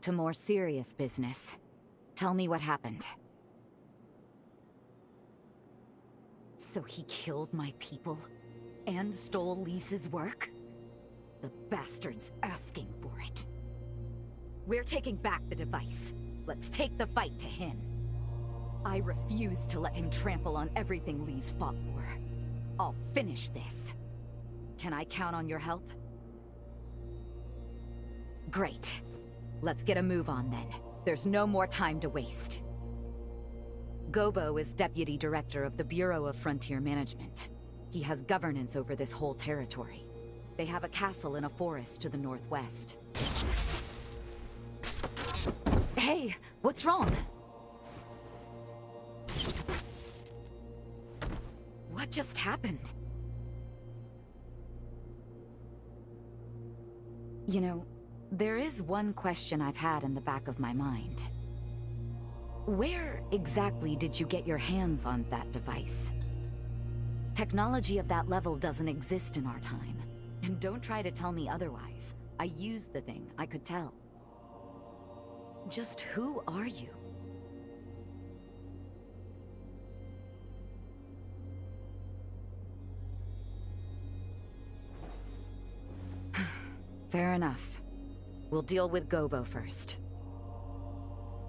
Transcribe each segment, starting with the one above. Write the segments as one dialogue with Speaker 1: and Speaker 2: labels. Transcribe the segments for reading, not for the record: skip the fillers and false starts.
Speaker 1: to more serious business. Tell me what happened. So he killed my people and stole Lisa's work? The bastard's asking for it. We're taking back the device. Let's take the fight to him. I refuse to let him trample on everything Lee's fought for. I'll finish this. Can I count on your help? Great. Let's get a move on then. There's no more time to waste. Gobo is Deputy Director of the Bureau of Frontier Management. He has governance over this whole territory. They have a castle in a forest to the northwest. Hey, what's wrong? What just happened? You know, there is one question I've had in the back of my mind. Where exactly did you get your hands on that device? Technology of that level doesn't exist in our time. And don't try to tell me otherwise. I used the thing, I could tell. Just who are you? Fair enough. We'll deal with Gobo first.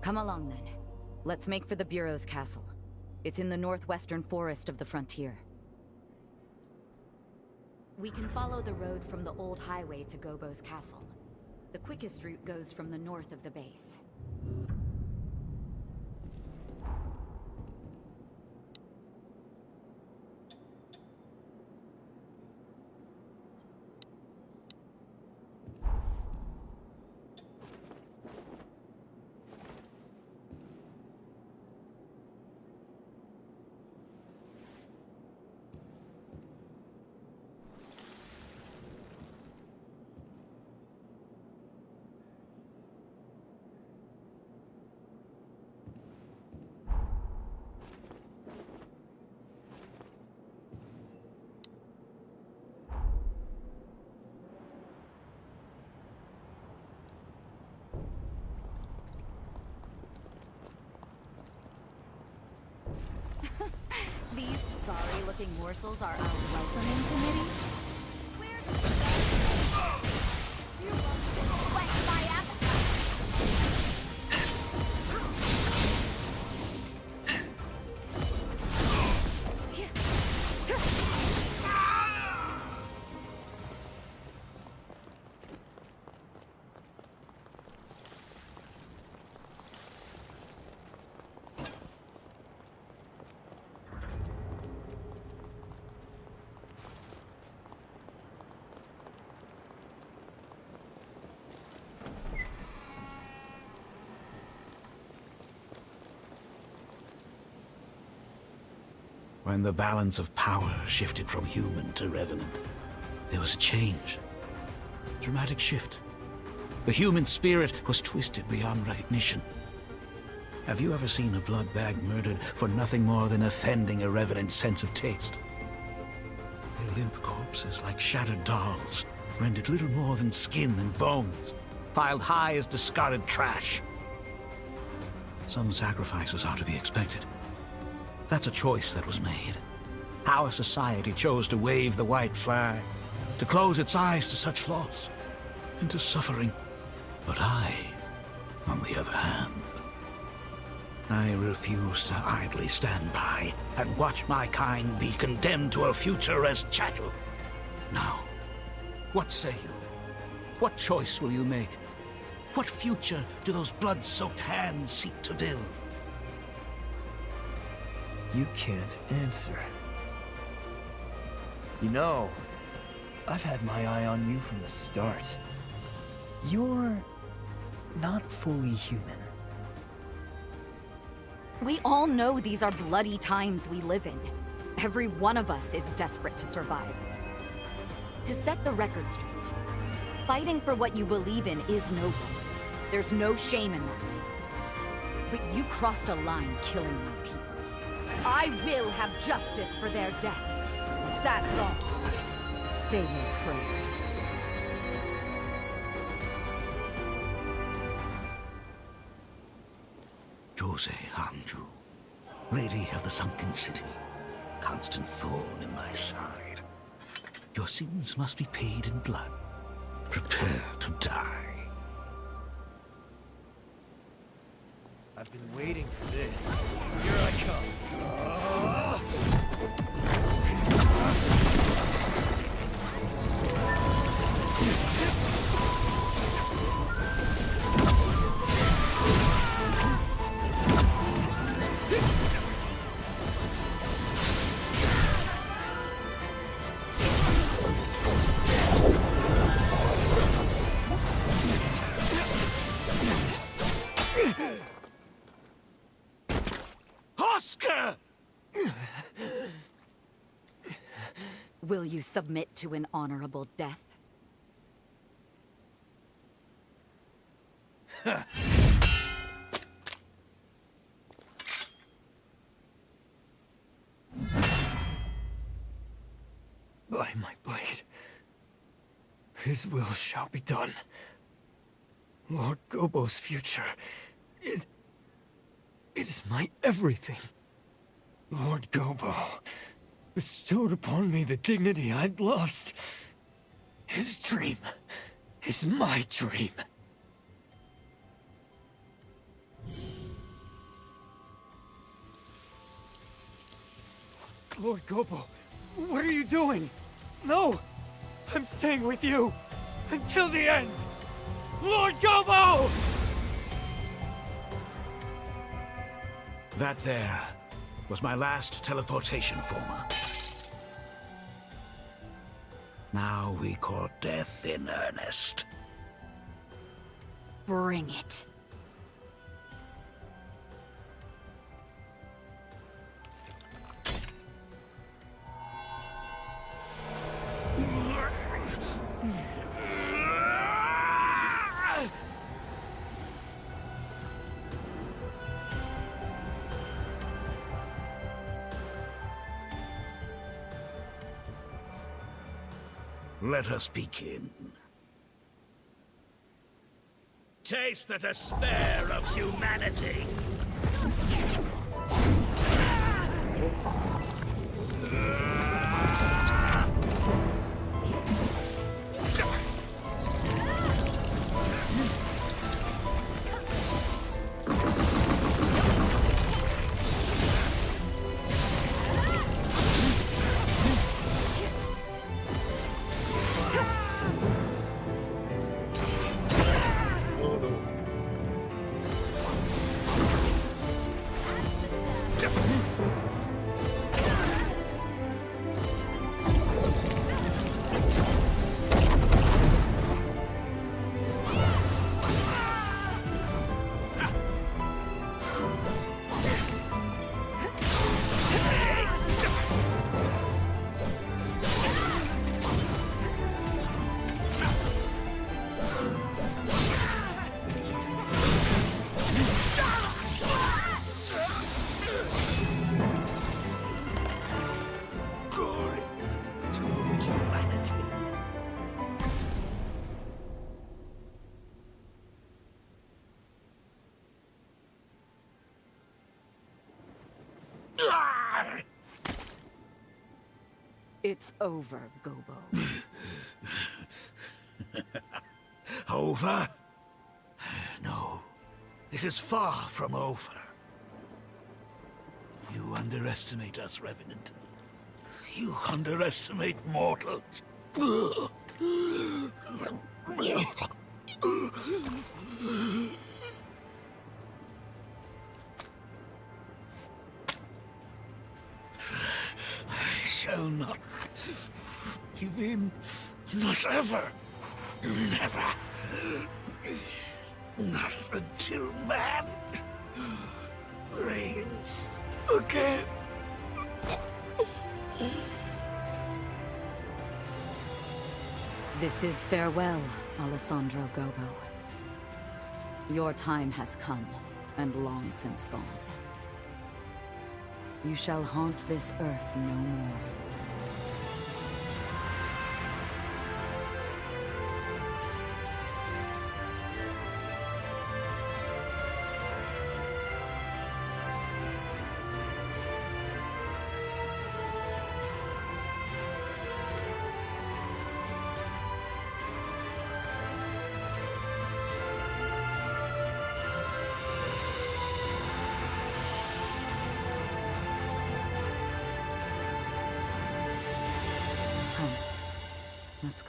Speaker 1: Come along then. Let's make for the Bureau's castle. It's in the northwestern forest of the frontier. We can follow the road from the old highway to Gobo's castle. The quickest route goes from the north of the base. These sorry-looking morsels are our welcoming committee? Where did you go? You won't whet my
Speaker 2: When the balance of power shifted from human to revenant, there was a change. A dramatic shift. The human spirit was twisted beyond recognition. Have you ever seen a blood bag murdered for nothing more than offending a revenant sense of taste? Their limp corpses, like shattered dolls, rendered little more than skin and bones, piled high as discarded trash. Some sacrifices are to be expected. That's a choice that was made. Our society chose to wave the white flag, to close its eyes to such loss, and to suffering. But I, on the other hand, I refuse to idly stand by and watch my kind be condemned to a future as chattel. Now, what say you? What choice will you make? What future do those blood-soaked hands seek to build?
Speaker 3: You can't answer. You know, I've had my eye on you from the start. You're not fully human.
Speaker 1: We all know these are bloody times we live in. Every one of us is desperate to survive. To set the record straight, fighting for what you believe in is noble. There's no shame in that. But you crossed a line killing my people. I will have justice for their deaths. That's all. Say your prayers.
Speaker 2: Jose Hanju, Lady of the Sunken City, constant thorn in my side. Your sins must be paid in blood. Prepare to die.
Speaker 3: I've been waiting for this. Here I come.
Speaker 1: Will you submit to an honorable death?
Speaker 3: By my blade, his will shall be done. Lord Gobo's future is my everything. Lord Gobo bestowed upon me the dignity I'd lost. His dream is my dream. Lord Gobo, what are you doing? No! I'm staying with you! Until the end! Lord Gobo!
Speaker 2: That there was my last teleportation former. Now we court death in earnest.
Speaker 1: Bring it.
Speaker 2: Let us begin. Taste the despair of humanity!
Speaker 1: It's over, Gobo.
Speaker 2: Over? No, this is far from over. You underestimate us, Revenant. You underestimate mortals. I shall not give in. Not ever. Never. Not until man reigns again.
Speaker 1: This is farewell, Alessandro Gobo. Your time has come, and long since gone. You shall haunt this earth no more.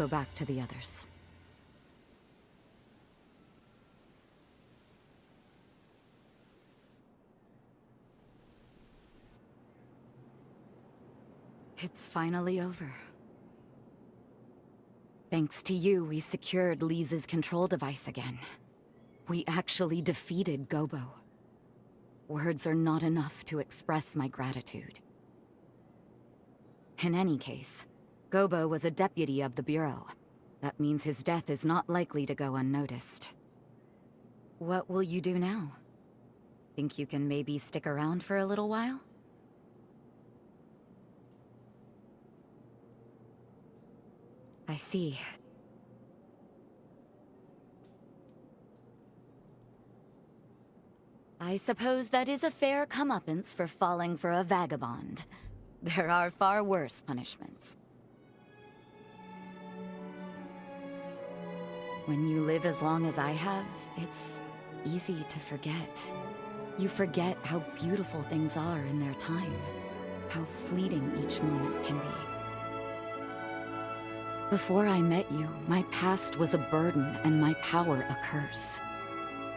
Speaker 1: go back to the others. It's finally over. Thanks to you, we secured Lisa's control device again. We actually defeated Gobo. Words are not enough to express my gratitude. In any case, Gobo was a deputy of the Bureau. That means his death is not likely to go unnoticed. What will you do now? Think you can maybe stick around for a little while? I see. I suppose that is a fair comeuppance for falling for a vagabond. There are far worse punishments. When you live as long as I have, it's easy to forget. You forget how beautiful things are in their time, how fleeting each moment can be. Before I met you, my past was a burden and my power a curse.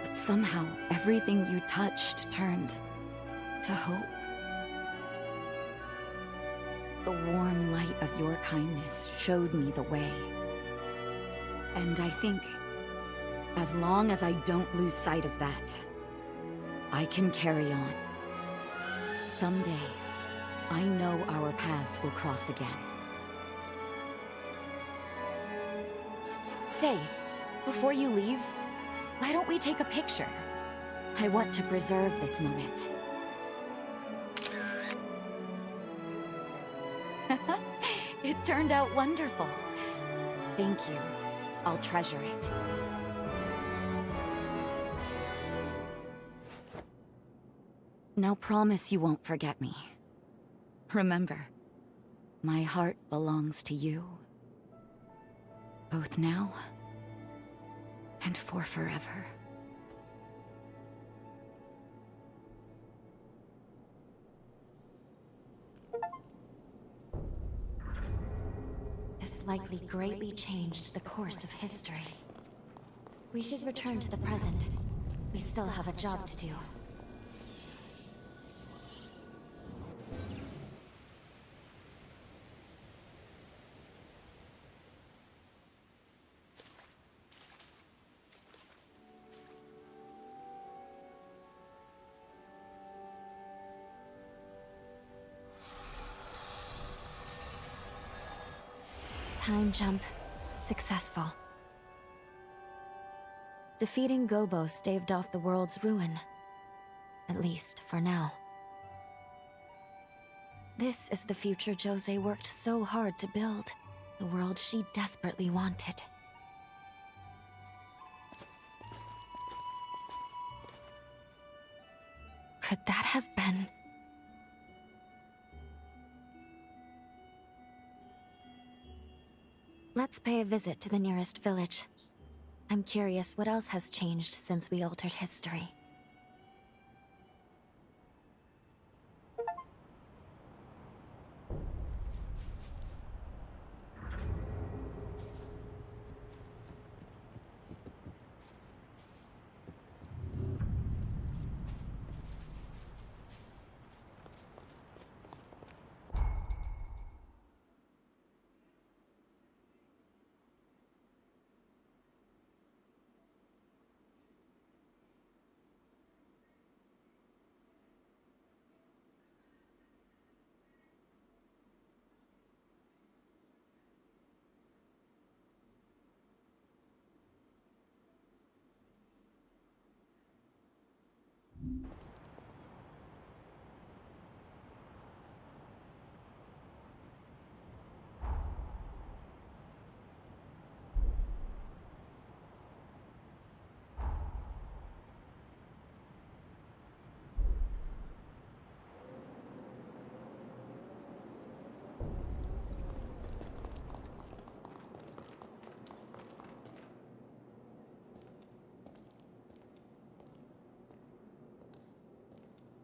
Speaker 1: But somehow, everything you touched turned to hope. The warm light of your kindness showed me the way. And I think, as long as I don't lose sight of that, I can carry on. Someday, I know our paths will cross again. Say, before you leave, why don't we take a picture? I want to preserve this moment. It turned out wonderful. Thank you. I'll treasure it. Now promise you won't forget me. Remember, my heart belongs to you. Both now and for forever.
Speaker 4: This likely greatly changed the course of history. We should return to the present. We still have a job to do. Time jump. Successful. Defeating Gobo staved off the world's ruin. At least, for now. This is the future Jose worked so hard to build. The world she desperately wanted. Could that have been... Let's pay a visit to the nearest village. I'm curious what else has changed since we altered history.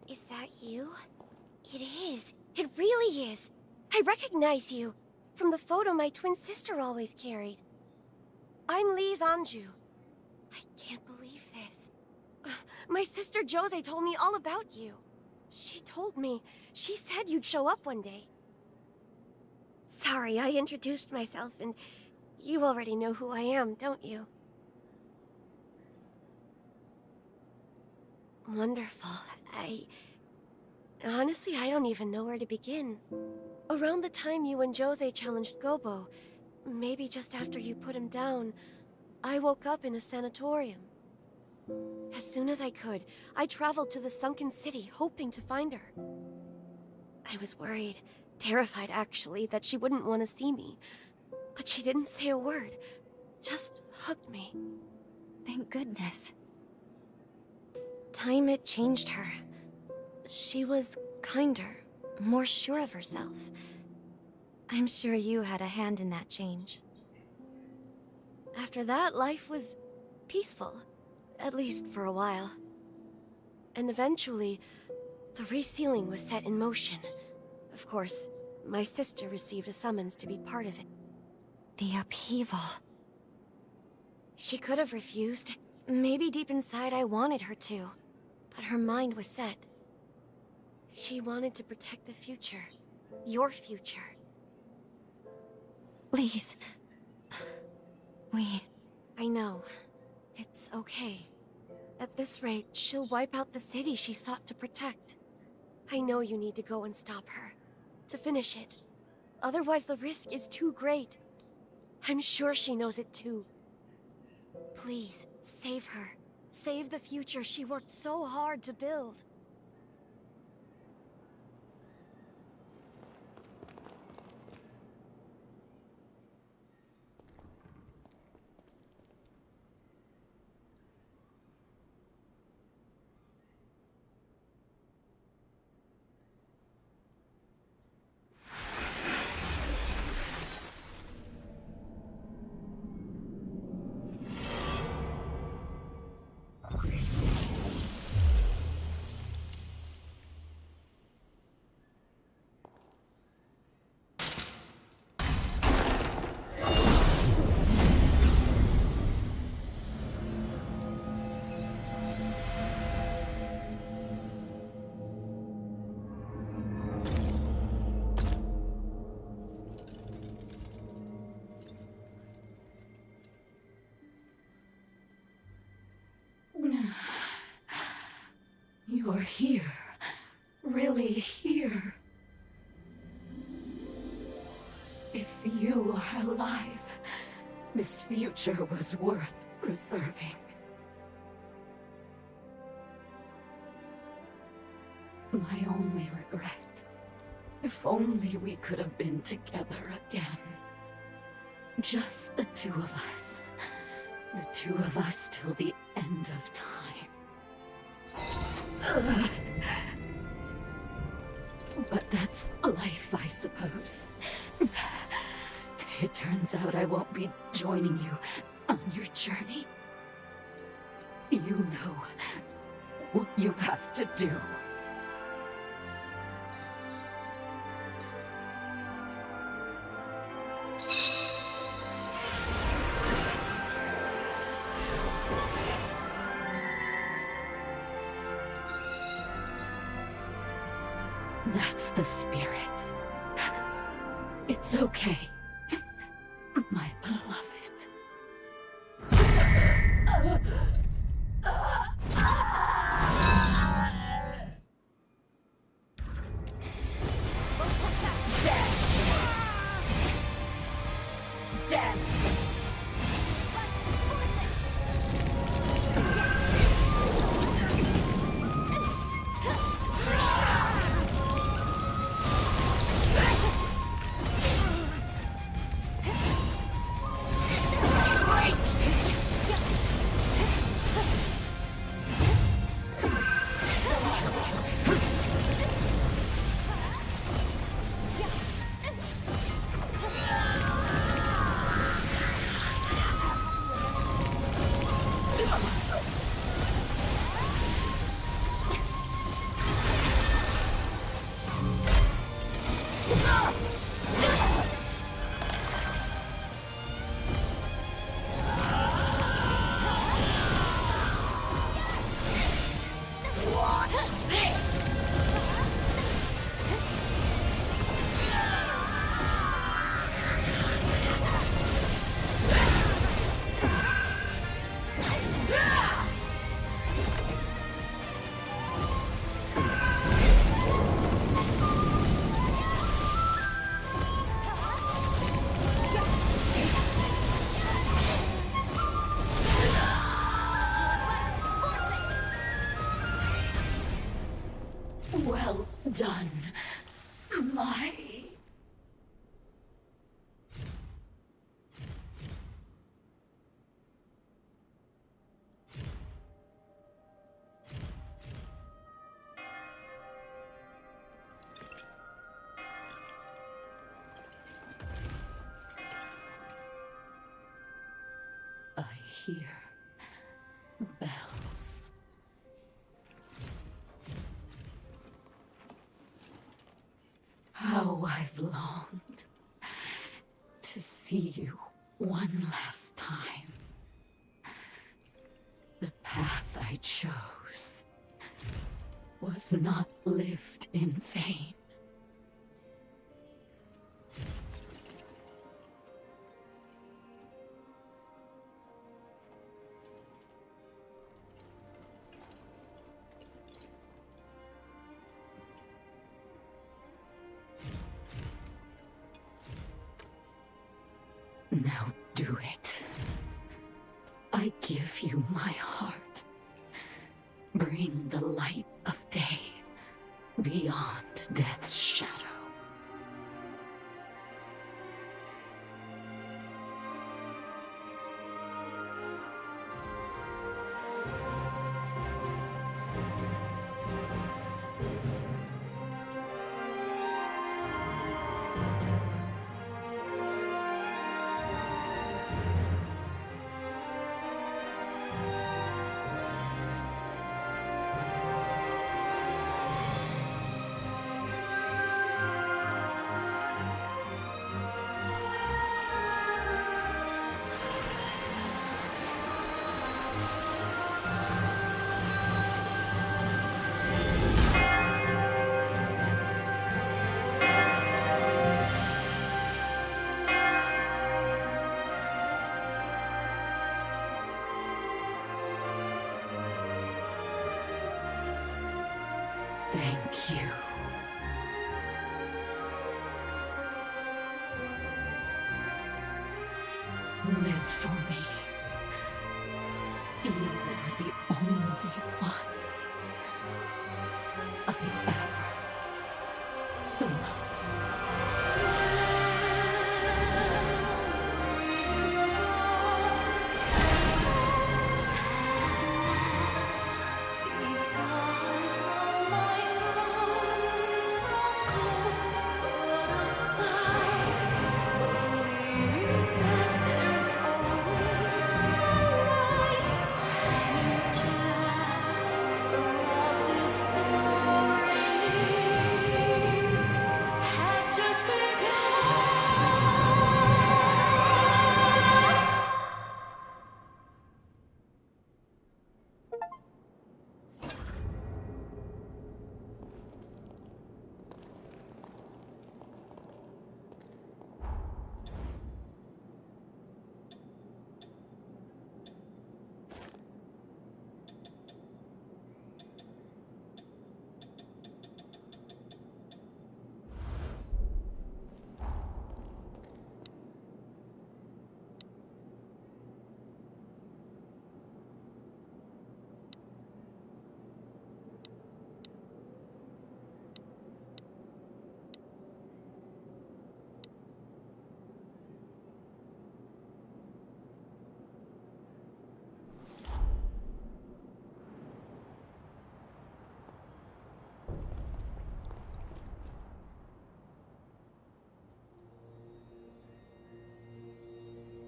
Speaker 5: Is that you? It is. It really is. I recognize you. from the photo my twin sister always carried. I'm Lee's Anju. I can't believe this. My sister Jose told me all about you. She said you'd show up one day. Sorry, I introduced myself, and you already know who I am, don't you? Wonderful. Honestly, I don't even know where to begin. Around the time you and Jose challenged Gobo, maybe just after you put him down, I woke up in a sanatorium. As soon as I could, I traveled to the sunken city, hoping to find her. I was worried, terrified actually, that she wouldn't want to see me. But she didn't say a word, just hugged me.
Speaker 4: Thank goodness.
Speaker 5: Time had changed her. She was kinder, more sure of herself. I'm sure you had a hand in that change. After that, life was peaceful, at least for a while. And eventually, the resealing was set in motion. Of course, my sister received a summons to be part of it.
Speaker 4: The upheaval.
Speaker 5: She could have refused. Maybe deep inside I wanted her to. But her mind was set. She wanted to protect the future. Your future.
Speaker 4: Please.
Speaker 5: I know. It's okay. At this rate, she'll wipe out the city she sought to protect. I know you need to go and stop her. To finish it. Otherwise the risk is too great. I'm sure she knows it too. Please, save her. Save the future she worked so hard to build.
Speaker 1: You're here. Really here. If you are alive, this future was worth preserving. My only regret. If only we could have been together again. Just the two of us. The two of us till the end of time. But that's life, I suppose. It turns out I won't be joining you on your journey. You know what you have to do. That's the spirit. It's okay, my beloved. Watch this! Well done, my... I hear bells. How I've longed to see you one last time. The path I chose was not lived in vain. Now do it. I give you my heart. Bring the light of day beyond death's shadow. Thank you. Live for me. You are the only one I ever loved.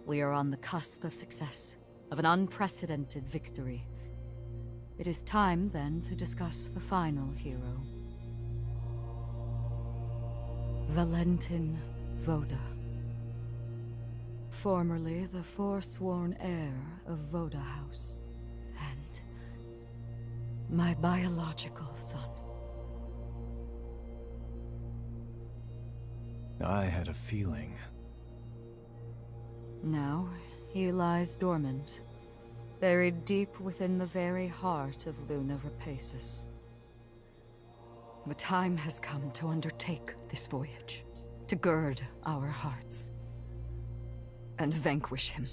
Speaker 1: We are on the cusp of success, of an unprecedented victory. It is time, then, to discuss the final hero. Valentin Voda. Formerly the forsworn heir of Voda House, and
Speaker 6: My biological son.
Speaker 3: I had a feeling.
Speaker 6: Now, he lies dormant, buried deep within the very heart of Luna Rapaces. The time has come to undertake this voyage, to gird our hearts, and vanquish him.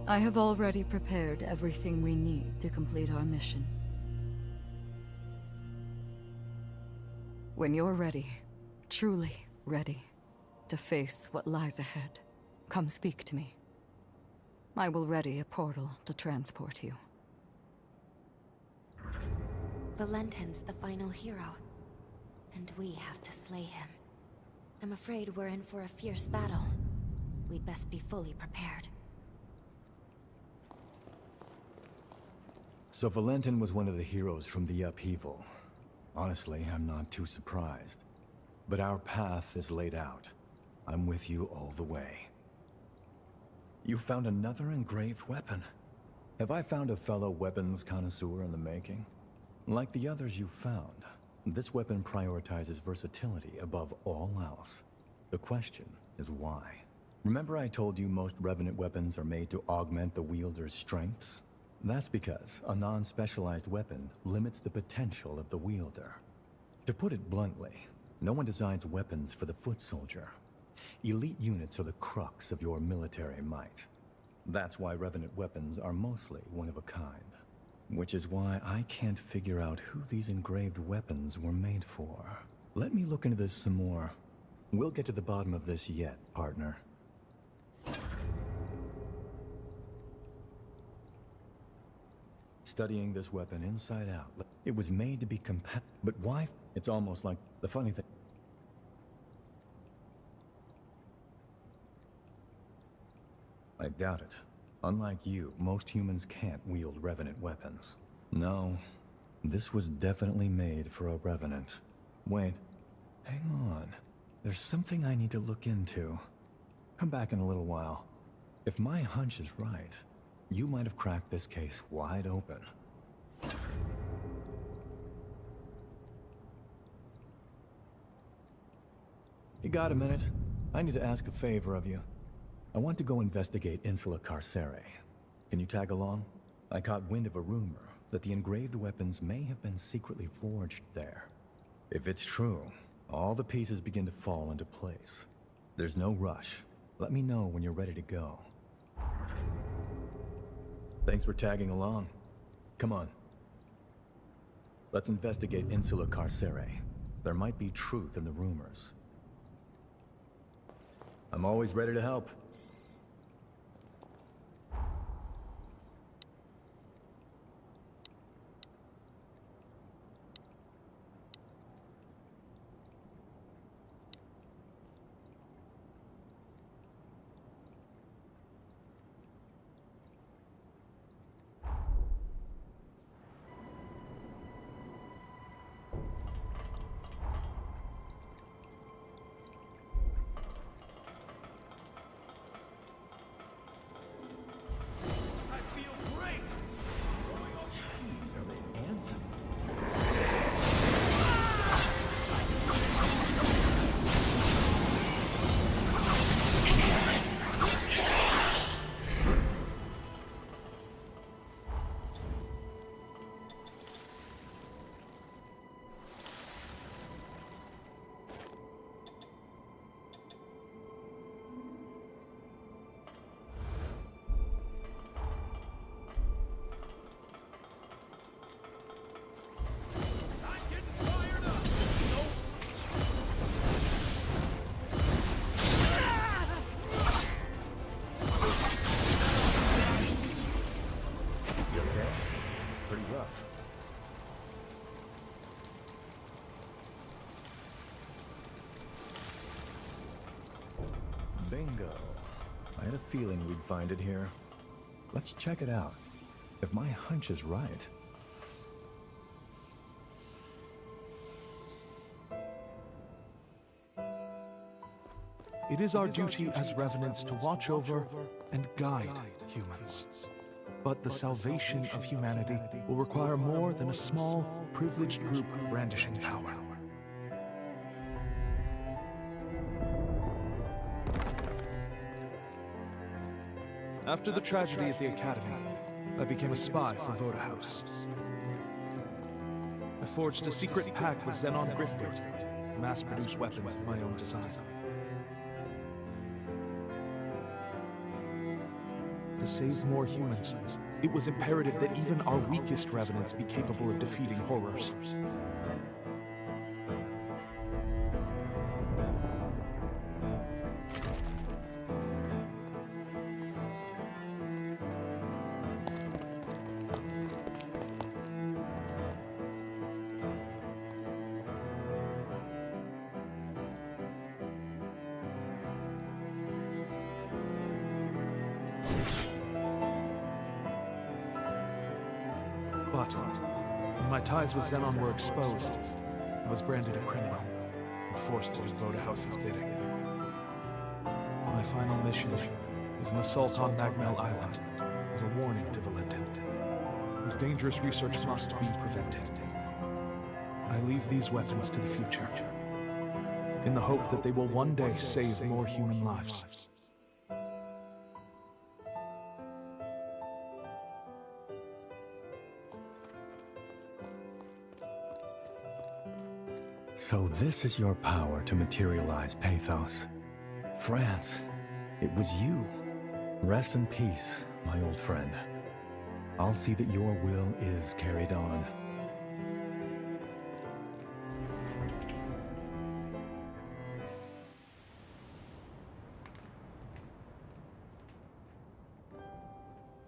Speaker 6: I have already prepared everything we need to complete our mission. When you're ready, truly ready, to face what lies ahead, come speak to me. I will ready a portal to transport you.
Speaker 4: Valentin's the final hero, and we have to slay him. I'm afraid we're in for a fierce battle. We'd best be fully prepared.
Speaker 7: So Valentin was one of the heroes from the upheaval. Honestly, I'm not too surprised. But our path is laid out. I'm with you all the way. You found another engraved weapon. Have I found a fellow weapons connoisseur in the making? Like the others you found, this weapon prioritizes versatility above all else. The question is why? Remember I told you most Revenant weapons are made to augment the wielder's strengths? That's because a non-specialized weapon limits the potential of the wielder. To put it bluntly, no one designs weapons for the foot soldier. Elite units are the crux of your military might. That's why Revenant weapons are mostly one of a kind. Which is why I can't figure out who these engraved weapons were made for. Let me look into this some more. We'll get to the bottom of this yet, partner. Studying this weapon inside out. It was made to be but why? It's almost like the funny thing. I doubt it. Unlike you, most humans can't wield Revenant weapons. No, this was definitely made for a Revenant. Wait, hang on. There's something I need to look into. Come back in a little while. If my hunch is right, you might have cracked this case wide open. You got a minute? I need to ask a favor of you. I want to go investigate Insula Carcere. Can you tag along? I caught wind of a rumor that the engraved weapons may have been secretly forged there. If it's true, all the pieces begin to fall into place. There's no rush. Let me know when you're ready to go. Thanks for tagging along. Come on. Let's investigate Insula Carcere. There might be truth in the rumors. I'm always ready to help. Bingo. I had a feeling we'd find it here. Let's check it out. If my hunch is right.
Speaker 8: It is our duty as revenants to watch over and guide humans. But the salvation of humanity will require more than a small, privileged group brandishing power. After the tragedy at the Academy, I became a spy for Voda House. I forged a secret pact with Xenon Grifter to mass-produce weapons of my own design. To save more humans, it was imperative that even our weakest revenants be capable of defeating horrors. But when my ties with Xenon were exposed, I was branded a criminal and forced to do Voda House's bidding. My final mission is an assault on Magmel Island as a warning to Valentin, whose dangerous research must be prevented. I leave these weapons to the future, in the hope that they will one day save more human lives.
Speaker 7: So this is your power to materialize pathos. France, it was you. Rest in peace, my old friend. I'll see that your will is carried on.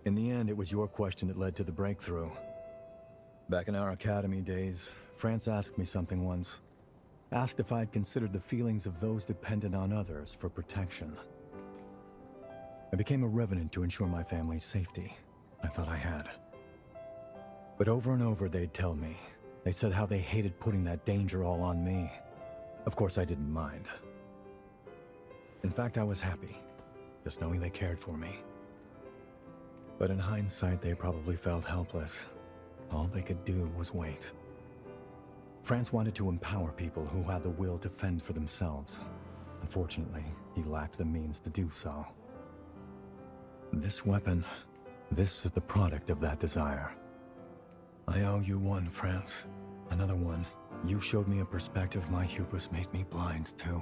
Speaker 7: In the end, it was your question that led to the breakthrough. Back in our academy days, France asked me something once. Asked if I'd considered the feelings of those dependent on others for protection. I became a revenant to ensure my family's safety. I thought I had. But over and over they'd tell me. They said how they hated putting that danger all on me. Of course I didn't mind. In fact, I was happy, just knowing they cared for me. But in hindsight, they probably felt helpless. All they could do was wait. France wanted to empower people who had the will to fend for themselves. Unfortunately, he lacked the means to do so. This weapon, this is the product of that desire. I owe you one, France. Another one. You showed me a perspective my hubris made me blind to.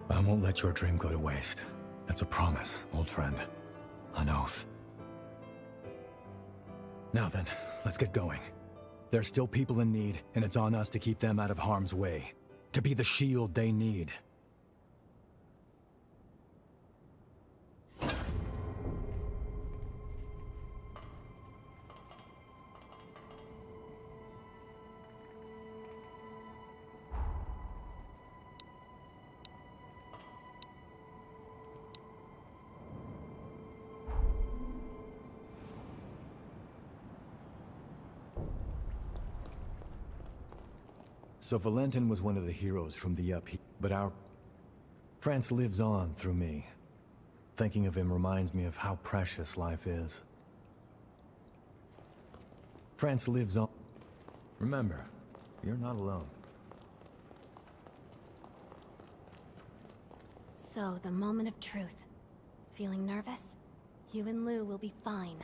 Speaker 7: I won't let your dream go to waste. That's a promise, old friend. An oath. Now then, let's get going. There's still people in need, and it's on us to keep them out of harm's way. To be the shield they need. So Valentin was one of the heroes from the upheaval, but France lives on through me. Thinking of him reminds me of how precious life is. France lives on. Remember, you're not alone.
Speaker 4: So, the moment of truth. Feeling nervous? You and Lou will be fine.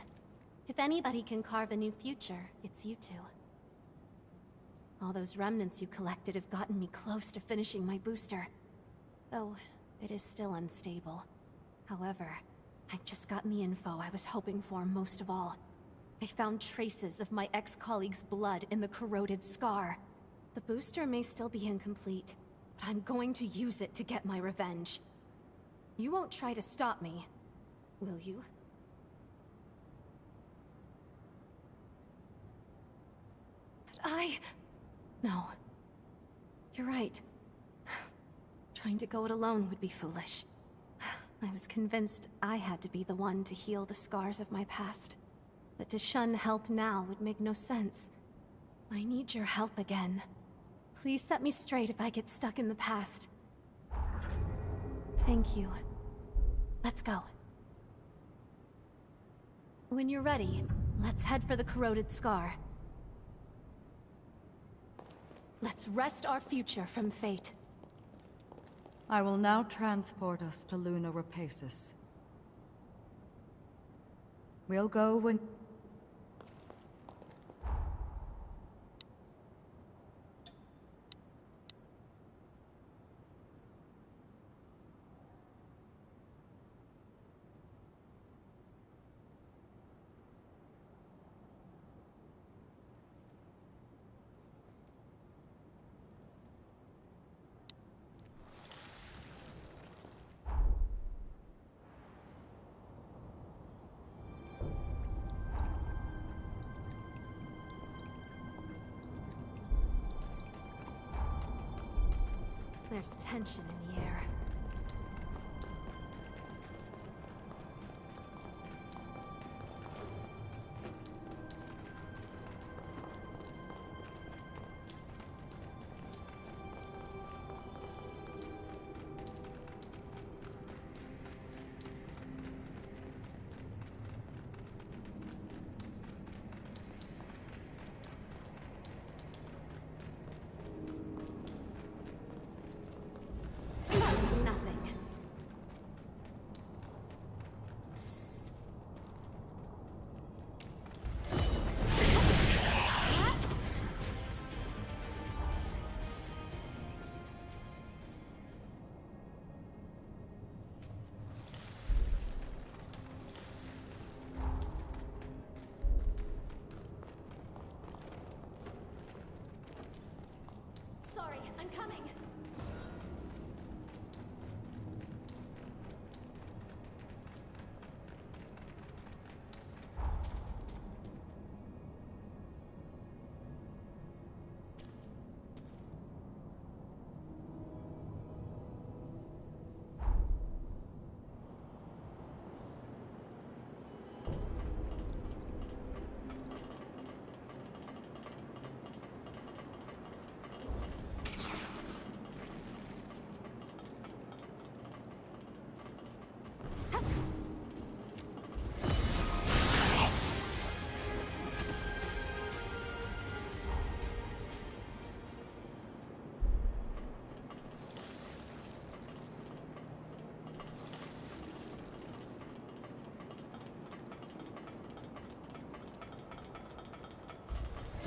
Speaker 4: If anybody can carve a new future, it's you two. All those remnants you collected have gotten me close to finishing my booster. Though, it is still unstable. However, I've just gotten the info I was hoping for most of all. I found traces of my ex-colleague's blood in the corroded scar. The booster may still be incomplete, but I'm going to use it to get my revenge. You won't try to stop me, will you? No. You're right. Trying to go it alone would be foolish. I was convinced I had to be the one to heal the scars of my past. But to shun help now would make no sense. I need your help again. Please set me straight if I get stuck in the past. Thank you. Let's go. When you're ready, let's head for the corroded scar. Let's wrest our future from fate.
Speaker 6: I will now transport us to Luna Rapaces. We'll go when...
Speaker 4: There's tension in the air. That's nothing. Sorry, I'm coming.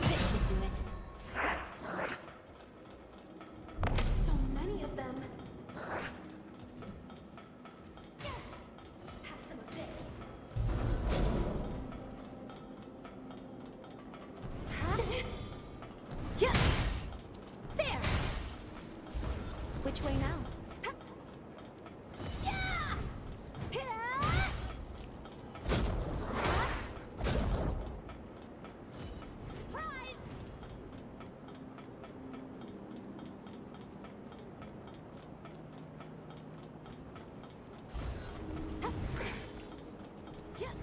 Speaker 4: This should do it. There's so many of them. Have some of this. Huh? Yeah. There. Which way now? Huh? Yeah. Huh? Surprise! Yeah.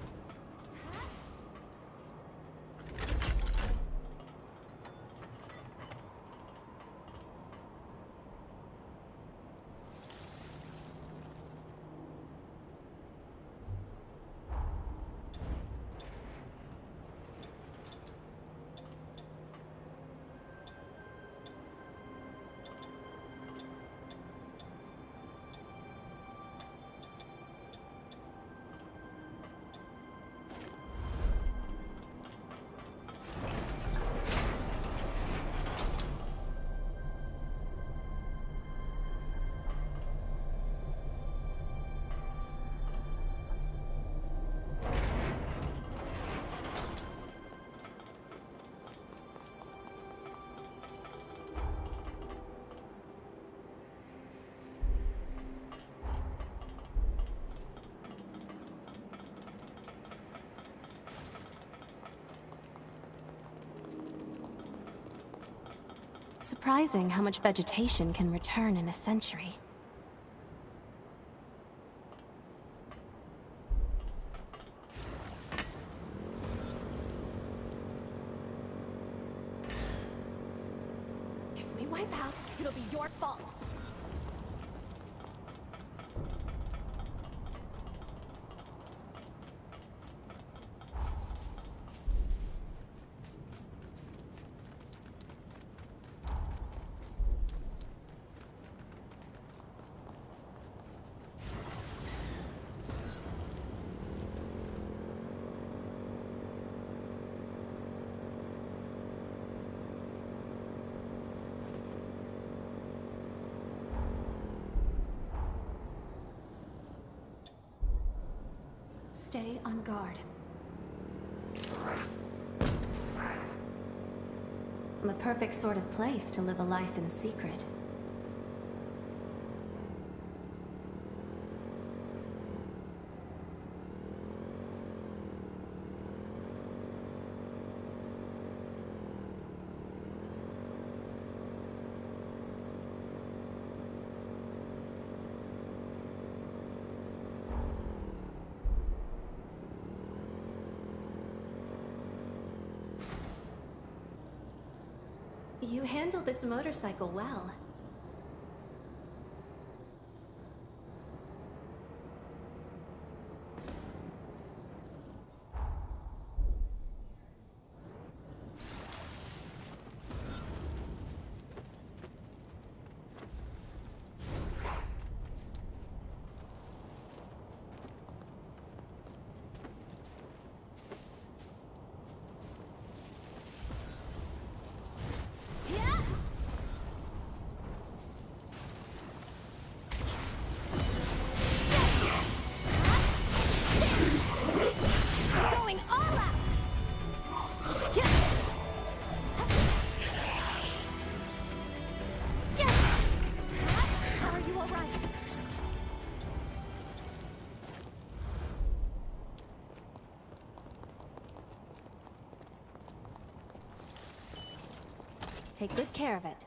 Speaker 4: Surprising how much vegetation can return in a century. If we wipe out, it'll be your fault. Stay on guard. The perfect sort of place to live a life in secret. You handled this motorcycle well. Take good care of it.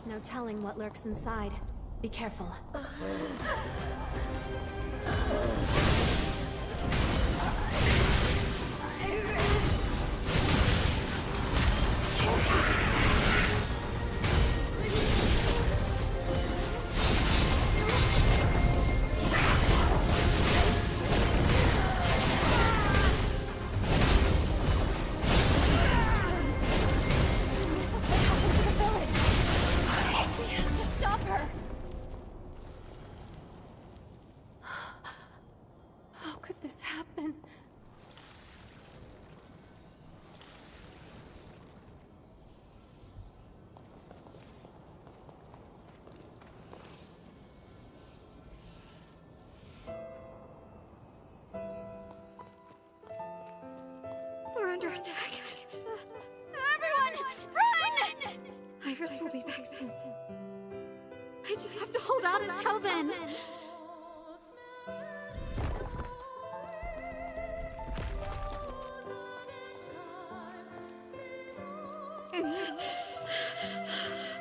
Speaker 4: No telling what lurks inside. Be careful.
Speaker 5: Under attack. Everyone, run! Iris will be back soon. I just have to hold out until then.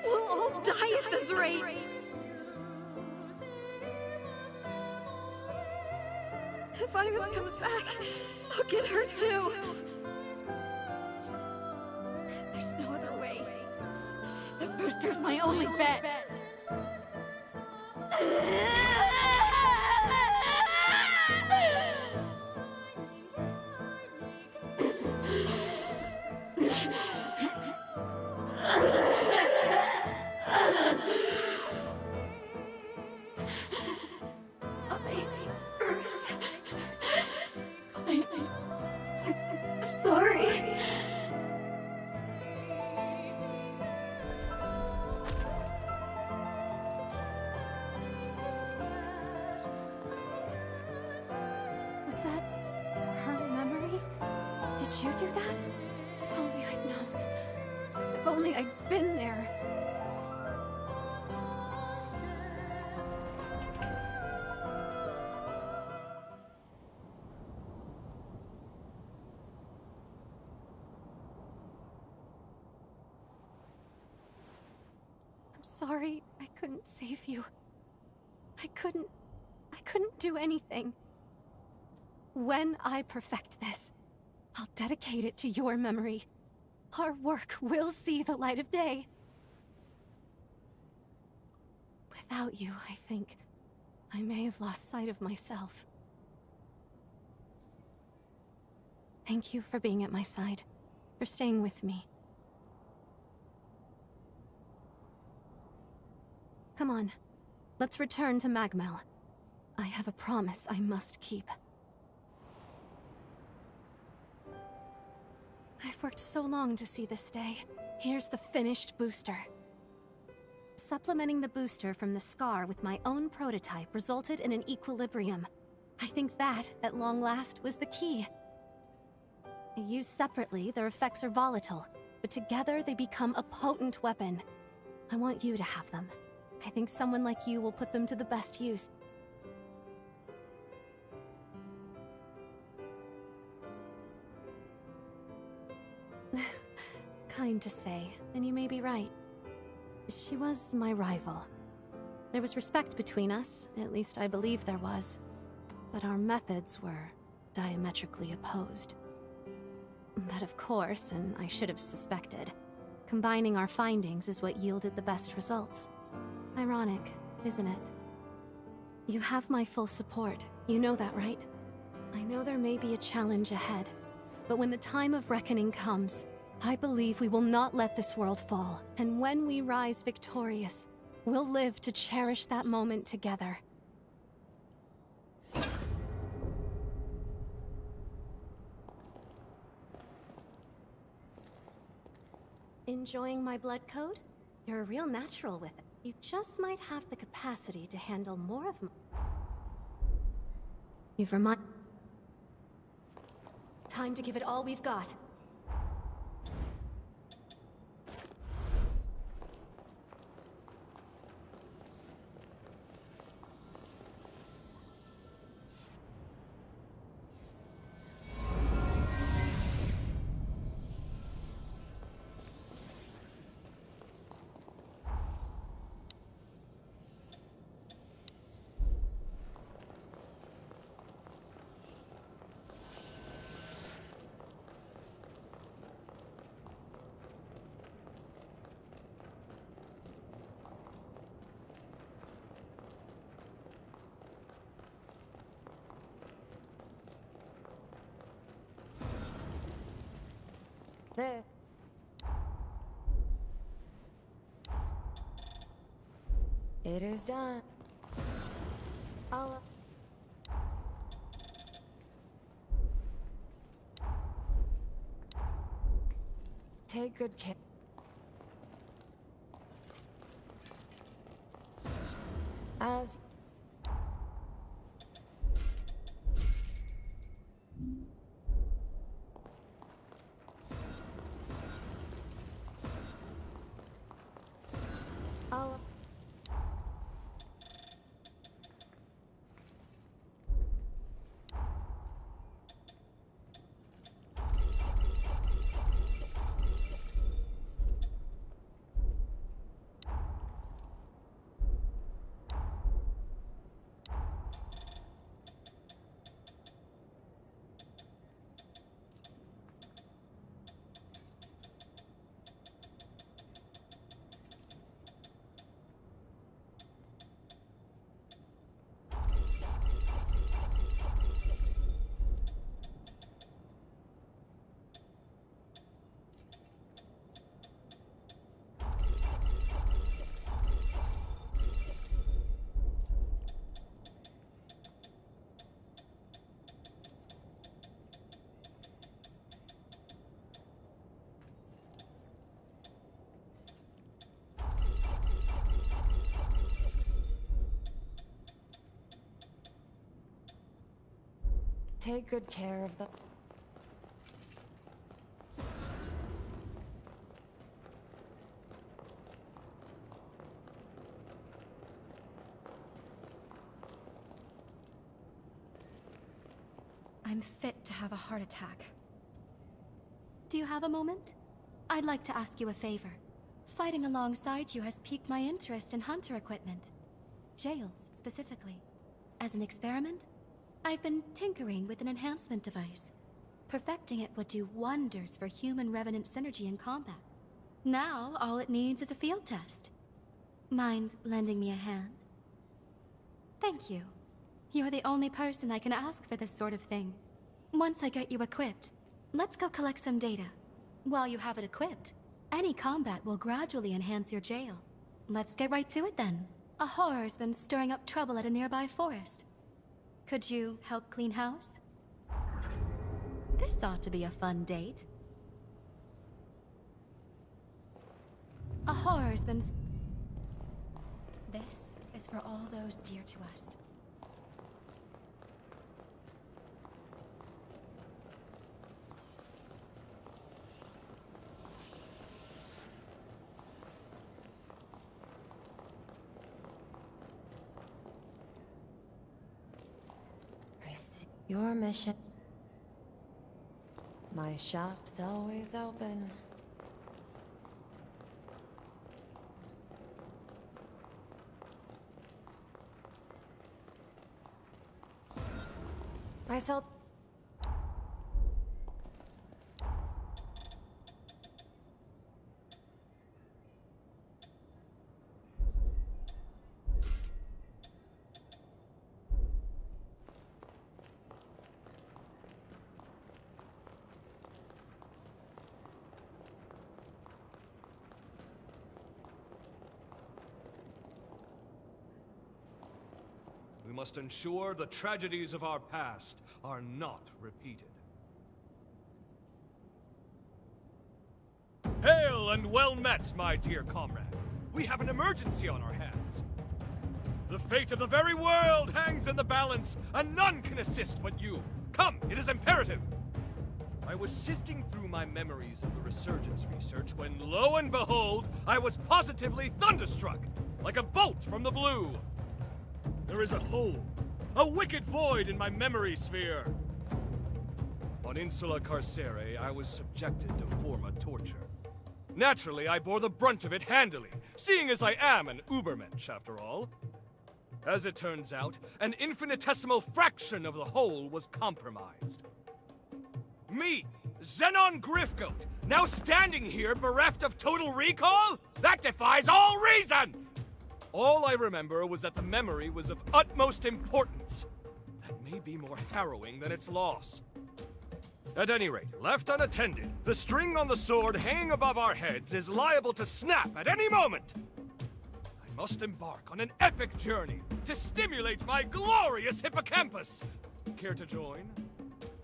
Speaker 5: We'll all die at this rate. If Iris comes back, I'll get her too. There's no other way. The booster's my only bet.
Speaker 4: God. If only I'd known. If only I'd been there. I'm sorry I couldn't save you. I couldn't do anything. When I perfect this, I'll dedicate it to your memory. Our work will see the light of day. Without you, I think, I may have lost sight of myself. Thank you for being at my side, for staying with me. Come on, let's return to Magmel. I have a promise I must keep. I've worked so long to see this day. Here's the finished booster. Supplementing the booster from the scar with my own prototype resulted in an equilibrium. I think that, at long last, was the key. Used separately, their effects are volatile, but together they become a potent weapon. I want you to have them. I think someone like you will put them to the best use. Kind to say, and you may be right. She was my rival. There was respect between us, at least I believe there was. But our methods were diametrically opposed. But of course, and I should have suspected, combining our findings is what yielded the best results. Ironic, isn't it? You have my full support. You know that, right? I know there may be a challenge ahead, but when the time of reckoning comes, I believe we will not let this world fall. And when we rise victorious, we'll live to cherish that moment together. Enjoying my blood code? You're a real natural with it. You just might have the capacity to handle more of my... You've reminded... Time to give it all we've got.
Speaker 6: There. It is done. I'll... Take good care. As... I'll... Take good care of the...
Speaker 9: I'm fit to have a heart attack. Do you have a moment? I'd like to ask you a favor. Fighting alongside you has piqued my interest in hunter equipment. Jails, specifically. As an experiment, I've been tinkering with an enhancement device. Perfecting it would do wonders for human-revenant synergy in combat. Now, all it needs is a field test. Mind lending me a hand? Thank you. You're the only person I can ask for this sort of thing. Once I get you equipped, let's go collect some data. While you have it equipped, any combat will gradually enhance your jail. Let's get right to it then. A horror's been stirring up trouble at a nearby forest. Could you help clean house? This ought to be a fun date. A horror's been... This is for all those dear to us.
Speaker 10: I see your mission. My shop's always open. I sell...
Speaker 11: We must ensure the tragedies of our past are not repeated. Hail and well met, my dear comrade. We have an emergency on our hands. The fate of the very world hangs in the balance, and none can assist but you. Come, it is imperative. I was sifting through my memories of the resurgence research when, lo and behold, I was positively thunderstruck, like a bolt from the blue. There is a hole, a wicked void in my memory sphere. On Insula Carcere, I was subjected to forma torture. Naturally, I bore the brunt of it handily, seeing as I am an Ubermensch, after all. As it turns out, an infinitesimal fraction of the whole was compromised. Me, Xenon Griffgoat, now standing here bereft of total recall? That defies all reason! All I remember was that the memory was of utmost importance. That may be more harrowing than its loss. At any rate, left unattended, the string on the sword hanging above our heads is liable to snap at any moment. I must embark on an epic journey to stimulate my glorious hippocampus. Care to join?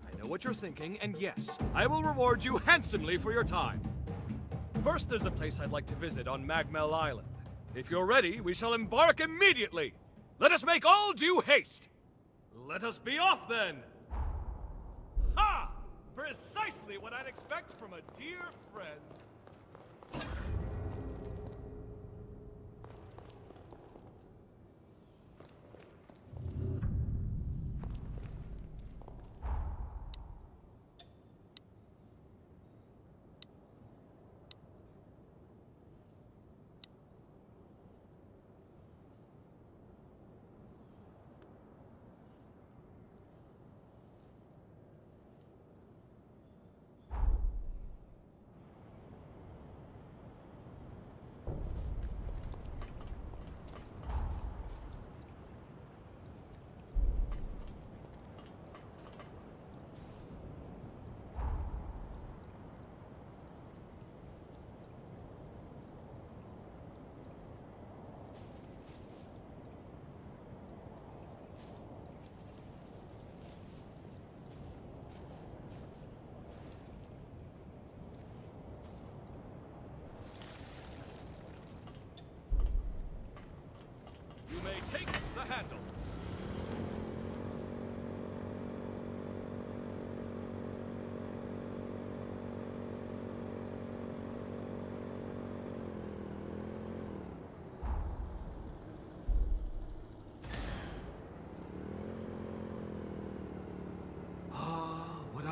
Speaker 11: I know what you're thinking, and yes, I will reward you handsomely for your time. First, there's a place I'd like to visit on Magmel Island. If you're ready, we shall embark immediately. Let us make all due haste. Let us be off then. Ha! Precisely what I'd expect from a dear friend.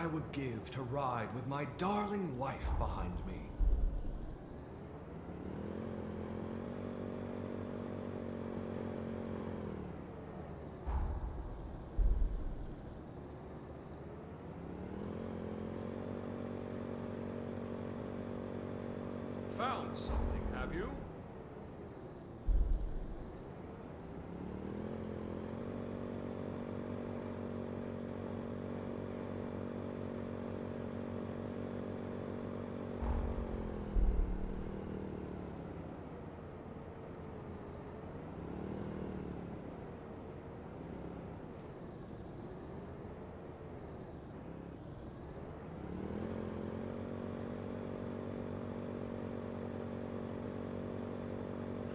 Speaker 11: would give to ride with my darling wife behind me. Found something, have you?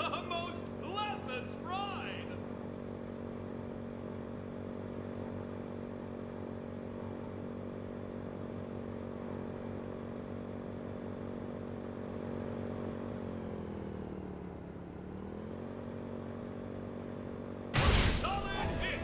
Speaker 11: A most pleasant ride! Solid hit!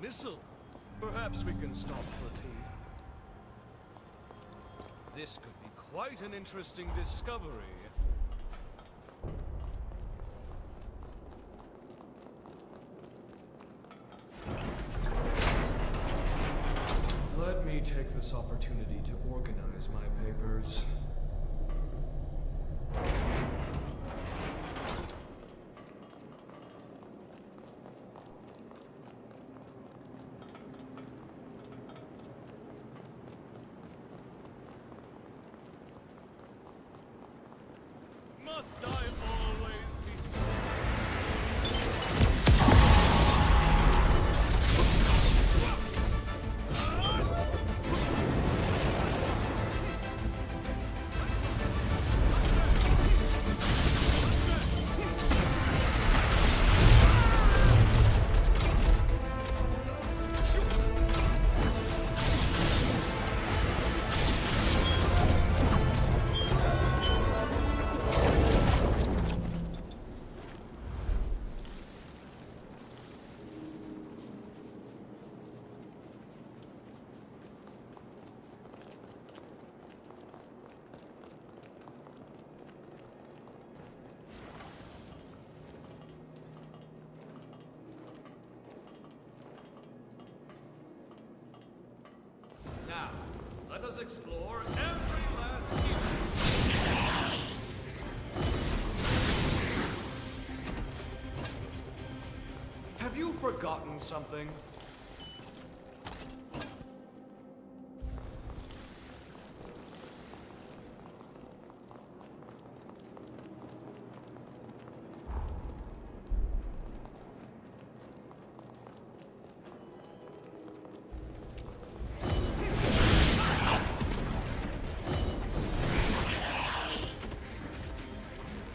Speaker 11: missile. Perhaps we can stop for tea. This could be quite an interesting discovery. Let me take this opportunity to organize my papers. Must I always be so? Now, let us explore every last detail. Have you forgotten something?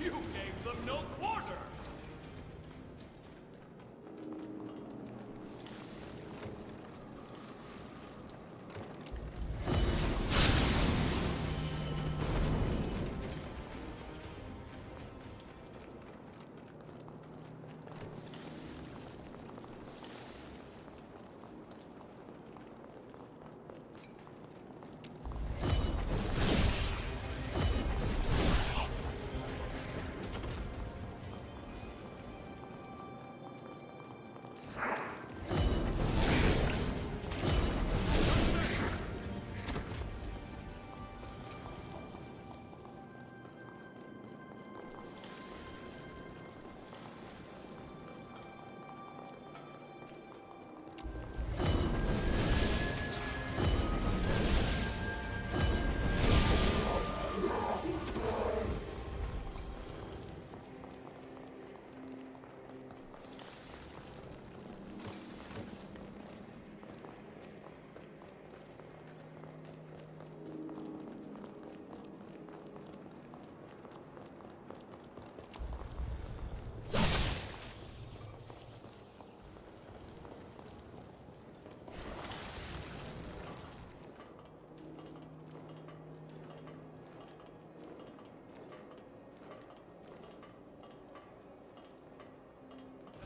Speaker 11: You gave them no quarter!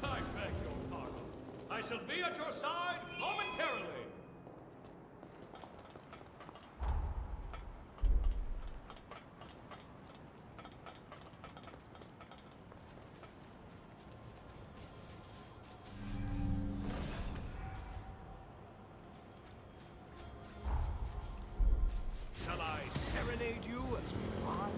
Speaker 11: I beg your pardon. I shall be at your side momentarily. Shall I serenade you as we ride?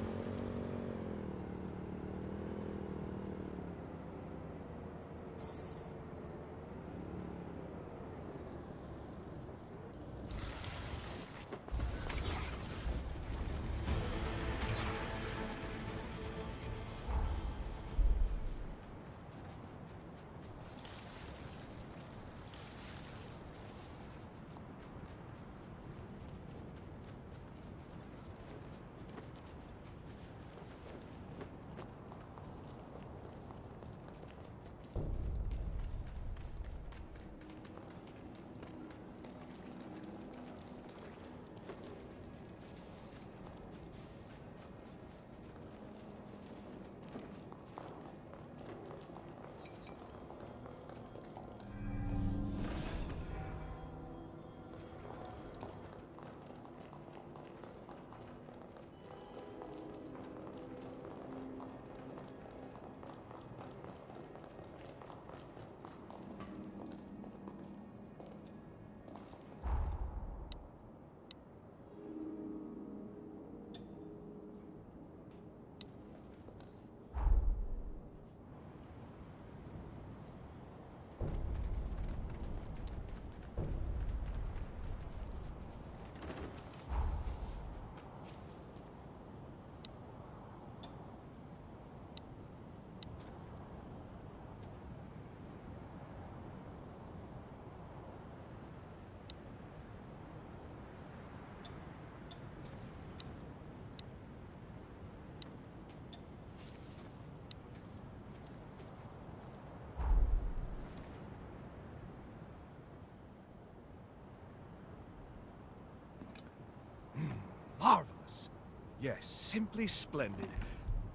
Speaker 11: Yes, simply splendid.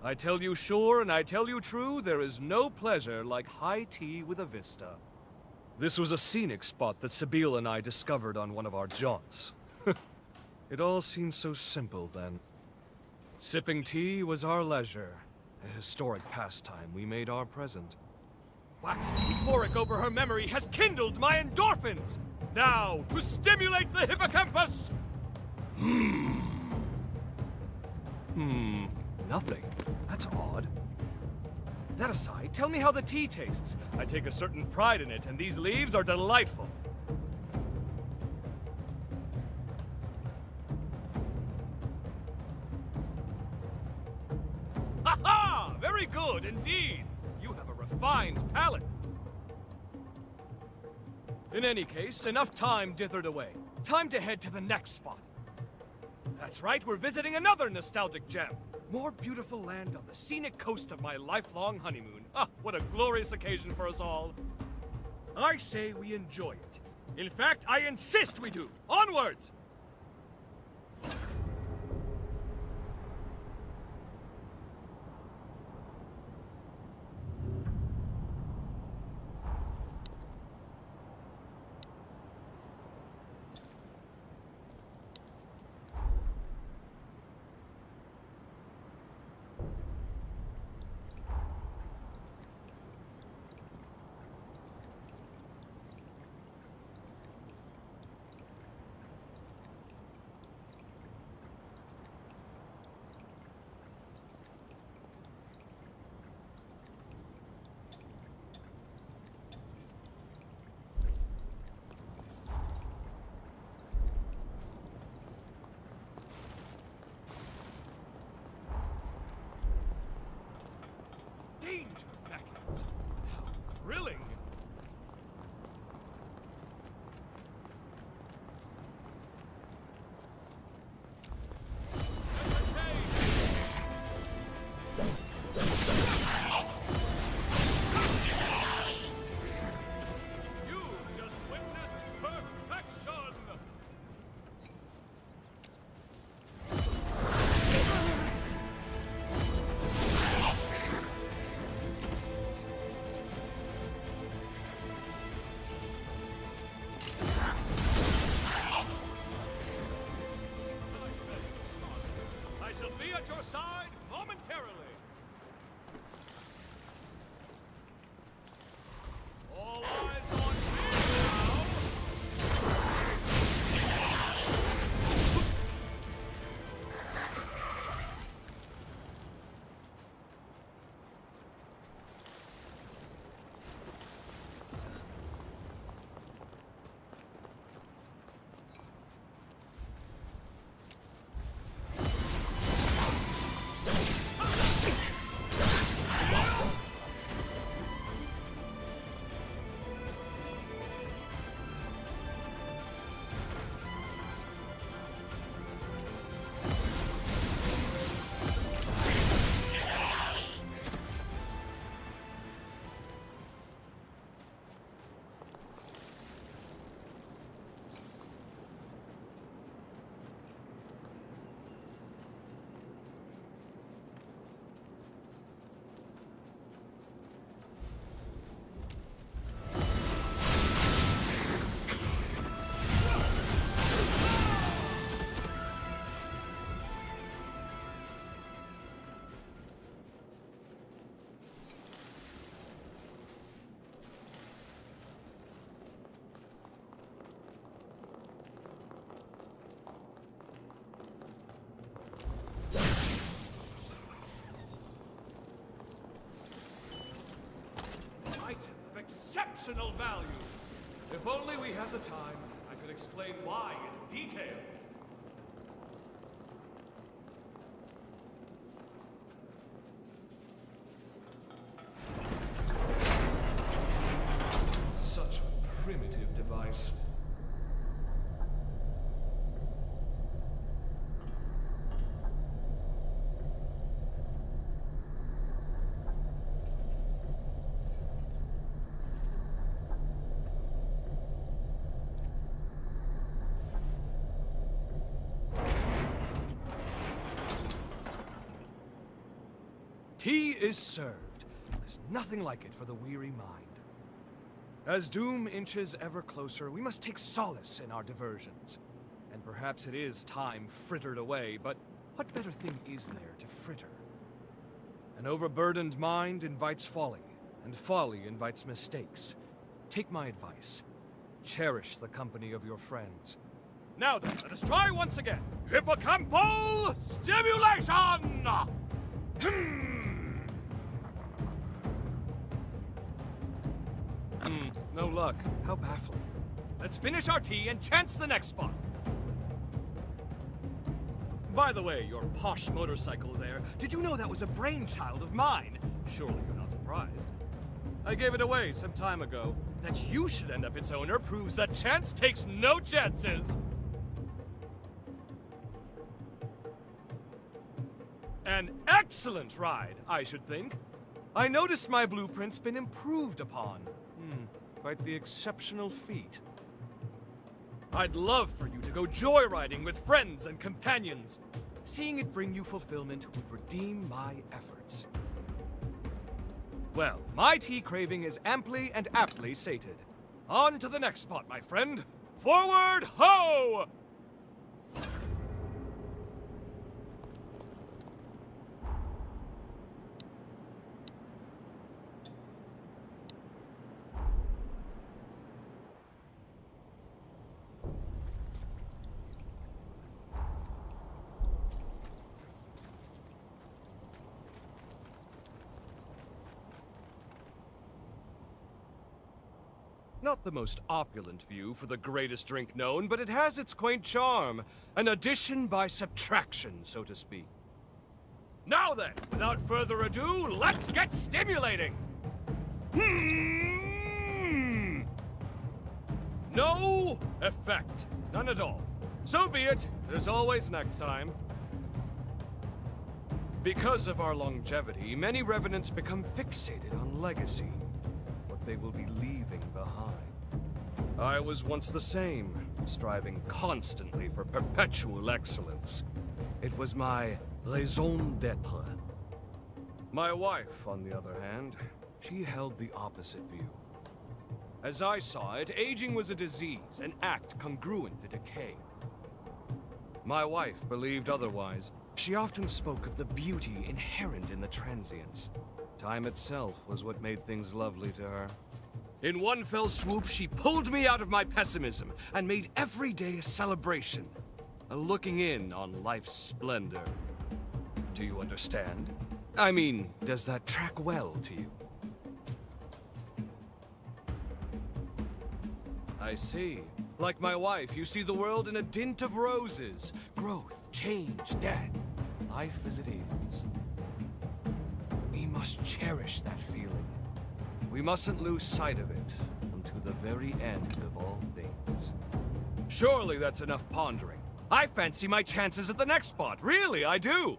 Speaker 11: I tell you sure and I tell you true, there is no pleasure like high tea with a vista. This was a scenic spot that Sabine and I discovered on one of our jaunts. It all seemed so simple then. Sipping tea was our leisure, a historic pastime we made our present. Waxing euphoric over her memory has kindled my endorphins! Now, to stimulate the hippocampus! Nothing. That's odd. That aside, tell me how the tea tastes. I take a certain pride in it, and these leaves are delightful. Ha-ha! Very good, indeed. You have a refined palate. In any case, enough time dithered away. Time to head to the next spot. That's right, we're visiting another nostalgic gem. More beautiful land on the scenic coast of my lifelong honeymoon. Ah, what a glorious occasion for us all. I say we enjoy it. In fact, I insist we do. Onwards! Danger beckons. How thrilling! You just witnessed perfection! I shall be at your side momentarily. All eyes on me now. Item of exceptional value. If only we had the time, I could explain why in detail. Such a primitive device. Tea is served. There's nothing like it for the weary mind. As doom inches ever closer, we must take solace in our diversions. And perhaps it is time frittered away, but what better thing is there to fritter? An overburdened mind invites folly, and folly invites mistakes. Take my advice. Cherish the company of your friends. Now then, let us try once again. Hippocampal stimulation! No luck. How baffling. Let's finish our tea and chance the next spot. By the way, your posh motorcycle there, did you know that was a brainchild of mine? Surely you're not surprised. I gave it away some time ago. That you should end up its owner proves that chance takes no chances. An excellent ride, I should think. I noticed my blueprint's been improved upon. Quite the exceptional feat. I'd love for you to go joyriding with friends and companions. Seeing it bring you fulfillment would redeem my efforts. Well, my tea craving is amply and aptly sated. On to the next spot, my friend. Forward, ho! Not the most opulent view for the greatest drink known, but it has its quaint charm. An addition by subtraction, so to speak. Now then, without further ado, let's get stimulating! No effect. None at all. So be it. There's always next time. Because of our longevity, many revenants become fixated on legacy. What they will be leaving behind. I was once the same, striving constantly for perpetual excellence. It was my raison d'être. My wife, on the other hand, she held the opposite view. As I saw it, aging was a disease, an act congruent to decay. My wife believed otherwise. She often spoke of the beauty inherent in the transience. Time itself was what made things lovely to her. In one fell swoop, she pulled me out of my pessimism and made every day a celebration, a looking in on life's splendor. Do you understand? I mean, does that track well to you? I see. Like my wife, you see the world in a dint of roses. Growth, change, death. Life as it is. We must cherish that feeling. We mustn't lose sight of it until the very end of all things. Surely that's enough pondering. I fancy my chances at the next spot. Really, I do.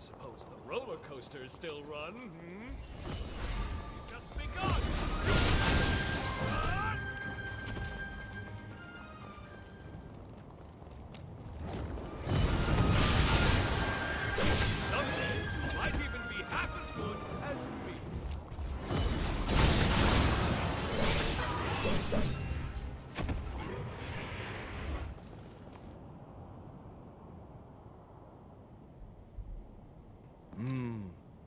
Speaker 11: Suppose the roller coasters still run, Just begun! Someday, you might even be half as good as me.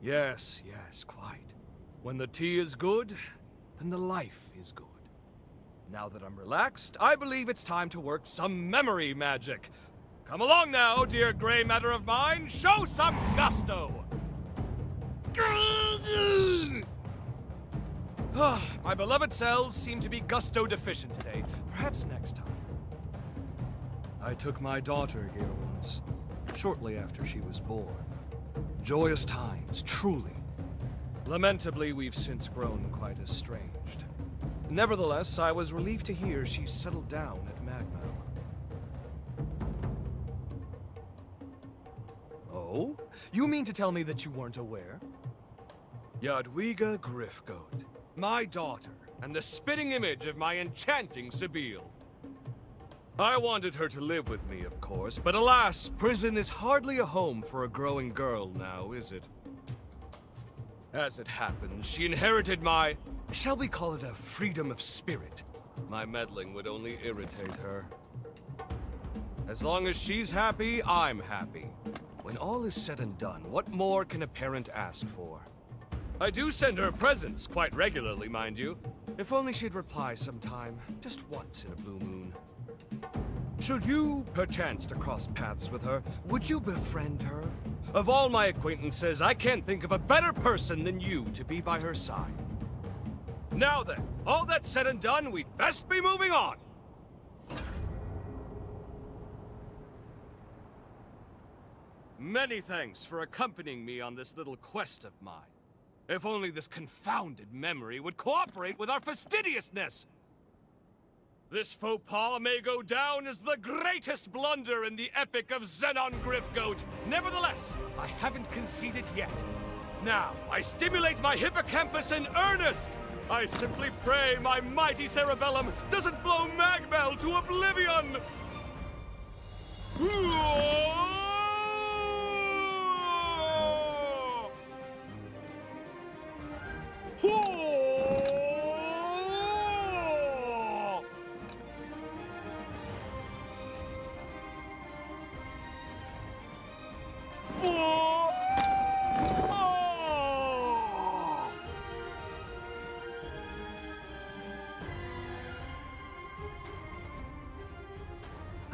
Speaker 11: Yes, quite. When the tea is good, then the life is good. Now that I'm relaxed, I believe it's time to work some memory magic. Come along now, dear gray matter of mine. Show some gusto! My beloved cells seem to be gusto deficient today. Perhaps next time. I took my daughter here once, shortly after she was born. Joyous times, truly. Lamentably, we've since grown quite estranged. Nevertheless, I was relieved to hear she settled down at Magmel. Oh? You mean to tell me that you weren't aware? Jadwiga Griffgoat, my daughter, and the spitting image of my enchanting Sibyl. I wanted her to live with me, of course, but alas, prison is hardly a home for a growing girl now, is it? As it happens, she inherited my, shall we call it a freedom of spirit? My meddling would only irritate her. As long as she's happy, I'm happy. When all is said and done, what more can a parent ask for? I do send her presents quite regularly, mind you. If only she'd reply sometime, just once in a blue moon. Should you, perchance, to cross paths with her, would you befriend her? Of all my acquaintances, I can't think of a better person than you to be by her side. Now then, all that said and done, we'd best be moving on! Many thanks for accompanying me on this little quest of mine. If only this confounded memory would cooperate with our fastidiousness! This faux pas may go down as the greatest blunder in the epic of Xenon Griffgoat. Nevertheless, I haven't conceded yet. Now, I stimulate my hippocampus in earnest! I simply pray my mighty cerebellum doesn't blow Magmel to oblivion!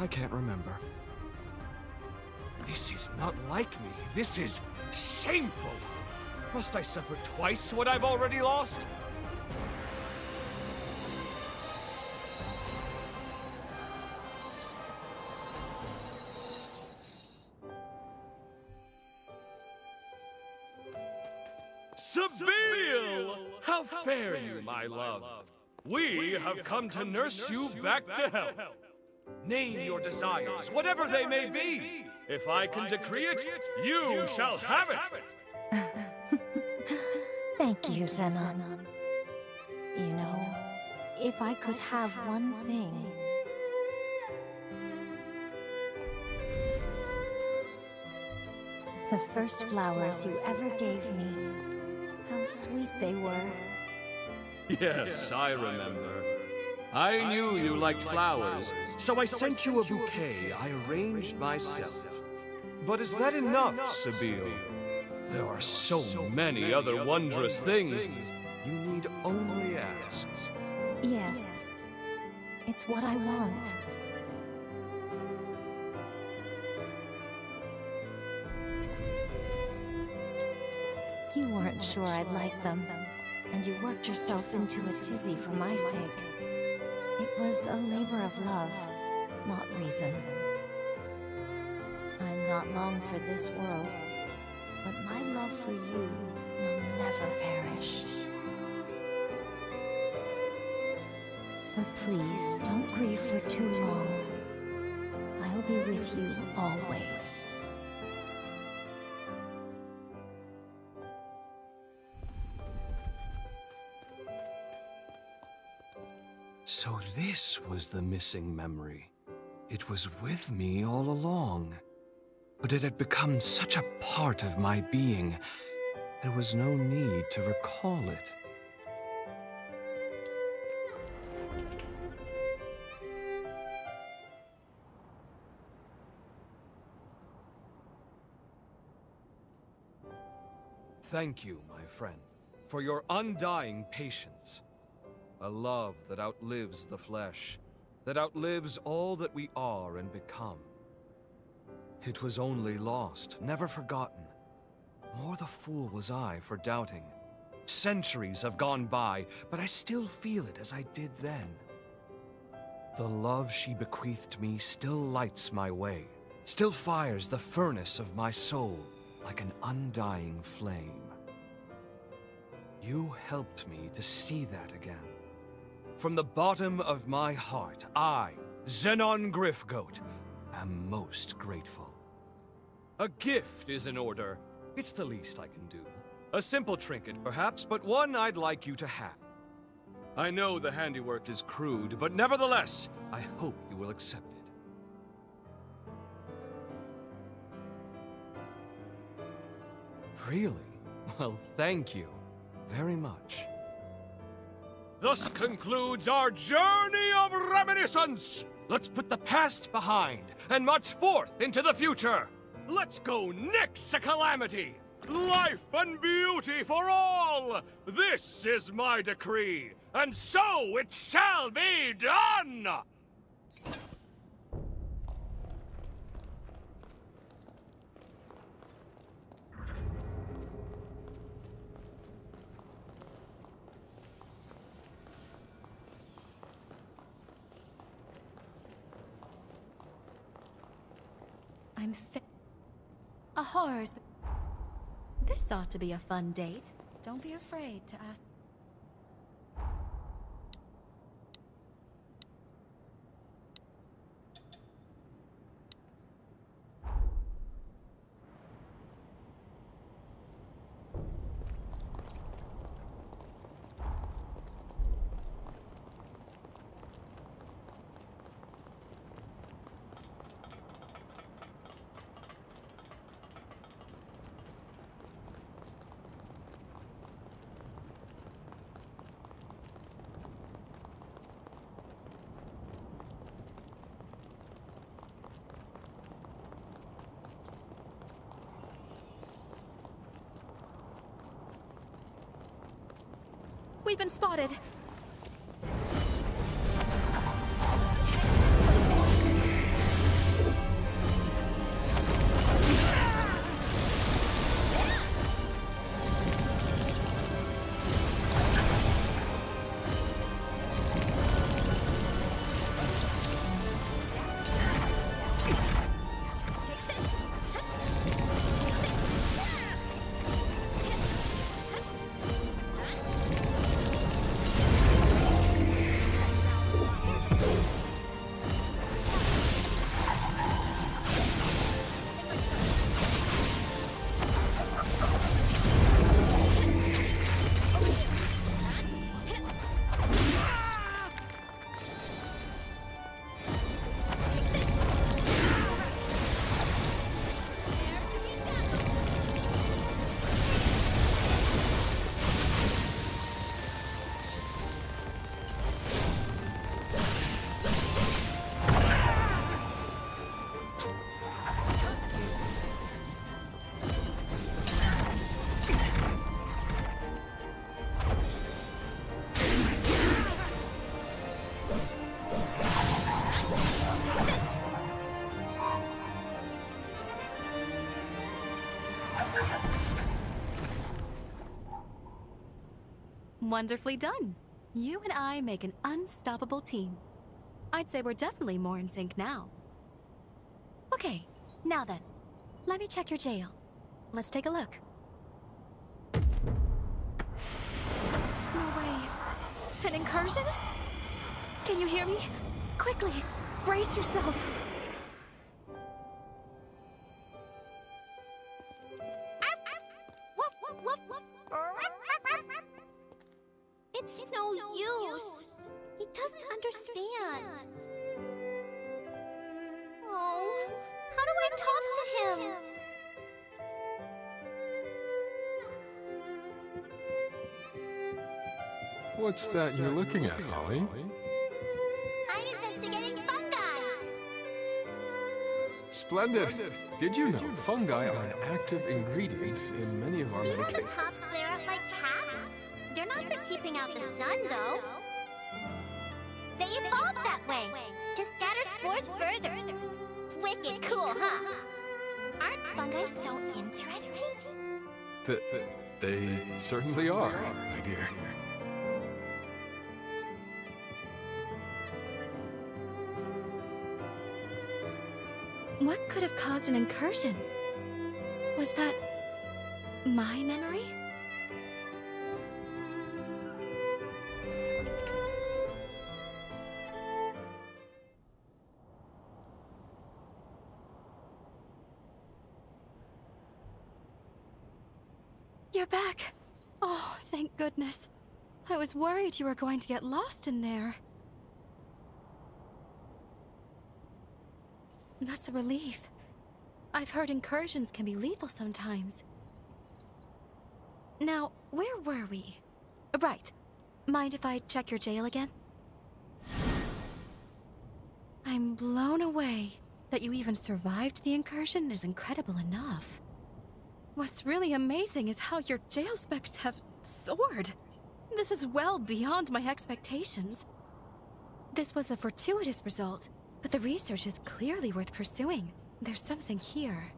Speaker 11: I can't remember. This is not like me. This is shameful. Must I suffer twice what I've already lost? Sibyl! How fare you, my love? We have come to nurse you back to health. Name your desires, whatever they may be. If I can decree it, you shall have it.
Speaker 12: Thank you, Xenon. You know, if I could have one thing... The first flowers you ever gave me, how sweet they were.
Speaker 11: Yes, I remember. I knew you liked flowers, so I sent you a bouquet I arranged myself. But is that enough, Sibyl? There are so many other wondrous things. You need only ask.
Speaker 12: Yes, it's what I want. You weren't sure I'd like them, and you worked yourself into a tizzy for my sake. It was a labor of love, not reason. I'm not long for this world, but my love for you will never perish. So please, don't grieve for too long. I'll be with you always.
Speaker 11: So this was the missing memory. It was with me all along. But it had become such a part of my being, there was no need to recall it. Thank you, my friend, for your undying patience. A love that outlives the flesh, that outlives all that we are and become. It was only lost, never forgotten. More the fool was I for doubting. Centuries have gone by, but I still feel it as I did then. The love she bequeathed me still lights my way, still fires the furnace of my soul like an undying flame. You helped me to see that again. From the bottom of my heart, I, Xenon Griffgoat, am most grateful. A gift is in order. It's the least I can do. A simple trinket, perhaps, but one I'd like you to have. I know the handiwork is crude, but nevertheless, I hope you will accept it. Really? Well, thank you very much. Thus concludes our journey of reminiscence! Let's put the past behind and march forth into the future! Let's go nix a calamity! Life and beauty for all! This is my decree, and so it shall be done!
Speaker 9: A horror's... This ought to be a fun date. Don't be afraid to ask... We've been spotted. Wonderfully done. You and I make an unstoppable team. I'd say we're definitely more in sync now. Okay, now then, let me check your jail. Let's take a look. No way. An incursion? Can you hear me? Quickly, brace yourself.
Speaker 12: It's no use. He doesn't understand. Oh, how do I talk to him?
Speaker 3: What's that you're looking at, Holly?
Speaker 12: I'm investigating fungi.
Speaker 3: Splendid. Did you know fungi are an active ingredient in many of our
Speaker 12: See how the
Speaker 3: medications?
Speaker 12: tops flare up like caps? They're not for keeping out the sun, though.
Speaker 13: evolve that way, to scatter spores further. Wicked cool, huh? Aren't fungi so interesting?
Speaker 14: They certainly are, my dear.
Speaker 9: What could have caused an incursion? Was that my memory? You're back. Oh, thank goodness. I was worried you were going to get lost in there. That's a relief. I've heard incursions can be lethal sometimes. Now, where were we? Right. Mind if I check your jail again? I'm blown away. That you even survived the incursion is incredible enough. What's really amazing is how your jail specs have soared. This is well beyond my expectations. This was a fortuitous result, but the research is clearly worth pursuing. There's something here.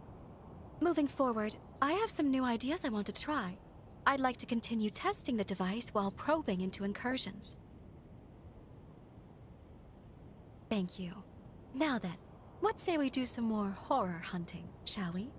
Speaker 9: Moving forward, I have some new ideas I want to try. I'd like to continue testing the device while probing into incursions. Thank you. Now then, what say we do some more horror hunting, shall we?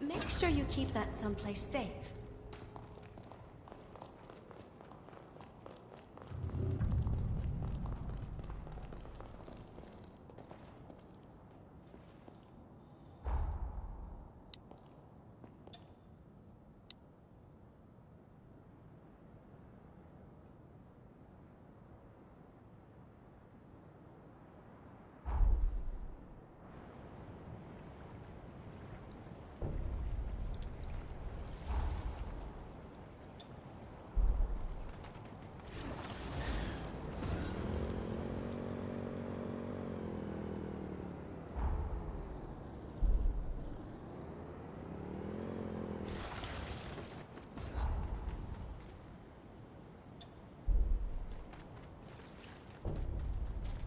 Speaker 9: Make sure you keep that someplace safe.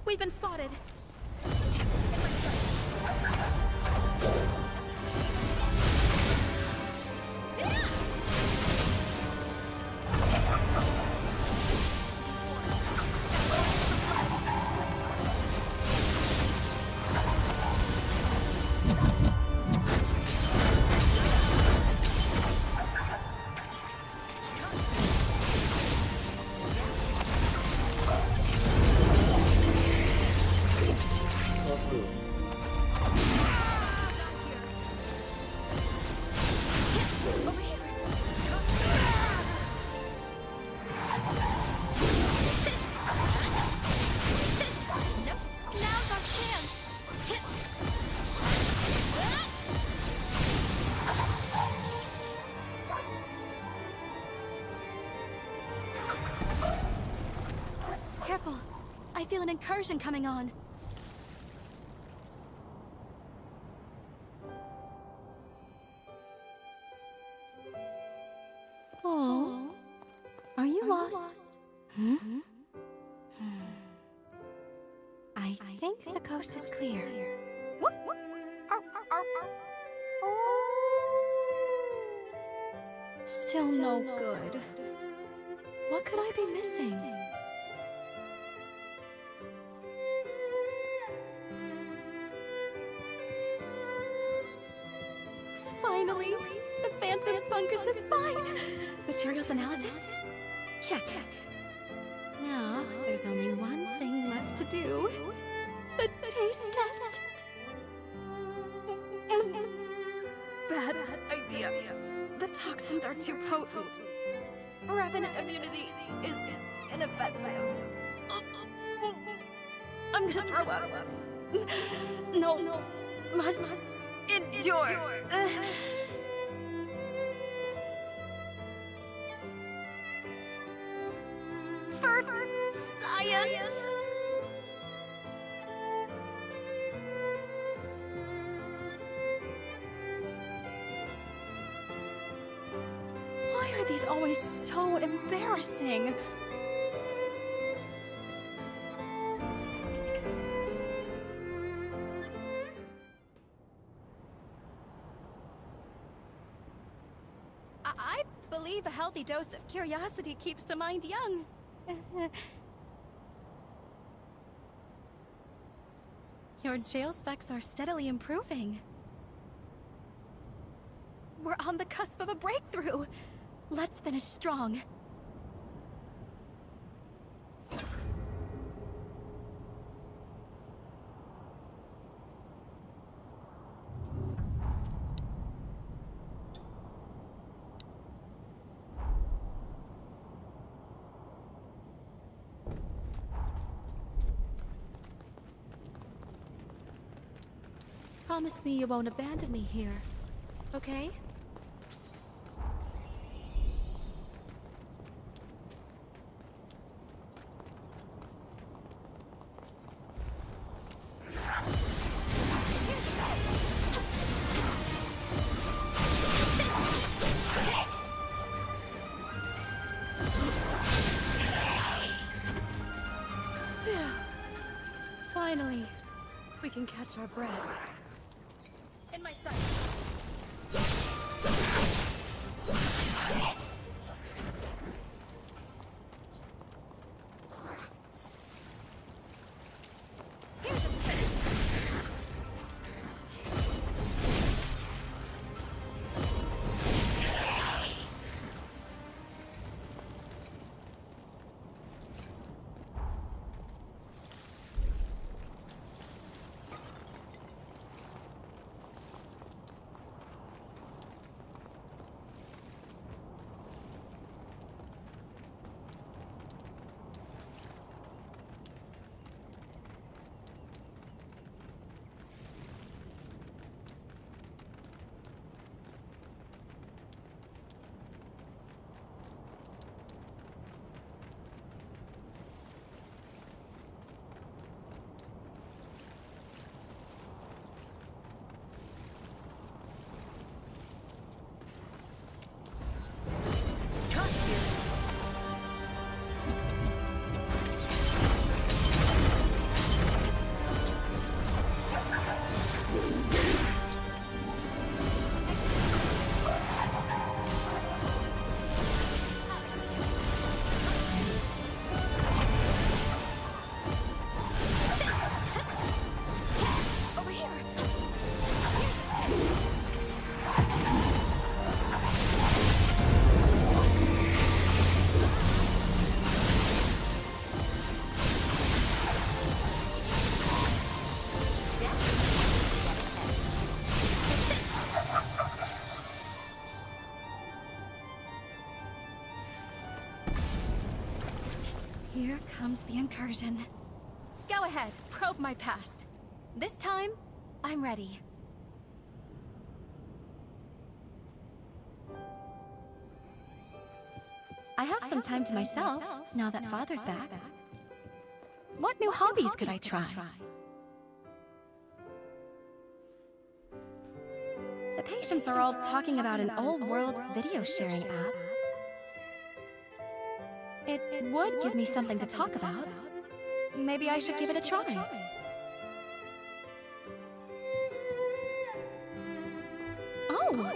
Speaker 9: We've been spotted. Careful. I feel an incursion coming on. Oh. Are you lost? Hmm? I think the coast is clear. Still no good. What could I be missing? Finally! The phantom fungus is fine! Materials analysis? Check. There's only one thing left to do. The taste test. Bad idea. The toxins are too potent. Revenant immunity is ineffective. I'm gonna throw up. No, must endure. For science. Why are these always so embarrassing? I believe a healthy dose of curiosity keeps the mind young. Your jail specs are steadily improving. We're on the cusp of a breakthrough. Let's finish strong. Promise me you won't abandon me here, okay? Finally, we can catch our breath. In my sight. Here's a taste. Here comes the incursion. Go ahead, probe my past. This time, I'm ready. I have some time to myself, now that Father's back. What new hobbies could I try? The patients are all talking about an old-world video sharing app. It would give me something to talk about. Maybe I should give it a try. Oh!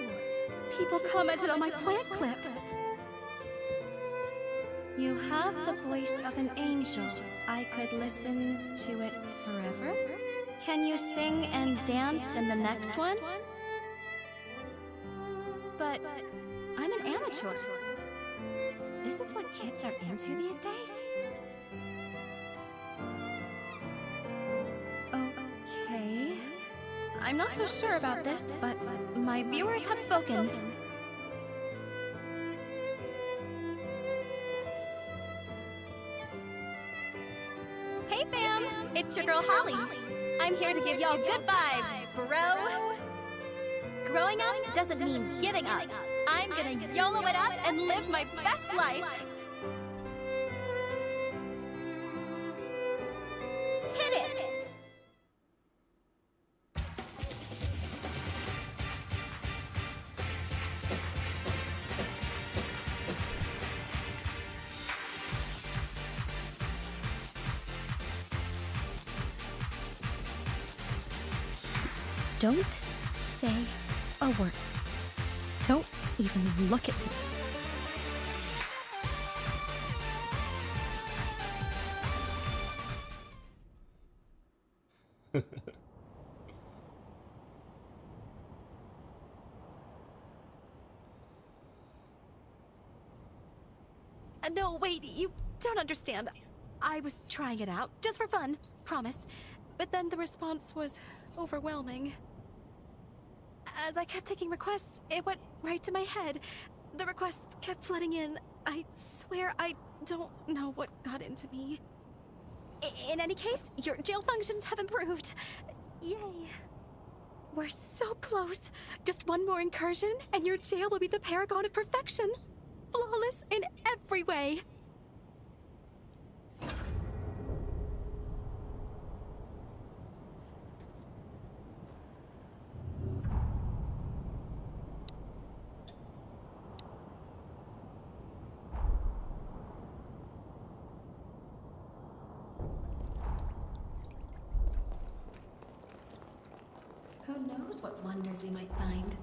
Speaker 9: People commented on my plant clip. You have the voice of an angel. I could listen to it forever. Can you sing and dance in the next one? But I'm an amateur. This is what kids are into these days? I'm not so sure about this, but my viewers have spoken. Hey fam, it's your girl Holly. I'm here to give y'all good vibes, bro. Growing up doesn't mean giving up. I'm gonna YOLO it up and live my best life. Hit it!
Speaker 15: Don't say a word. Don't even look at me.
Speaker 9: No, wait, you don't understand. I was trying it out, just for fun, promise. But then the response was overwhelming. As I kept taking requests, it went right to my head. The requests kept flooding in. I swear I don't know what got into me. In any case, your jail functions have improved. Yay. We're so close. Just one more incursion, and your jail will be the paragon of perfection. Flawless in every way. Who knows what wonders we might find?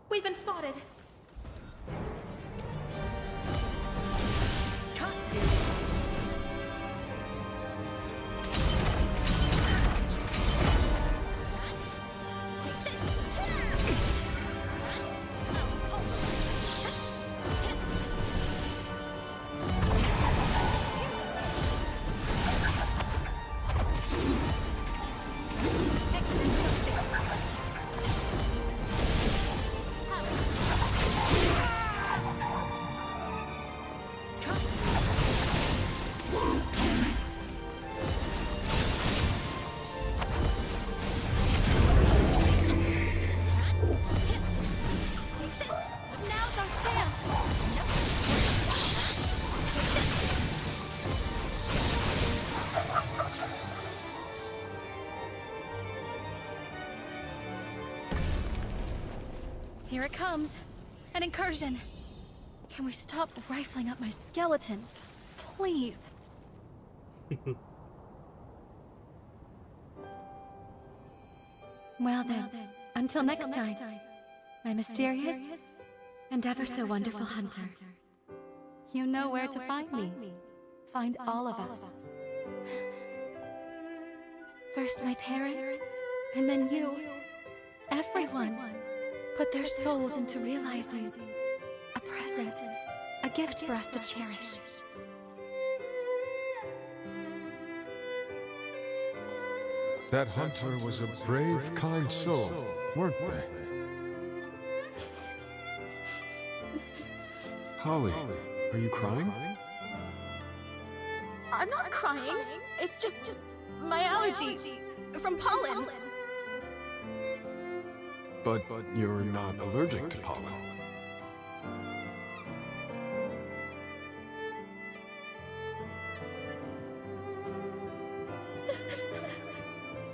Speaker 9: We've been spotted. Here it comes. An incursion. Can we stop rifling up my skeletons? Please. Well then, until next time, my mysterious and ever so wonderful hunter. You know where to find me. Find all of us. First my parents, and then you. Everyone put their souls into realizing a present, a gift for us to cherish.
Speaker 14: That hunter was a brave, kind soul, weren't they? Holly, are you crying?
Speaker 9: I'm not crying. It's just my allergies from pollen.
Speaker 14: But you're not allergic to pollen.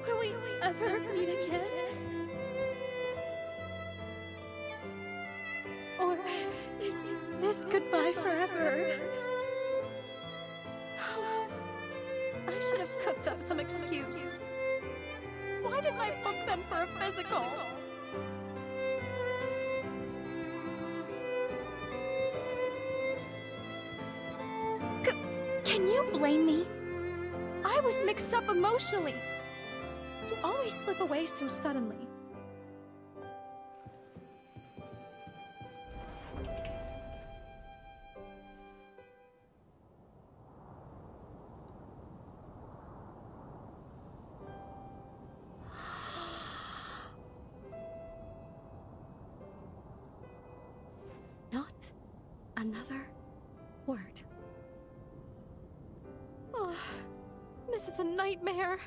Speaker 9: Will we ever meet again? Or is this goodbye forever? I should have cooked up some excuse. Why didn't I book them for a physical? Can you blame me? I was mixed up emotionally.
Speaker 15: You always slip away so suddenly. Not another word. Oh, this is a nightmare.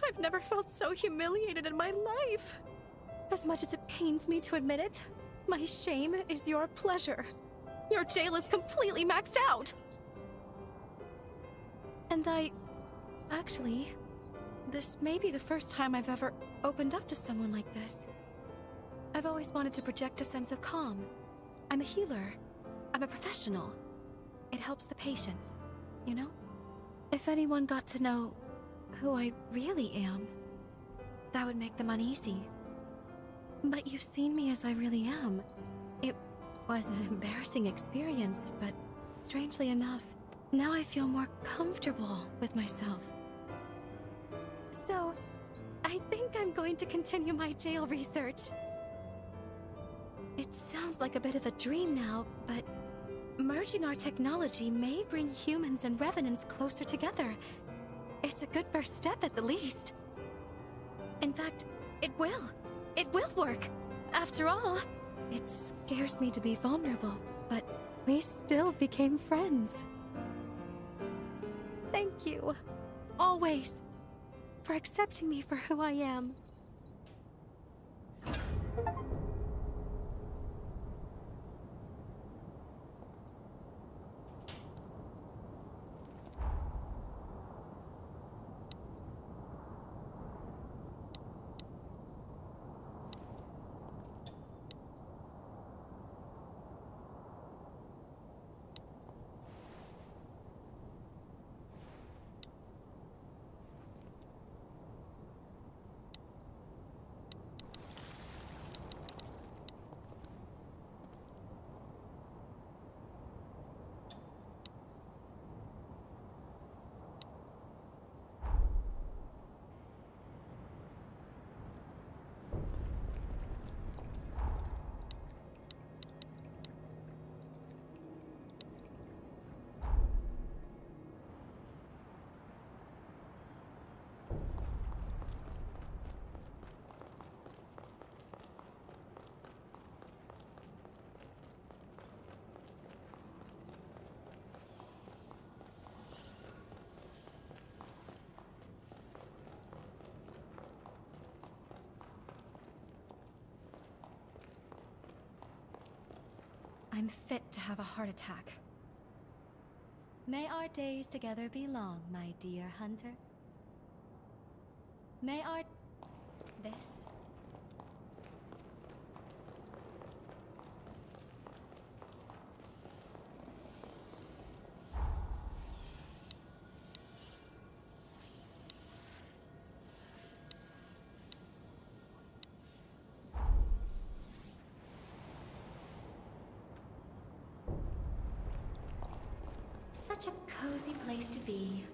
Speaker 15: I've never felt so humiliated in my life. As much as it pains me to admit it, my shame is your pleasure. Your jail is completely maxed out. And actually, this may be the first time I've ever opened up to someone like this. I've always wanted to project a sense of calm. I'm a healer. I'm a professional. It helps the patient, you know? If anyone got to know who I really am, that would make them uneasy. But you've seen me as I really am. It was an embarrassing experience, but strangely enough, now I feel more comfortable with myself. So, I think I'm going to continue my jail research. It sounds like a bit of a dream now, but merging our technology may bring humans and revenants closer together. It's a good first step at the least. In fact, it will. It will work. After all, it scares me to be vulnerable, but we still became friends. Thank you, always, for accepting me for who I am. I'm fit to have a heart attack.
Speaker 9: May our days together be long, my dear hunter. May our... this? Such a cozy place to be.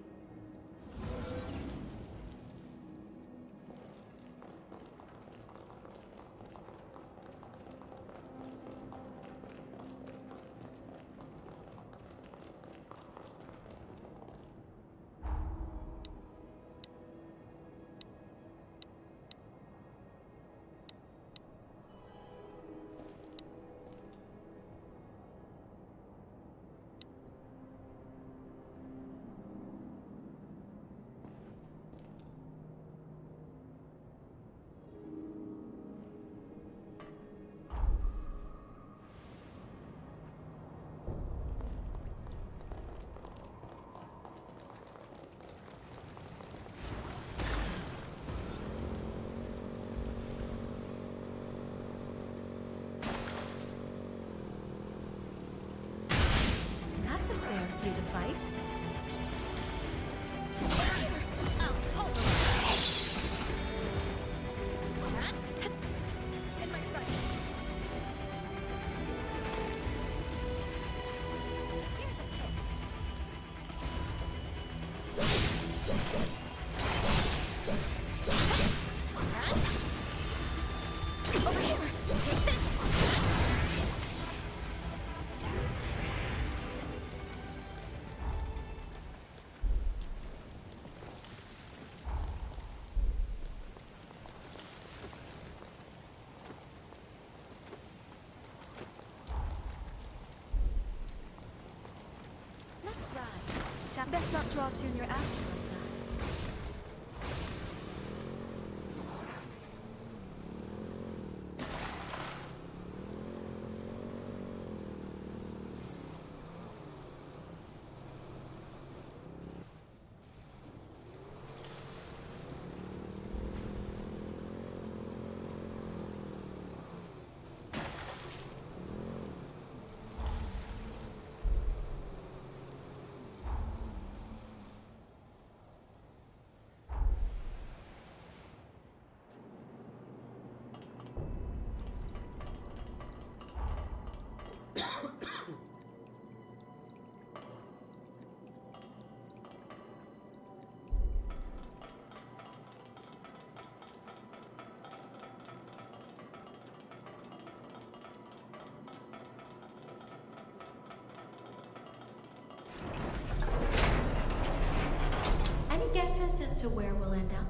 Speaker 9: That's a fair feud to fight.
Speaker 15: In my sights.
Speaker 9: Here's a taste.
Speaker 15: Best not draw too near acid like that.
Speaker 9: Any guesses as to where we'll end up?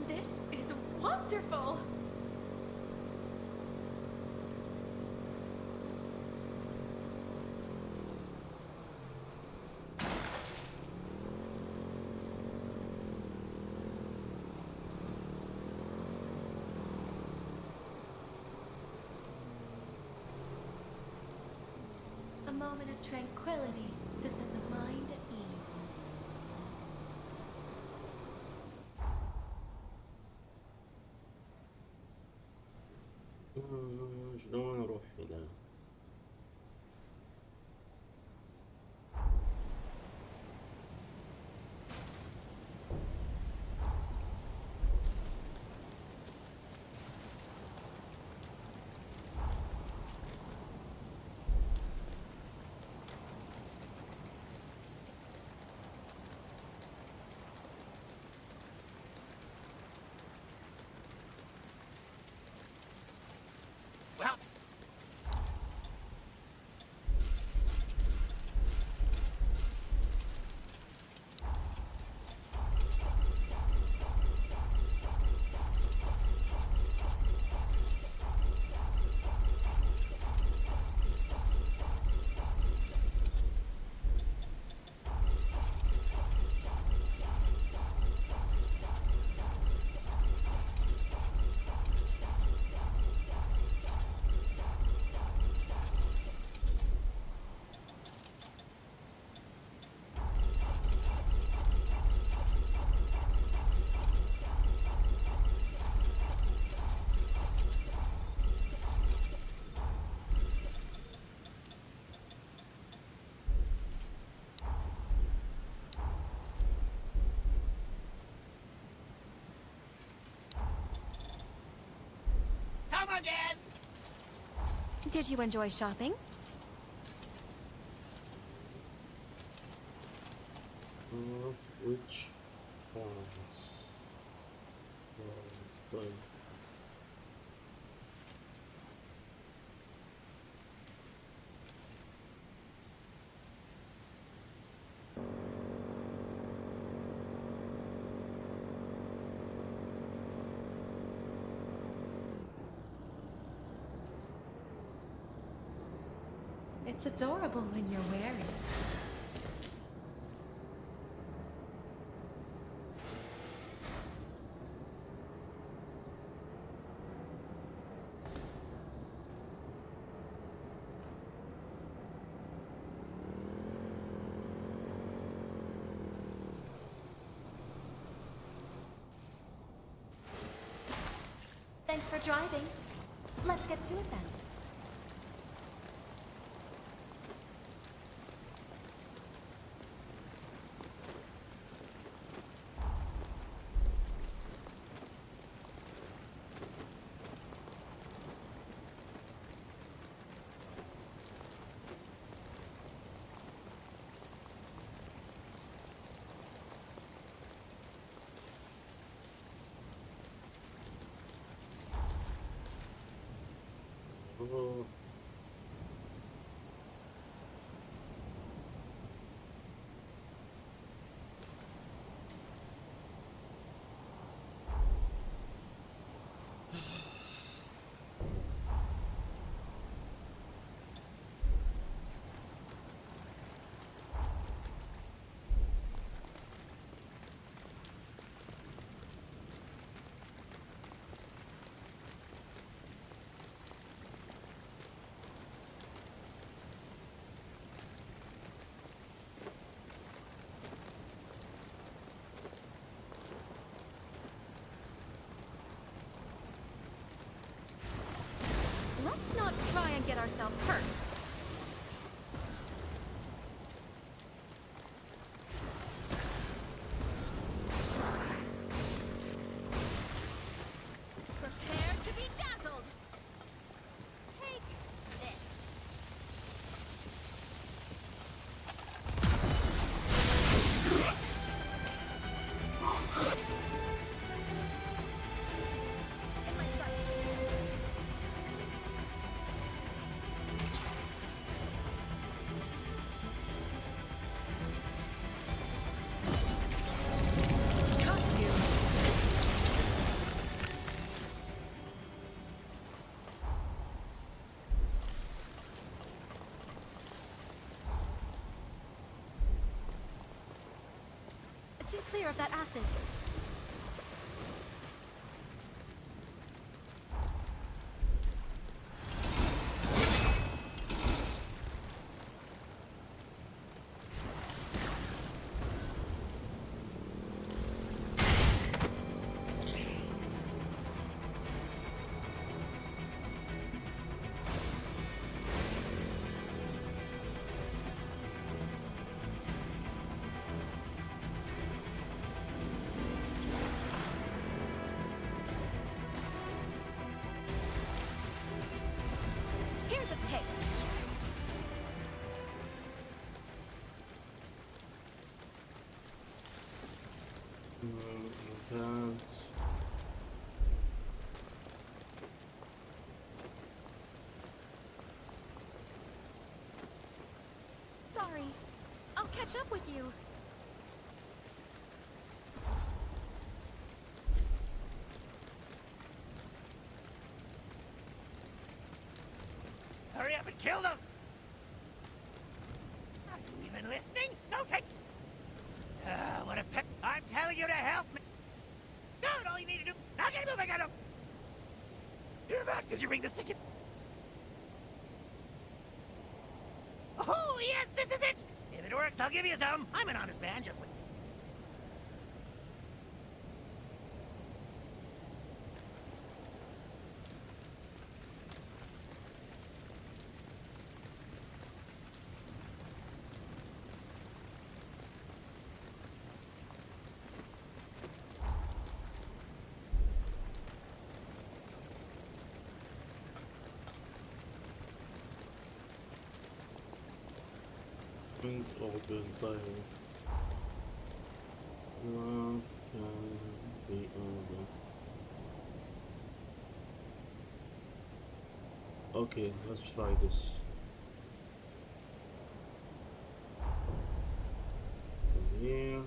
Speaker 9: This is wonderful! A moment of tranquility to set the mind at ease.
Speaker 16: شلون اروح الى
Speaker 13: again!
Speaker 15: Did you enjoy shopping?
Speaker 16: Which ones? Done.
Speaker 9: It's adorable when you're wearing it. Thanks for driving. Let's get to it then.
Speaker 16: Oh.
Speaker 9: Let's not try and get ourselves hurt.
Speaker 13: Prepare to be dazzled! Take this. In my sights.
Speaker 9: Stay clear of that acid.
Speaker 13: Here's a taste.
Speaker 16: That.
Speaker 9: Sorry. I'll catch up with you.
Speaker 17: Hurry up and kill those! Are you even listening? Don't take... what a pep... I'm telling you to help me! Good, all you need to do... Now get moving, get him! You're back, did you bring this ticket? Oh, yes, this is it! If it works, I'll give you some. I'm an honest man, just like...
Speaker 16: Print open file. Now can be over. Okay, let's try this. From here.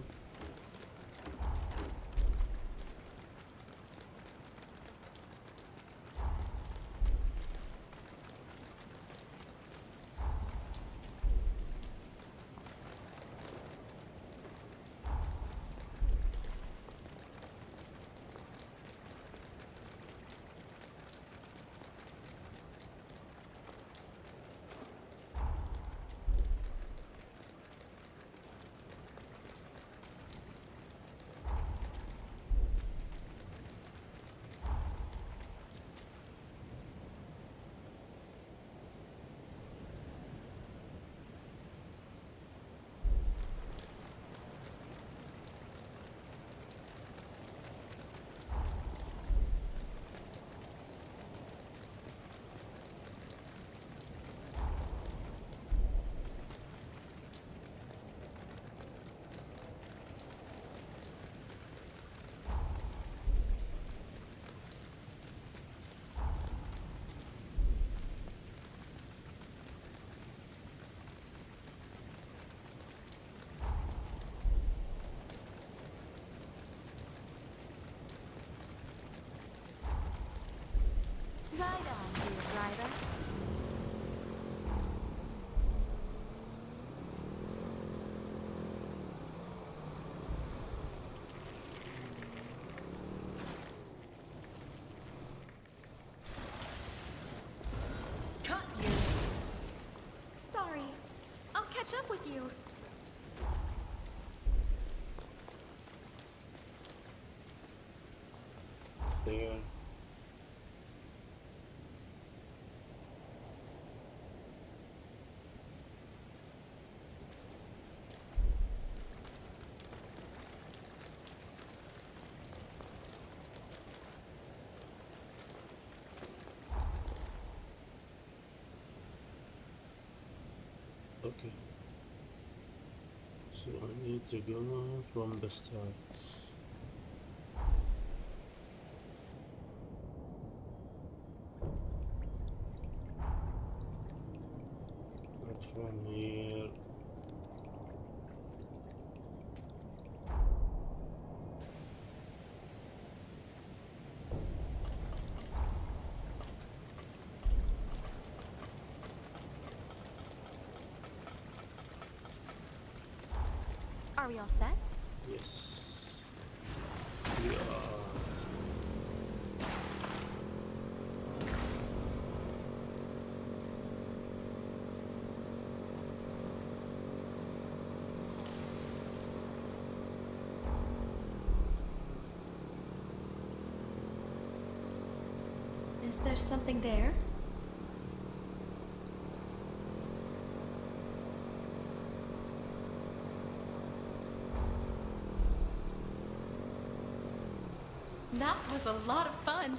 Speaker 15: catch up with you.
Speaker 16: There. Okay. So I need to go from the start. Not from here.
Speaker 9: Are we all set?
Speaker 16: Yes. We are.
Speaker 15: Is there something there? That was a lot of fun.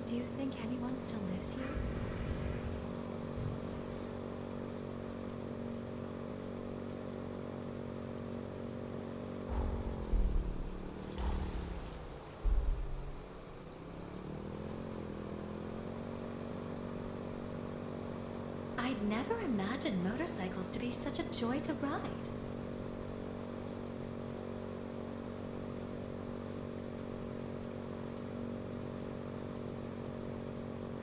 Speaker 15: Do you think anyone still lives here? I'd never imagined motorcycles to be such a joy to ride.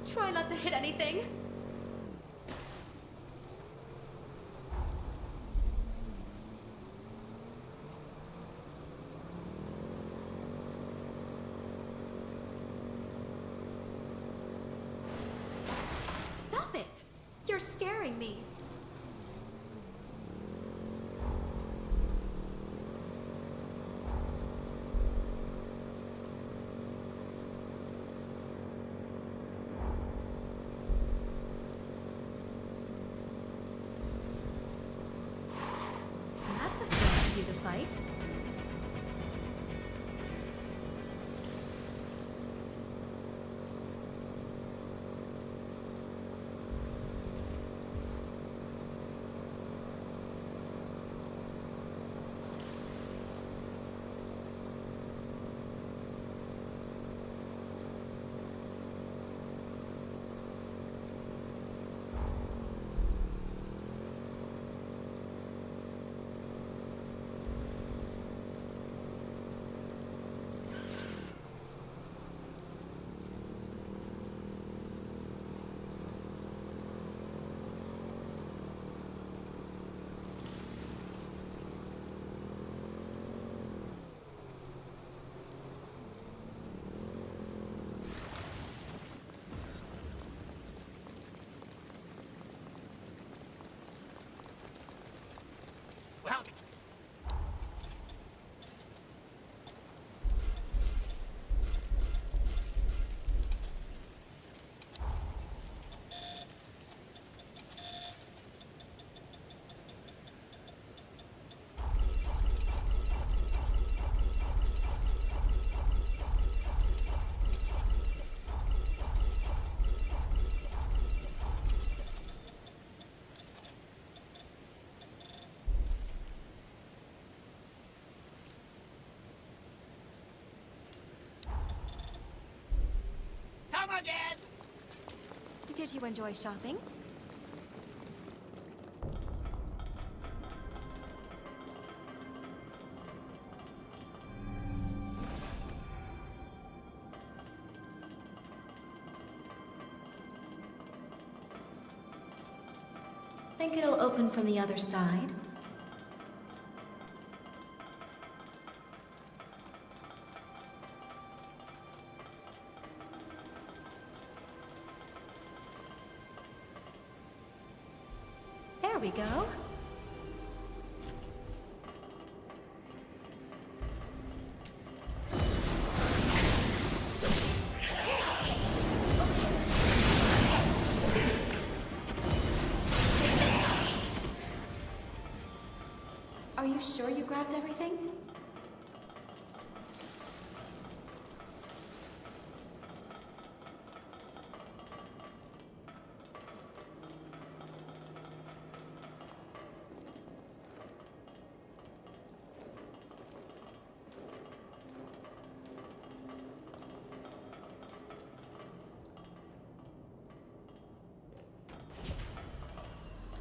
Speaker 15: Try not to hit anything. Stop it! You're scaring me. That's a thing for you to fight.
Speaker 17: Well, come again!
Speaker 9: Did you enjoy shopping? Think it'll open from the other side? we go. Are you sure you grabbed everything?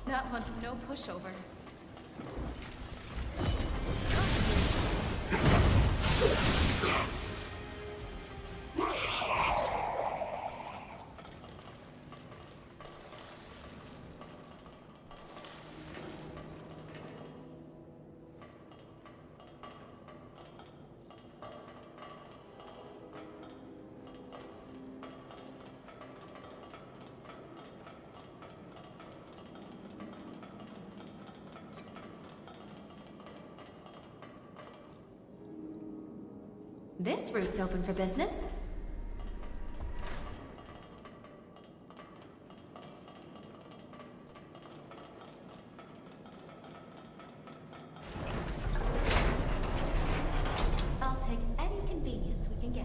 Speaker 9: That one's no pushover. This route's open for business. I'll take any convenience we can get.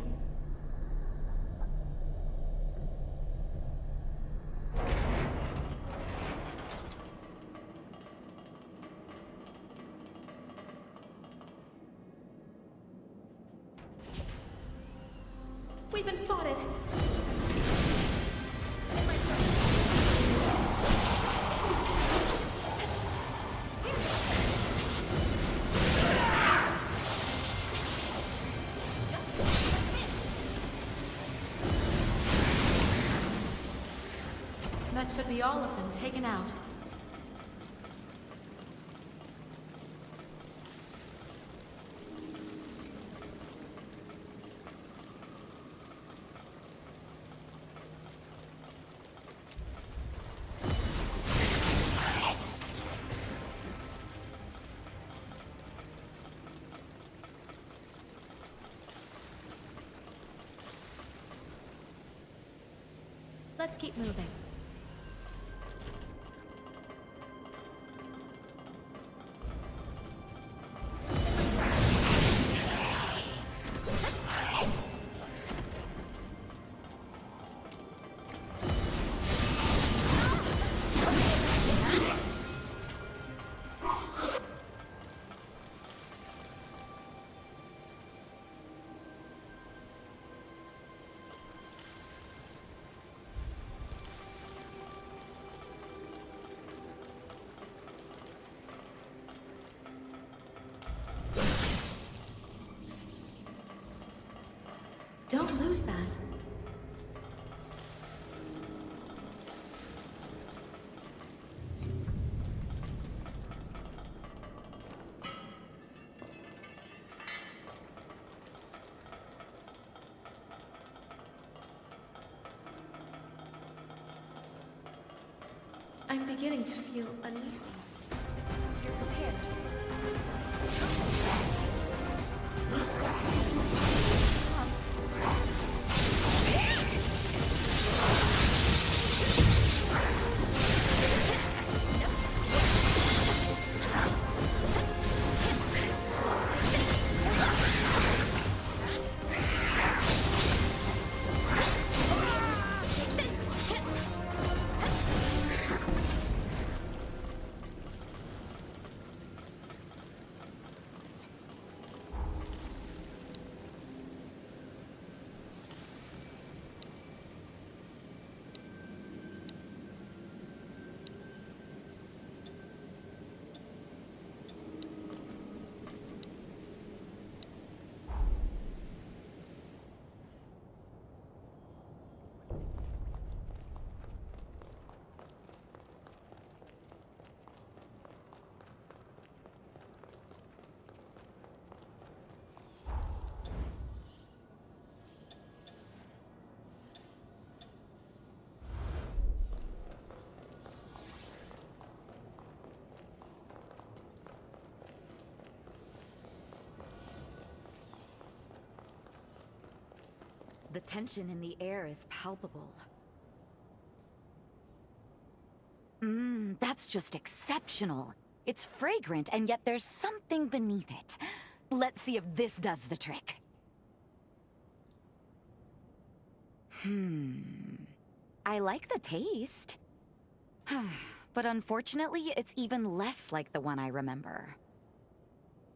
Speaker 9: We've been spotted. That should be all of them taken out. Let's keep moving. Don't lose that. I'm beginning to feel uneasy. You're prepared.
Speaker 1: The tension in the air is palpable. That's just exceptional. It's fragrant, and yet there's something beneath it. Let's see if this does the trick. I like the taste. But unfortunately, it's even less like the one I remember.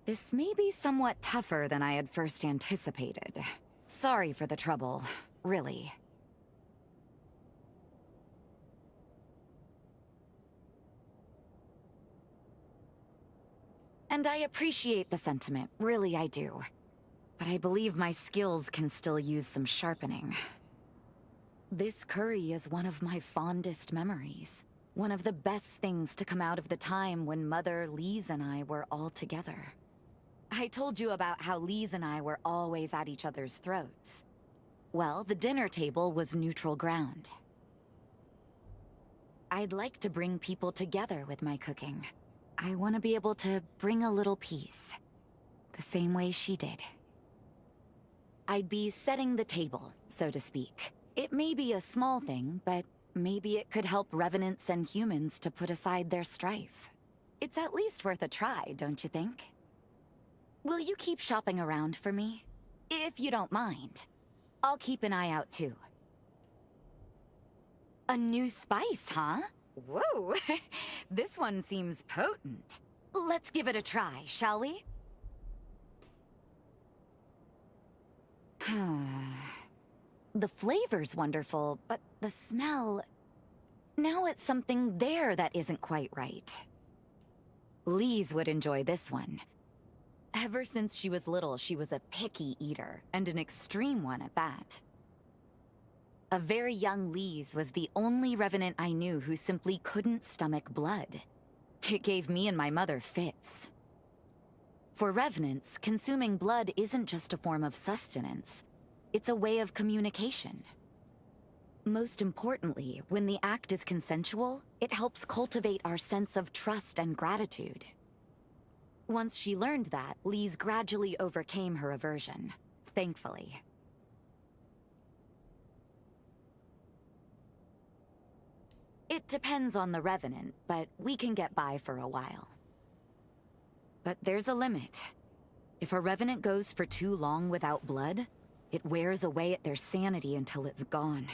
Speaker 1: This may be somewhat tougher than I had first anticipated. Sorry for the trouble, really. And I appreciate the sentiment, really I do. But I believe my skills can still use some sharpening. This curry is one of my fondest memories. One of the best things to come out of the time when Mother, Lise, and I were all together. I told you about how Lise and I were always at each other's throats. Well, the dinner table was neutral ground. I'd like to bring people together with my cooking. I want to be able to bring a little peace, the same way she did. I'd be setting the table, so to speak. It may be a small thing, but maybe it could help revenants and humans to put aside their strife. It's at least worth a try, don't you think? Will you keep shopping around for me? If you don't mind. I'll keep an eye out too. A new spice, huh? Whoa! This one seems potent. Let's give it a try, shall we? The flavor's wonderful, but the smell... Now it's something there that isn't quite right. Lise would enjoy this one. Ever since she was little, she was a picky eater, and an extreme one at that. A very young Lise was the only revenant I knew who simply couldn't stomach blood. It gave me and my mother fits. For revenants, consuming blood isn't just a form of sustenance. It's a way of communication. Most importantly, when the act is consensual, it helps cultivate our sense of trust and gratitude. Once she learned that, Lise gradually overcame her aversion, thankfully. It depends on the revenant, but we can get by for a while. But there's a limit. If a revenant goes for too long without blood, it wears away at their sanity until it's gone.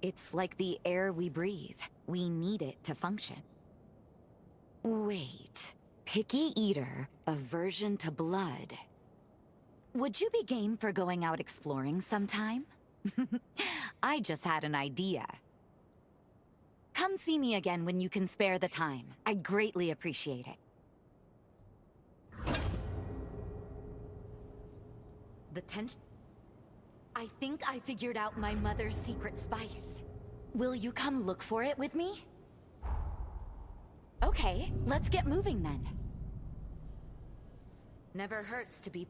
Speaker 1: It's like the air we breathe. We need it to function. Wait. Picky eater, aversion to blood. Would you be game for going out exploring sometime? I just had an idea. Come see me again when you can spare the time. I'd greatly appreciate it. The tension... I think I figured out my mother's secret spice. Will you come look for it with me? Okay, let's get moving then. Never hurts to be...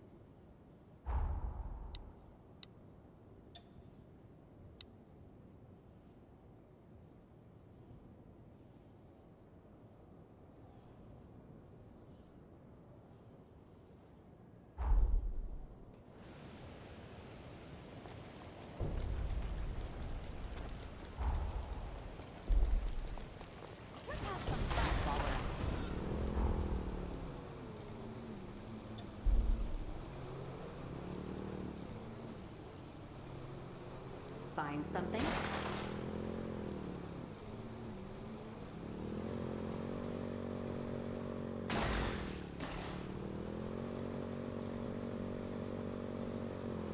Speaker 1: Find something?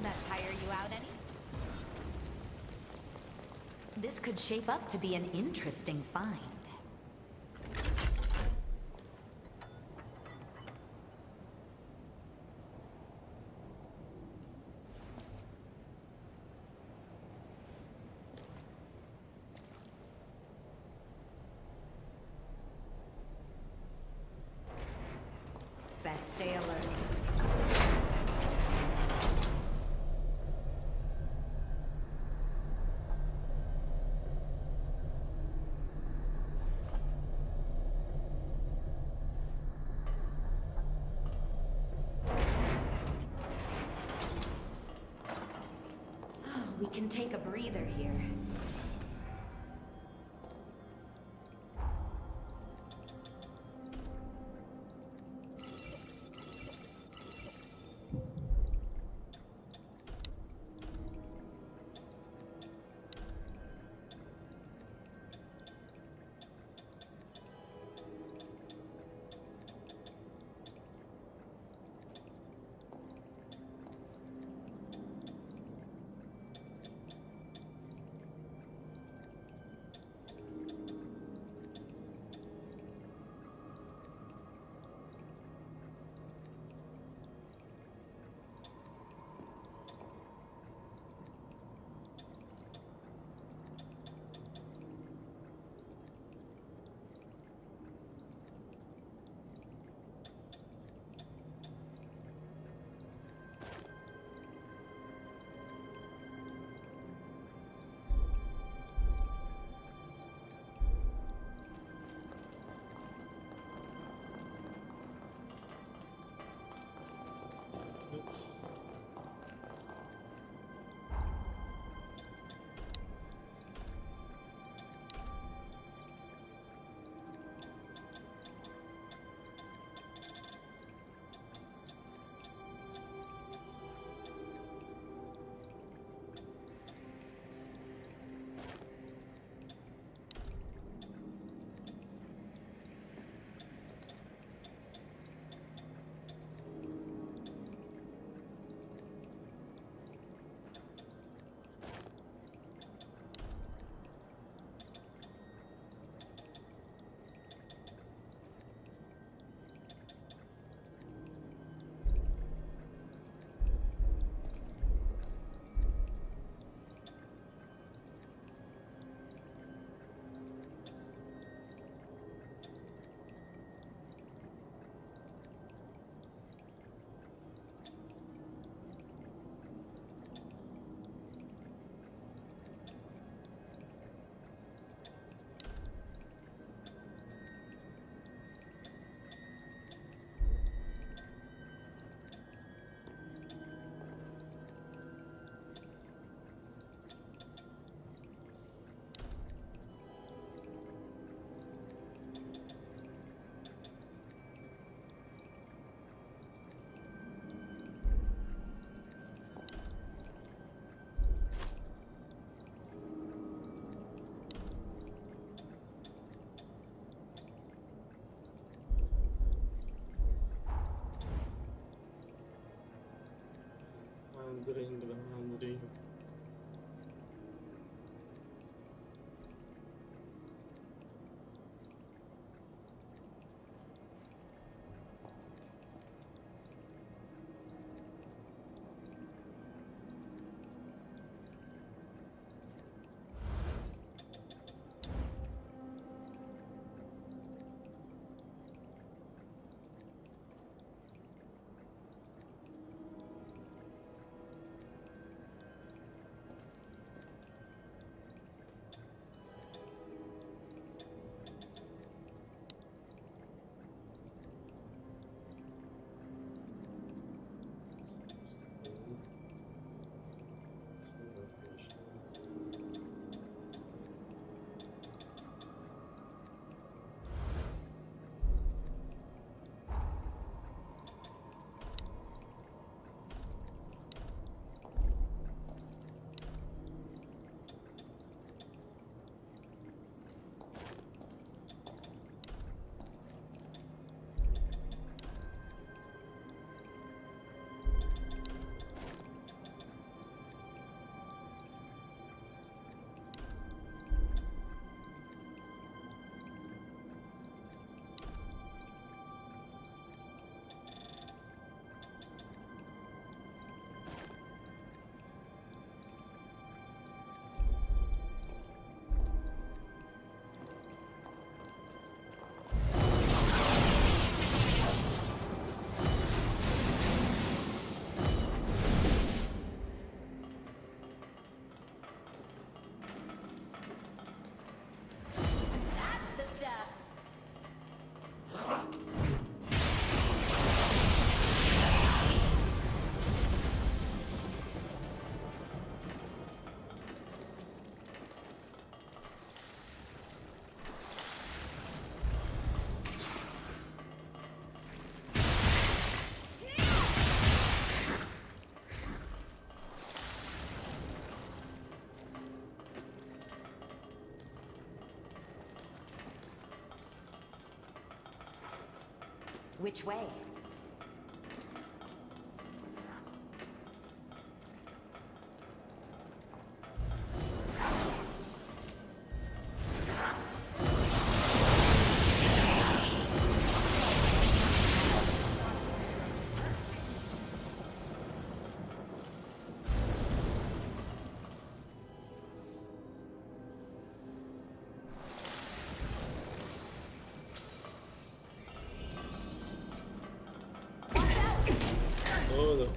Speaker 1: That tire you out any? This could shape up to be an interesting find. Best stay alert. We can take a breather here.
Speaker 16: Andring.
Speaker 1: Which way?
Speaker 16: Oh, no.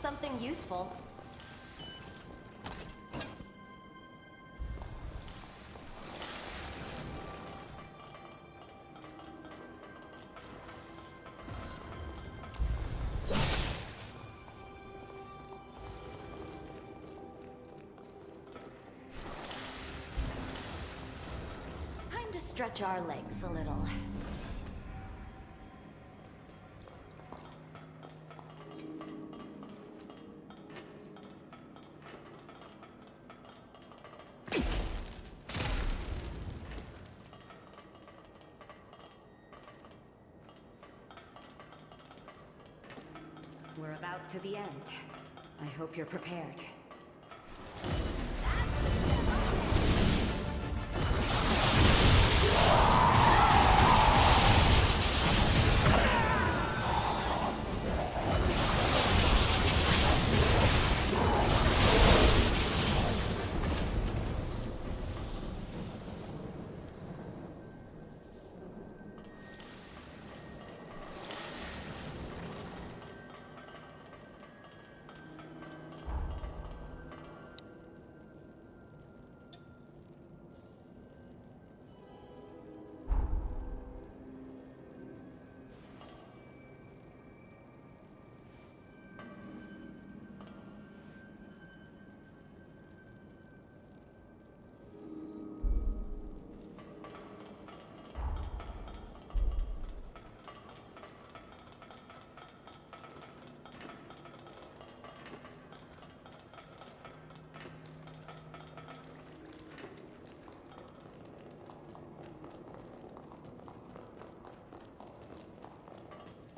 Speaker 1: Something useful. Time to stretch our legs a little. We're about to the end. I hope you're prepared.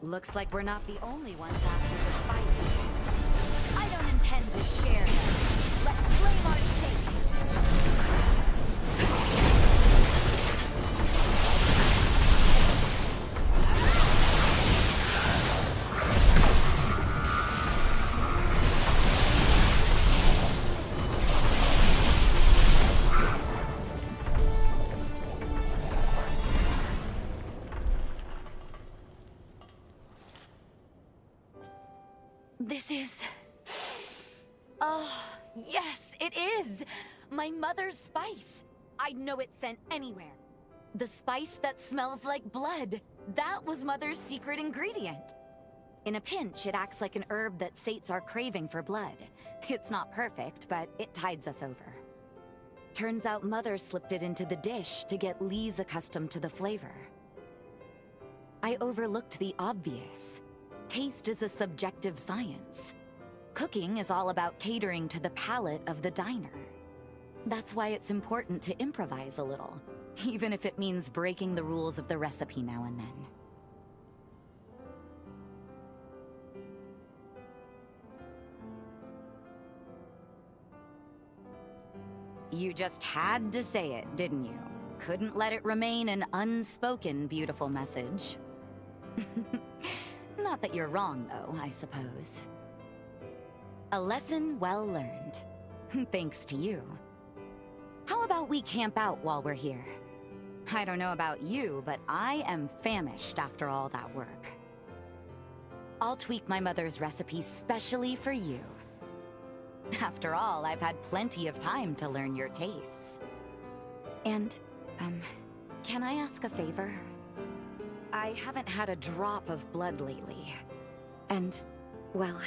Speaker 1: Looks like we're not the only ones after the spice. I don't intend to share them. Let's claim our stake. This is... Oh, yes, it is! My mother's spice! I'd know it sent anywhere. The spice that smells like blood. That was Mother's secret ingredient. In a pinch, it acts like an herb that sates our craving for blood. It's not perfect, but it tides us over. Turns out Mother slipped it into the dish to get Lise accustomed to the flavor. I overlooked the obvious. Taste is a subjective science. Cooking is all about catering to the palate of the diner. That's why it's important to improvise a little, even if it means breaking the rules of the recipe now and then. You just had to say it, didn't you? Couldn't let it remain an unspoken beautiful message. Not that you're wrong, though, I suppose. A lesson well learned. Thanks to you. How about we camp out while we're here? I don't know about you, but I am famished after all that work. I'll tweak my mother's recipe specially for you. After all, I've had plenty of time to learn your tastes. And, can I ask a favor? I haven't had a drop of blood lately. And, well,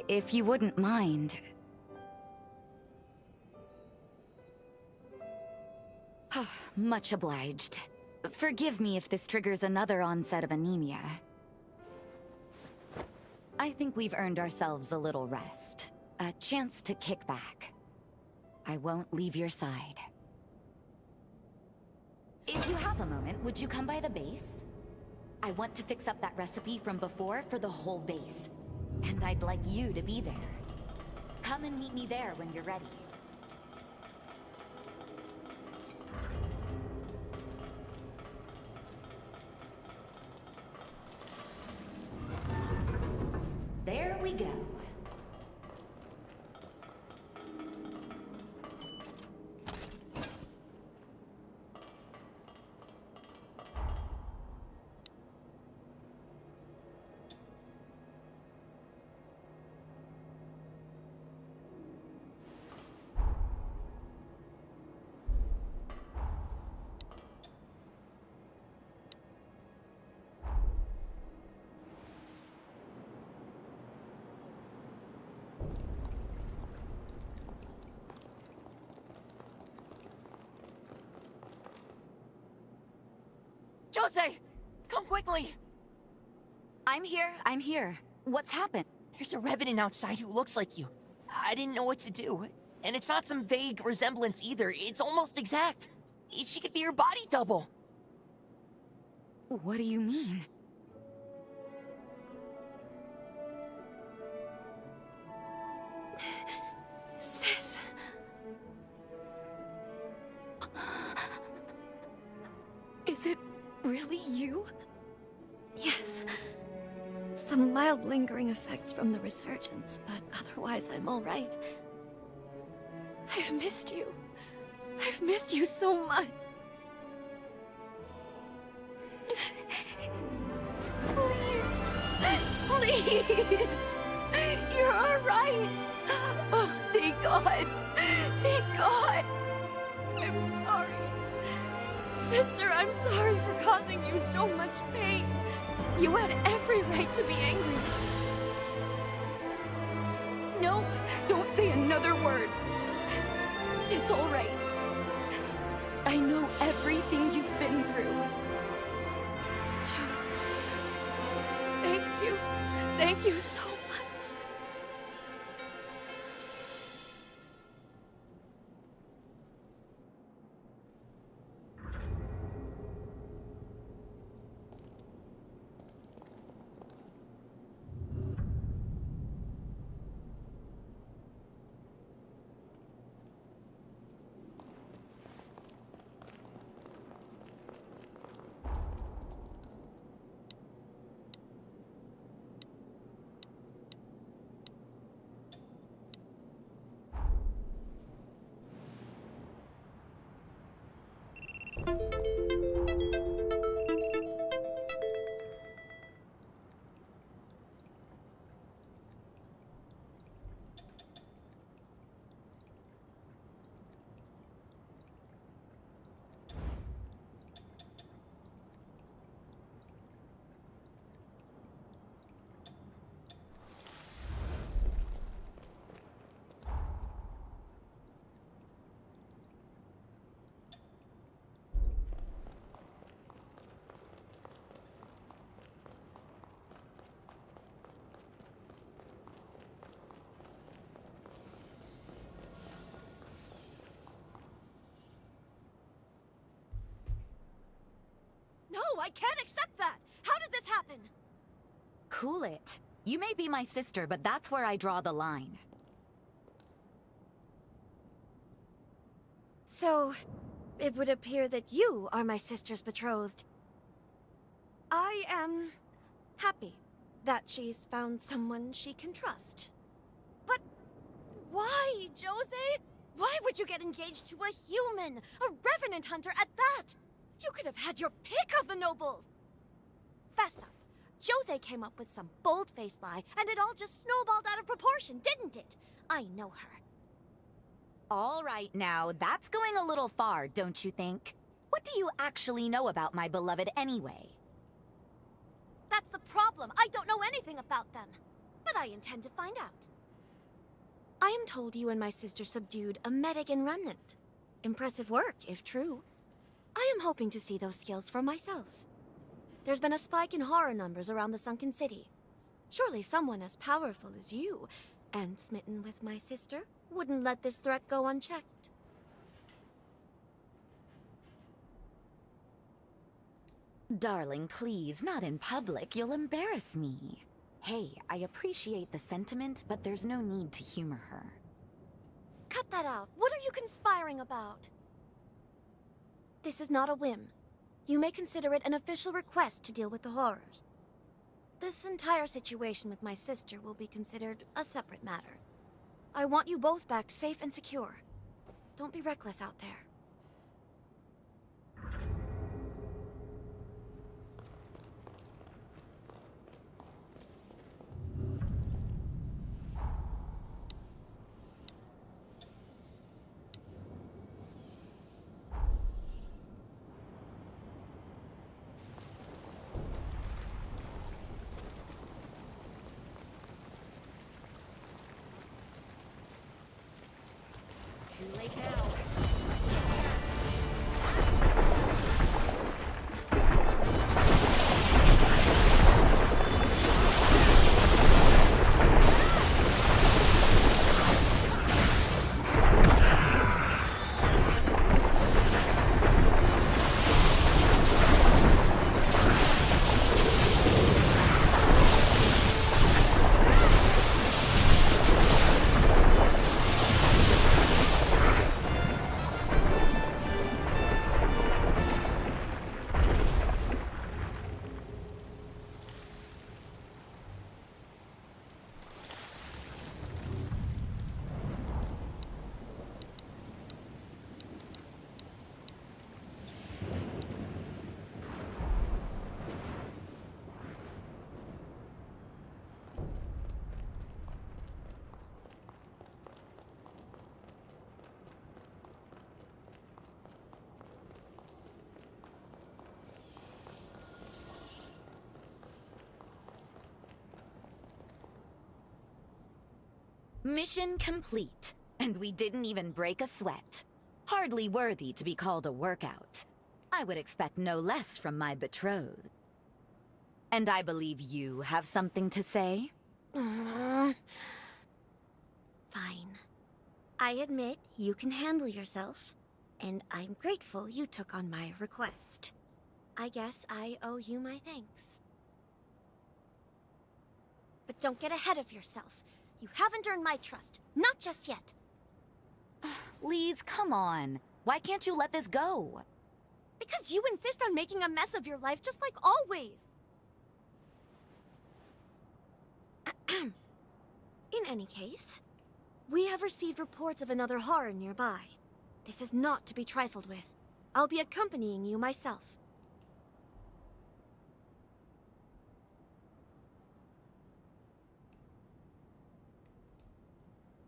Speaker 1: if you wouldn't mind... Much obliged. Forgive me if this triggers another onset of anemia. I think we've earned ourselves a little rest. A chance to kick back. I won't leave your side. If you have a moment, would you come by the base? I want to fix up that recipe from before for the whole base. And I'd like you to be there. Come and meet me there when you're ready. There we go.
Speaker 18: Jose! Come quickly!
Speaker 1: I'm here. What's happened?
Speaker 18: There's a revenant outside who looks like you. I didn't know what to do. And it's not some vague resemblance either. It's almost exact. She could be your body double.
Speaker 1: What do you mean?
Speaker 15: Sis.
Speaker 1: Is it really you?
Speaker 15: Yes. Some mild lingering effects from the resurgence, but otherwise I'm all right. I've missed you. I've missed you so much.
Speaker 1: Please! You're all right! Oh, thank God! Thank God!
Speaker 15: I'm sorry. Sister, I'm sorry for causing you so much pain. You had every right to be angry.
Speaker 1: No, don't say another word. It's all right. I know everything you've been through.
Speaker 15: Jose, thank you. Thank you so much.
Speaker 4: I can't accept that! How did this happen?
Speaker 1: Cool it. You may be my sister, but that's where I draw the line.
Speaker 5: So, it would appear that you are my sister's betrothed. I am happy that she's found someone she can trust. But why, Jose? Why would you get engaged to a human? A revenant hunter at that? You could have had your pick of the nobles! Fess up. Jose came up with some bold-faced lie, and it all just snowballed out of proportion, didn't it? I know her.
Speaker 1: All right now, that's going a little far, don't you think? What do you actually know about my beloved anyway?
Speaker 4: That's the problem. I don't know anything about them. But I intend to find out.
Speaker 5: I am told you and my sister subdued a Medigan remnant. Impressive work, if true. I am hoping to see those skills for myself. There's been a spike in horror numbers around the sunken city. Surely someone as powerful as you, and smitten with my sister, wouldn't let this threat go unchecked.
Speaker 1: Darling, please, not in public. You'll embarrass me. Hey, I appreciate the sentiment, but there's no need to humor her.
Speaker 5: Cut that out. What are you conspiring about? This is not a whim. You may consider it an official request to deal with the horrors. This entire situation with my sister will be considered a separate matter. I want you both back safe and secure. Don't be reckless out there.
Speaker 1: Too late now. Mission complete, and we didn't even break a sweat. Hardly worthy to be called a workout. I would expect no less from my betrothed. And I believe you have something to say?
Speaker 5: Fine. I admit you can handle yourself, and I'm grateful you took on my request. I guess I owe you my thanks. But don't get ahead of yourself. You haven't earned my trust. Not just yet.
Speaker 1: Lise, come on. Why can't you let this go?
Speaker 5: Because you insist on making a mess of your life just like always. In any case, we have received reports of another horror nearby. This is not to be trifled with. I'll be accompanying you myself.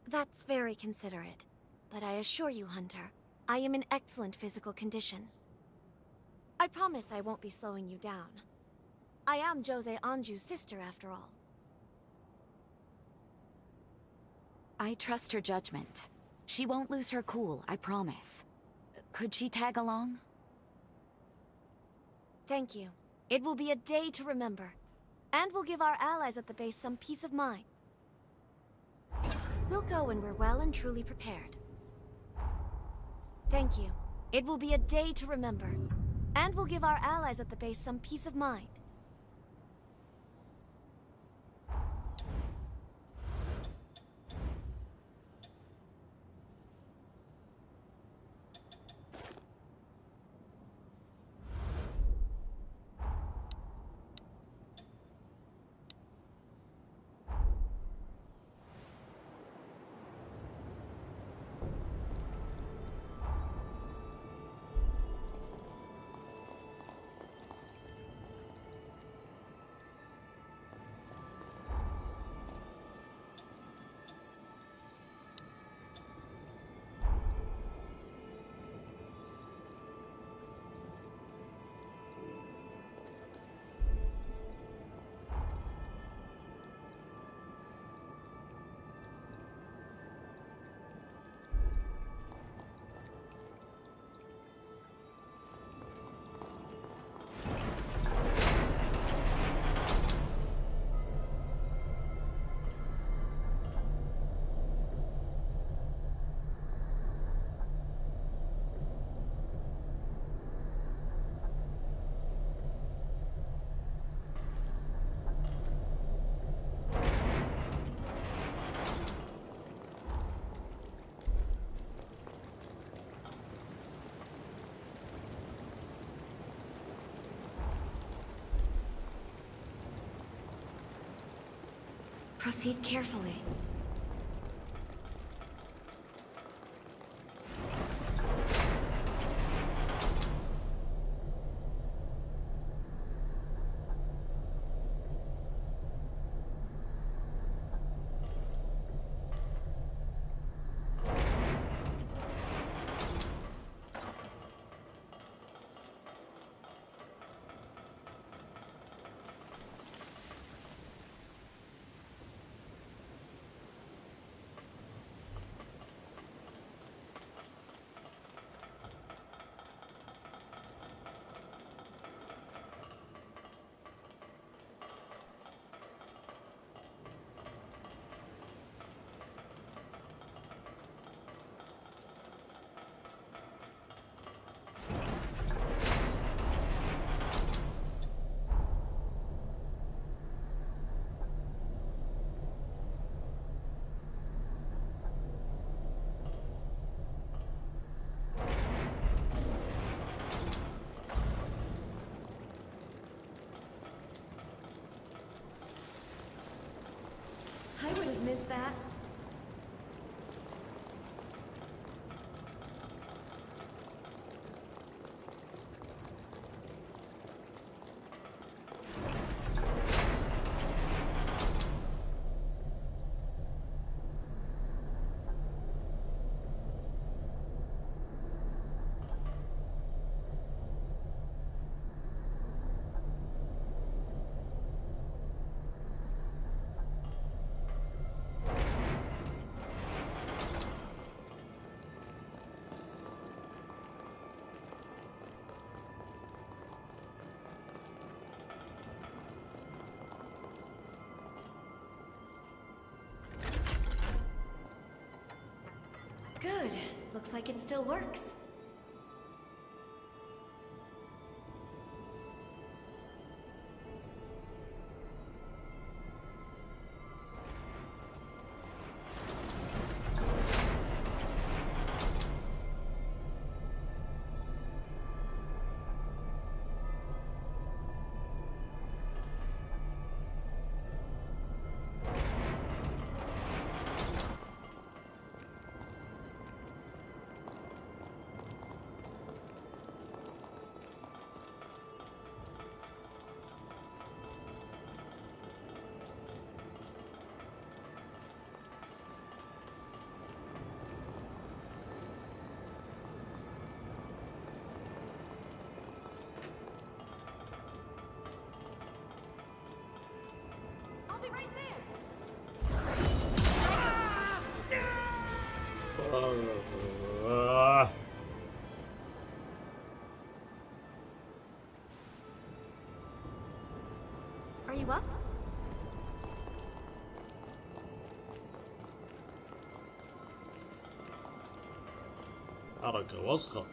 Speaker 5: That's very considerate, but I assure you, Hunter, I am in excellent physical condition. I promise I won't be slowing you down. I am Jose Anju's sister, after all.
Speaker 1: I trust her judgment. She won't lose her cool, I promise. Could she tag along?
Speaker 5: Thank you. It will be a day to remember, and will give our allies at the base some peace of mind. We'll go when we're well and truly prepared. Thank you. It will be a day to remember. And we'll give our allies at the base some peace of mind. Proceed carefully. I wouldn't miss that. Good. Looks like it still works. I'll be right there. Are you up?
Speaker 16: حركة وسخة.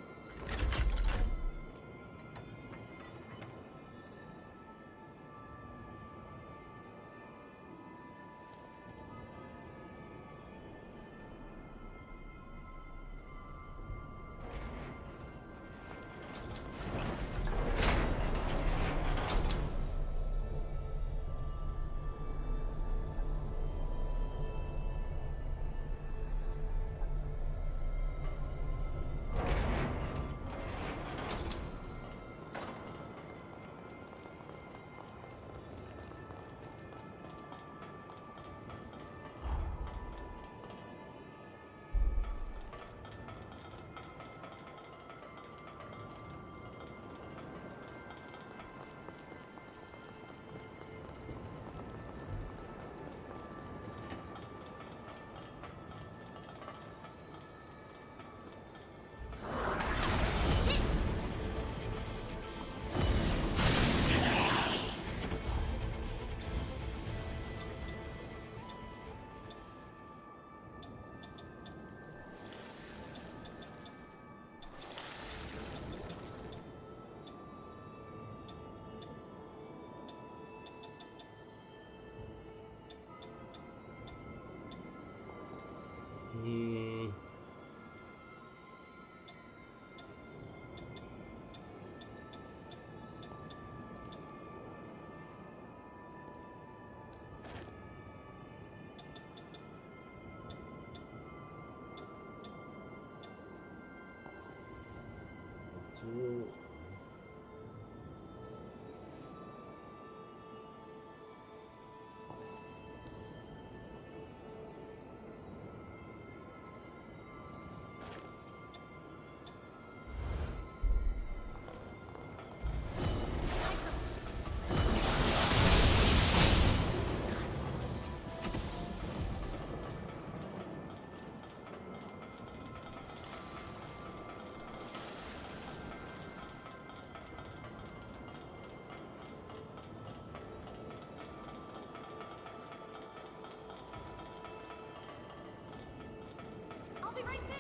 Speaker 4: I'll be right there.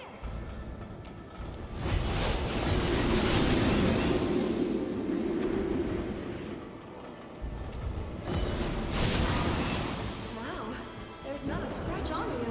Speaker 5: Wow, there's not a scratch on you.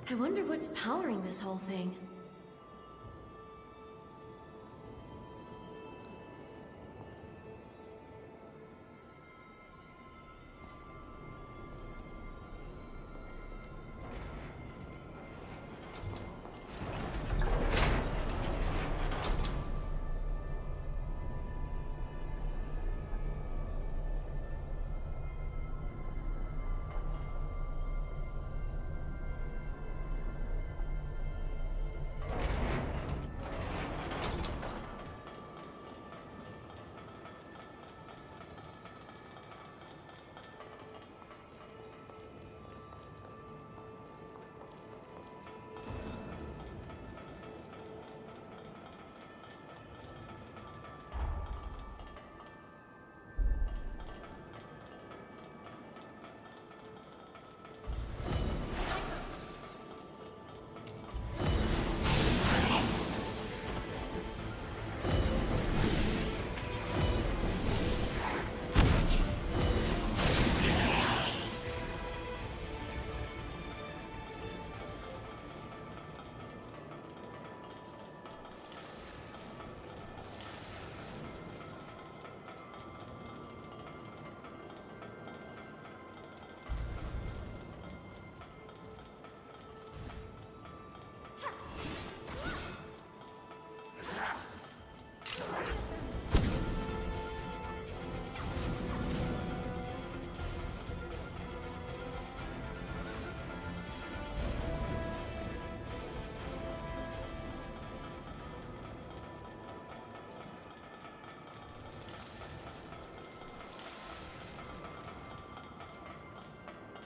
Speaker 5: I wonder what's powering this whole thing.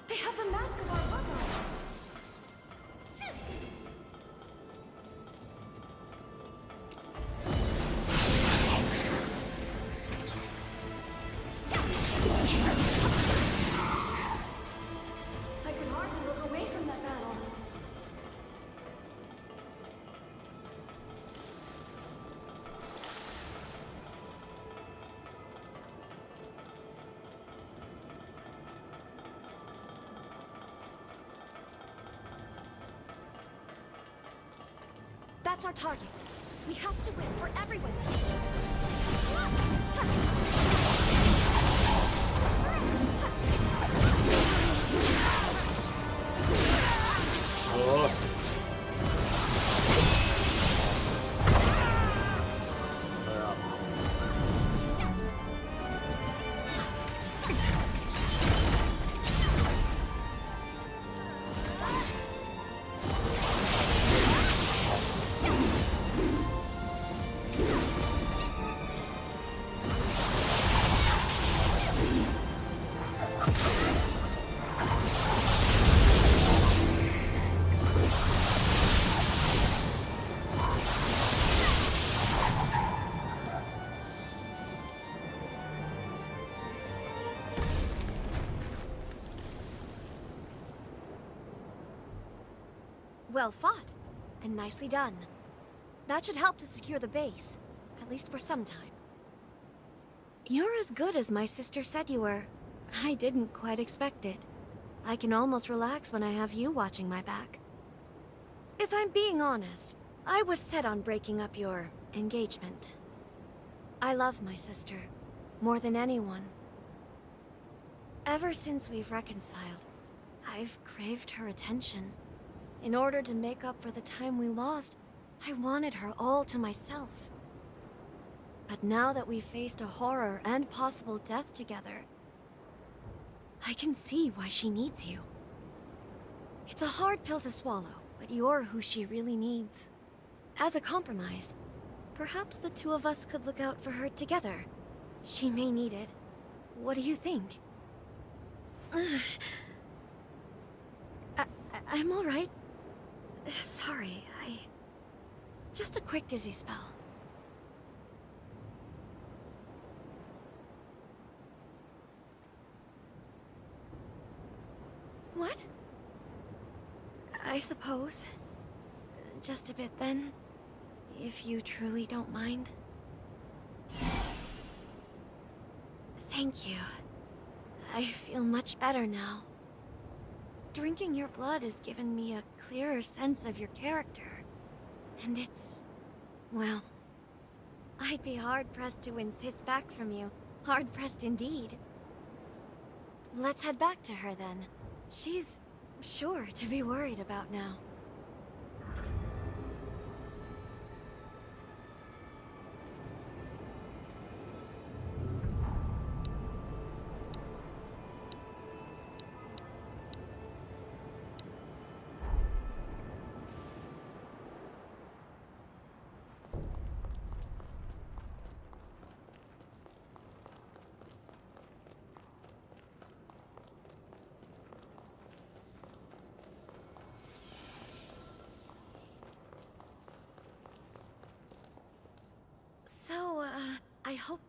Speaker 5: They have the mask of our logo! I could hardly look away from that battle. That's our target. We have to win for everyone's sake. Well fought, and nicely done. That should help to secure the base, at least for some time. You're as good as my sister said you were. I didn't quite expect it. I can almost relax when I have you watching my back. If I'm being honest, I was set on breaking up your engagement. I love my sister, more than anyone. Ever since we've reconciled, I've craved her attention. In order to make up for the time we lost, I wanted her all to myself. But now that we've faced a horror and possible death together, I can see why she needs you. It's a hard pill to swallow, but you're who she really needs. As a compromise, perhaps the two of us could look out for her together. She may need it. What do you think? I'm all right. Sorry, just a quick dizzy spell. What? I suppose. Just a bit then, if you truly don't mind. Thank you. I feel much better now. Drinking your blood has given me a clearer sense of your character. And it's... well... I'd be hard-pressed to win Sis back from you. Hard-pressed indeed. Let's head back to her then. She's sure to be worried about now. So, I hope...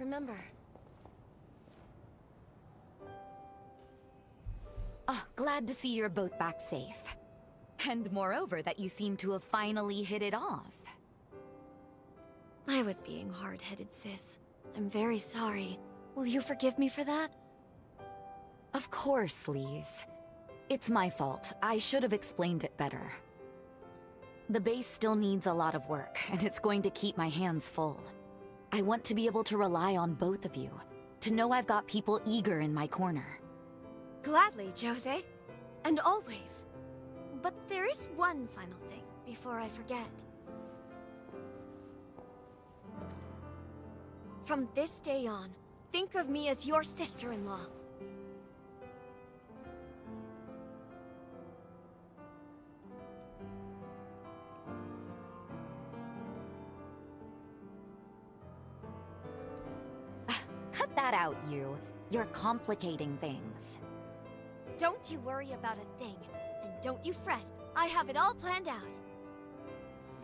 Speaker 5: Remember.
Speaker 1: Oh, glad to see you're both back safe. And moreover, that you seem to have finally hit it off.
Speaker 5: I was being hard-headed, Sis. I'm very sorry. Will you forgive me for that?
Speaker 1: Of course, Lise. It's my fault. I should have explained it better. The base still needs a lot of work, and it's going to keep my hands full. I want to be able to rely on both of you, to know I've got people eager in my corner.
Speaker 5: Gladly, Jose. And always. But there is one final thing before I forget. From this day on, think of me as your sister-in-law.
Speaker 1: Cut that out, you. You're complicating things.
Speaker 5: Don't you worry about a thing, and don't you fret. I have it all planned out.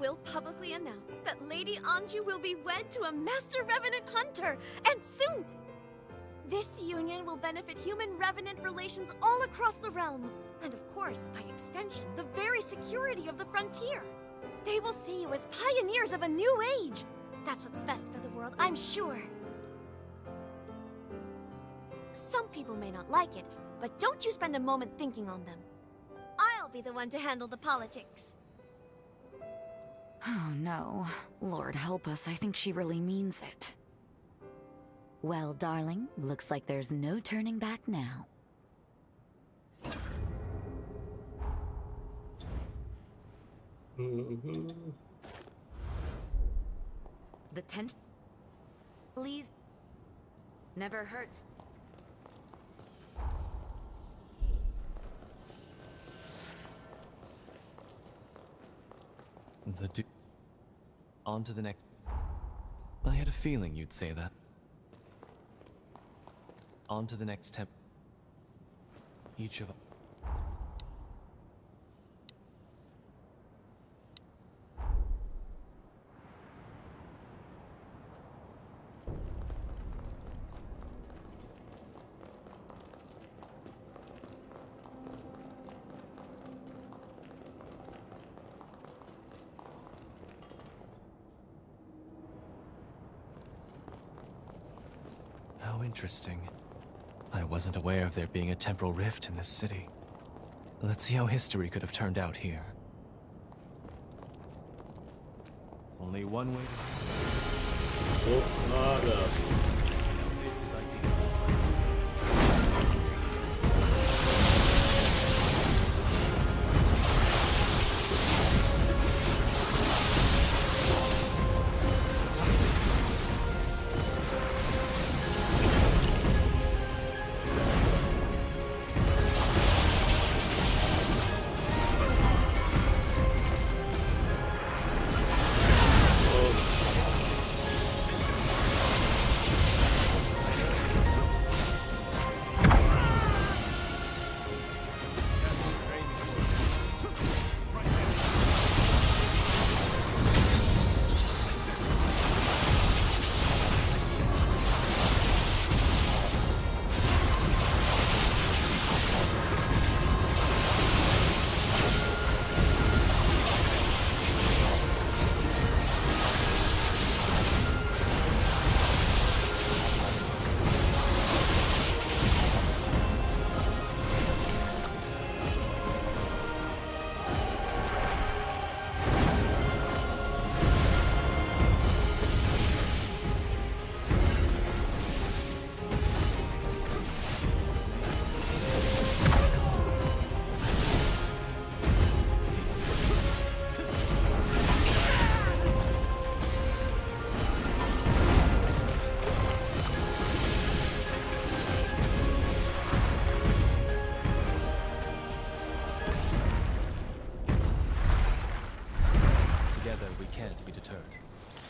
Speaker 5: We'll publicly announce that Lady Anju will be wed to a Master Revenant Hunter, and soon! This union will benefit human-revenant relations all across the realm, and of course, by extension, the very security of the frontier. They will see you as pioneers of a new age. That's what's best for the world, I'm sure. Some people may not like it, but don't you spend a moment thinking on them. I'll be the one to handle the politics.
Speaker 1: Oh no. Lord help us, I think she really means it. Well, darling, looks like there's no turning back now. The tension... Please... never hurts.
Speaker 19: On to the next... I had a feeling you'd say that. On to the next temp... Each of... How interesting. I wasn't aware of there being a temporal rift in this city. Let's see how history could have turned out here. Only one way to... This is ideal.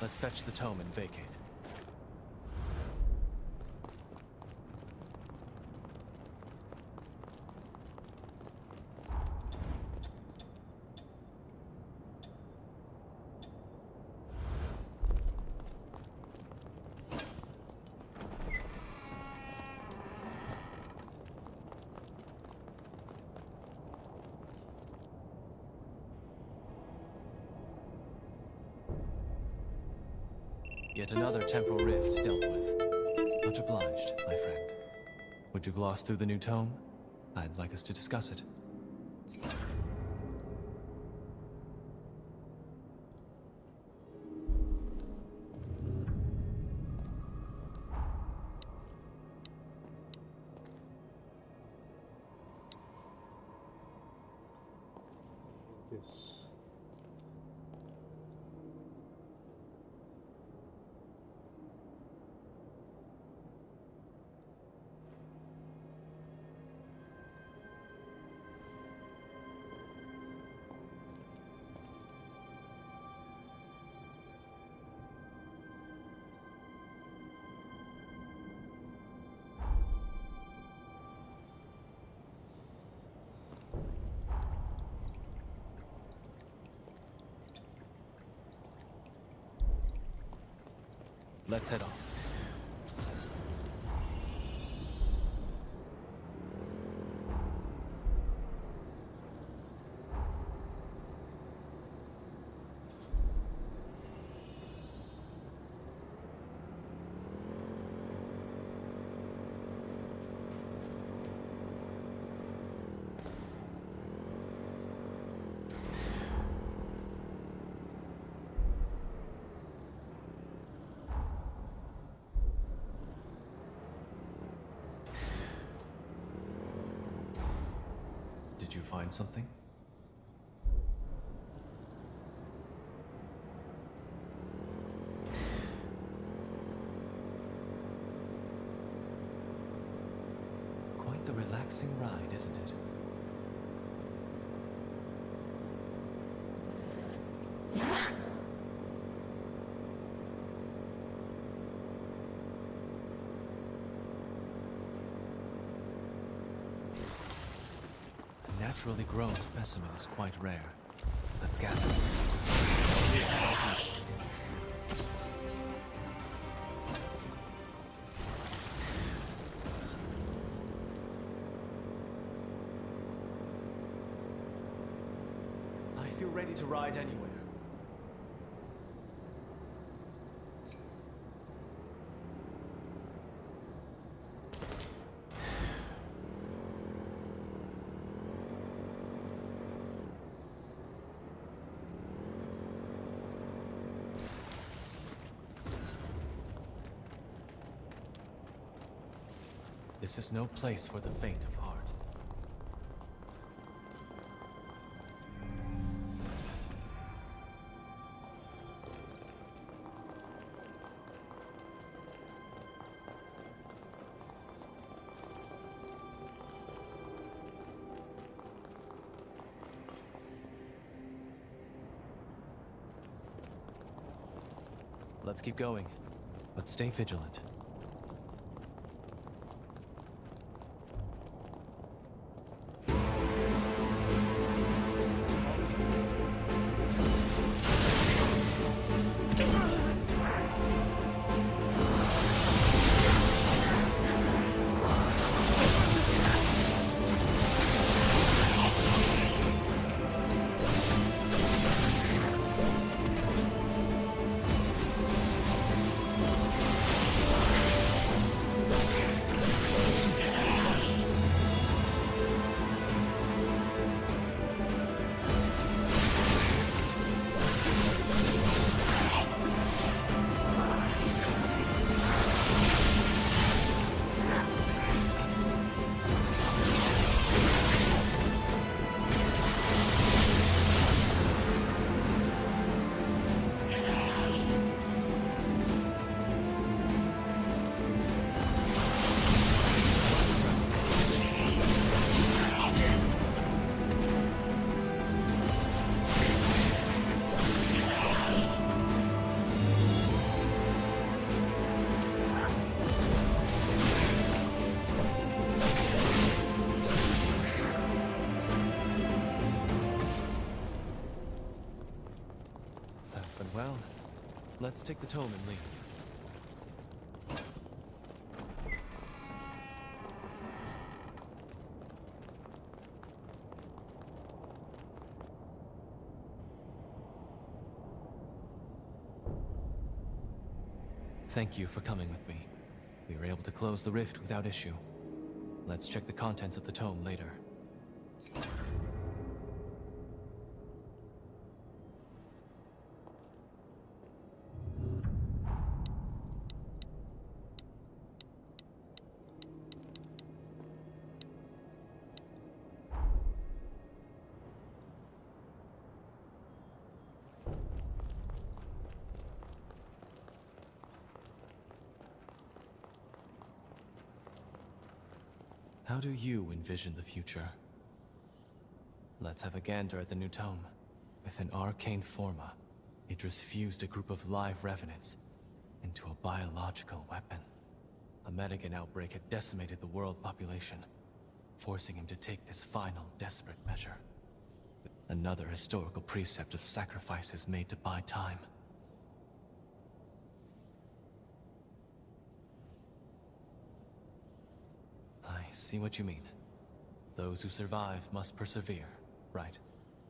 Speaker 19: Let's fetch the tome and vacate. Yet another temporal rift dealt with. Much obliged, my friend. Would you gloss through the new tome? I'd like us to discuss it.
Speaker 16: This.
Speaker 19: Let's head off. Did you find something? Quite the relaxing ride, isn't it? Naturally grown specimen is quite rare. Let's gather it. I feel ready to ride anywhere. This is no place for the faint of heart. Let's keep going, but stay vigilant. Well, let's take the tome and leave. Thank you for coming with me. We were able to close the rift without issue. Let's check the contents of the tome later. How do you envision the future? Let's have a gander at the new tome. With an arcane forma, Idris fused a group of live revenants into a biological weapon. A Medigan outbreak had decimated the world population, forcing him to take this final desperate measure. Another historical precept of sacrifices made to buy time. I see what you mean. Those who survive must persevere, right?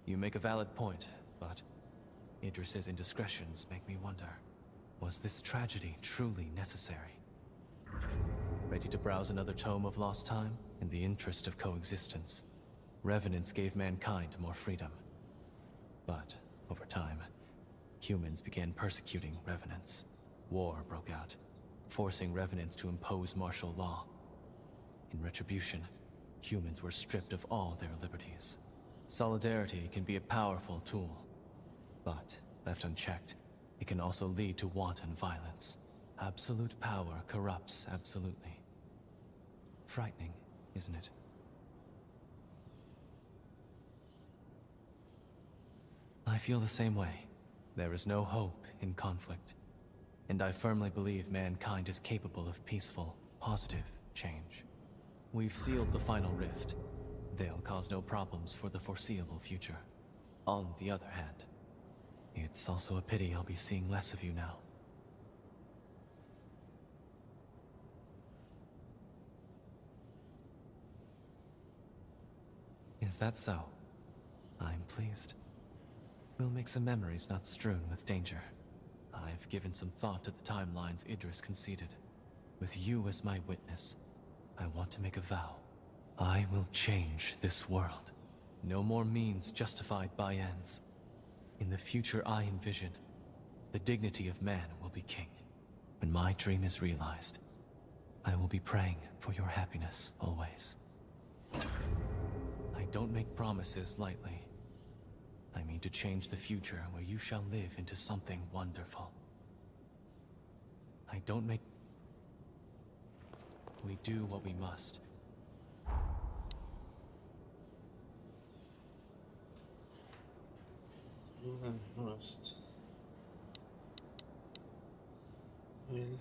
Speaker 19: You make a valid point, but Idris's indiscretions make me wonder. Was this tragedy truly necessary? Ready to browse another tome of lost time? In the interest of coexistence, Revenants gave mankind more freedom. But, over time, humans began persecuting Revenants. War broke out, forcing Revenants to impose martial law. In retribution, humans were stripped of all their liberties. Solidarity can be a powerful tool, but, left unchecked, it can also lead to wanton violence. Absolute power corrupts absolutely. Frightening, isn't it? I feel the same way. There is no hope in conflict, and I firmly believe mankind is capable of peaceful, positive change. We've sealed the final rift. They'll cause no problems for the foreseeable future. On the other hand, it's also a pity I'll be seeing less of you now. Is that so? I'm pleased. We'll make some memories not strewn with danger. I've given some thought to the timelines Idris conceded. With you as my witness, I want to make a vow. I will change this world. No more means justified by ends. In the future I envision, the dignity of man will be king. When my dream is realized, I will be praying for your happiness, always. I don't make promises lightly. I mean to change the future where you shall live into something wonderful. I don't make... We do what we must.
Speaker 16: Must. Well.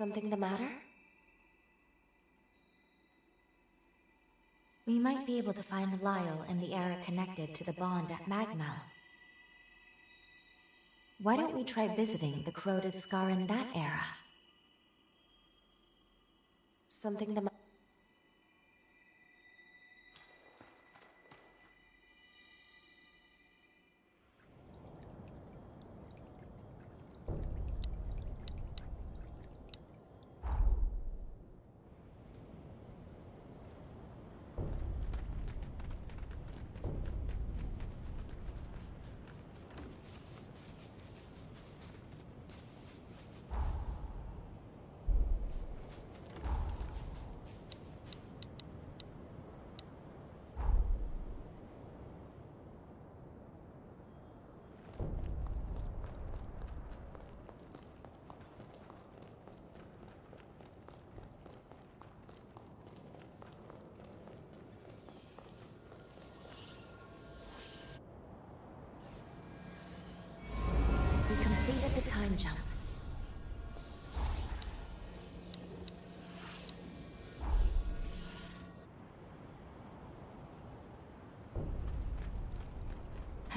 Speaker 12: Something the matter? We might be able to find Lyle and the era connected to the bond at Magmal. Why don't we try visiting the corroded scar in that era? Something the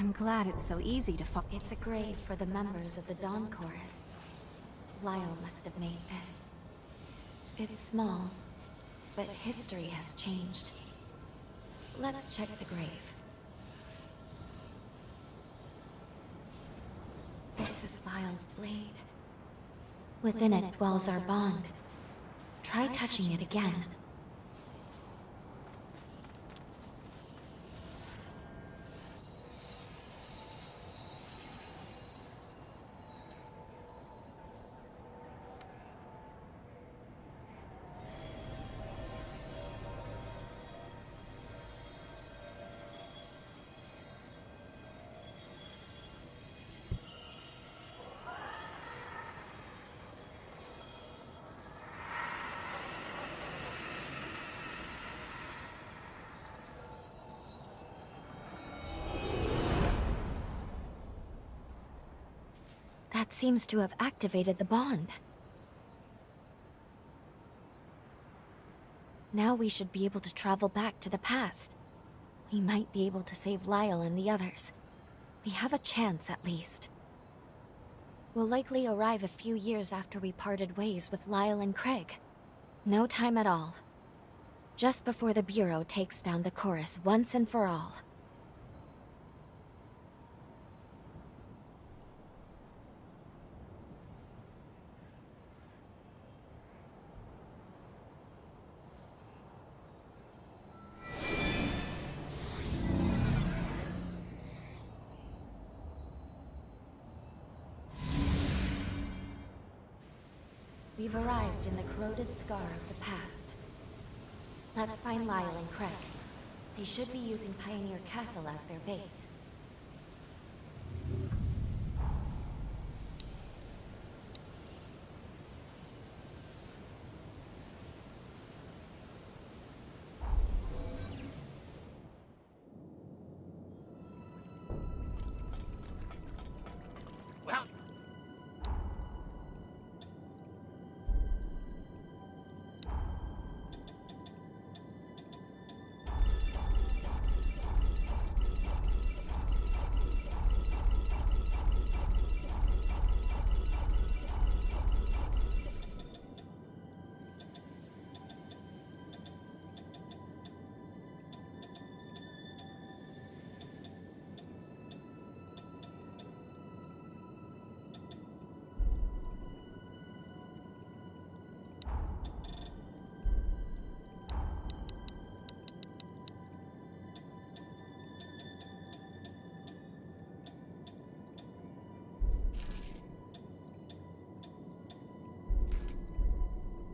Speaker 4: I'm glad it's so easy to find.
Speaker 12: It's a grave for the members of the Dawn Chorus. Lyle must have made this. It's small, but history has changed. Let's check the grave. This is Lyle's blade. Within it dwells our bond. Try touching it again. That seems to have activated the bond. Now we should be able to travel back to the past. We might be able to save Lyle and the others. We have a chance, at least. We'll likely arrive a few years after we parted ways with Lyle and Craig. No time at all. Just before the Bureau takes down the chorus once and for all. We've arrived in the corroded scar of the past. Let's find Lyle and Craig. They should be using Pioneer Castle as their base.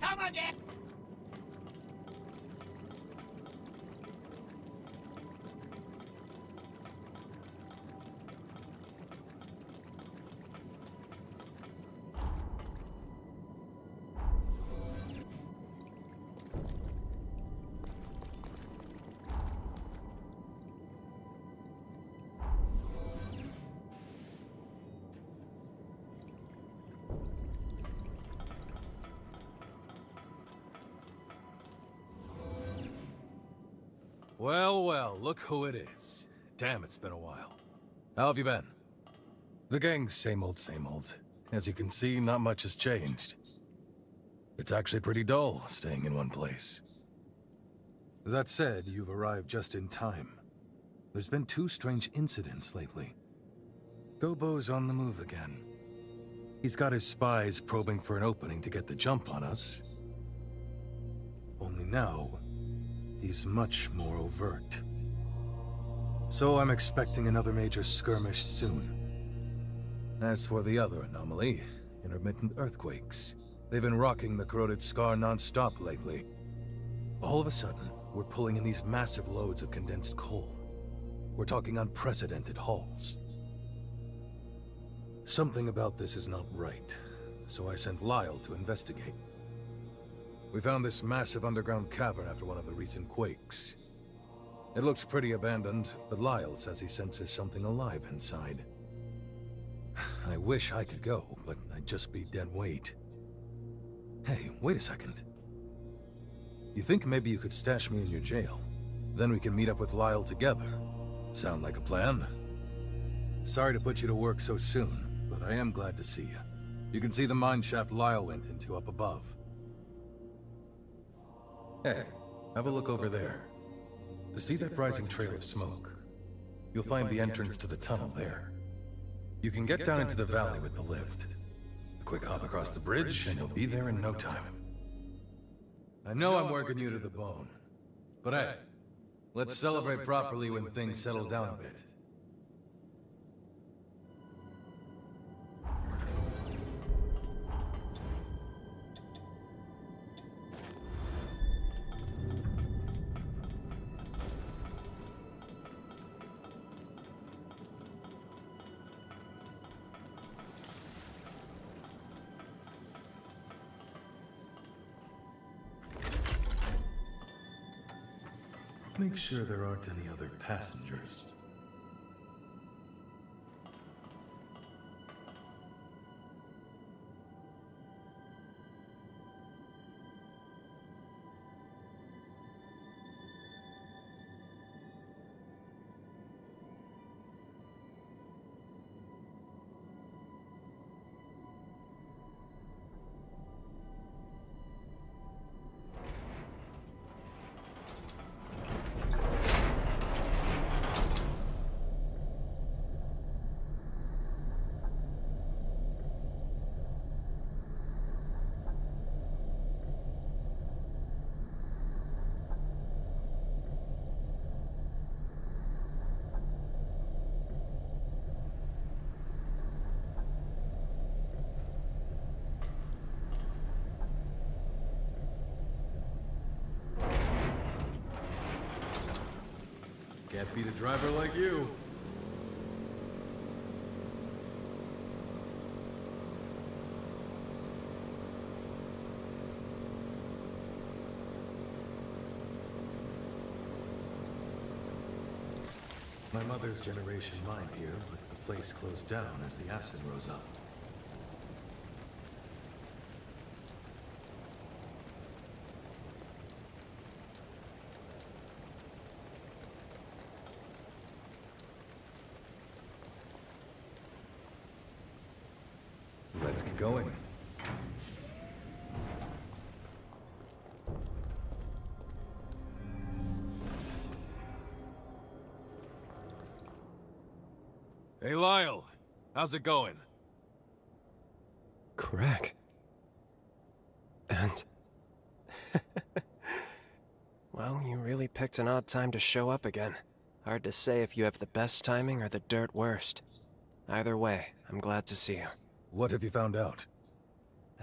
Speaker 17: Come again!
Speaker 20: Well, well, look who it is. Damn, it's been a while. How have you been? The gang's same old, same old. As you can see, not much has changed. It's actually pretty dull, staying in one place. That said, you've arrived just in time. There's been 2 strange incidents lately. Gobo's on the move again. He's got his spies probing for an opening to get the jump on us. Only now, he's much more overt. So I'm expecting another major skirmish soon. As for the other anomaly, intermittent earthquakes, they've been rocking the corroded scar non-stop lately. All of a sudden, we're pulling in these massive loads of condensed coal. We're talking unprecedented hauls. Something about this is not right, so I sent Lyle to investigate. We found this massive underground cavern after one of the recent quakes. It looked pretty abandoned, but Lyle says he senses something alive inside. I wish I could go, but I'd just be dead weight. Hey, wait a second. You think maybe you could stash me in your jail? Then we can meet up with Lyle together. Sound like a plan? Sorry to put you to work so soon, but I am glad to see you. You can see the mine shaft Lyle went into up above. Hey, have a look over there. See that rising trail of smoke? You'll find the entrance to the tunnel there. You can get down into the valley with the lift. A quick hop across the bridge, and you'll be there in no time. I know I'm working you to the bone, but hey, let's celebrate properly when things settle down a bit. Make sure there aren't any other passengers. Can't beat a driver like you. My mother's generation mined here, but the place closed down as the acid rose up. Let's get going. Hey, Lyle. How's it going?
Speaker 3: Craig. And... well, you really picked an odd time to show up again. Hard to say if you have the best timing or the dirt worst. Either way, I'm glad to see you.
Speaker 20: What have you found out?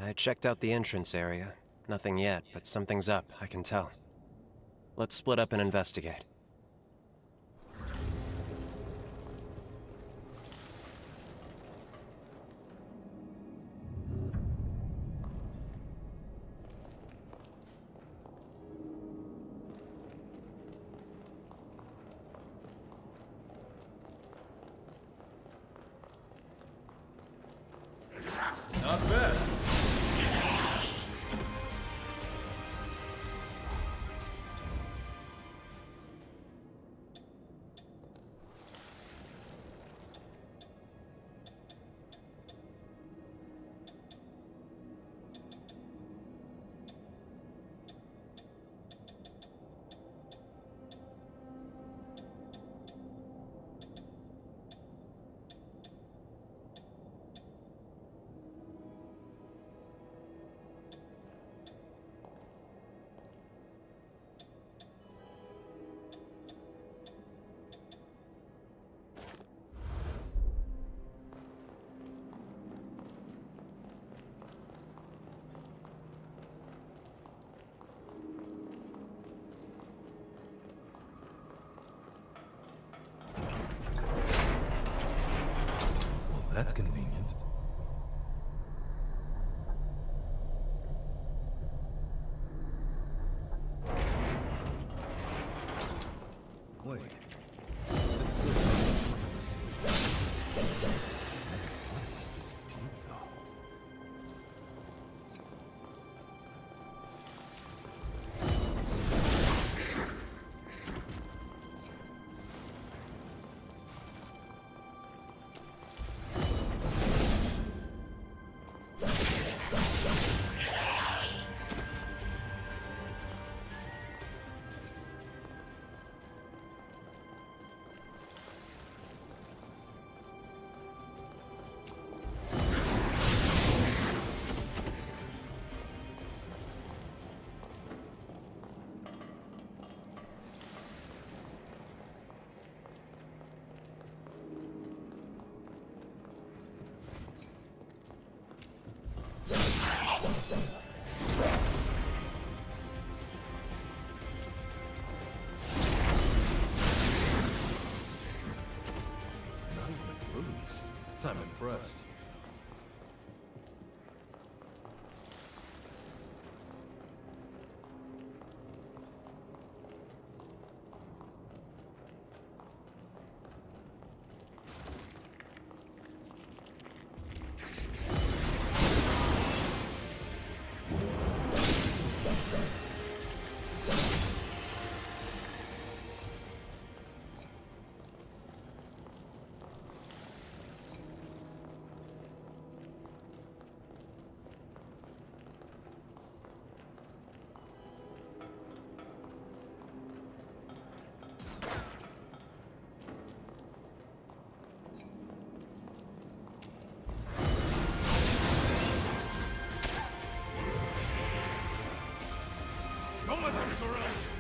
Speaker 3: I checked out the entrance area. Nothing yet, but something's up, I can tell. Let's split up and investigate.
Speaker 20: Not bad. best.
Speaker 11: Don't let them surround you!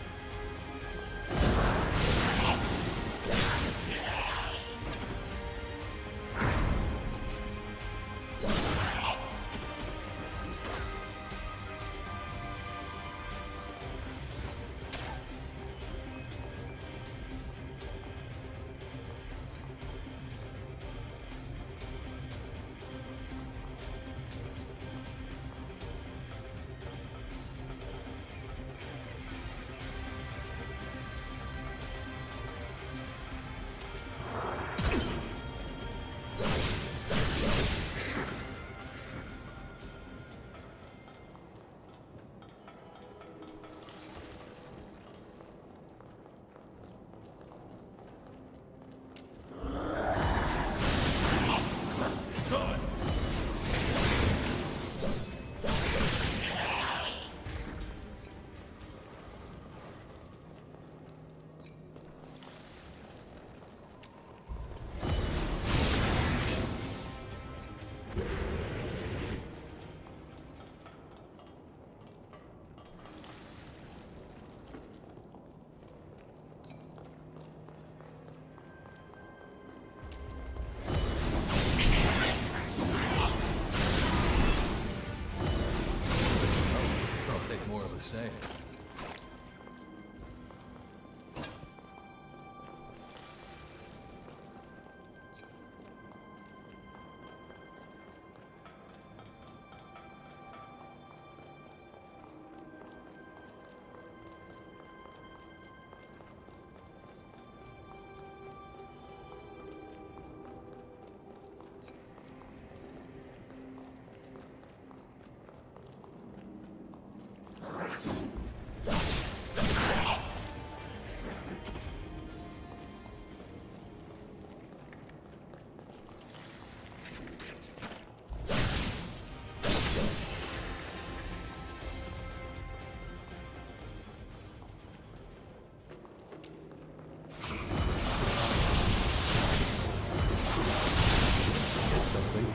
Speaker 20: More of the same.
Speaker 7: Something?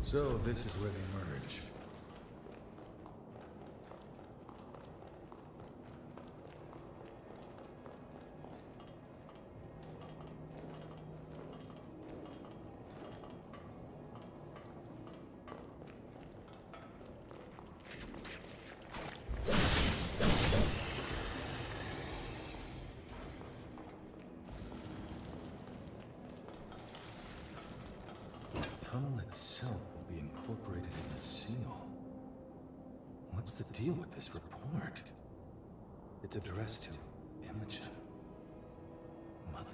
Speaker 20: So this is where they merge.
Speaker 7: Tunnel itself will be incorporated in the seal. What's the deal with this report? It's addressed to Imogen. Mother.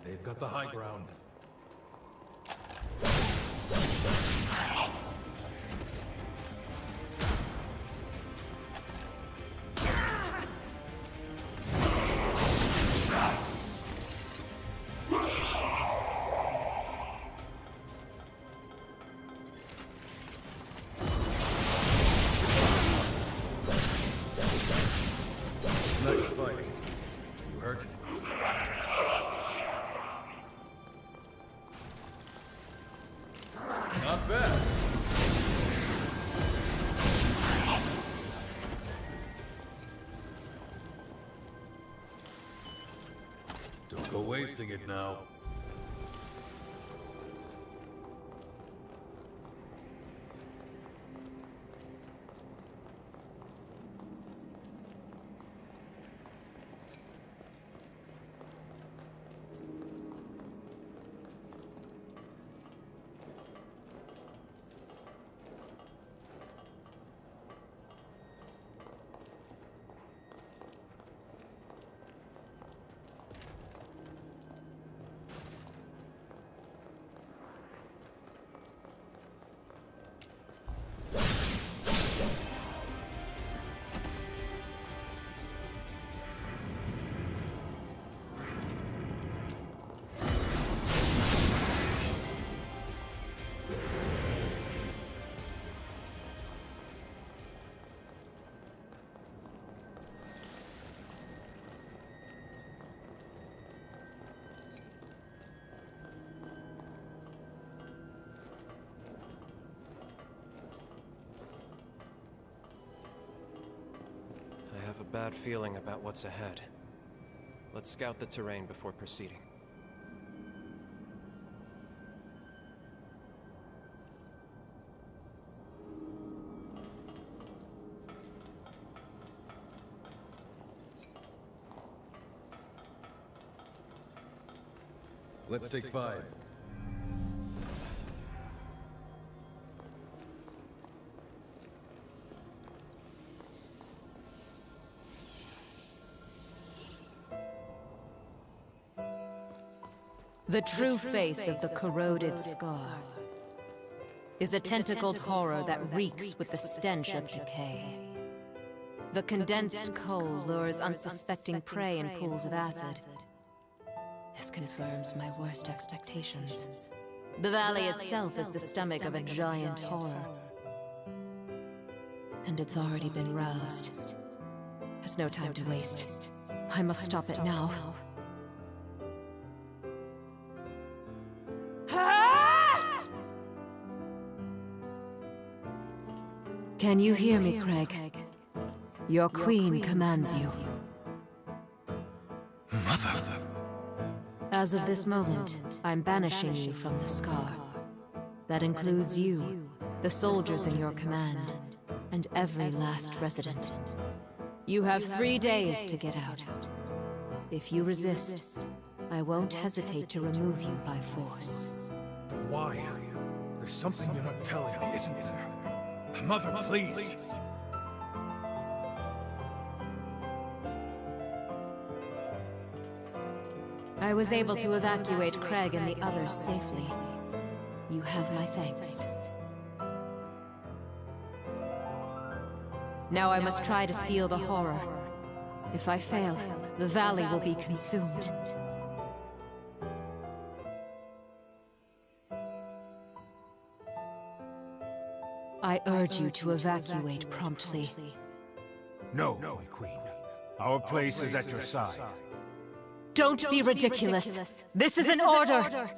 Speaker 20: They've got the high ground. Nice fighting. You hurt? Not bad. Don't go wasting it now.
Speaker 21: I have a bad feeling about what's ahead. Let's scout the terrain before proceeding.
Speaker 20: Let's take 5.
Speaker 22: The true face of the corroded scar is a tentacled horror that reeks with the stench of decay. The condensed coal lures unsuspecting prey in pools of acid. This confirms my worst expectations. The valley itself is the stomach of a giant horror. And it's already been roused. There's no time to waste. I must stop it now. Can you hear me, Craig? Your queen commands you.
Speaker 20: Mother!
Speaker 22: As of this moment, I'm banishing you from the Scar. That includes you, the soldiers in your command, and every last resident. You have 3 days to get out. If you resist, I won't hesitate to remove you by force.
Speaker 3: But why? There's something you're not telling me, isn't there? Mother, please!
Speaker 22: I was able to evacuate Craig and the others safely. You have my thanks. Now I must try to seal the horror. If I fail, the valley will be consumed. I urge you to evacuate promptly.
Speaker 23: No, my queen. Our place is at your side.
Speaker 22: Don't be ridiculous. This is an order.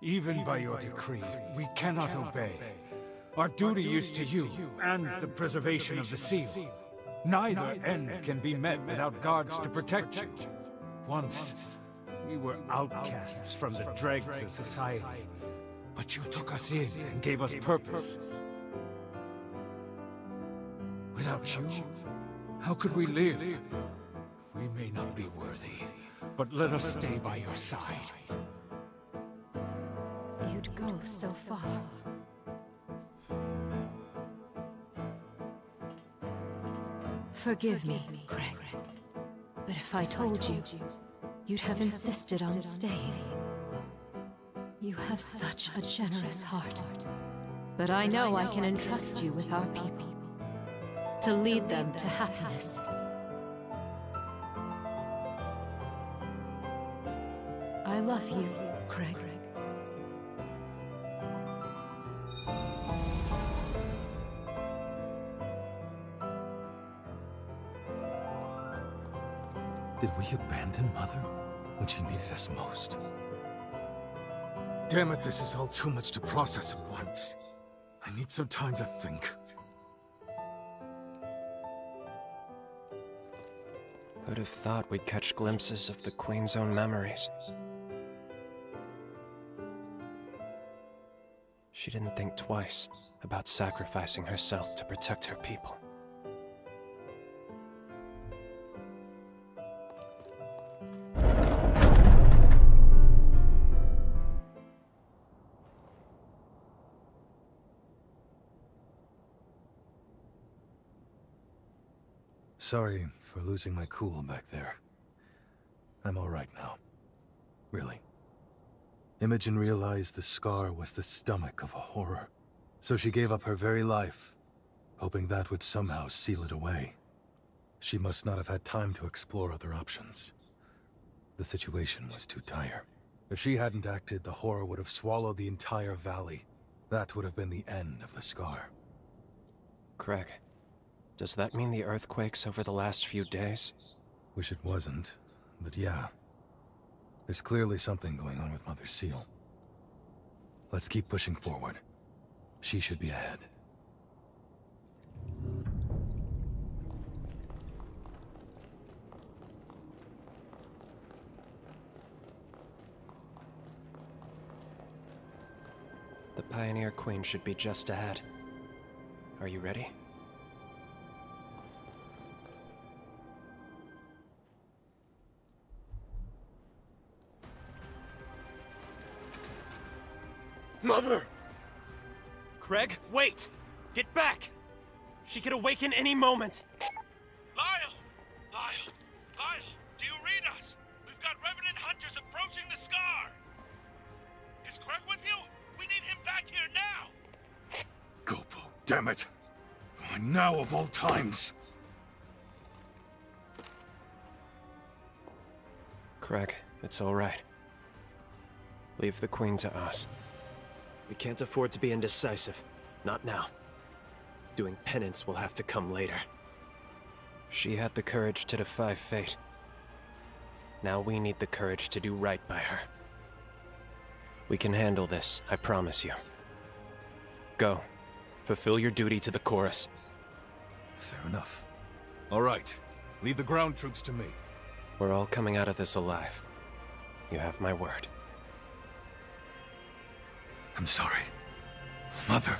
Speaker 23: Even by your decree, we cannot obey. Our duty is to you, and the preservation of the seal. Neither end can be met without guards to protect you. Once, we were outcasts from the dregs of society. But you took us in and gave us purpose. Without you, how could we live? We may not be worthy, but let us stay by your side.
Speaker 22: You'd go so far. Forgive me, Craig. But if I told you, you'd have insisted on staying. You have such a generous heart. But I know I can entrust you with our people, to lead them to happiness. I love you, Craig.
Speaker 20: Did we abandon Mother when she needed us most? Damn it, this is all too much to process at once. I need some time to think.
Speaker 21: Who'd have thought we'd catch glimpses of the Queen's own memories? She didn't think twice about sacrificing herself to protect her people.
Speaker 20: Sorry for losing my cool back there. I'm all right now. Really. Imogen realized the scar was the stomach of a horror, so she gave up her very life, hoping that would somehow seal it away. She must not have had time to explore other options. The situation was too dire. If she hadn't acted, the horror would have swallowed the entire valley. That would have been the end of the scar.
Speaker 21: Craig, does that mean the earthquakes over the last few days?
Speaker 20: Wish it wasn't, but yeah. There's clearly something going on with Mother Seal. Let's keep pushing forward. She should be ahead.
Speaker 21: The Pioneer Queen should be just ahead. Are you ready?
Speaker 20: Mother!
Speaker 21: Craig, wait! Get back! She could awaken any moment!
Speaker 11: Lyle! Lyle, do you read us? We've got Revenant Hunters approaching the scar! Is Craig with you? We need him back here now!
Speaker 20: Gopo, damn it! Why now of all times?
Speaker 21: Craig, it's all right. Leave the Queen to us. We can't afford to be indecisive. Not now. Doing penance will have to come later. She had the courage to defy fate. Now we need the courage to do right by her. We can handle this, I promise you. Go. Fulfill your duty to the chorus.
Speaker 20: Fair enough. All right. Leave the ground troops to me.
Speaker 21: We're all coming out of this alive. You have my word.
Speaker 20: I'm sorry. Mother.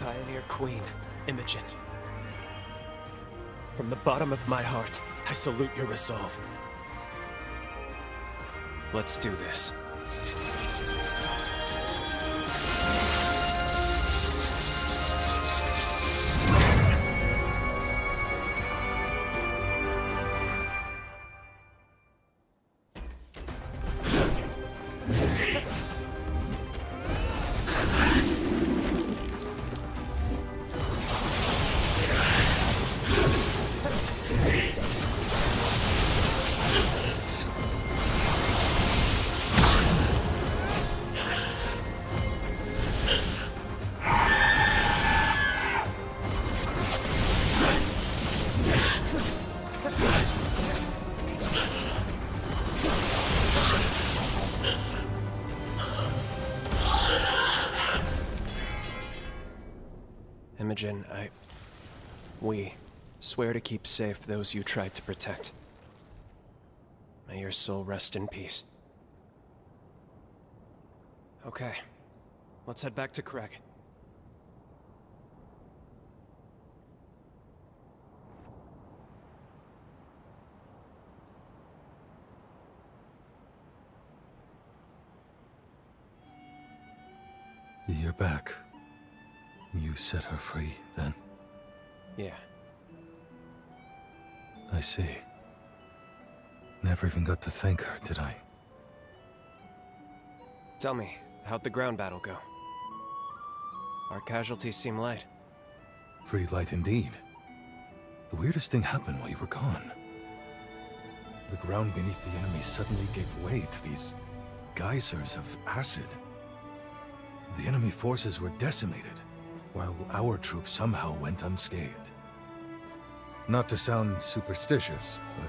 Speaker 21: Pioneer Queen, Imogen. From the bottom of my heart, I salute your resolve. Let's do this. Imogen, we swear to keep safe those you tried to protect. May your soul rest in peace. Okay, let's head back to Craig.
Speaker 20: You're back. You set her free, then?
Speaker 21: Yeah.
Speaker 20: I see. Never even got to thank her, did I?
Speaker 21: Tell me, how'd the ground battle go? Our casualties seem light.
Speaker 20: Pretty light indeed. The weirdest thing happened while you were gone. The ground beneath the enemy suddenly gave way to these geysers of acid. The enemy forces were decimated, while our troops somehow went unscathed. Not to sound superstitious, but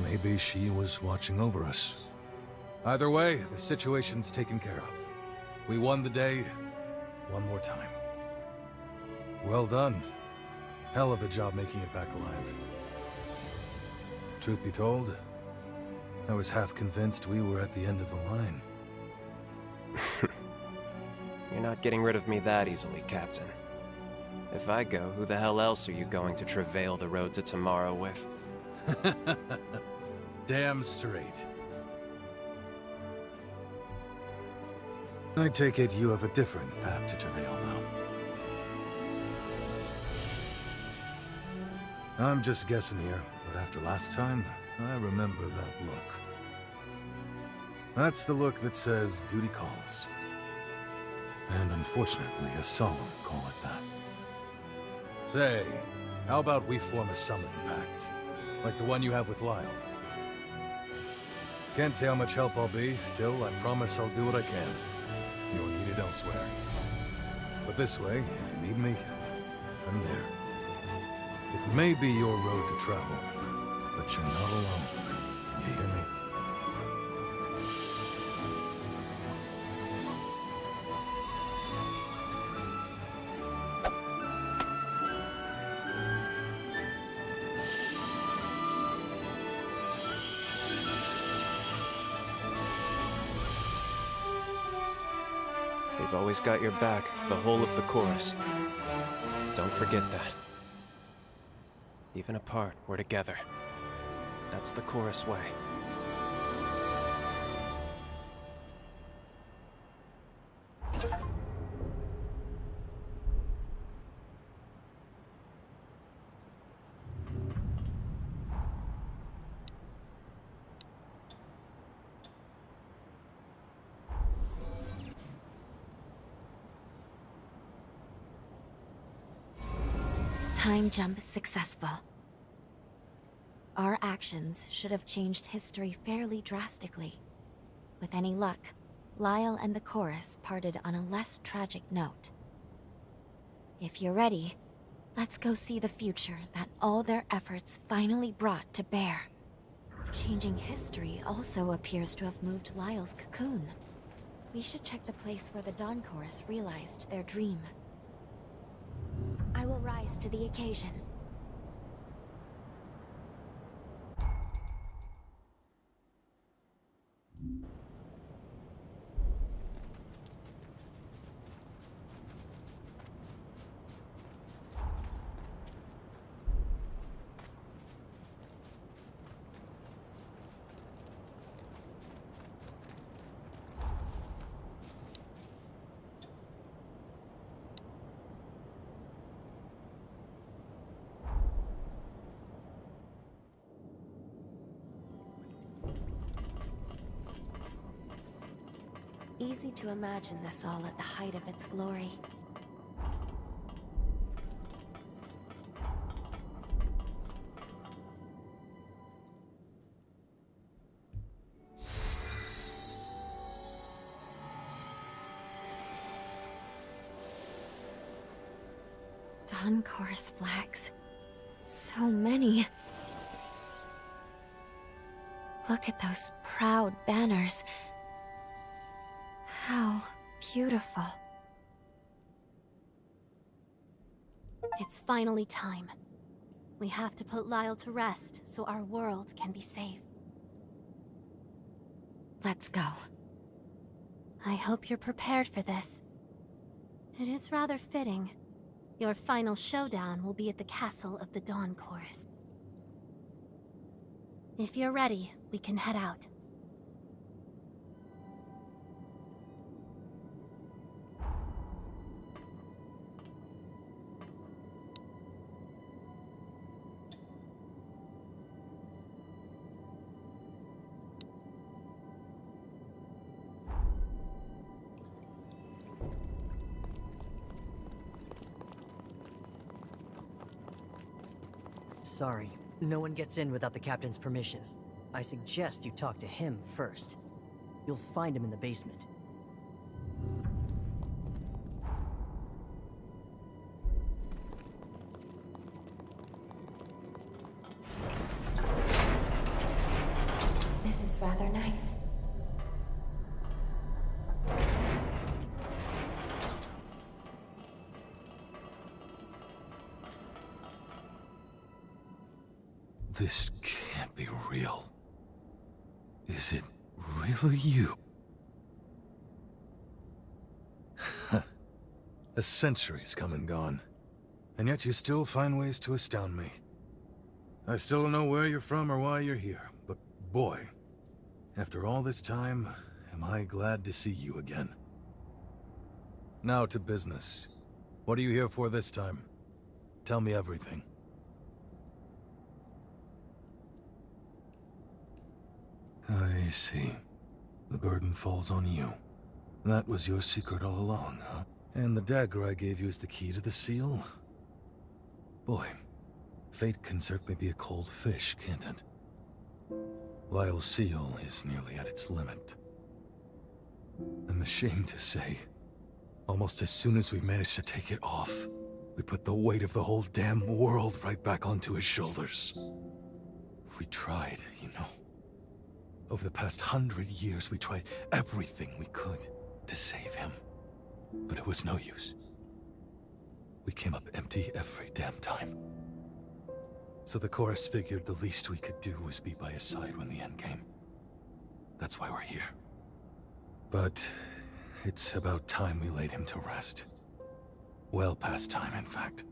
Speaker 20: maybe she was watching over us. Either way, the situation's taken care of. We won the day one more time. Well done. Hell of a job making it back alive. Truth be told, I was half convinced we were at the end of the line.
Speaker 21: You're not getting rid of me that easily, Captain. If I go, who the hell else are you going to travail the road to tomorrow with?
Speaker 20: Damn straight. I take it you have a different path to travail, though. I'm just guessing here, but after last time, I remember that look. That's the look that says duty calls. And unfortunately, a solemn call at that. Say, how about we form a summoning pact? Like the one you have with Lyle? Can't say how much help I'll be, still, I promise I'll do what I can. You're needed elsewhere. But this way, if you need me, I'm there. It may be your road to travel, but you're not alone. You hear me?
Speaker 21: They've always got your back, the whole of the chorus. Don't forget that. Even apart, we're together. That's the chorus way.
Speaker 12: Time jump successful. Our actions should have changed history fairly drastically. With any luck, Lyle and the chorus parted on a less tragic note. If you're ready, let's go see the future that all their efforts finally brought to bear. Changing history also appears to have moved Lyle's cocoon. We should check the place where the Dawn Chorus realized their dream. I will rise to the occasion. Easy to imagine this all at the height of its glory. Dawn Chorus flags. So many. Look at those proud banners. How beautiful.
Speaker 4: It's finally time. We have to put Lyle to rest so our world can be saved.
Speaker 12: Let's go.
Speaker 4: I hope you're prepared for this. It is rather fitting. Your final showdown will be at the castle of the Dawn Chorus. If you're ready, we can head out.
Speaker 2: Sorry, no one gets in without the captain's permission. I suggest you talk to him first. You'll find him in the basement.
Speaker 12: This is rather nice.
Speaker 20: This can't be real. Is it really you? A century's come and gone, and yet you still find ways to astound me. I still don't know where you're from or why you're here, but boy, after all this time, am I glad to see you again. Now to business. What are you here for this time? Tell me everything. I see. The burden falls on you. That was your secret all along, huh? And the dagger I gave you is the key to the seal? Boy, fate can certainly be a cold fish, can't it? Lyle's seal is nearly at its limit. I'm ashamed to say, almost as soon as we managed to take it off, we put the weight of the whole damn world right back onto his shoulders. We tried, you know. Over the past 100 years, we tried everything we could to save him. But it was no use. We came up empty every damn time. So the chorus figured the least we could do was be by his side when the end came. That's why we're here. But it's about time we laid him to rest. Well past time, in fact.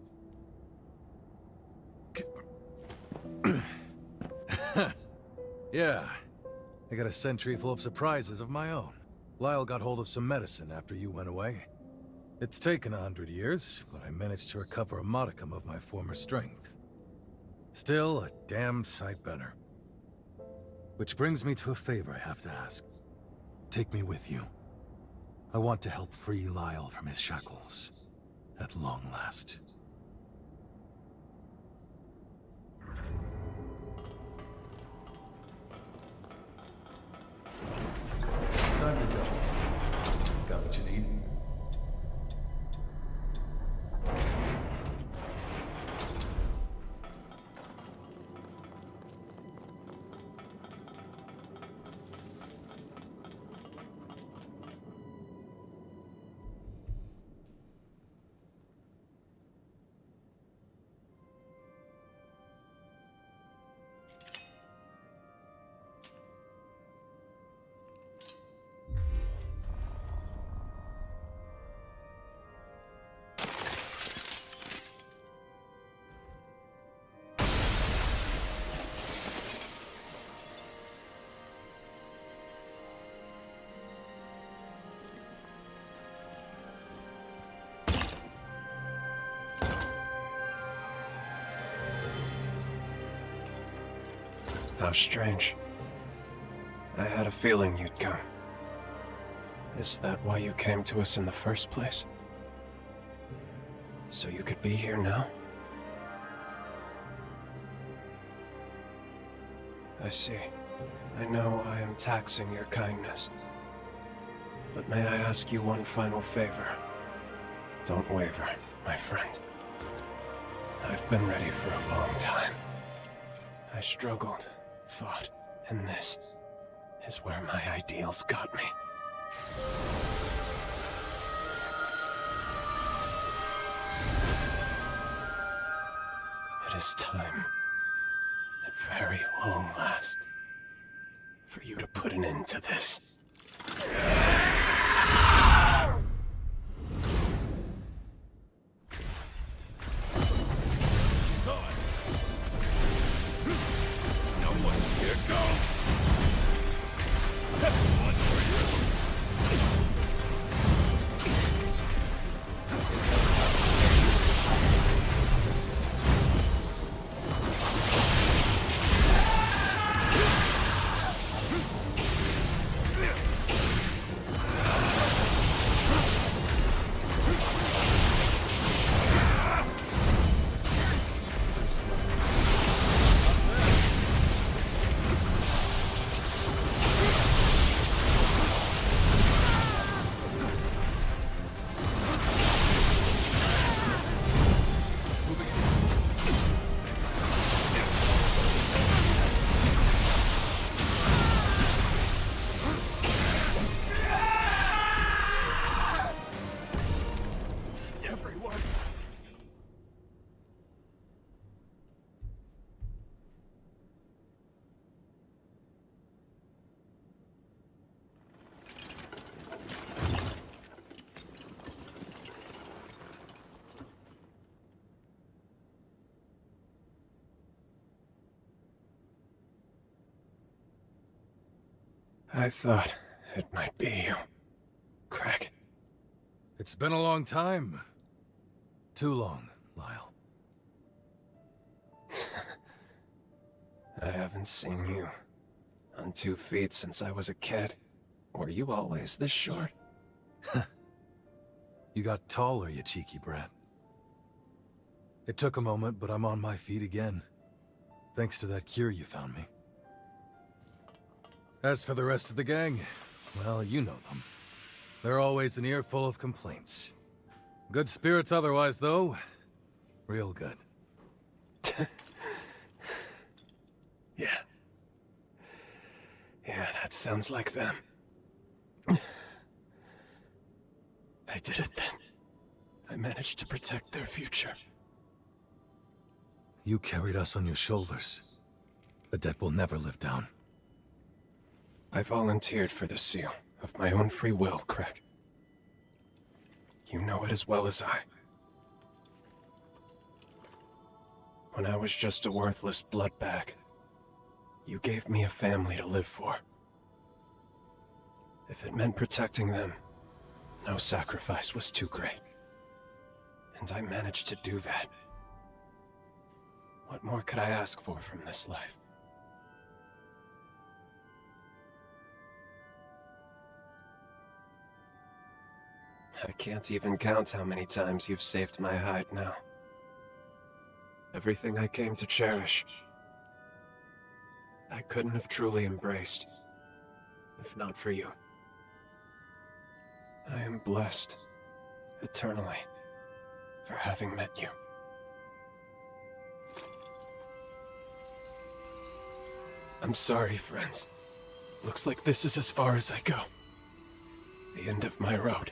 Speaker 20: Yeah. I got a century full of surprises of my own. Lyle got hold of some medicine after you went away. It's taken 100 years, but I managed to recover a modicum of my former strength. Still a damn sight better. Which brings me to a favor I have to ask. Take me with you. I want to help free Lyle from his shackles. At long last. Time to go. Got what you need?
Speaker 21: How strange. I had a feeling you'd come. Is that why you came to us in the first place? So you could be here now? I see. I know I am taxing your kindness. But may I ask you one final favor? Don't waver, my friend. I've been ready for a long time. I struggled, fought, and this is where my ideals got me. It is time, at very long last, for you to put an end to this.
Speaker 11: Yeah.
Speaker 21: I thought it might be you, Craig.
Speaker 20: It's been a long time. Too long, Lyle.
Speaker 21: I haven't seen you on 2 feet since I was a kid. Were you always this short?
Speaker 20: You got taller, you cheeky brat. It took a moment, but I'm on my feet again. Thanks to that cure you found me. As for the rest of the gang, well, you know them. They're always an earful of complaints. Good spirits otherwise, though. Real good.
Speaker 21: Yeah. Yeah, that sounds like them. I did it then. I managed to protect their future.
Speaker 20: You carried us on your shoulders. A debt will never live down.
Speaker 21: I volunteered for the seal, of my own free will, Craig. You know it as well as I. When I was just a worthless blood bag, you gave me a family to live for. If it meant protecting them, no sacrifice was too great. And I managed to do that. What more could I ask for from this life? I can't even count how many times you've saved my hide now. Everything I came to cherish, I couldn't have truly embraced, if not for you. I am blessed, eternally, for having met you. I'm sorry, friends. Looks like this is as far as I go. The end of my road.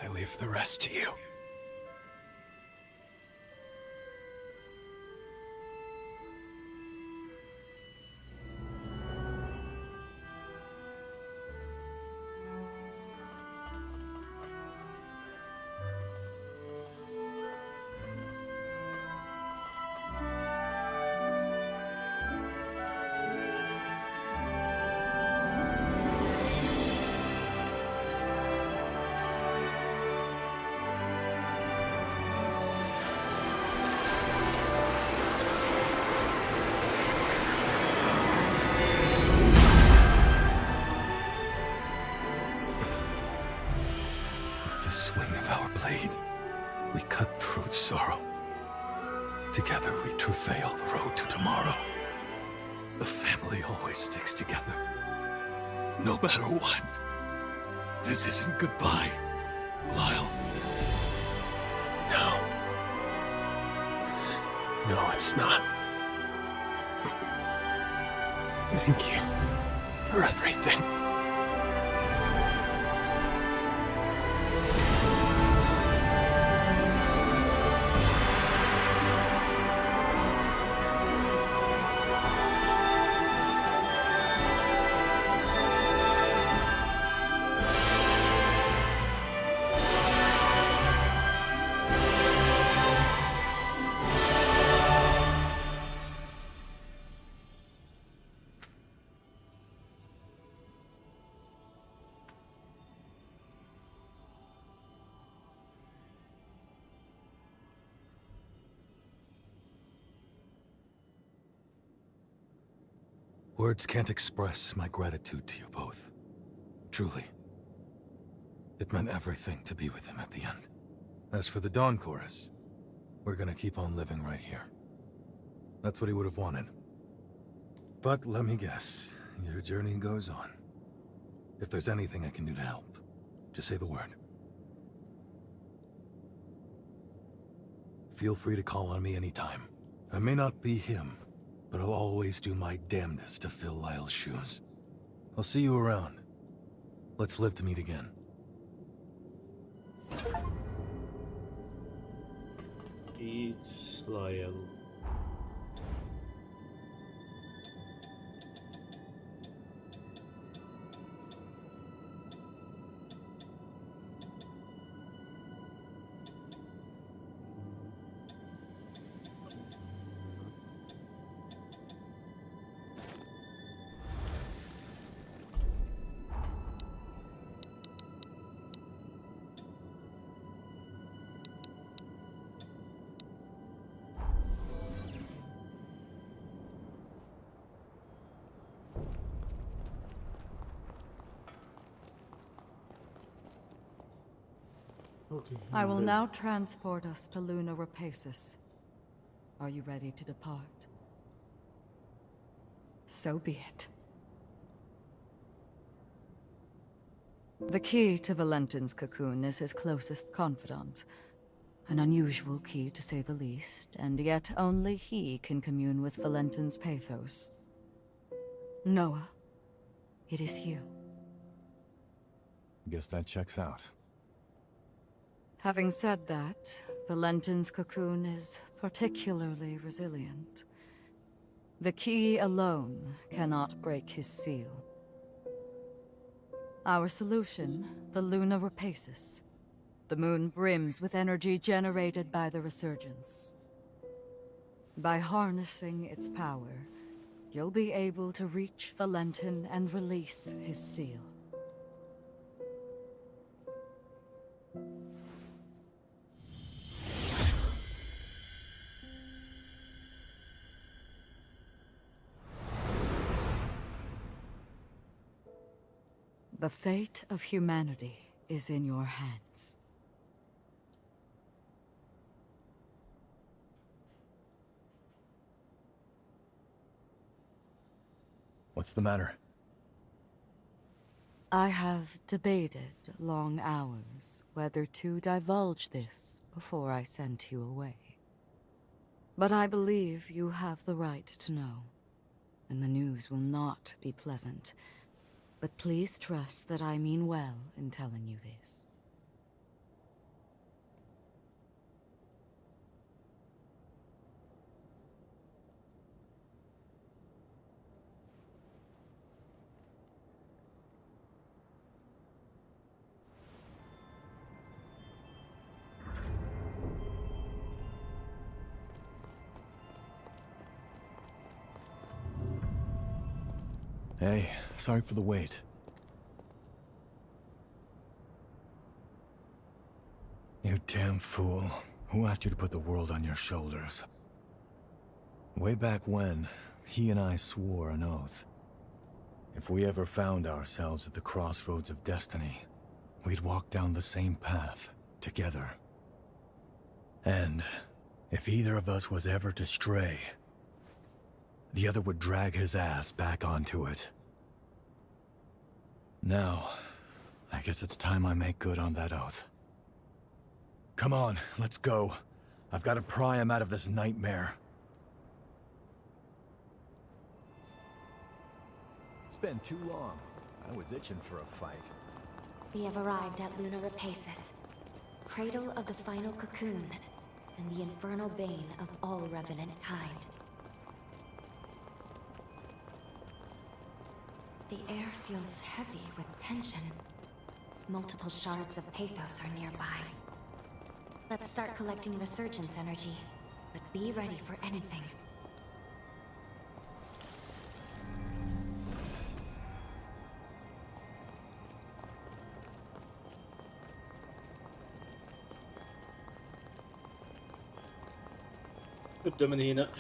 Speaker 21: I leave the rest to you.
Speaker 20: The swing of our blade, we cut through sorrow. Together we travail the road to tomorrow. The family always sticks together. No matter what. This isn't goodbye, Lyle.
Speaker 21: No. No, it's not. Thank you for everything.
Speaker 20: Words can't express my gratitude to you both. Truly. It meant everything to be with him at the end. As for the Dawn Chorus, we're gonna keep on living right here. That's what he would have wanted. But let me guess, your journey goes on. If there's anything I can do to help, just say the word. Feel free to call on me anytime. I may not be him, but I'll always do my damnedest to fill Lyle's shoes. I'll see you around. Let's live to meet again.
Speaker 16: Eat Lyle.
Speaker 6: I will now transport us to Luna Rapaces. Are you ready to depart? So be it. The key to Valentin's cocoon is his closest confidant. An unusual key, to say the least, and yet only he can commune with Valentin's pathos. Noah, it is you.
Speaker 7: Guess that checks out.
Speaker 6: Having said that, Valentin's cocoon is particularly resilient. The key alone cannot break his seal. Our solution, the Luna Rapaces. The moon brims with energy generated by the resurgence. By harnessing its power, you'll be able to reach Valentin and release his seal. The fate of humanity is in your hands.
Speaker 7: What's the matter?
Speaker 6: I have debated long hours whether to divulge this before I sent you away. But I believe you have the right to know, and the news will not be pleasant. But please trust that I mean well in telling you this.
Speaker 7: Hey, sorry for the wait. You damn fool. Who asked you to put the world on your shoulders? Way back when, he and I swore an oath. If we ever found ourselves at the crossroads of destiny, we'd walk down the same path, together. And if either of us was ever to stray, the other would drag his ass back onto it. Now, I guess it's time I make good on that oath. Come on, let's go. I've got to pry him out of this nightmare. It's been too long. I was itching for a fight.
Speaker 12: We have arrived at Luna Rapaces, cradle of the final cocoon, and the infernal bane of all revenant kind. The air feels heavy with tension. Multiple shards of pathos are nearby. Let's start collecting resurgence energy, but be ready for anything.
Speaker 16: نبدأ من هنا.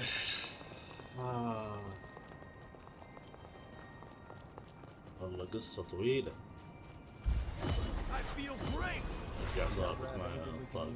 Speaker 16: والله قصة طويلة. رجع صابت مع الطلق.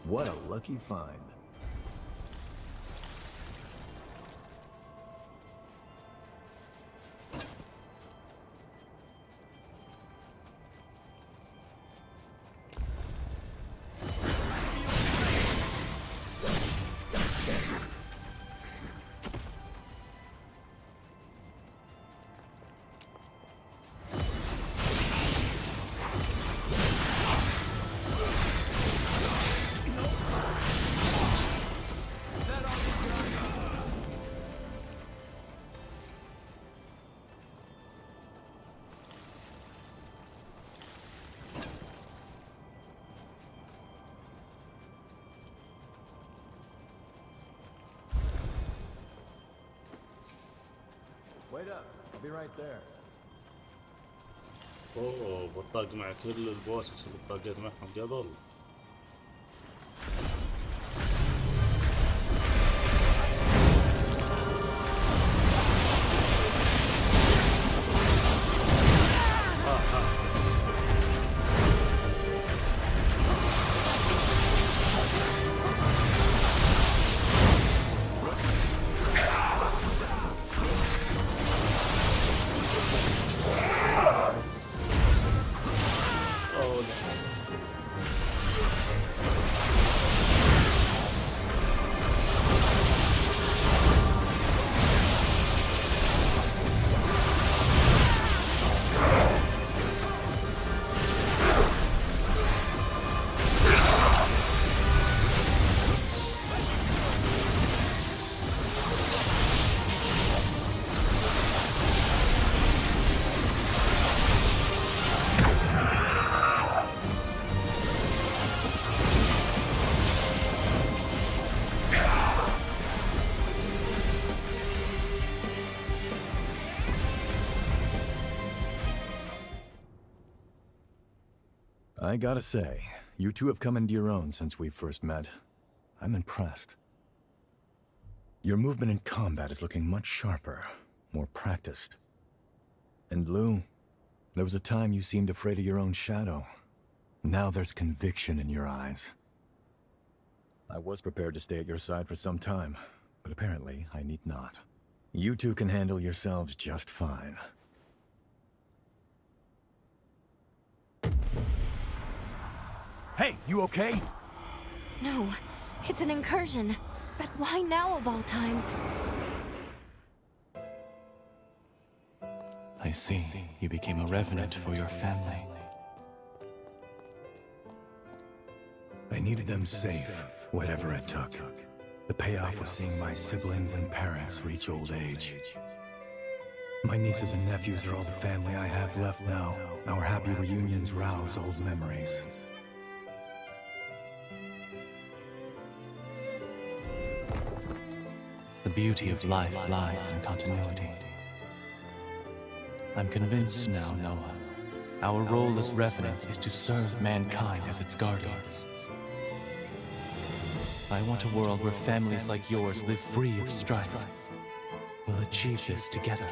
Speaker 7: What a lucky find. Wait up. I'll be right there.
Speaker 16: اوه بطاق مع كل البوسس اللي بطاقيت معهم قبل.
Speaker 7: I gotta say, you two have come into your own since we first met. I'm impressed. Your movement in combat is looking much sharper, more practiced. And Lou, there was a time you seemed afraid of your own shadow. Now there's conviction in your eyes. I was prepared to stay at your side for some time, but apparently I need not. You two can handle yourselves just fine. Hey, you okay?
Speaker 12: No, it's an incursion. But why now of all times?
Speaker 19: I see. You became a revenant for your family.
Speaker 7: I needed them safe, whatever it took. The payoff was seeing my siblings and parents reach old age. My nieces and nephews are all the family I have left now. Our happy reunions rouse old memories.
Speaker 19: The beauty of life lies in continuity. I'm convinced now, Noah. Our role as revenants is to serve mankind as its guardians. I want a world where families like yours live free of strife. We'll achieve this together.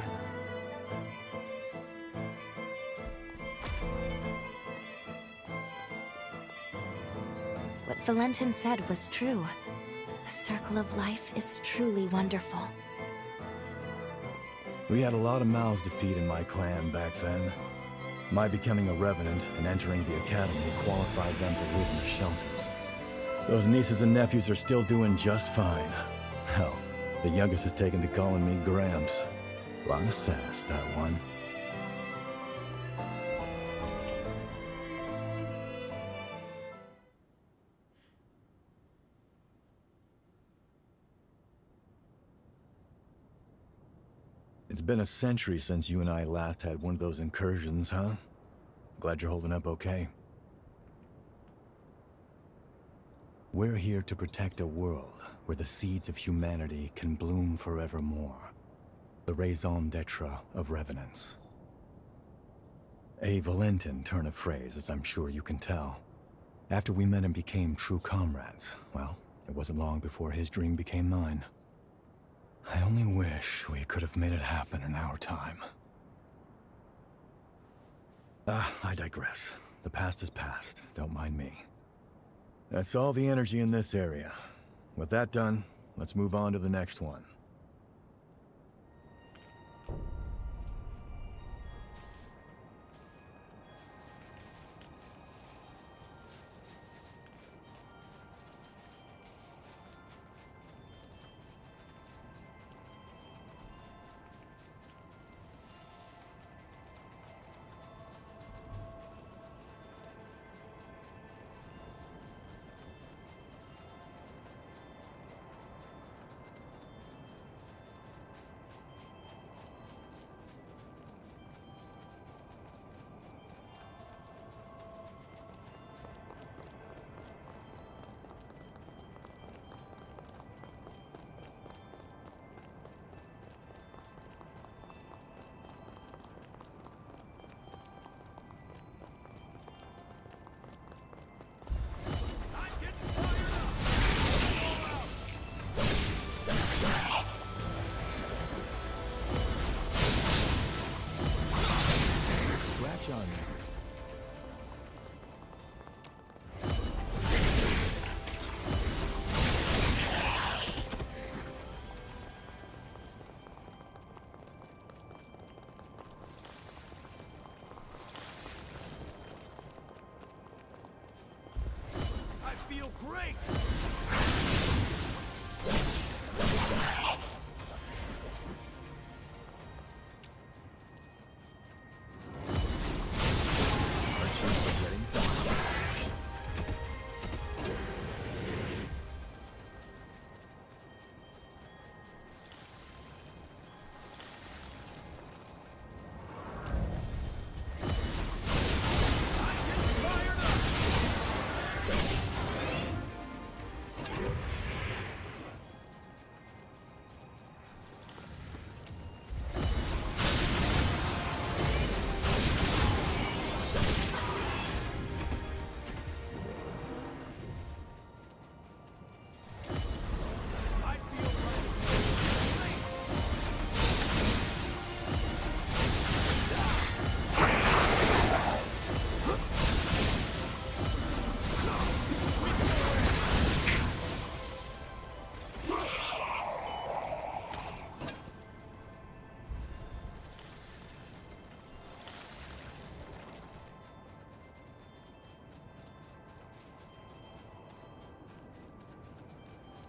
Speaker 12: What Valentin said was true. The circle of life is truly wonderful.
Speaker 7: We had a lot of mouths to feed in my clan back then. My becoming a revenant and entering the academy qualified them to live in the shelters. Those nieces and nephews are still doing just fine. Hell, the youngest has taken to calling me Gramps. Lot of sass, that one. It's been a century since you and I last had one of those incursions, huh? Glad you're holding up okay. We're here to protect a world where the seeds of humanity can bloom forevermore. The raison d'etre of revenants. A Valentin turn of phrase, as I'm sure you can tell. After we met and became true comrades, well, it wasn't long before his dream became mine. I only wish we could have made it happen in our time. I digress. The past is past. Don't mind me. That's all the energy in this area. With that done, let's move on to the next one.
Speaker 11: great!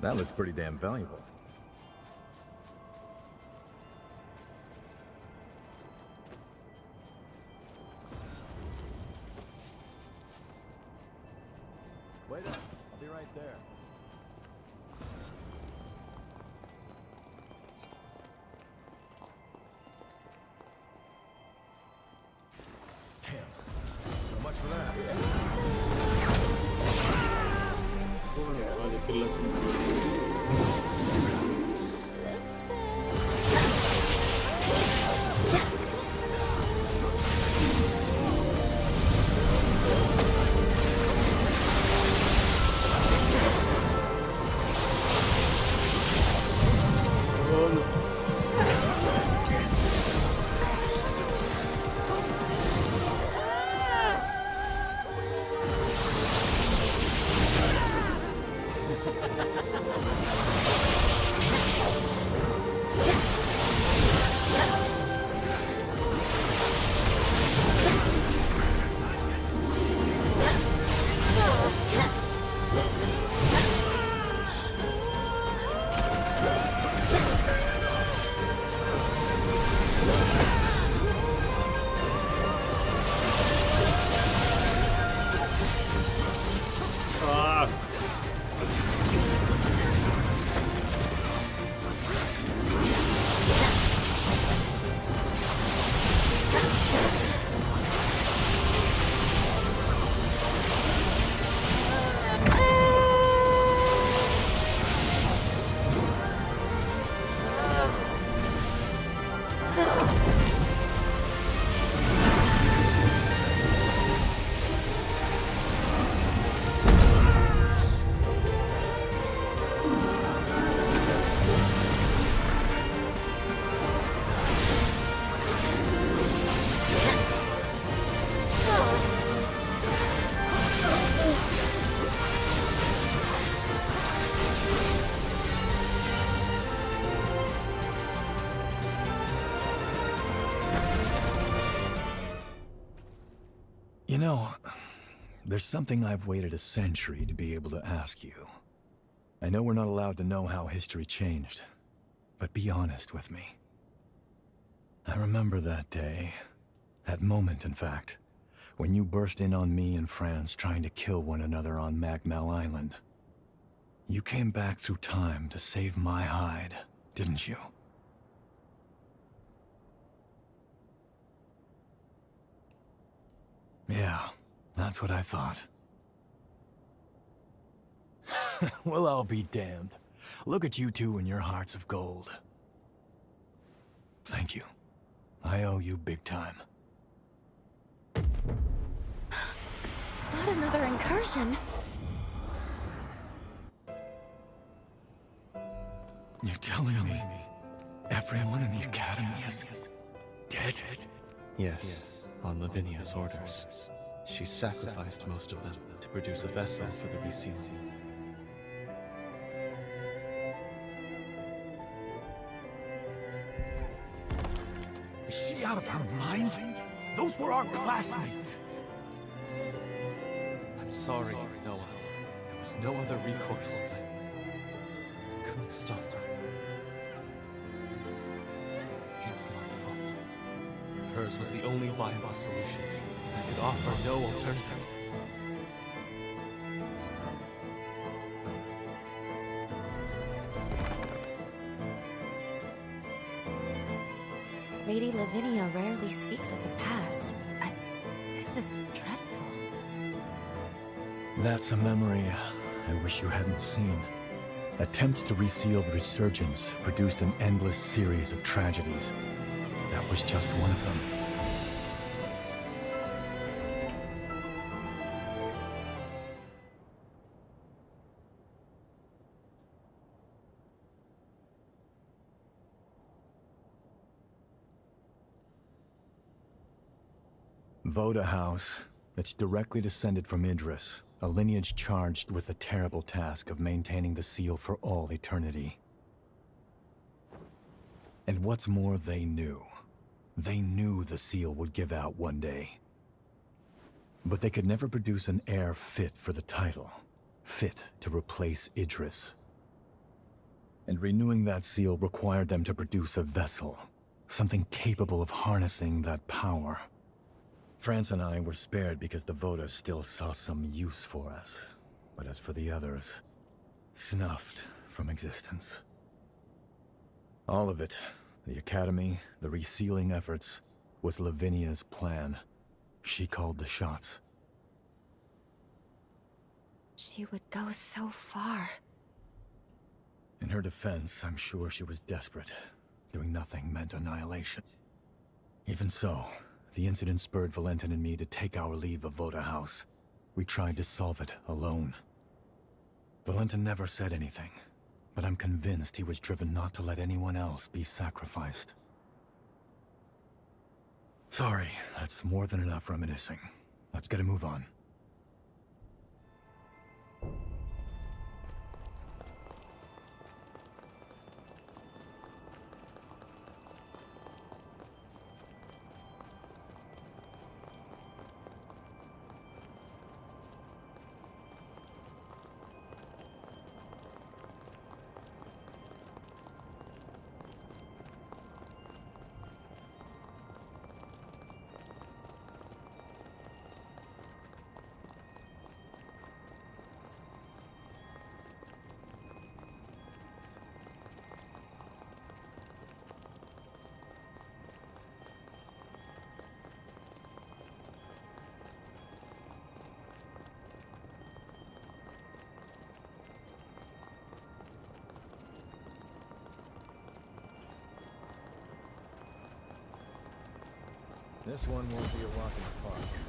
Speaker 7: That looks pretty damn valuable. Wait up, I'll be right there. Damn, so much for that. You know, there's something I've waited a century to be able to ask you. I know we're not allowed to know how history changed, but be honest with me. I remember that day, that moment in fact, when you burst in on me and France trying to kill one another on Magmel Island. You came back through time to save my hide, didn't you? Yeah, that's what I thought. Well, I'll be damned. Look at you two and your hearts of gold. Thank you. I owe you big time.
Speaker 4: Not another incursion.
Speaker 7: You're telling me everyone in the Academy is dead?
Speaker 19: Yes, on Lavinia's orders. She sacrificed most of them to produce a vessel for the resealing.
Speaker 17: Is she out of her mind? Those were our classmates.
Speaker 19: I'm sorry, Noah. I was no other recourse. I couldn't stop her. It's my fault. Hers was the only viable solution. I could offer no alternative.
Speaker 12: Lady Lavinia rarely speaks of the past, but this is dreadful.
Speaker 7: That's a memory I wish you hadn't seen. Attempts to reseal the resurgence produced an endless series of tragedies. That was just one of them. Voda House, it's directly descended from Idris, a lineage charged with the terrible task of maintaining the seal for all eternity. And what's more, they knew. They knew the seal would give out one day. But they could never produce an heir fit for the title, fit to replace Idris. And renewing that seal required them to produce a vessel, something capable of harnessing that power. France and I were spared because the Voda still saw some use for us. But as for the others, snuffed from existence. All of it, the Academy, the resealing efforts, was Lavinia's plan. She called the shots.
Speaker 12: She would go so far.
Speaker 7: In her defense, I'm sure she was desperate. Doing nothing meant annihilation. Even so, the incident spurred Valentin and me to take our leave of Voda House. We tried to solve it alone. Valentin never said anything, but I'm convinced he was driven not to let anyone else be sacrificed. Sorry, that's more than enough reminiscing. Let's get a move on. This one won't be a walk in the park.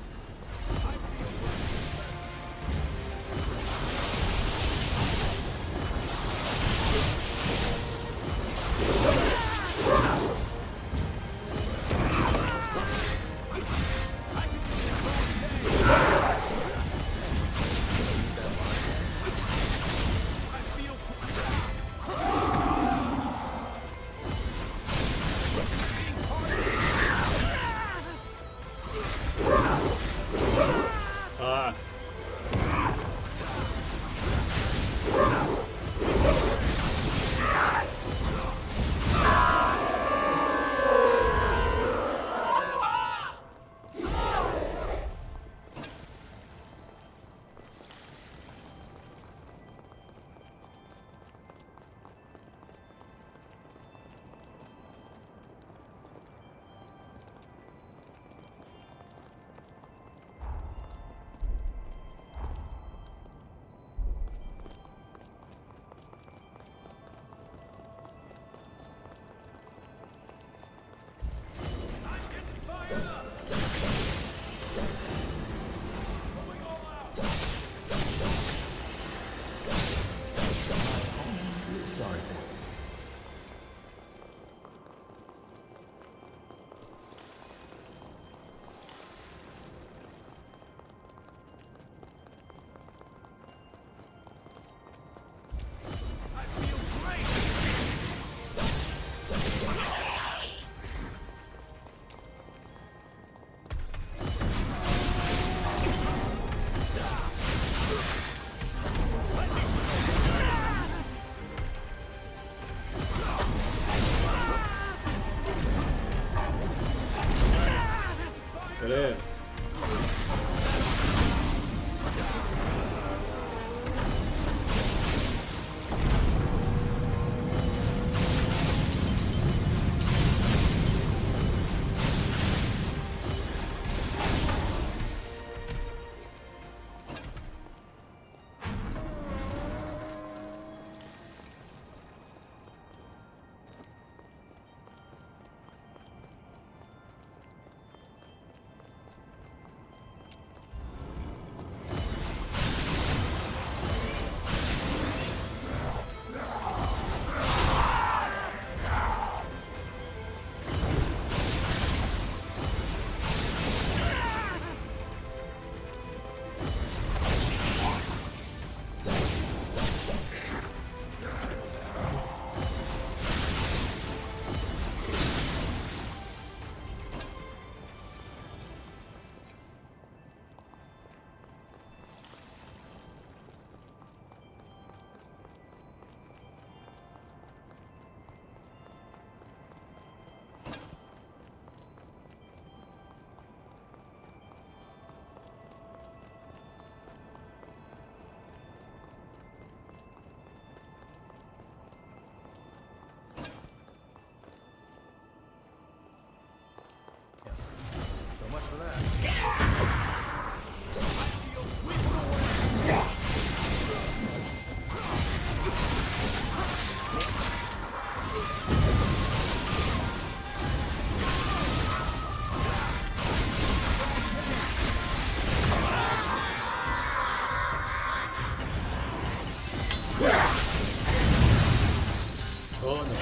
Speaker 16: Oh no.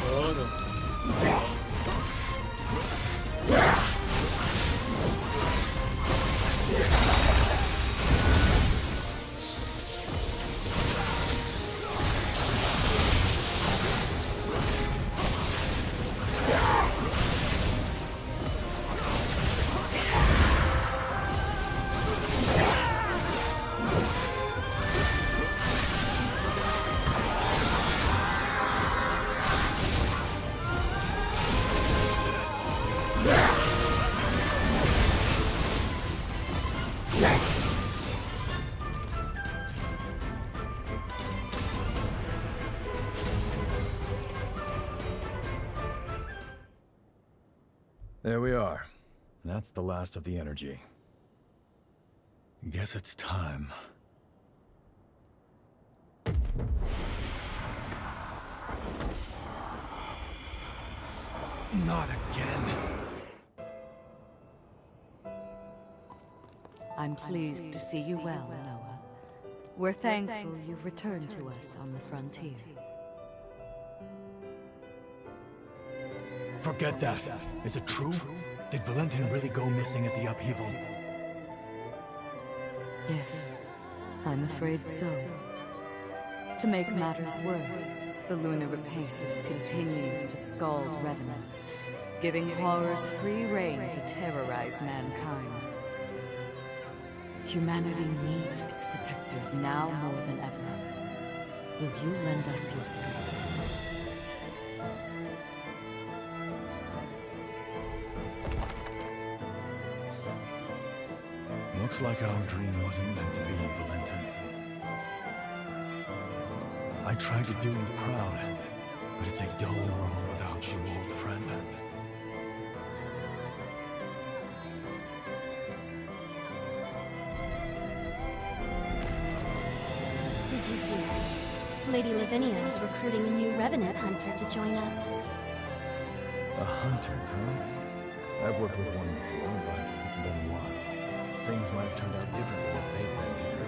Speaker 16: Oh no.
Speaker 7: There we are. That's the last of the energy. Guess it's time. Not again.
Speaker 6: I'm pleased to see you well, Noah. We're thankful you've returned to us on the frontier.
Speaker 7: Forget that. Is it true? Did Valentin really go missing at the upheaval?
Speaker 6: Yes, I'm afraid so. To make matters worse, the lunar rapacious continues to scald revenants, giving horrors free rein to terrorize mankind. Humanity needs its protectors now more than ever. Will you lend us your strength?
Speaker 7: Looks like our dream wasn't meant to be, Valentin. I tried to do you proud, but it's a dull world without you, old friend.
Speaker 4: Did you hear? Lady Lavinia is recruiting a new Revenant hunter to join us.
Speaker 7: A hunter, huh? I've worked with one before, but it's been a while. Things might have turned out differently if they'd been here.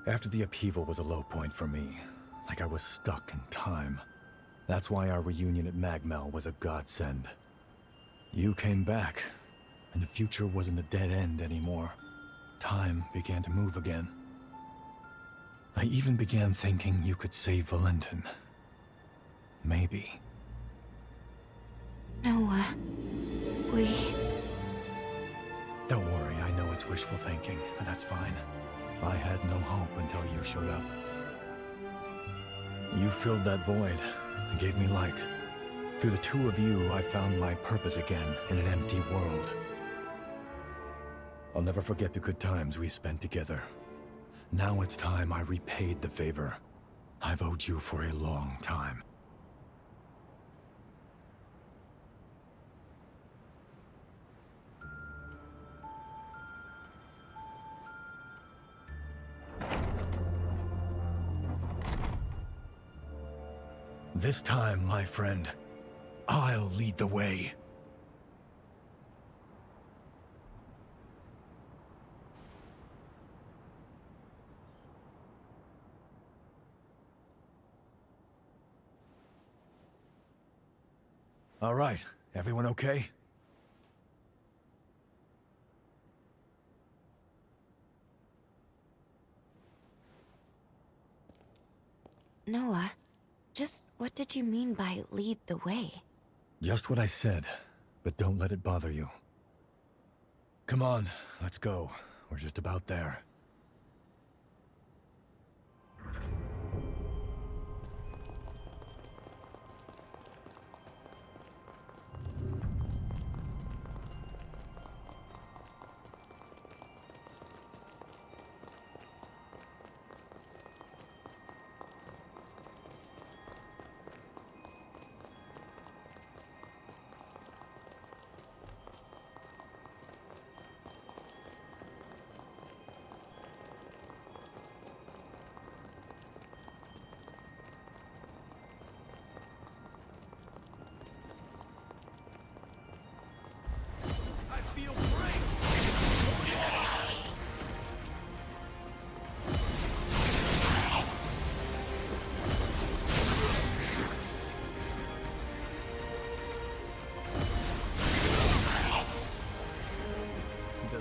Speaker 7: After the upheaval was a low point for me, like I was stuck in time. That's why our reunion at Magmel was a godsend. You came back, and the future wasn't a dead end anymore. Time began to move again. I even began thinking you could save Valentin. Maybe.
Speaker 12: Noah, we...
Speaker 7: Don't worry, I know it's wishful thinking, but that's fine. I had no hope until you showed up. You filled that void and gave me light. Through the two of you, I found my purpose again in an empty world. I'll never forget the good times we spent together. Now it's time I repaid the favor. I've owed you for a long time. This time, my friend, I'll lead the way. All right, everyone okay?
Speaker 12: Noah, just what did you mean by lead the way?
Speaker 7: Just what I said, but don't let it bother you. Come on, let's go. We're just about there.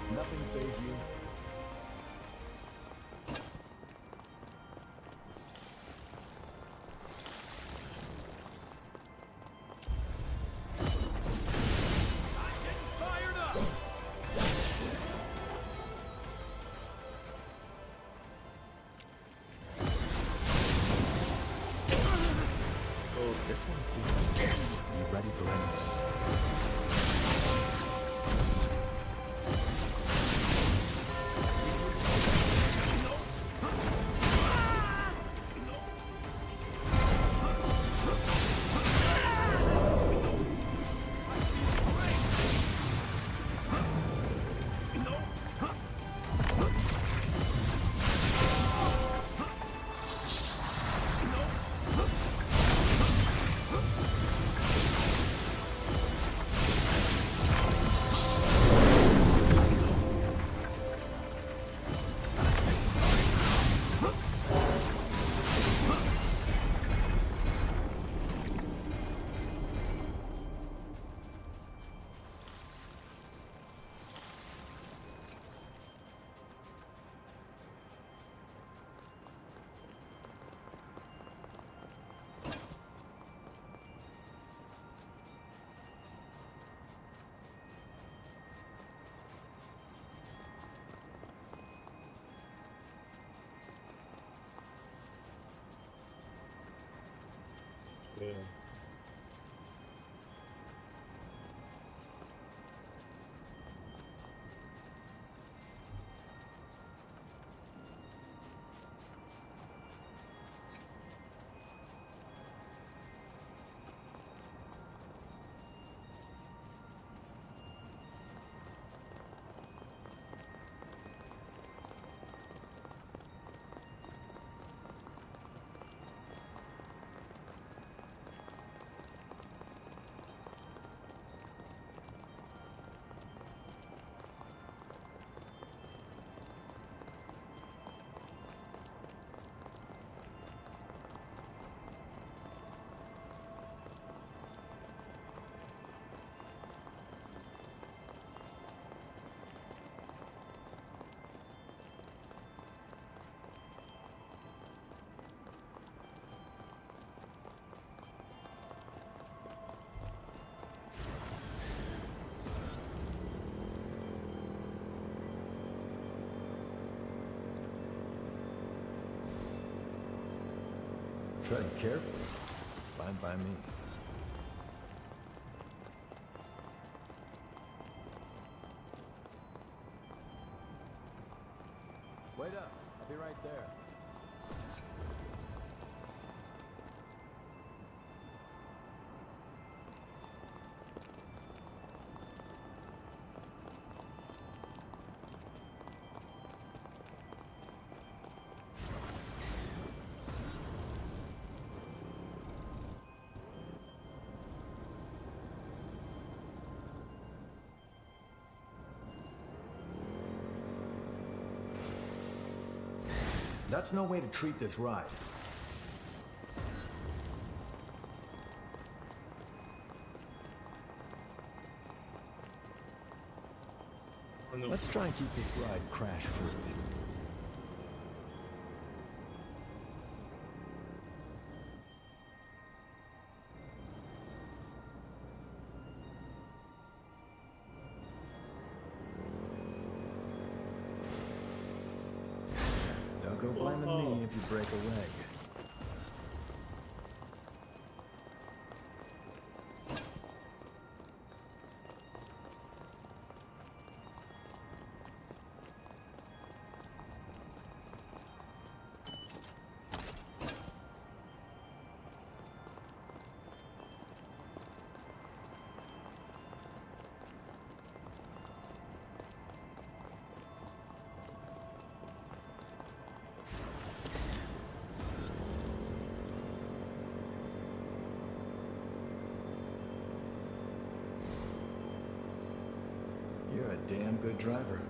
Speaker 7: Does nothing faze you? This one's different. Are you ready for anything?
Speaker 16: Yeah.
Speaker 7: Tread carefully. Fine by me. Wait up. I'll be right there. That's no way to treat this ride. Let's try and keep this ride crash-free. Don't go blaming me if you break a leg. You're a damn good driver.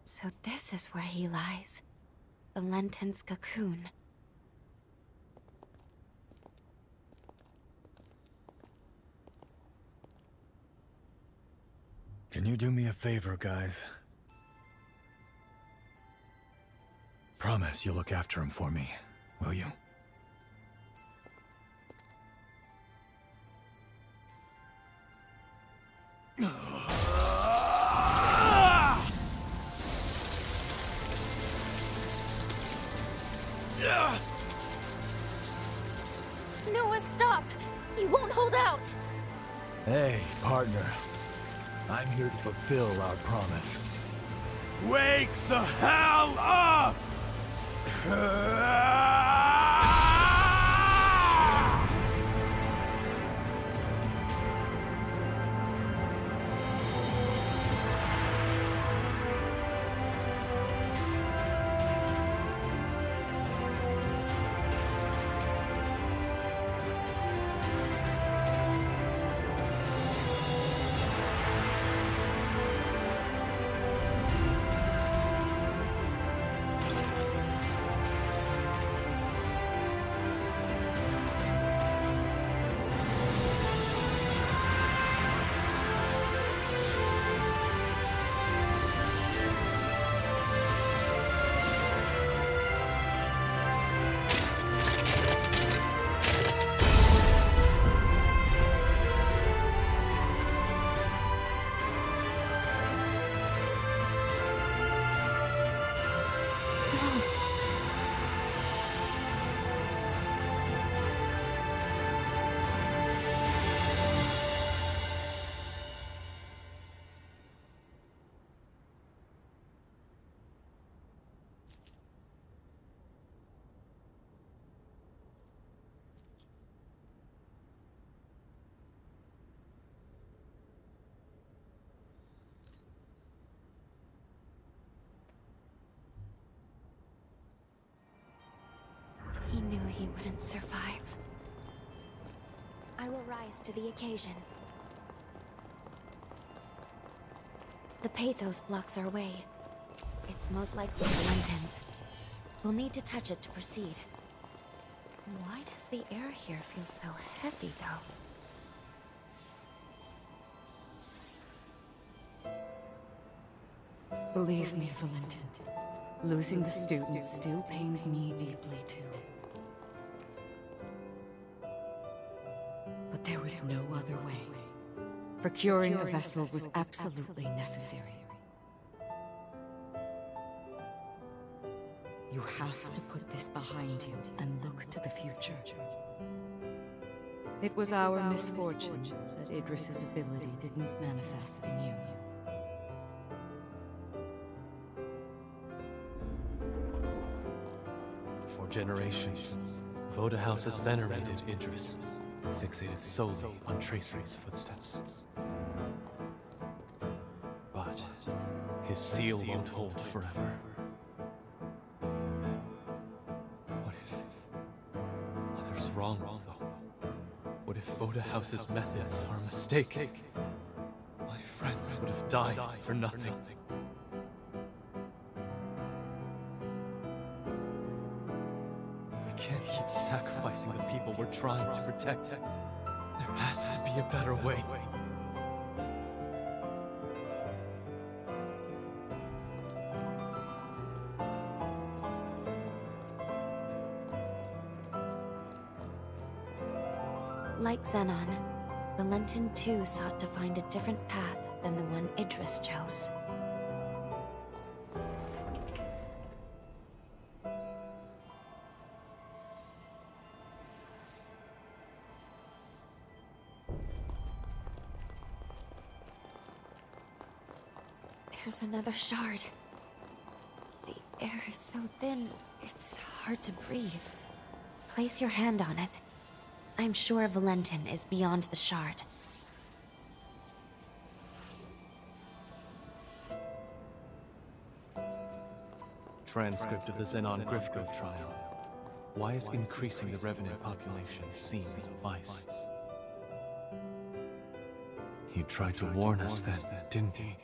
Speaker 12: So this is where he lies. The Lenton's cocoon.
Speaker 7: Can you do me a favor, guys? Promise you'll look after him for me, will you?
Speaker 12: Noah, stop! You won't hold out!
Speaker 7: Hey, partner. I'm here to fulfill our promise.
Speaker 17: Wake the hell up!
Speaker 12: He knew he wouldn't survive. I will rise to the occasion. The pathos blocks our way. It's most likely the Lentons. We'll need to touch it to proceed. Why does the air here feel so heavy, though?
Speaker 6: Believe me, Valentin. Losing the students still pains me deeply, too. But there was no other way. Procuring a vessel was absolutely necessary. You have to put this behind you and look to the future. It was our misfortune that Idris's ability didn't manifest in you.
Speaker 19: For generations, Voda House has venerated Idris, fixated solely on Tracy's footsteps. But his seal won't hold forever. What if others wrong, though? What if Voda House's methods are a mistake? My friends would have died for nothing. We can't keep sacrificing the people we're trying to protect. There has to be a better way.
Speaker 12: Like Xenon, Valentin too sought to find a different path than the one Idris chose. There's another shard. The air is so thin, it's hard to breathe. Place your hand on it. I'm sure Valentin is beyond the shard.
Speaker 19: Transcript of the Xenon Grifgrove trial. Why is increasing the Revenant population seen as a vice? He tried to warn us then, didn't he?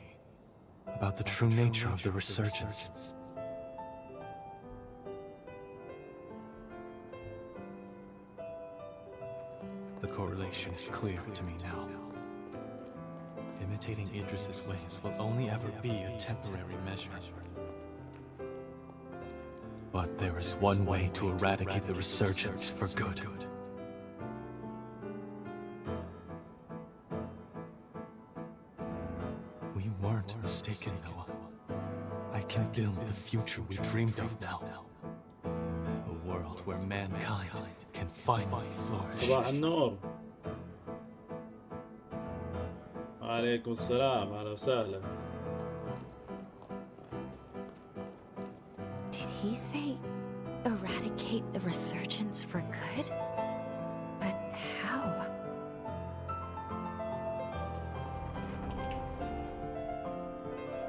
Speaker 19: About the true nature of the resurgence. The correlation is clear to me now. Imitating Idris's ways will only ever be a temporary measure. But there is one way to eradicate the resurgence for good. We weren't mistaken, Noah. I can build the future we dreamed of now. A world where mankind can finally flourish.
Speaker 16: صباح النور. وعليكم السلام، أهلا وسهلا.
Speaker 12: Did he say eradicate the resurgence for good? But how?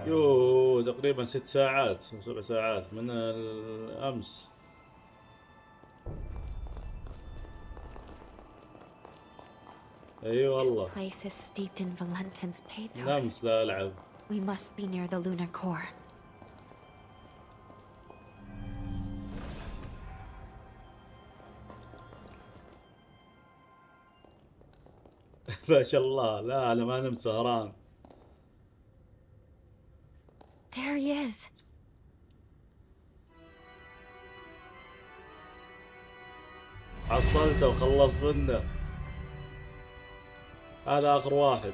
Speaker 16: يو تقريبا 6 ساعات أو 7 ساعات من الأمس. أي والله.
Speaker 12: This place is steeped in Valentin's pathos.
Speaker 16: الأمس لا ألعب.
Speaker 12: We must be near the lunar core.
Speaker 16: ما شاء الله، لا أنا ما نمت سهران.
Speaker 12: There he is.
Speaker 16: حصلته وخلصت منه. هذا آخر واحد.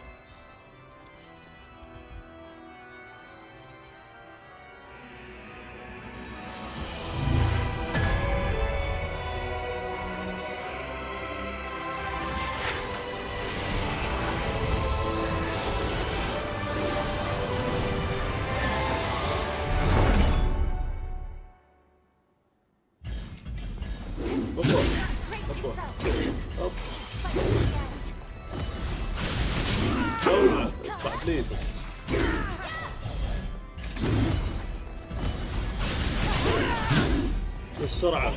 Speaker 16: بالسرعة.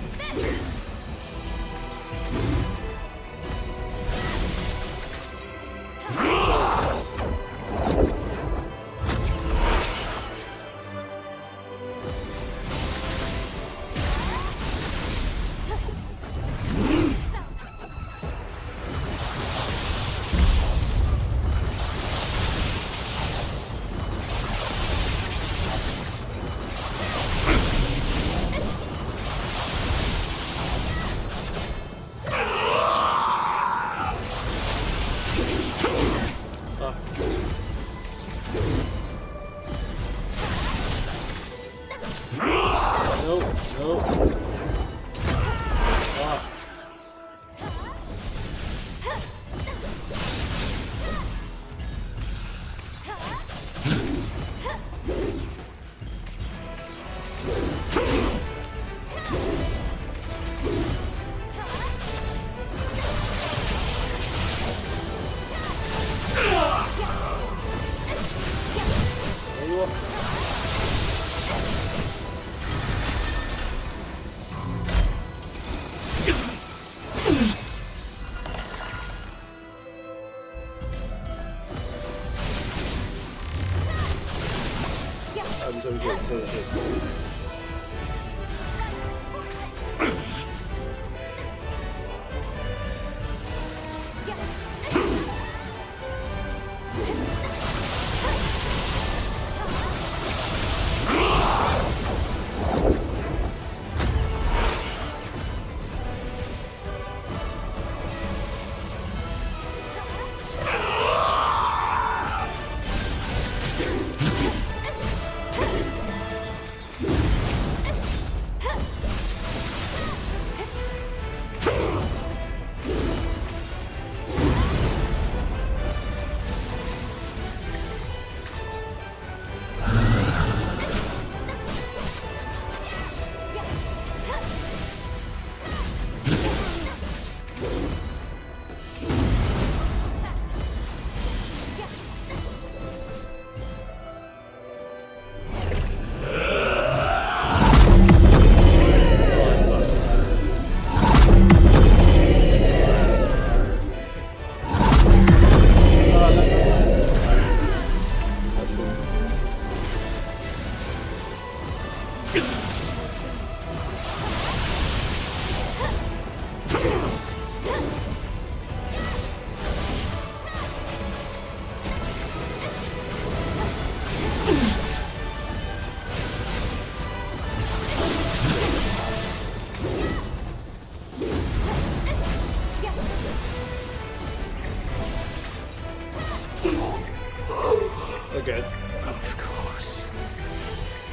Speaker 16: اقعد.
Speaker 3: Of course.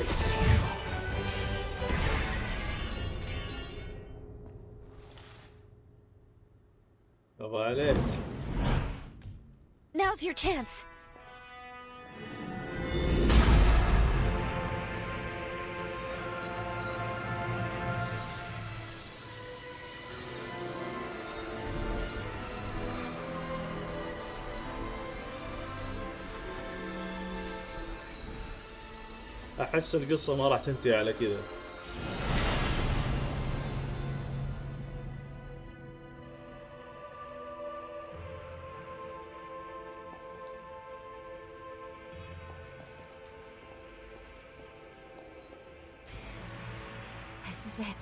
Speaker 3: It's you.
Speaker 16: برافو عليك.
Speaker 12: Now's your chance.
Speaker 16: احس القصة ما راح تنتهي على كذا.
Speaker 12: This is it.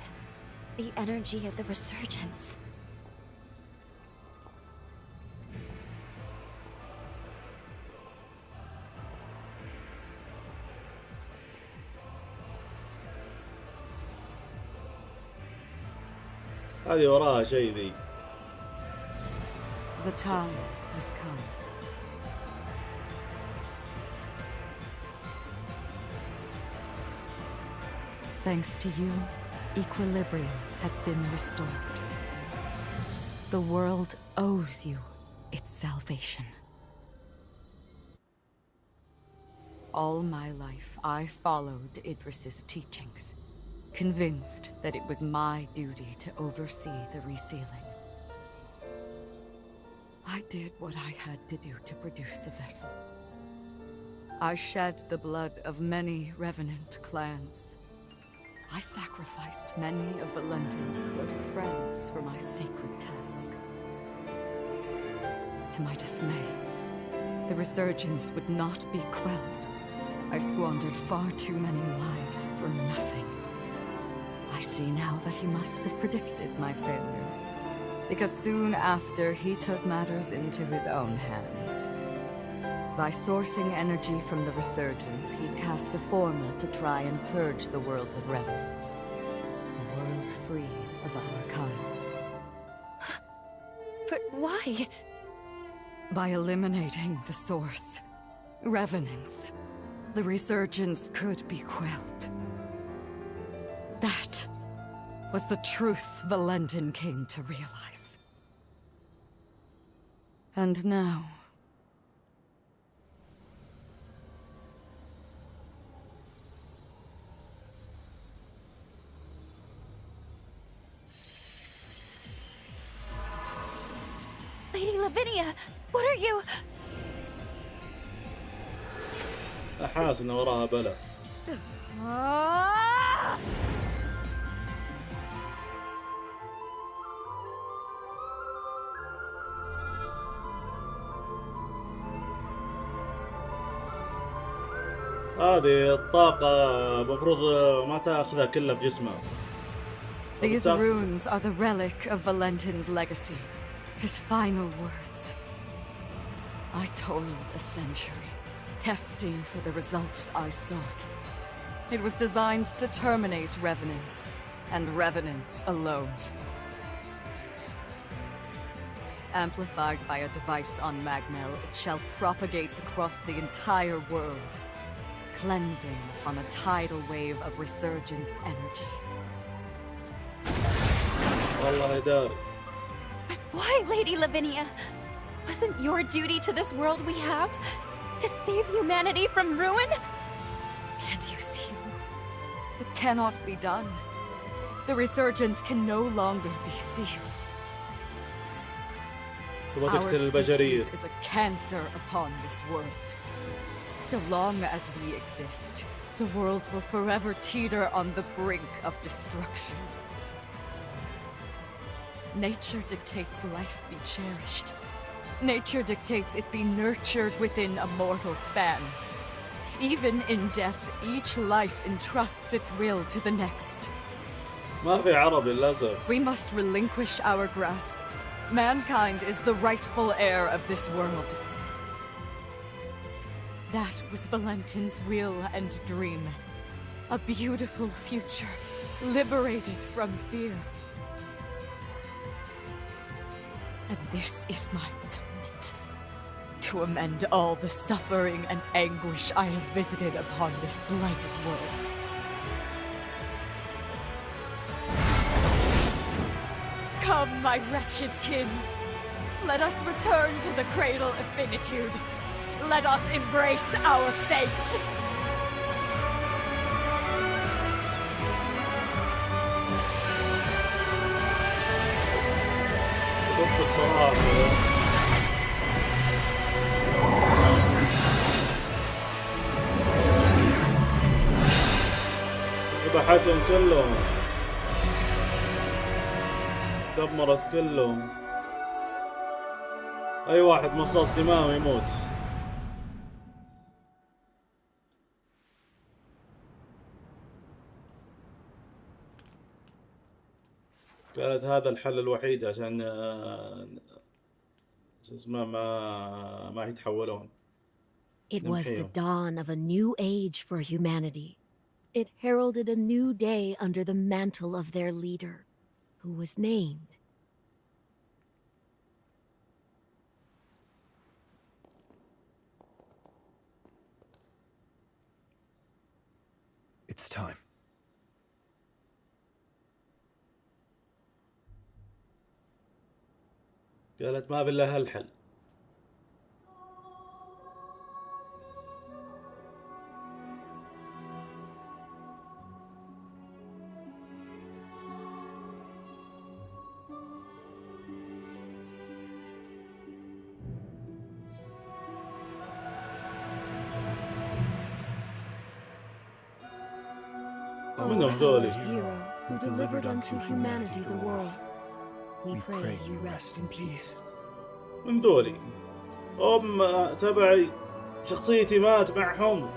Speaker 12: The energy of the resurgence.
Speaker 16: هذه وراها شيء ذي.
Speaker 6: The time has come. Thanks to you, equilibrium has been restored. The world owes you its salvation. All my life, I followed Idris's teachings, convinced that it was my duty to oversee the resealing. I did what I had to do to produce a vessel. I shed the blood of many revenant clans. I sacrificed many of Valentin's close friends for my sacred task. To my dismay, the resurgence would not be quelled. I squandered far too many lives for nothing. I see now that he must have predicted my failure, because soon after he took matters into his own hands. By sourcing energy from the resurgence, he cast a formula to try and purge the world of revenants. A world free of our kind.
Speaker 12: But why?
Speaker 6: By eliminating the source, revenants, the resurgence could be quelled. That was the truth Valentin came to realize. And now...
Speaker 12: Lady Lavinia, what are you?
Speaker 16: احاس ان وراها بلا. هذه الطاقة مفروض ما تاخذها كلها في جسمها.
Speaker 6: These runes are the relic of Valentin's legacy, his final words. I toiled a century, testing for the results I sought. It was designed to terminate revenants, and revenants alone. Amplified by a device on Magnell, it shall propagate across the entire world, cleansing upon a tidal wave of resurgence energy.
Speaker 16: والله داري.
Speaker 12: Why, Lady Lavinia? Wasn't your duty to this world we have to save humanity from ruin?
Speaker 6: Can't you see? It cannot be done. The resurgence can no longer be sealed. Our species is a cancer upon this world. So long as we exist, the world will forever teeter on the brink of destruction. Nature dictates life be cherished. Nature dictates it be nurtured within a mortal span. Even in death, each life entrusts its will to the next.
Speaker 16: ما في عربي للأسف.
Speaker 6: We must relinquish our grasp. Mankind is the rightful heir of this world. That was Valentin's will and dream. A beautiful future, liberated from fear. And this is my atonement. to amend all the suffering and anguish I have visited upon this blighted world. Come, my wretched kin. Let us return to the cradle of finitude. Let us embrace our fate.
Speaker 16: ذبحتهم كلهم، دمرت كلهم. اي واحد مصاص دماء يموت. قالت هذا الحل الوحيد عشان اسمه ما يتحولون.
Speaker 8: It was the dawn of a new age for humanity. It heralded a new day under the mantle of their leader, who was named.
Speaker 3: It's time.
Speaker 16: قالت ما في الا هالحل. منهم ذولي.
Speaker 8: Who delivered unto humanity the world. We pray you rest in peace.
Speaker 16: من ذولي تبعي شخصيتي مات معهم.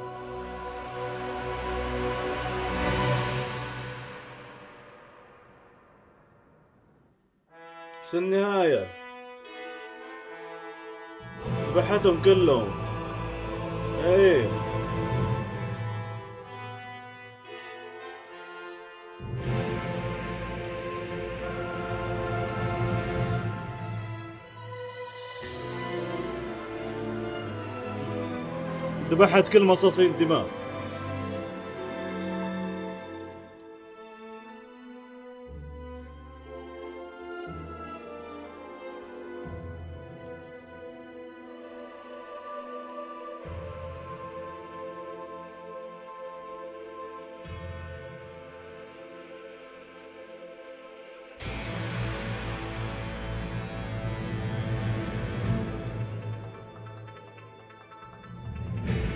Speaker 16: في النهاية ذبحتهم كلهم. ايه ذبحت كل مصاصين الدماء.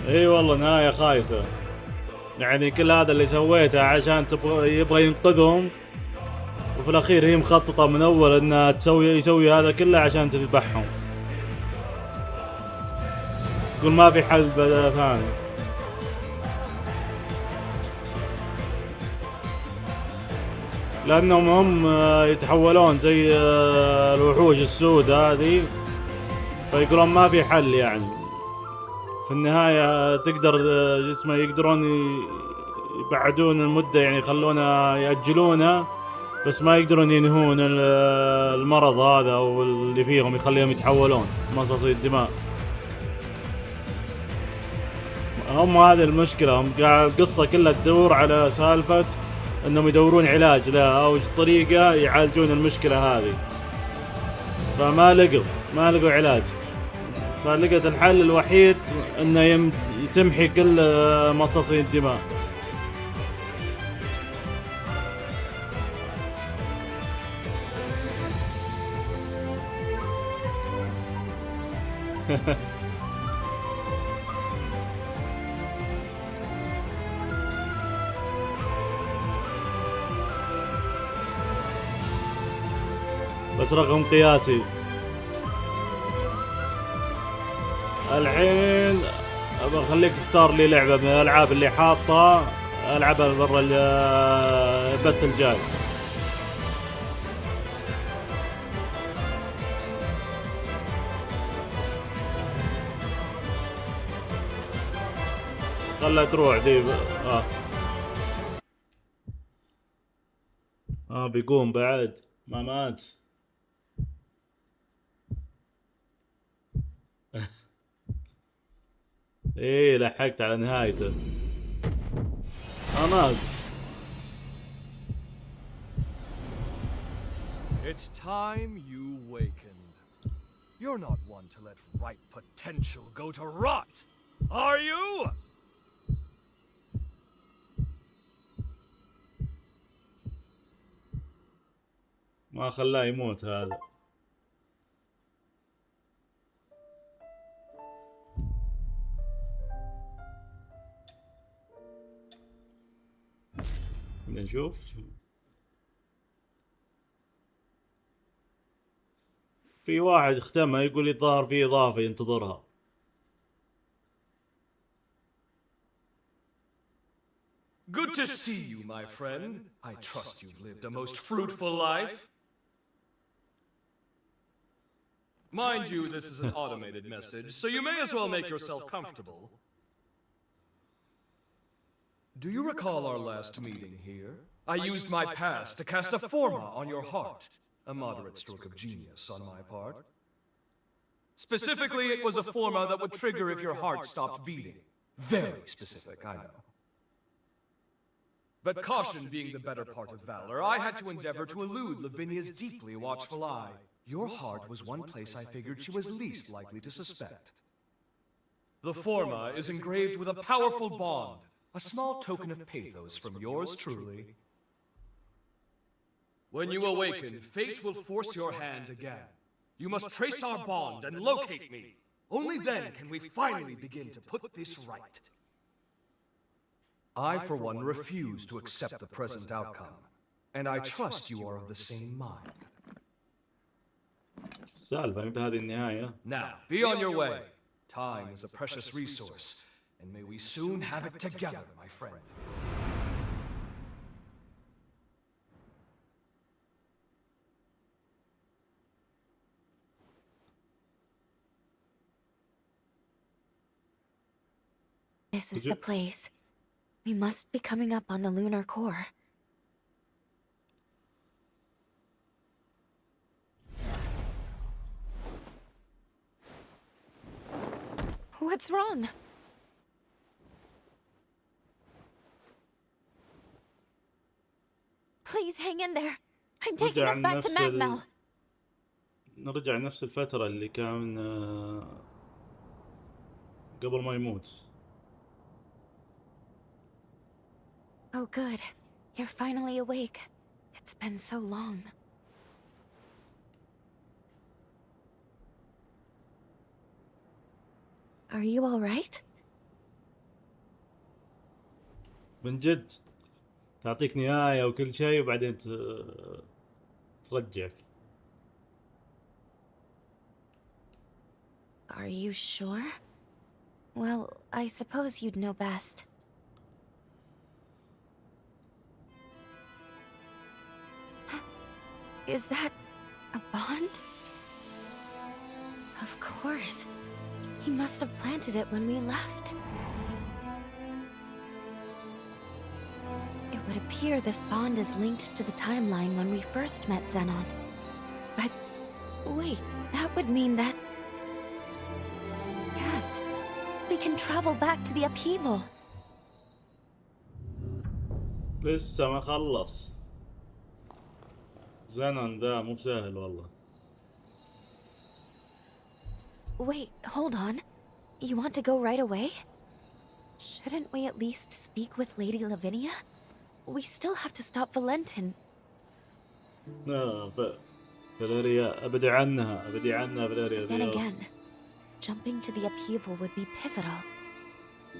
Speaker 16: اي والله نهاية خايسة. يعني كل هذا اللي سويته عشان يبغى ينقذهم، وفي الاخير هي مخططة من اول انها يسوي هذا كله عشان تذبحهم. يقول ما في حل ثاني. لانهم هم يتحولون زي الوحوش السود هذه، فيقولون ما في حل. يعني في النهاية تقدر يقدرون يبعدون المدة، يعني يخلونها يأجلونها، بس ما يقدرون ينهون المرض هذا أو اللي فيهم يخليهم يتحولون مصاصي الدماء. هم هذه المشكلة. هم قاعد القصة كلها تدور على سالفة انهم يدورون علاج لها او طريقة يعالجون المشكلة هذه، فما لقوا علاج. فلقت الحل الوحيد انه تمحي كل مصاصين الدماء. بس رقم قياسي. الحين ابغى اخليك تختار لي لعبة من الالعاب اللي حاطة العبها برا البث الجاي. خلها تروح دي. بيقوم بعد ما مات. ايه لحقت على نهايته. مات.
Speaker 11: It's time you wakened. You're not one to let ripe potential go to rot, are you?
Speaker 16: ما خلاه يموت هذا. نشوف. في واحد اختمى يقول الظاهر في إضافة ينتظرها.
Speaker 11: Good to see you, my friend. I trust you've lived a most fruitful life. Mind you, this is an automated message, so you may as well make yourself comfortable. Do you recall our last meeting here? I used my past to cast a forma on your heart. A moderate stroke of genius on my part. Specifically, it was a forma that would trigger if your heart stopped beating. Very specific, I know. But caution being the better part of valor, I had to endeavor to elude Lavinia's deeply watchful eye. Your heart was one place I figured she was least likely to suspect. The forma is engraved with a powerful bond, a small token of pathos from yours truly. When you awaken, fate will force your hand again. You must trace our bond and locate me. Only then can we finally begin to put this right. I, for one, refuse to accept the present outcome, and I trust you are of the same mind. Now, be on your way. Time is a precious resource, and may we soon have it together, my friend.
Speaker 12: This is the place. We must be coming up on the lunar core. What's wrong? Please hang in there. I'm taking us back to Magmel.
Speaker 16: نرجع نفس الفترة اللي كان قبل ما يموت.
Speaker 12: Oh, good. You're finally awake. It's been so long. Are you all right?
Speaker 16: من جد تعطيك نهاية وكل شيء وبعدين ترجعك.
Speaker 12: Are you sure? Well, I suppose you'd know best. Is that a bond? Of course. He must have planted it when we left. It would appear this bond is linked to the timeline when we first met Xenon. But wait, that would mean that... Yes, we can travel back to the upheaval.
Speaker 16: لسه ما خلص. زنان ده مو بسهل والله.
Speaker 12: Wait, hold on. You want to go right away? Shouldn't we at least speak with Lady Lavinia? We still have to stop Valentin.
Speaker 16: No, Valeria, أبدي عنها Valeria.
Speaker 12: Then again, jumping to the upheaval would be pivotal.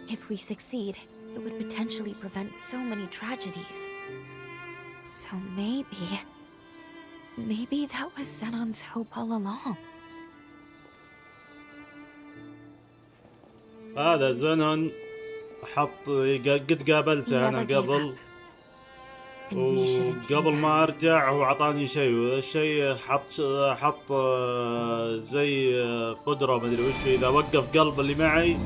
Speaker 12: If we succeed, it would potentially prevent so many tragedies. So maybe that was Xenon's hope all along.
Speaker 16: هذا زنون حط قد قابلته أنا قبل وقبل ما أرجع هو عطاني شيء والشيء حط زي قدرة ما أدري وش إذا وقف قلب اللي معي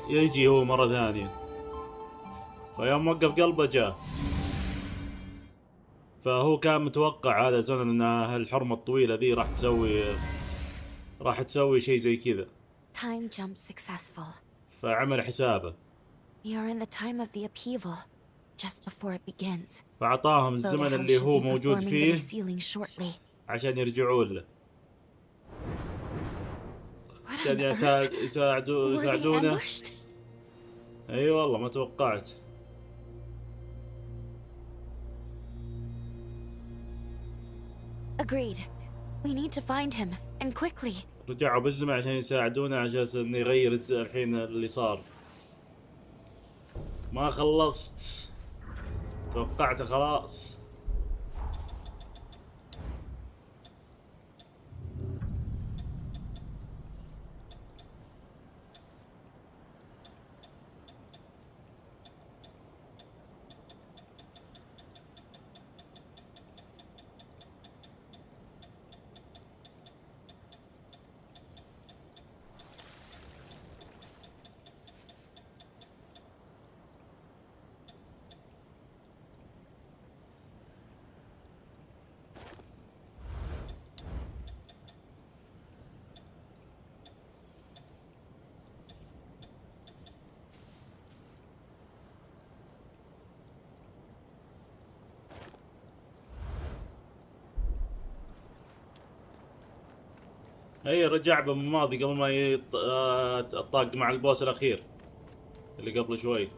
Speaker 16: يجي هو مرة ثانية فيوم وقف قلبه جاء فهو كان متوقع هذا زنون أن هالحرمة الطويلة ذي راح تسوي شيء زي كذا.
Speaker 12: time jump successful.
Speaker 16: فعمل حسابه.
Speaker 12: We are in the time of the upheaval, just before it begins.
Speaker 16: فأعطاهم الزمن اللي هو موجود فيه عشان يرجعون له. عشان يساعدونه. اي والله ما توقعت.
Speaker 12: Agreed. We need to find him and quickly.
Speaker 16: رجعوا بالزمن عشان يساعدونه عشان انه يغير الحين اللي صار. ما خلصت. توقعت خلاص. اي رجع بالماضي قبل ما يطاق مع البوس الاخير اللي قبل شوي،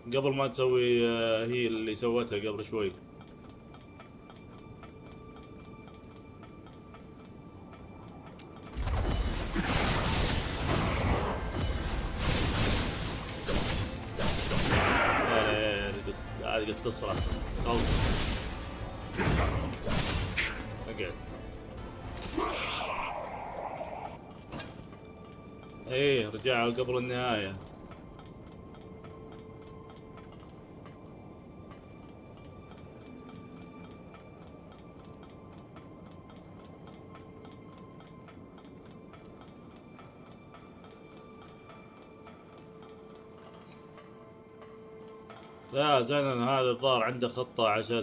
Speaker 16: قبل ما تسوي هي اللي سوتها قبل شوي. قاعد تصرخ اقعد. ايه رجعوا قبل النهاية. لا زين هذا الظاهر عنده خطة عشان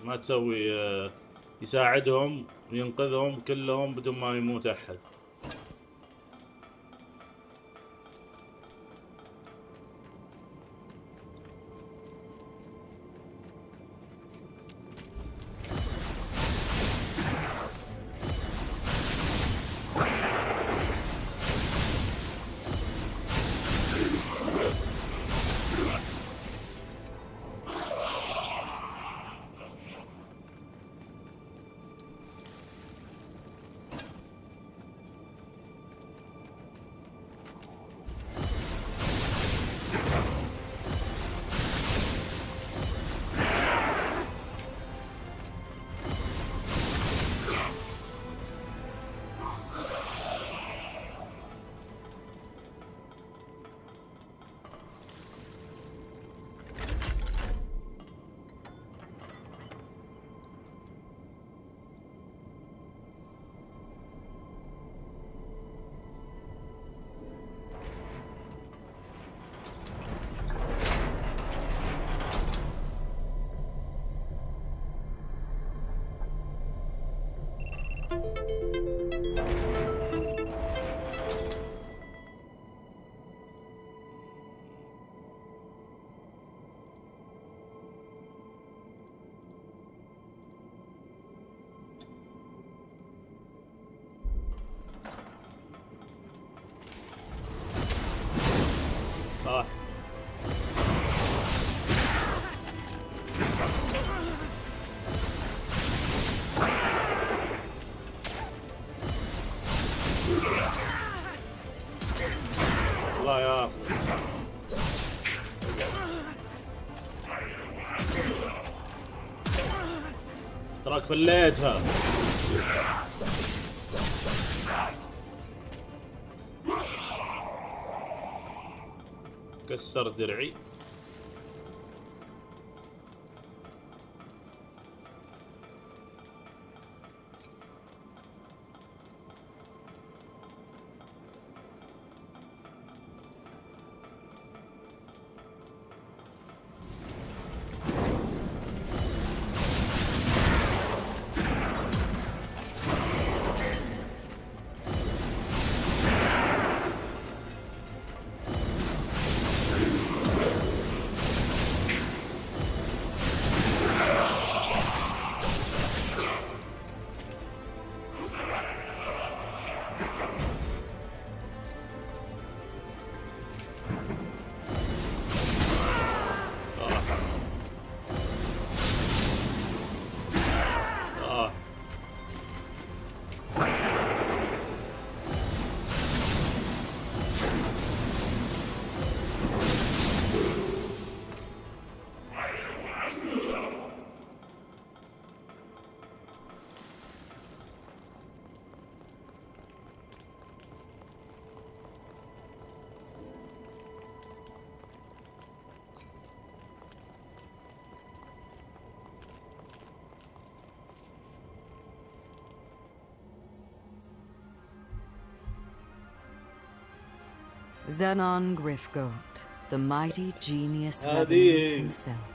Speaker 16: ما تسوي يساعدهم وينقذهم كلهم بدون ما يموت أحد. الله يا تراك فليتها. كسر درعي.
Speaker 6: Zenon Grifgoat, the mighty genius revenant himself.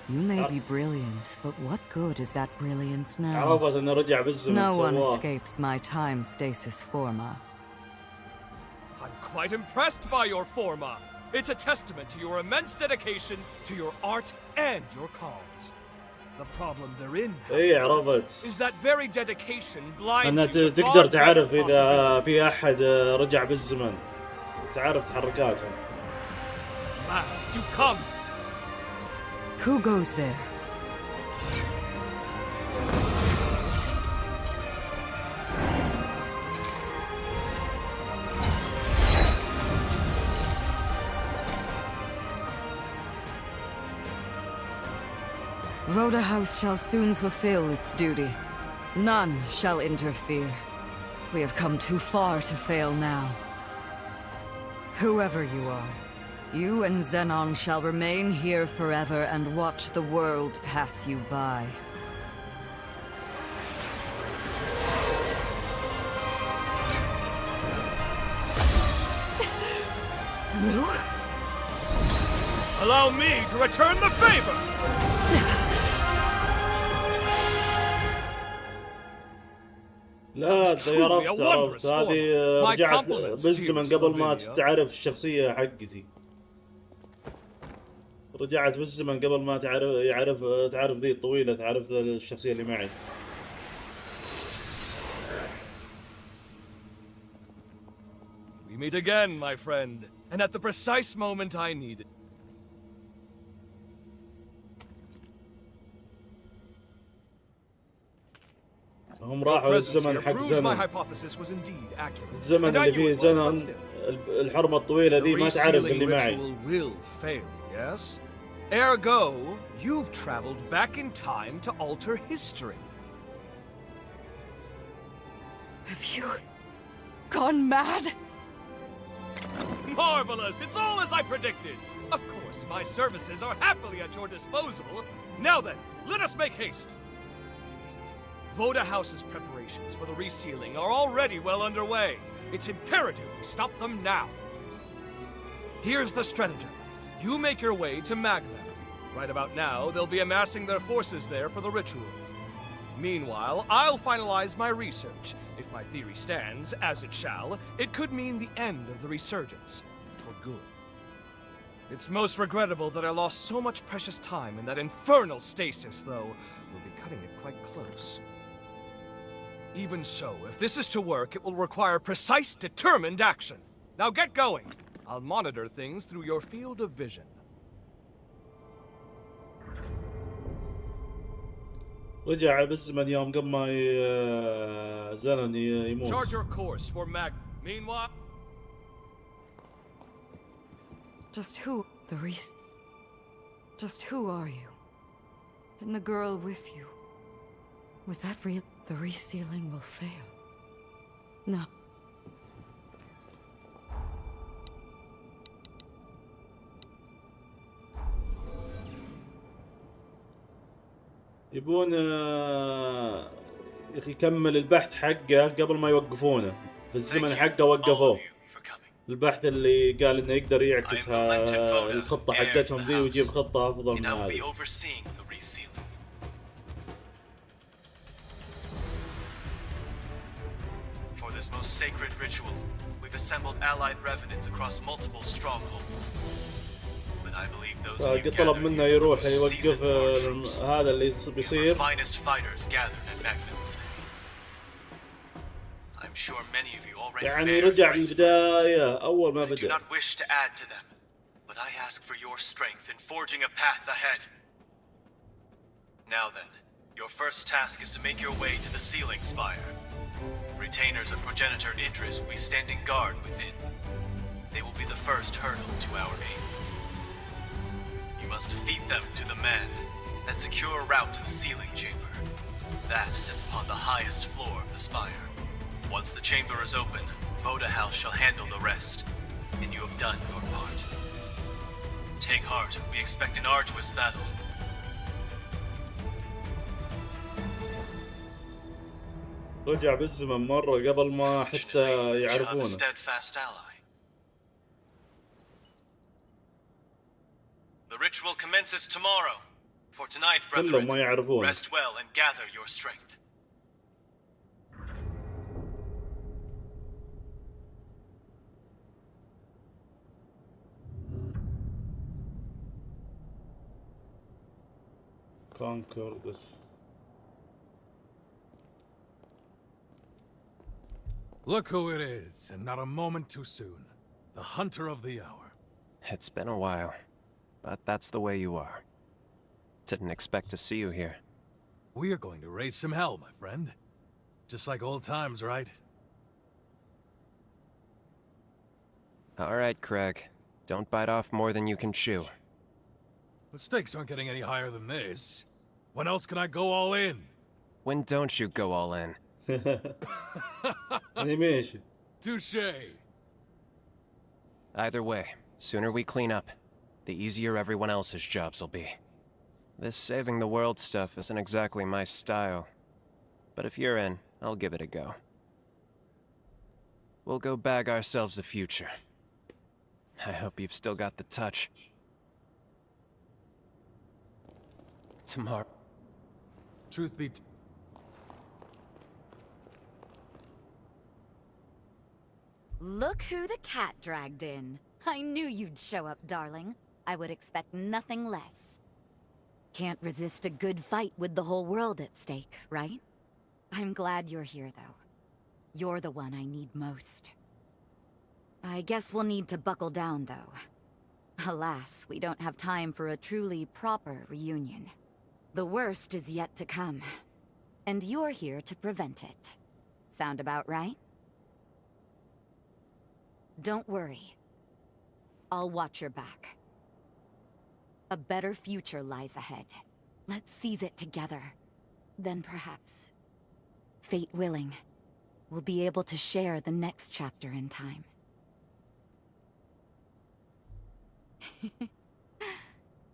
Speaker 6: You may be brilliant, but what good is that brilliance now? No one escapes my time stasis forma.
Speaker 11: I'm quite impressed by your forma. It's a testament to your immense dedication to your art and your cause. The problem they're in is that very dedication blinds
Speaker 16: أنها تقدر تعرف إذا في أحد رجع بالزمن. تعرف تحركاتهم.
Speaker 11: At last you come.
Speaker 6: Who goes there? Rhoda House shall soon fulfill its duty. None shall interfere. We have come too far to fail now. Whoever you are, you and Zenon shall remain here forever and watch the world pass you by. Lou?
Speaker 11: Allow me to return the favor!
Speaker 16: لا عرفت هذه رجعت بالزمن قبل ما تعرف الشخصية حقتي. رجعت بالزمن قبل ما تعرف ذي الطويلة، تعرف الشخصية اللي معي.
Speaker 11: We meet again, my friend, and at the precise moment I needed.
Speaker 16: هم راحوا الزمن حق زنون. الزمن اللي فيه زنون الحرمة الطويلة ذي ما تعرف اللي معي.
Speaker 11: Yes? Ergo, you've traveled back in time to alter history.
Speaker 6: Have you gone mad?
Speaker 11: Marvelous! It's all as I predicted! Of course, my services are happily at your disposal. Now then, let us make haste. Voda House's preparations for the resealing are already well underway. It's imperative we stop them now. Here's the stratagem. You make your way to Magma. Right about now, they'll be amassing their forces there for the ritual. Meanwhile, I'll finalize my research. If my theory stands, as it shall, it could mean the end of the resurgence. For good. It's most regrettable that I lost so much precious time in that infernal stasis, though. We'll be cutting it quite close. Even so, if this is to work, it will require precise, determined action. Now get going. I'll monitor things through your field of vision.
Speaker 16: رجع بالزمن يوم قبل ما زنن يموت.
Speaker 11: Chart your course for Mag. Meanwhile,
Speaker 6: Just who are you? And the girl with you? Was that real? The resealing will fail. No.
Speaker 16: يبون يكمل البحث حقه قبل ما يوقفونه. في الزمن حقه وقفوه. البحث اللي قال انه يقدر يعكس الخطة حقتهم ذي ويجيب خطة افضل من هذه.
Speaker 19: For this most sacred ritual, we've assembled allied revenants across multiple strongholds. But I believe those of you
Speaker 16: طلب منه يروح يوقف هذا اللي بيصير.
Speaker 19: finest fighters gathered at Magna today. I'm sure many of you already
Speaker 16: يعني رجع من البداية أول ما بدأ.
Speaker 19: I do not wish to add to them, but I ask for your strength in forging a path ahead. Now then, your first task is to make your way to the ceiling spire. Retainers of Progenitor Idris will be standing guard within. They will be the first hurdle to our aim. You must defeat them to the man, then secure a route to the sealing chamber. That sits upon the highest floor of the spire. Once the chamber is open, Voda House shall handle the rest, and you have done your part. Take heart, we expect an arduous battle.
Speaker 16: رجع بالزمن مرة قبل ما حتى يعرفونه.
Speaker 19: steadfast ally. ritual commences tomorrow. For tonight,
Speaker 16: كلهم ما
Speaker 19: brethren,
Speaker 16: يعرفون.
Speaker 19: rest well and gather your strength.
Speaker 16: Conquer this.
Speaker 20: Look who it is, and not a moment too soon. The hunter of the hour.
Speaker 21: It's been a while, but that's the way you are. Didn't expect to see you here.
Speaker 20: We are going to raise some hell, my friend. Just like old times, right?
Speaker 21: All right, Craig. Don't bite off more than you can chew.
Speaker 20: The stakes aren't getting any higher than this. When else can I go all in?
Speaker 21: When don't you go all in?
Speaker 16: Animation.
Speaker 20: Touché.
Speaker 21: Either way, sooner we clean up, the easier everyone else's jobs will be. This saving the world stuff isn't exactly my style. But if you're in, I'll give it a go. We'll go bag ourselves a future. I hope you've still got the touch. Tomorrow.
Speaker 20: Truth be
Speaker 1: Look who the cat dragged in. I knew you'd show up, darling. I would expect nothing less. Can't resist a good fight with the whole world at stake, right? I'm glad you're here, though. You're the one I need most. I guess we'll need to buckle down, though. Alas, we don't have time for a truly proper reunion. The worst is yet to come, and you're here to prevent it. Sound about right? Don't worry. I'll watch your back. A better future lies ahead. Let's seize it together. Then perhaps, fate willing, we'll be able to share the next chapter in time.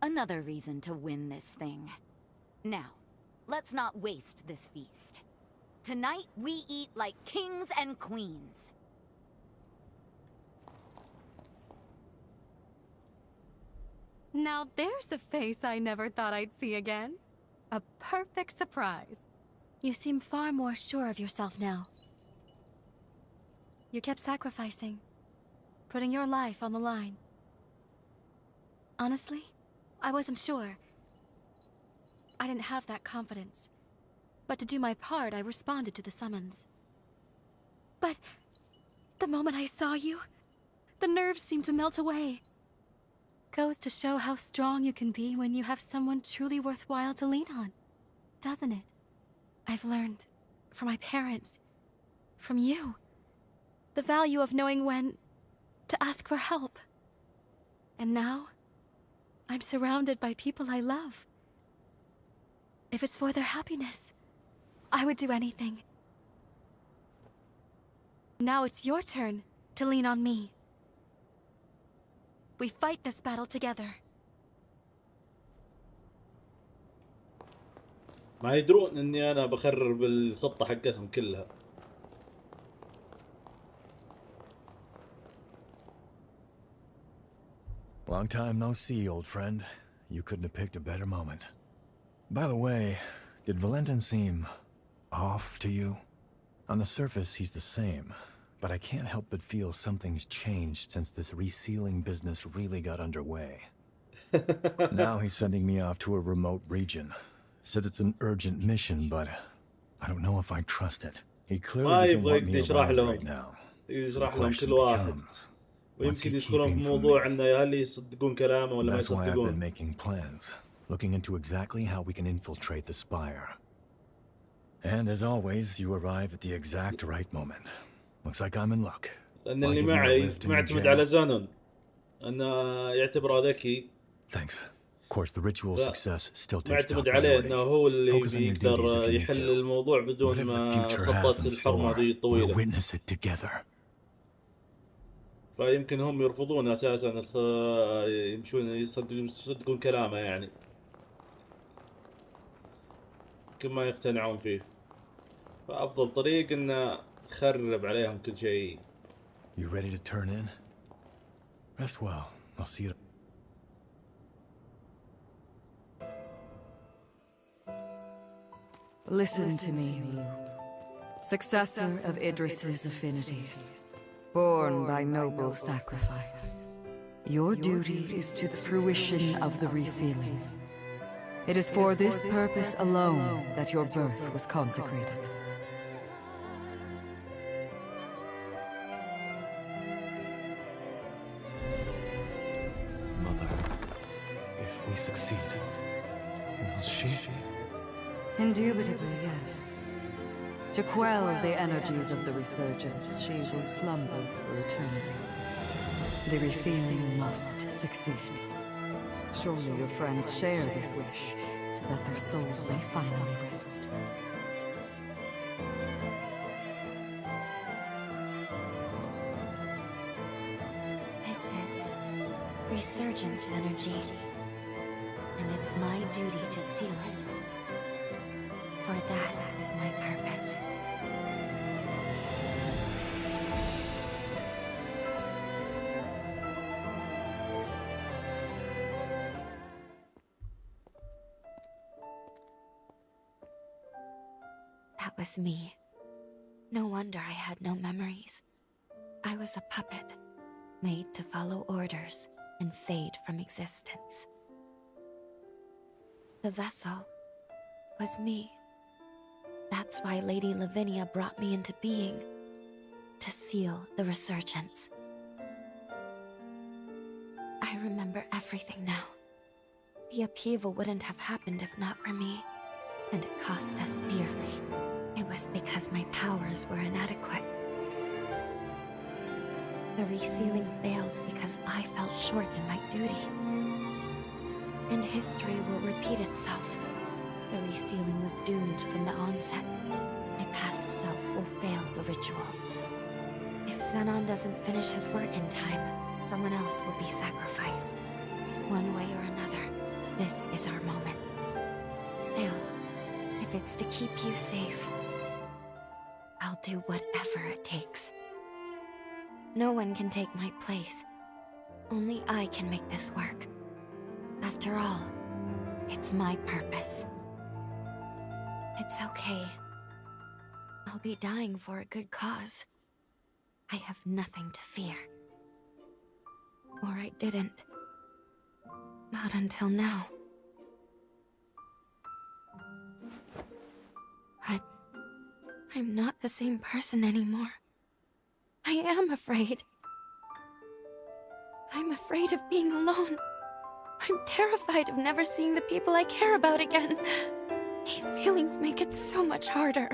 Speaker 1: Another reason to win this thing. Now, let's not waste this feast. Tonight, we eat like kings and queens.
Speaker 9: Now there's a face I never thought I'd see again. A perfect surprise. You seem far more sure of yourself now. You kept sacrificing, putting your life on the line. Honestly, I wasn't sure. I didn't have that confidence. But to do my part, I responded to the summons. But the moment I saw you, the nerves seemed to melt away. Goes to show how strong you can be when you have someone truly worthwhile to lean on, doesn't it? I've learned from my parents, from you, the value of knowing when to ask for help. And now, I'm surrounded by people I love. If it's for their happiness, I would do anything. Now it's your turn to lean on me. We fight this battle together.
Speaker 16: ما يدرون اني انا بخرب الخطة حقتهم كلها.
Speaker 7: Long time no see, old friend. You couldn't have picked a better moment. By the way, did Valentin seem off to you? On the surface, he's the same, but I can't help but feel something's changed since this resealing business really got underway. Now he's sending me off to a remote region. Said it's an urgent mission, but I don't know if I trust it. He clearly doesn't want me around right now.
Speaker 16: يشرح لهم كل واحد ويمكن يدخلون في موضوع انه هل يصدقون كلامه ولا ما يصدقون.
Speaker 7: That's why I've been making plans, looking into exactly how we can infiltrate the spire. And as always, you arrive at the exact right moment. Looks like I'm in luck.
Speaker 16: لأن اللي معي معتمد على زانون أنه يعتبره ذكي.
Speaker 7: Thanks. Of course, the ritual success still takes top
Speaker 16: معتمد عليه
Speaker 7: priority.
Speaker 16: إنه هو اللي يقدر يحل الموضوع بدون ما خطة الحرم هذه الطويلة.
Speaker 7: We'll witness it together.
Speaker 16: فيمكن هم يرفضون أساسا يمشون يصدقون كلامه يعني. يمكن ما يقتنعون فيه. فأفضل طريق إنه تخرب عليهم كل شيء.
Speaker 7: You ready to turn in? Rest well. I'll see you.
Speaker 6: Listen to me, Lu. Successor of Idris's affinities, born by noble sacrifice. Your duty is to the fruition of the resealing. It is for this purpose alone that your birth was consecrated.
Speaker 19: Mother, if we succeed, will she?
Speaker 6: Indubitably, yes. To quell the energies of the resurgence, she will slumber for eternity. The resealing must succeed. Surely your friends share this wish, so that their souls may finally rest.
Speaker 12: This is resurgence energy, and it's my duty to seal it. For that is my purpose. That was me. No wonder I had no memories. I was a puppet, made to follow orders and fade from existence. The vessel was me. That's why Lady Lavinia brought me into being, to seal the resurgence. I remember everything now. The upheaval wouldn't have happened if not for me, and it cost us dearly. It was because my powers were inadequate. The resealing failed because I fell short in my duty. And history will repeat itself. The resealing was doomed from the onset. My past self will fail the ritual. If Xenon doesn't finish his work in time, someone else will be sacrificed. One way or another, this is our moment. Still, if it's to keep you safe, I'll do whatever it takes. No one can take my place. Only I can make this work. After all, it's my purpose. It's okay. I'll be dying for a good cause. I have nothing to fear. Or I didn't. Not until now. But I'm not the same person anymore. I am afraid. I'm afraid of being alone. I'm terrified of never seeing the people I care about again. These feelings make it so much harder.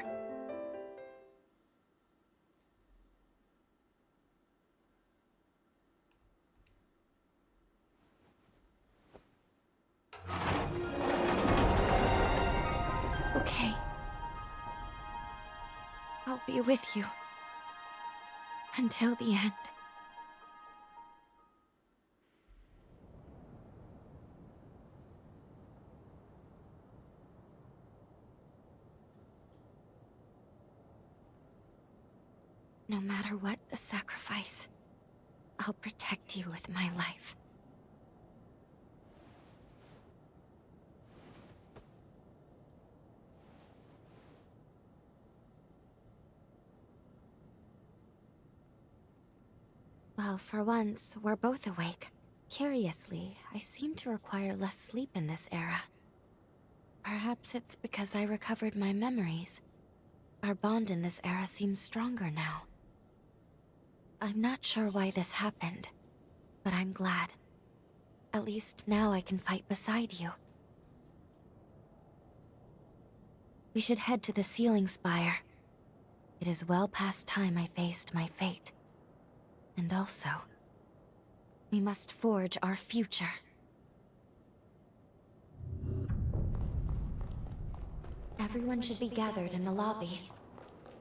Speaker 12: Okay. I'll be with you. Until the end. No matter what the sacrifice, I'll protect you with my life. Well, for once, we're both awake. Curiously, I seem to require less sleep in this era. Perhaps it's because I recovered my memories. Our bond in this era seems stronger now. I'm not sure why this happened, but I'm glad. At least now I can fight beside you. We should head to the ceiling spire. It is well past time I faced my fate. And also, we must forge our future. Everyone should be gathered in the lobby.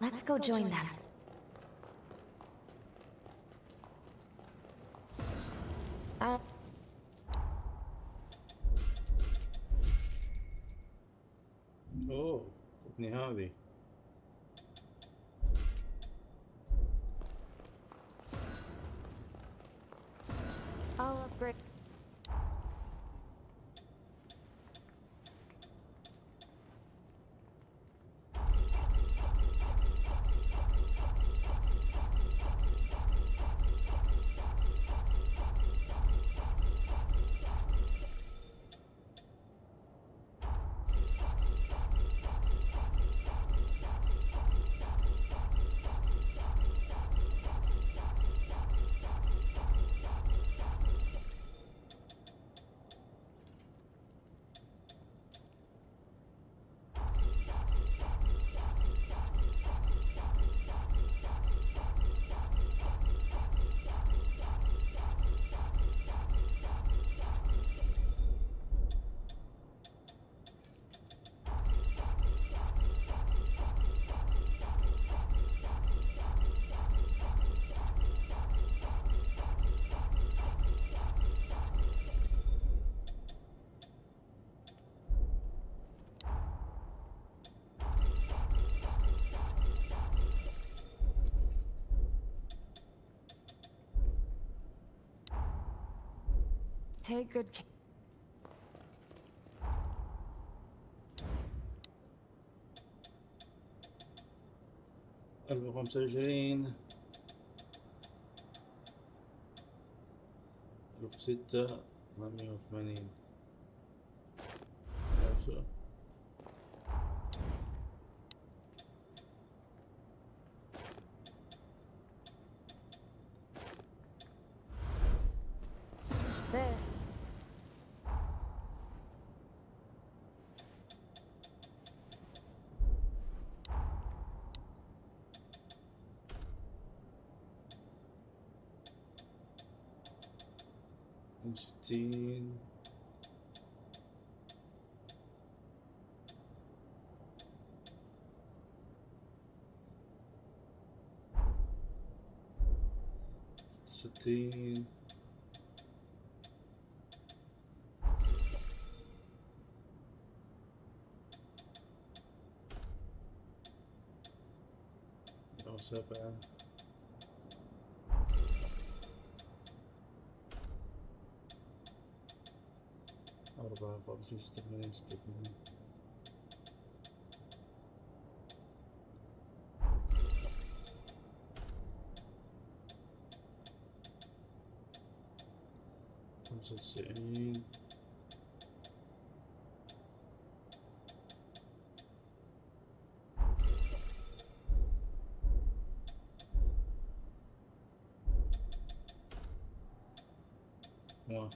Speaker 12: Let's go join them.
Speaker 16: اوه ابني هذه
Speaker 1: I'll upgrade.
Speaker 6: Take good care.
Speaker 16: 1025 1006 880
Speaker 6: This.
Speaker 16: ستين ستين أو 7 4 5 6 8 6 8 95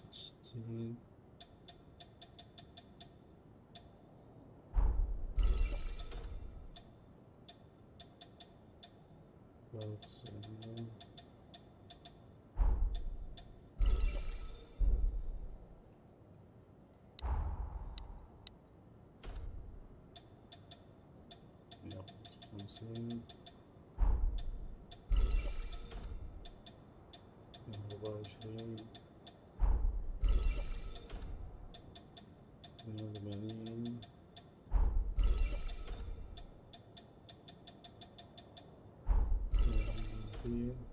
Speaker 16: 61 93 155 124 82 82 30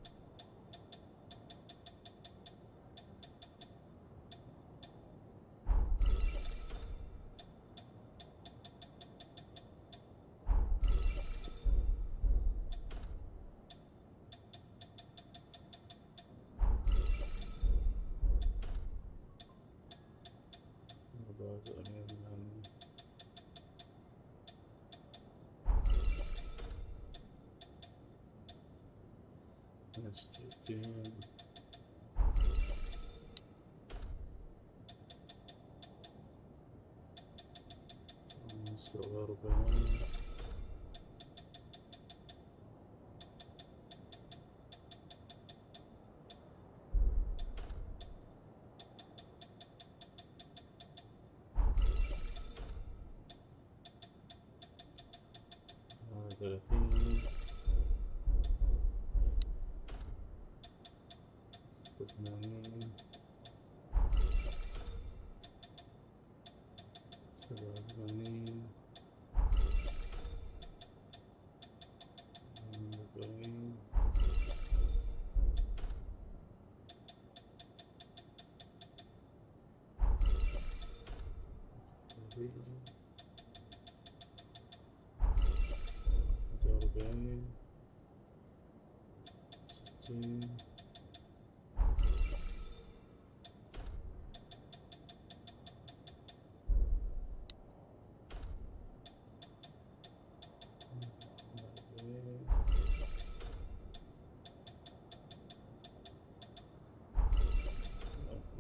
Speaker 16: 86 87 40 40 60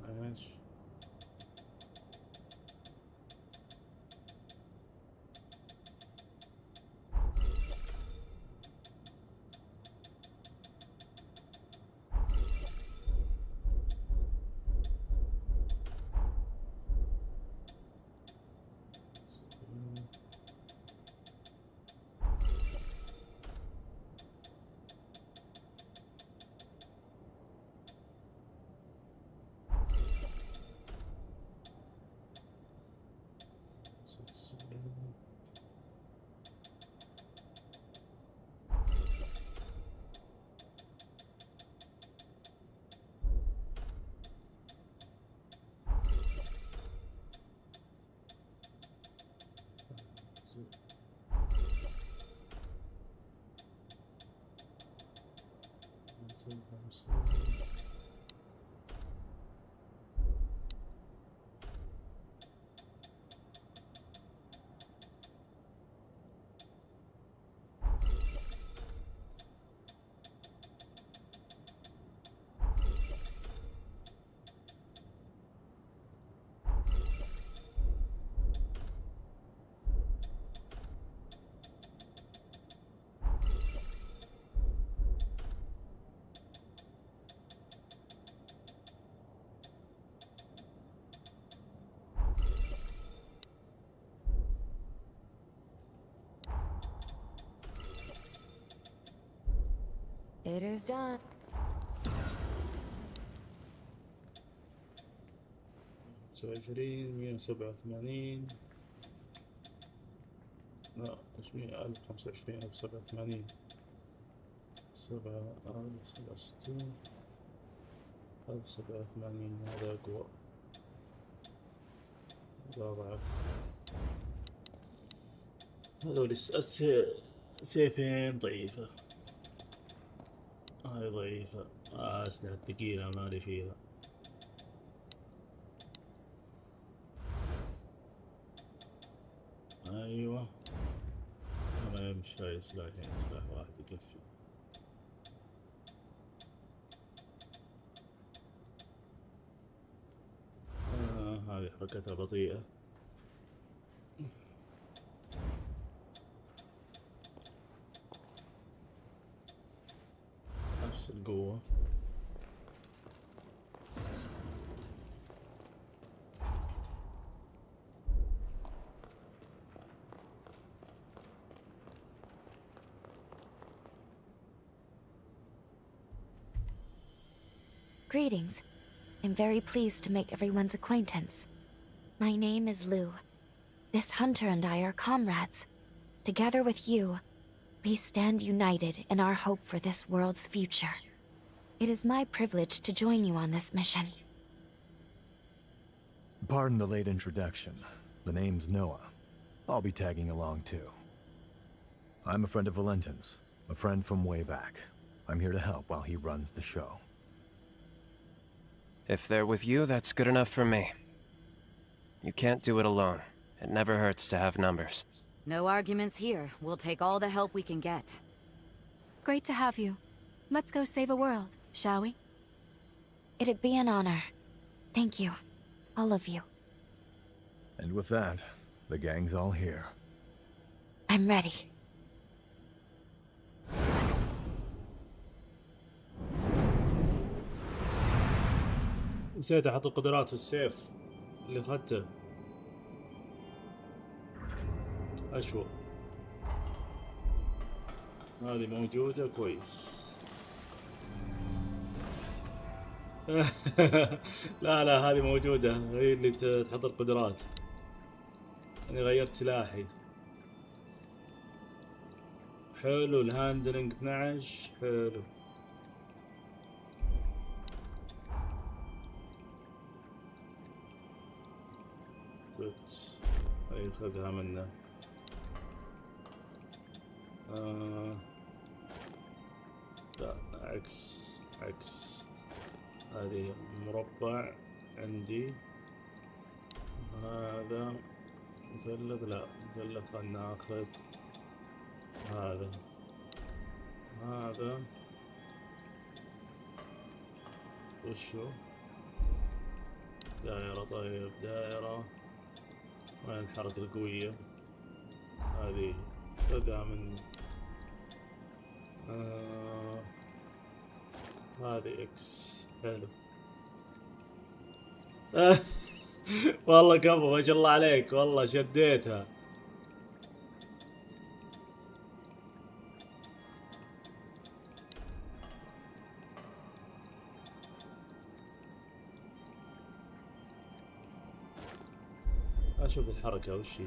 Speaker 16: 12
Speaker 12: It is done.
Speaker 16: مية وسبعة وثمانين. لا مش 1025 ألف 87 67 1087. هذا أقوى، هذا أضعف. هذول السيفين ضعيفة، هاي ضعيفة. أسلحة ثقيلة مالي فيها. أيوة ما يمشي. هاي سلاحين، سلاح واحد يكفي. هذه حركتها بطيئة. نفس القوة.
Speaker 12: Greetings. I'm very pleased to make everyone's acquaintance. My name is Lou. This hunter and I are comrades. Together with you, we stand united in our hope for this world's future. It is my privilege to join you on this mission.
Speaker 7: Pardon the late introduction. The name's Noah. I'll be tagging along too. I'm a friend of Valentin's, a friend from way back. I'm here to help while he runs the show.
Speaker 21: If they're with you, that's good enough for me. You can't do it alone. It never hurts to have numbers.
Speaker 1: No arguments here. We'll take all the help we can get.
Speaker 9: Great to have you. Let's go save a world, shall we?
Speaker 12: It'd be an honor. Thank you, all of you.
Speaker 7: And with that, the gang's all here.
Speaker 12: I'm ready.
Speaker 16: نسيت احط القدرات في السيف اللي اخذته. اشوى هذه موجودة كويس. لا هذه موجودة، هي اللي تحط القدرات. انا غيرت سلاحي. حلو الهاندلنج 12. حلو. هاي خذها منه. لا عكس. هذه مربع عندي. هذا مثلث. لا مثلث. خلنا ناخذ هذا. وشو دائرة. طيب دائرة. وين الحركة القوية؟ هذه خذها من هذه اكس. حلو. والله كفو ما شاء الله عليك، والله شديتها. اشوف الحركة وش هي.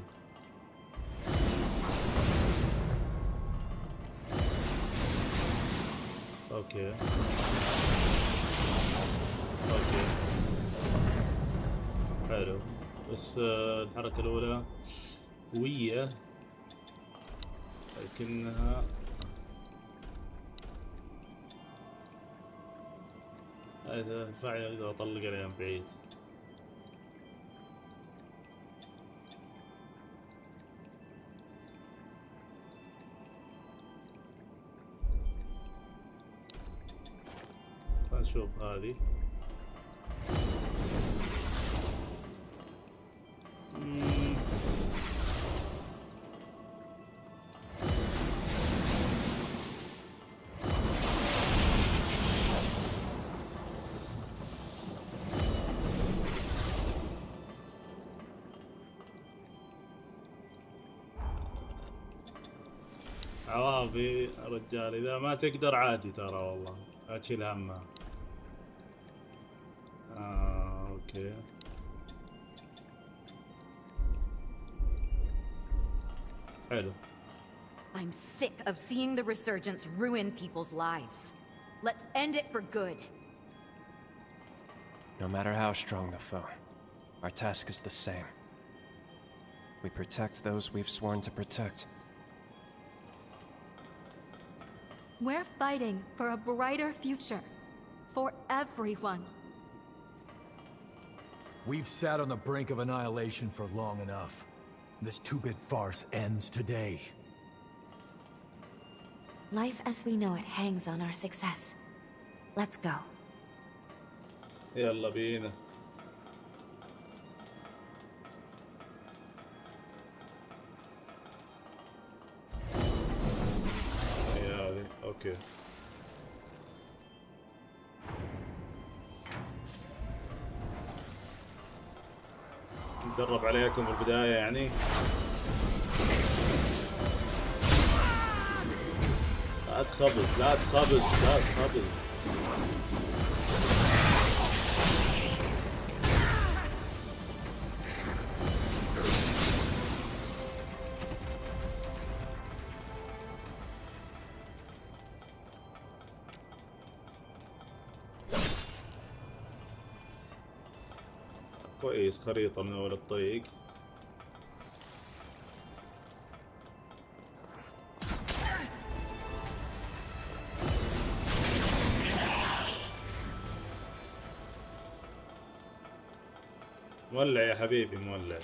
Speaker 16: اوكي حلو. بس الحركة الأولى قوية لكنها الفاعل اقدر اطلق عليه من بعيد. نشوف هذه. عوابي رجال، اذا ما تقدر عادي ترى والله لا تشيل همها. اوكي حلو.
Speaker 1: I'm sick of seeing the resurgence ruin people's lives. Let's end it for good.
Speaker 21: No matter how strong the foe, our task is the same. We protect those we've sworn to protect.
Speaker 9: We're fighting for a brighter future. For everyone.
Speaker 7: We've sat on the brink of annihilation for long enough. This two-bit farce ends today.
Speaker 12: Life as we know it hangs on our success. Let's go.
Speaker 16: يلا بينا. هي هذه اوكي. ندرب عليكم في البداية يعني. لا تخبز لا تخبز لا تخبز. كويس، خريطة من أول الطريق. مولع يا حبيبي مولع.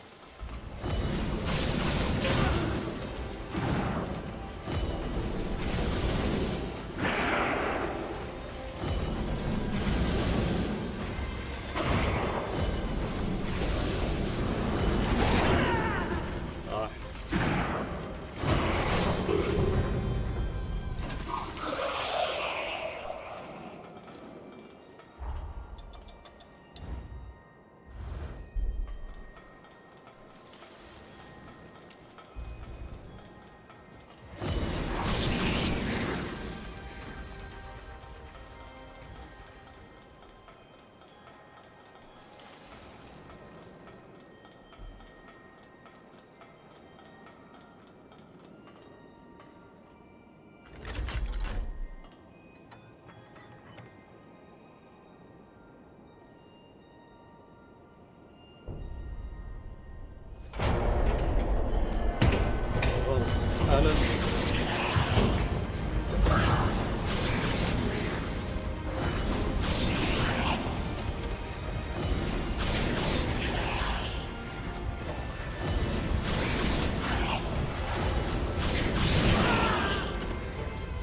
Speaker 16: أهلا.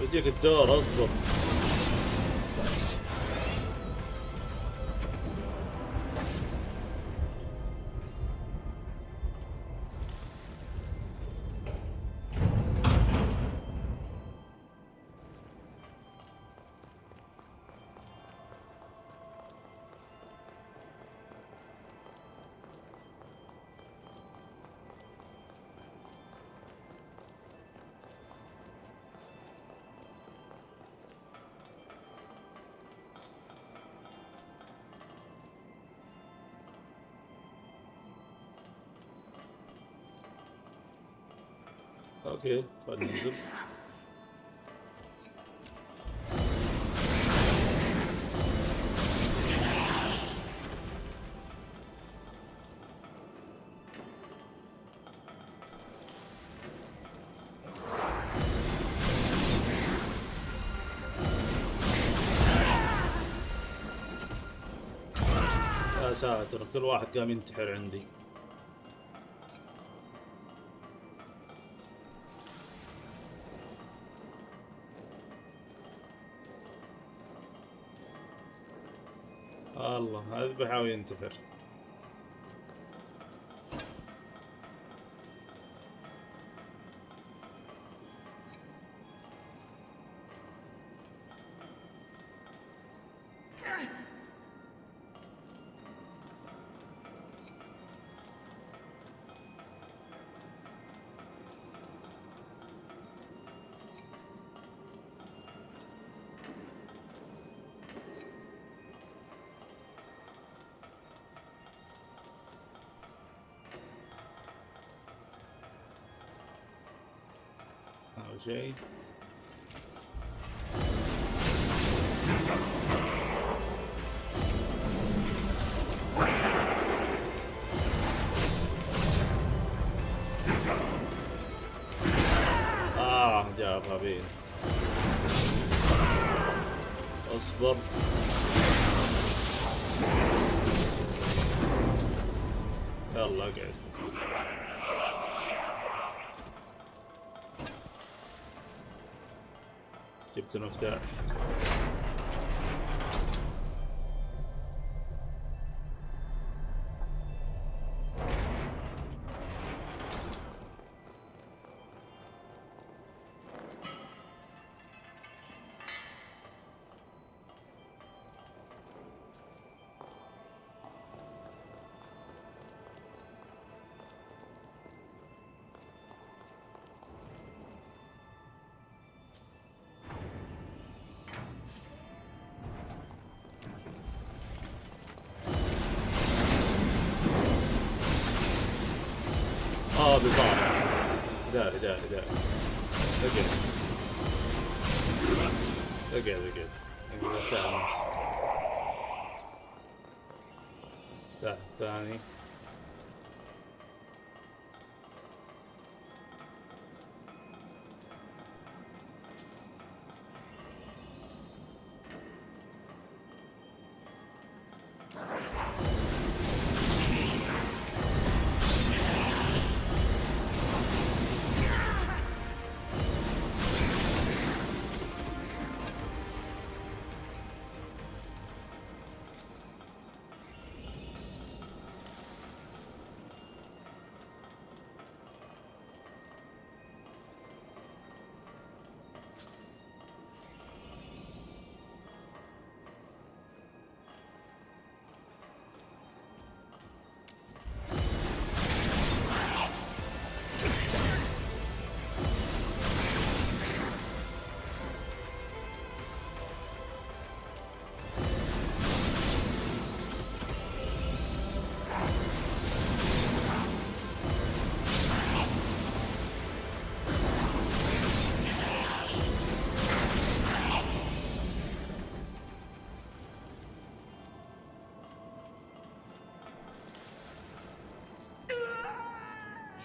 Speaker 16: بديك الدور اصبر. اوكي خلينا ننزل. ساتر، كل واحد قام ينتحر عندي. الله اذبحه وينتحر. أول شيء جابها بين. اصبر. يلا اقعد. جبت المفتاح. بصار داري اقعد افتح الثاني.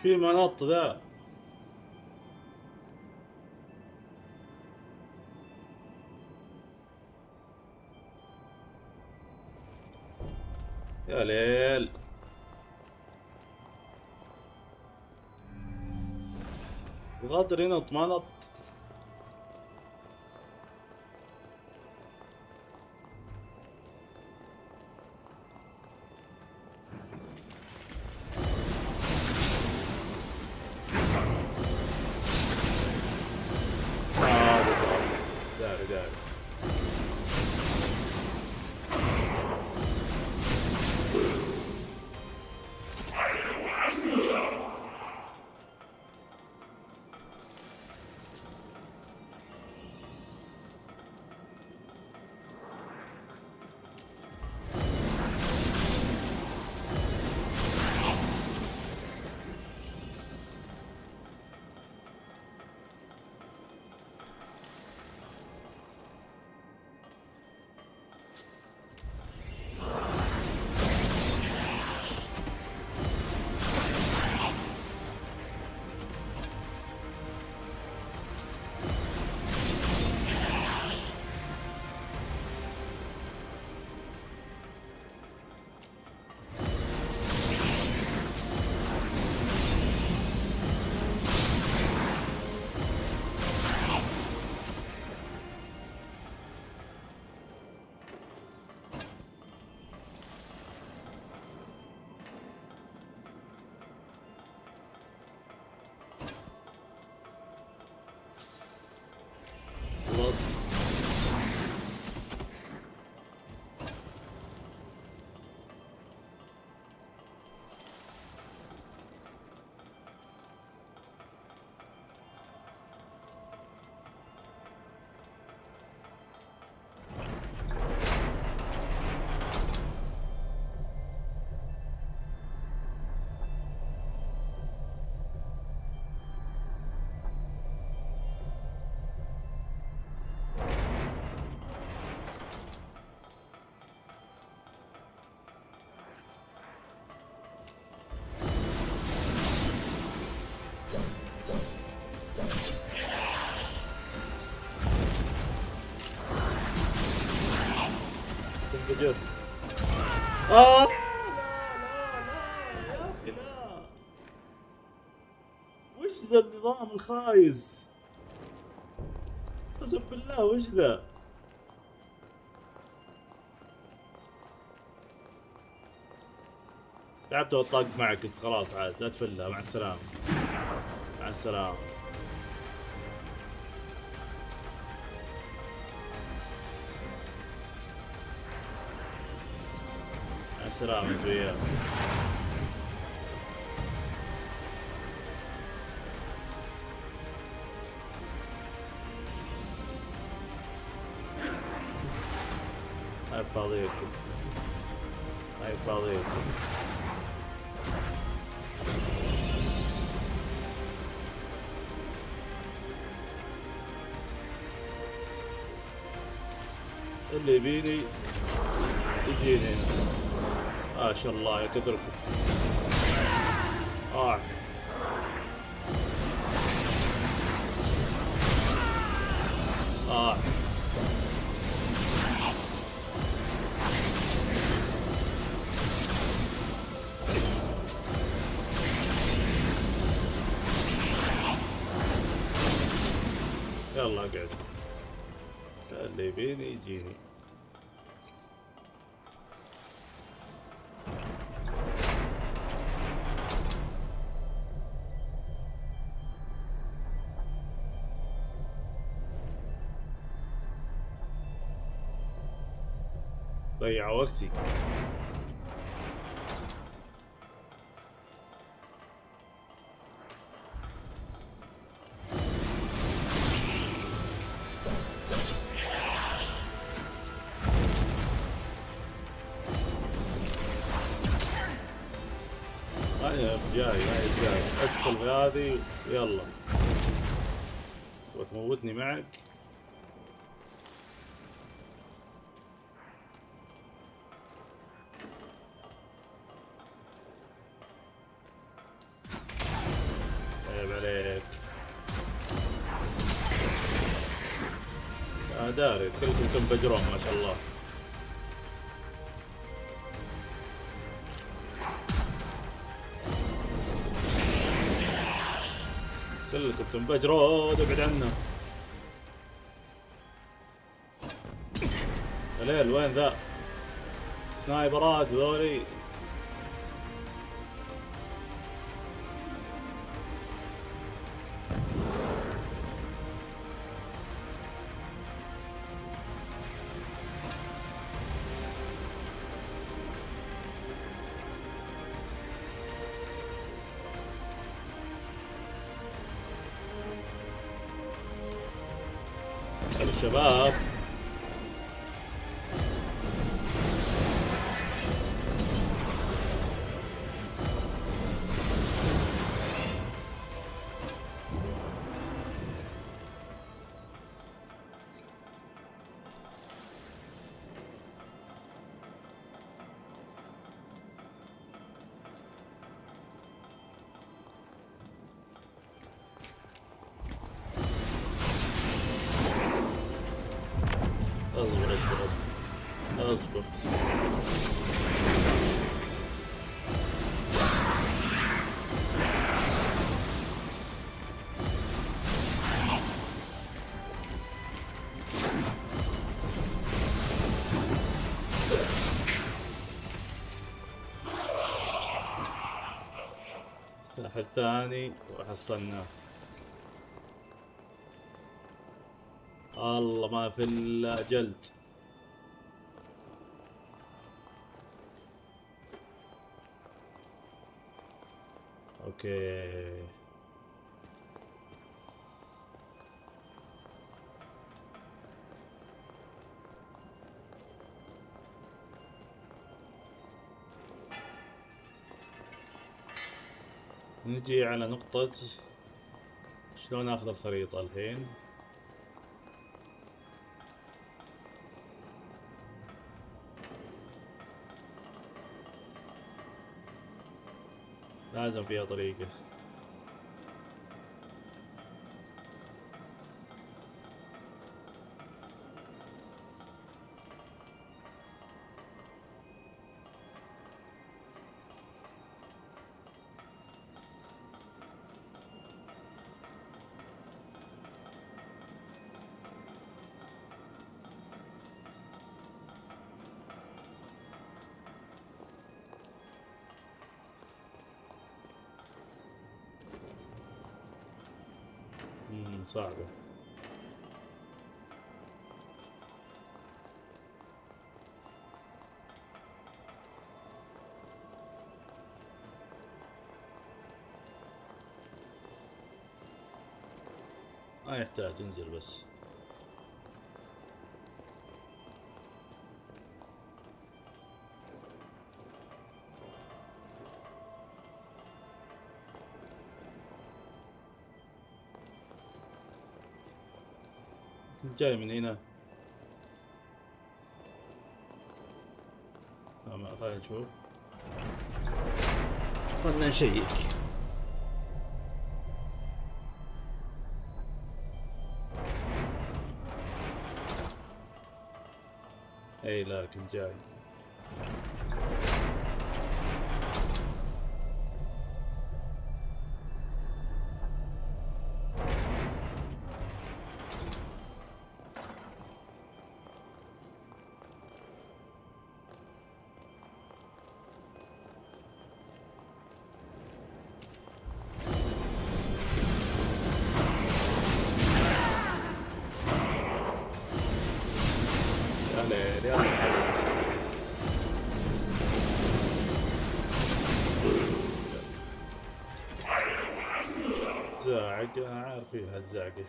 Speaker 16: في منط ذا. يا ليل. غادر ينط ما نط. انفجر. لا لا يا اخي لا. وش ذا النظام الخايس؟ قسم بالله وش ذا؟ تعبت والطاق معك انت خلاص عاد لا تفلها. مع السلامة. مع السلامة. مع السلامة انت وياه. هاي فاضيكم. هاي فاضيكم. اللي يبيني يجيني هنا. ما شاء الله يا كثركم. آه يلا اقعد. اللي يبيني يجيني. ضيع وقتي. جاي ادخل في هذه يلا. وتموتني معك. عيب عليك. داري كلكم تنبجرون ما شاء الله. كلكم تنبجرون. ابعد عنه. ليل وين ذا؟ سنايبرات ذولي. الشباب اصبر. السلاح الثاني وحصلناه. الله ما في الا جلد. اوكي نجي على نقطة شلون اخذ الخريطة الحين. لازم فيها طريقة. صعبة. ما يحتاج انزل بس. جاي من هنا. خلينا نشوف. خلنا نشيك. اي لكن جاي. زاعق، انا عارف فيها الزعقة.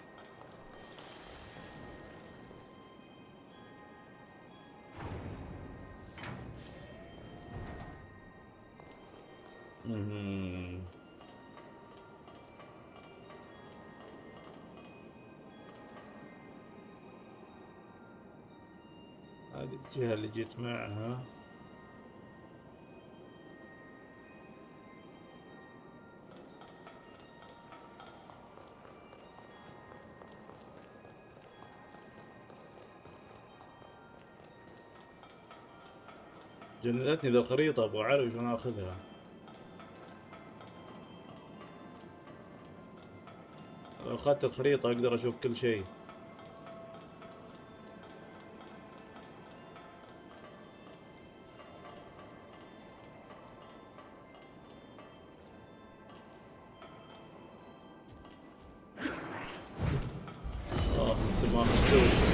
Speaker 16: هذه الجهة اللي جيت معها. جندتني ذا الخريطة، ابغى اعرف شلون اخذها. لو اخذت الخريطة اقدر اشوف كل شيء. تمام مسوي.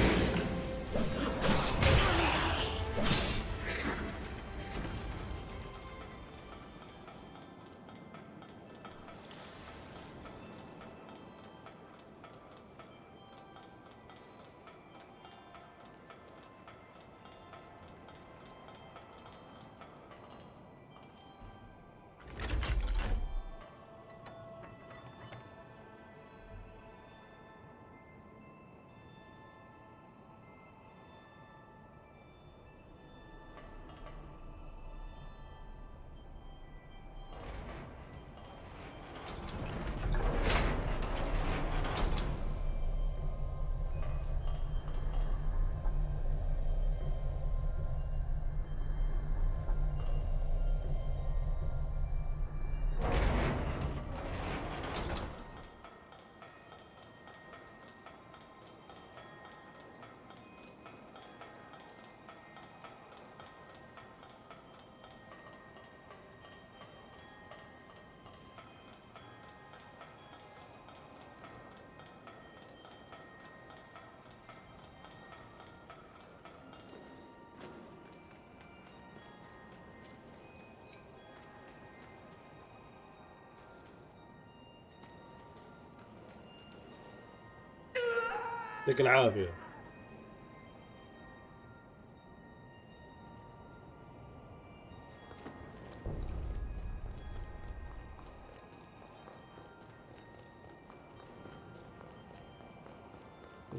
Speaker 16: يعطيك العافية.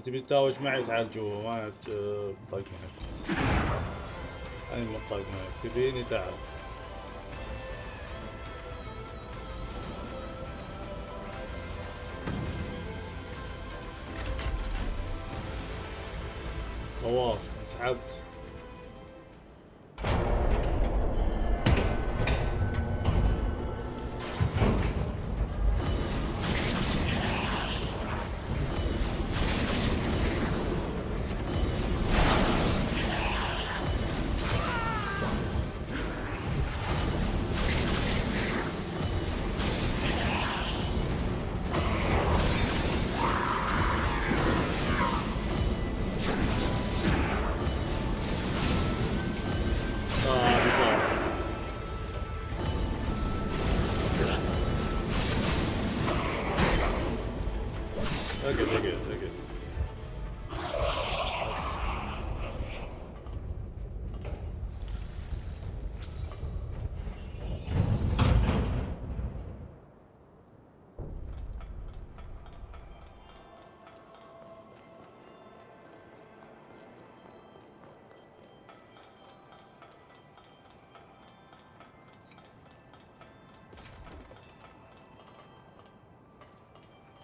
Speaker 16: تبي تتاوش معي تعال جوا، ما طاق معك. أنا مو طاق معك، تبيني تعال. طواف اسحبت.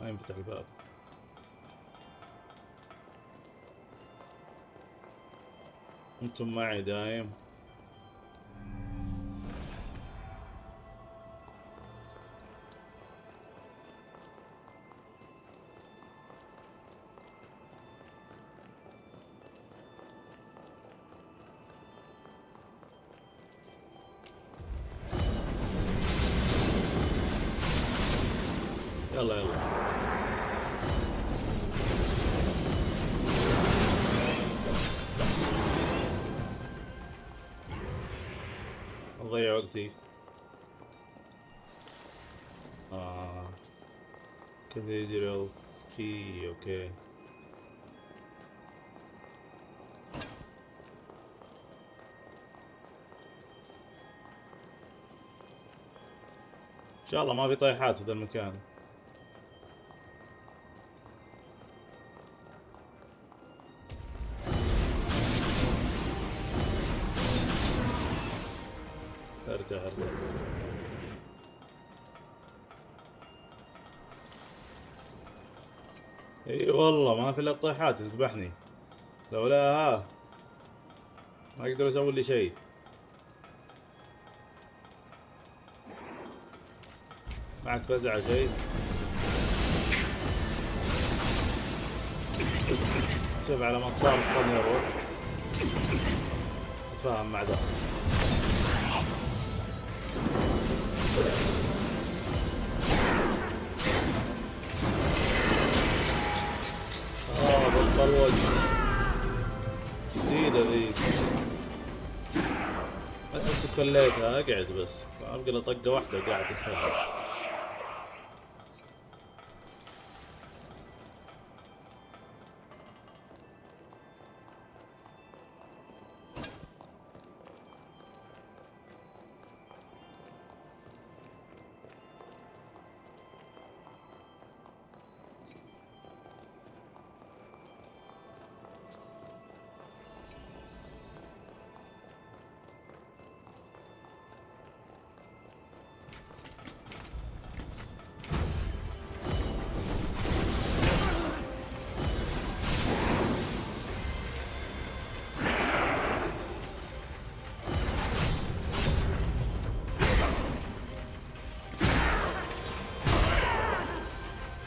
Speaker 16: ما ينفتح الباب. انتم معي دايم. يلا يلا. أضيع وقتي. كاثيدرال في اوكي. ان شاء الله ما في طيحات في ذا المكان. ارجع. اي والله ما في الا الطيحات تذبحني، لولاها ما اقدر اسوي لي شيء. معك فزعة شيء؟ شوف على ما تصار خلني اروح اتفاهم مع ذا. بطل وجه جديدة ذي. ما تحس بكليتها. اقعد بس ابقى له طقة واحدة وقاعد تتفرج.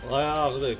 Speaker 16: الله ياخذك.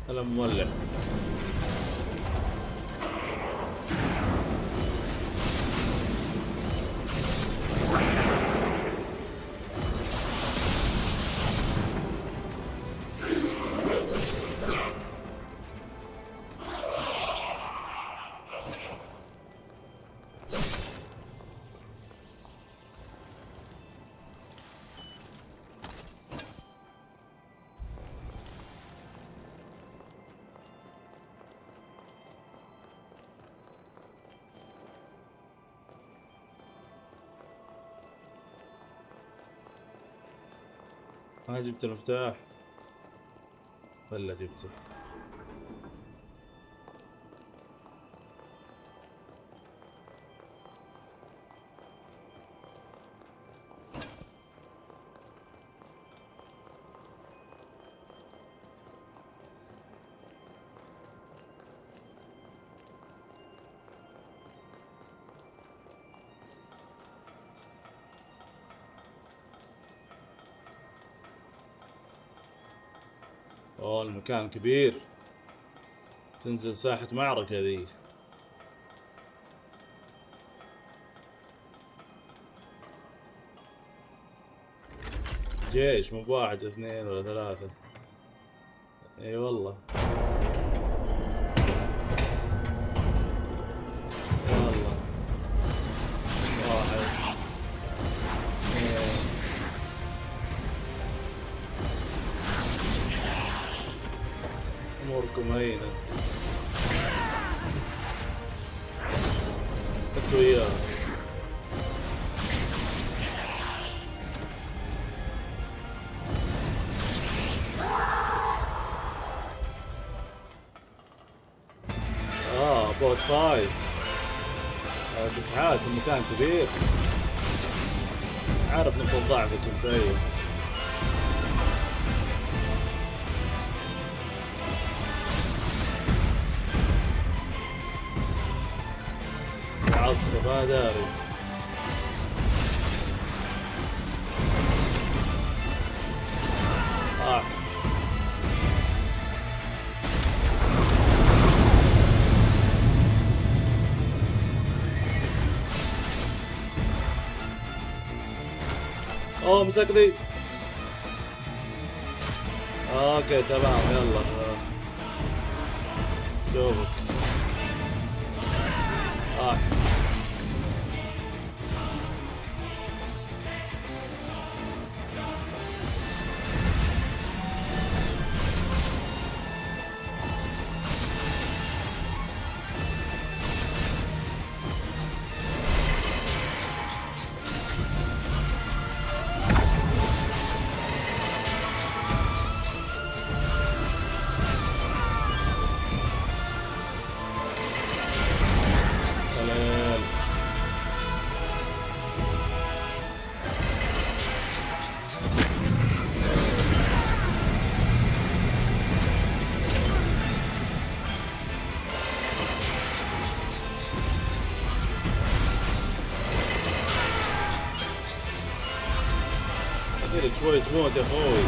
Speaker 16: هلا مولع. ما جبت المفتاح ولا جبته؟ اوه المكان كبير، تنزل ساحة معركة ذي. جيش مو بواحد اثنين ولا ثلاثة. اي والله. والله واحد اثنين اموركم هينة. قتلوا اياه. بوس فايت. كنت حاسس المكان كبير. عارف نقطة ضعفك انت. ايوه تعصب ما داري. اوه مسكني. اوكي تمام يلا شوفك. شوي تموت يا اخوي.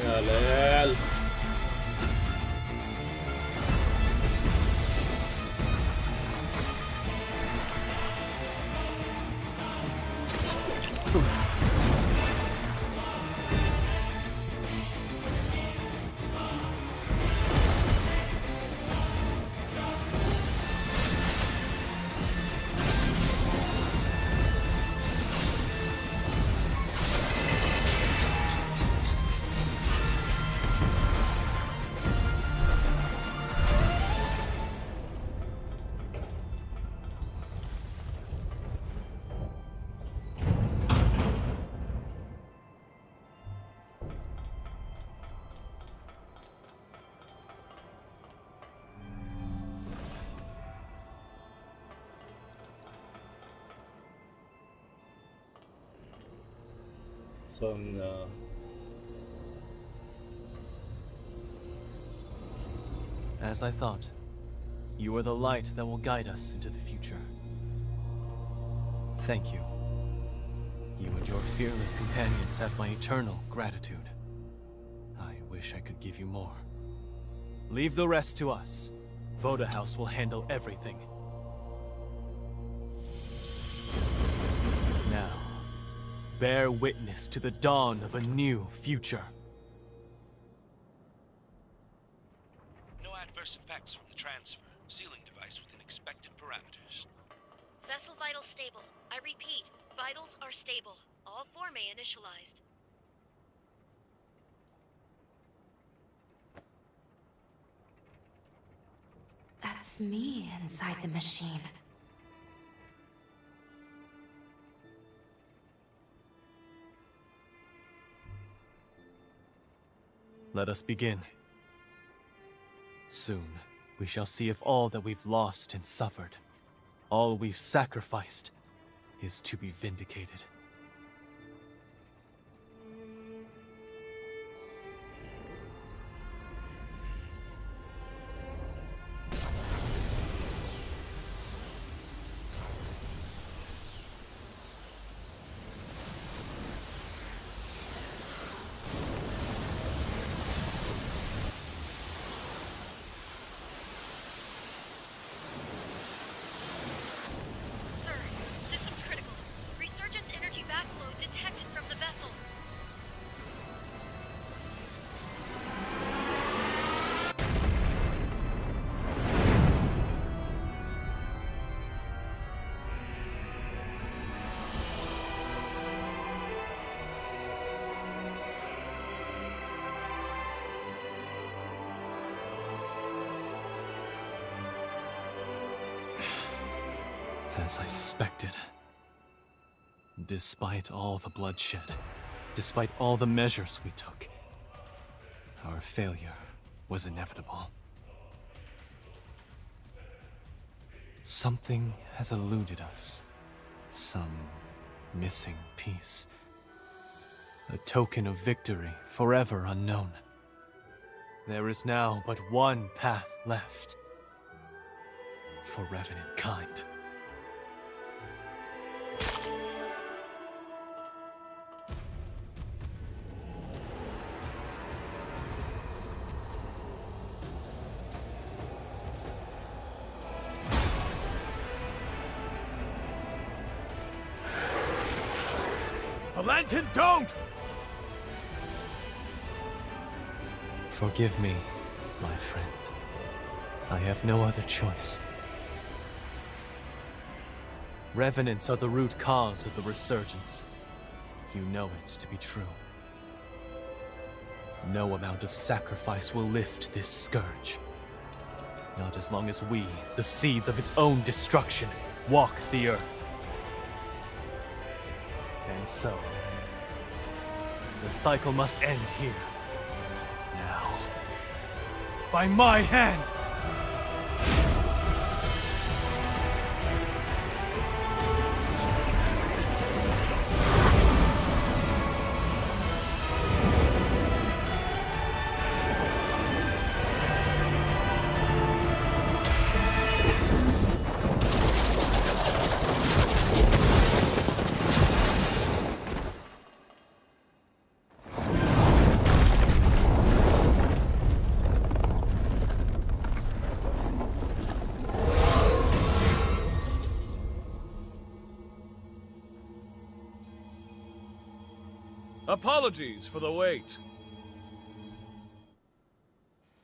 Speaker 16: يا ليل
Speaker 19: As I thought, you are the light that will guide us into the future. Thank you. You and your fearless companions have my eternal gratitude. I wish I could give you more. Leave the rest to us. Voda House will handle everything. Now, bear witness to the dawn of a new future.
Speaker 10: No adverse effects from the transfer. Sealing device within expected parameters.
Speaker 8: Vessel vitals stable. I repeat, vitals are stable. All 4 may initialized.
Speaker 12: That's me inside the machine.
Speaker 19: Let us begin. Soon, we shall see if all that we've lost and suffered, all we've sacrificed, is to be vindicated. As I suspected. Despite all the bloodshed, despite all the measures we took, our failure was inevitable. Something has eluded us. Some missing piece. A token of victory forever unknown. There is now but one path left for revenant kind.
Speaker 11: Valentin, don't!
Speaker 19: Forgive me, my friend. I have no other choice. Revenants are the root cause of the resurgence. You know it to be true. No amount of sacrifice will lift this scourge. Not as long as we, the seeds of its own destruction, walk the earth. And so, the cycle must end here. Now. By my hand!
Speaker 11: Apologies for the wait.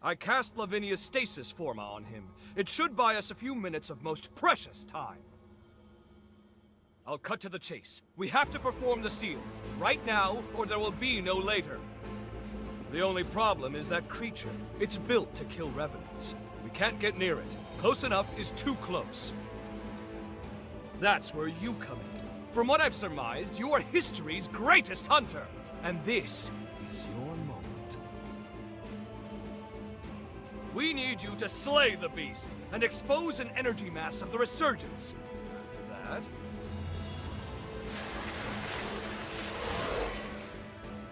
Speaker 11: I cast Lavinia's stasis forma on him. It should buy us a few minutes of most precious time. I'll cut to the chase. We have to perform the seal, right now, or there will be no later. The only problem is that creature. It's built to kill revenants. We can't get near it. Close enough is too close. That's where you come in. From what I've surmised, you are history's greatest hunter. And this is your moment. We need you to slay the beast and expose an energy mass of the resurgence. After that...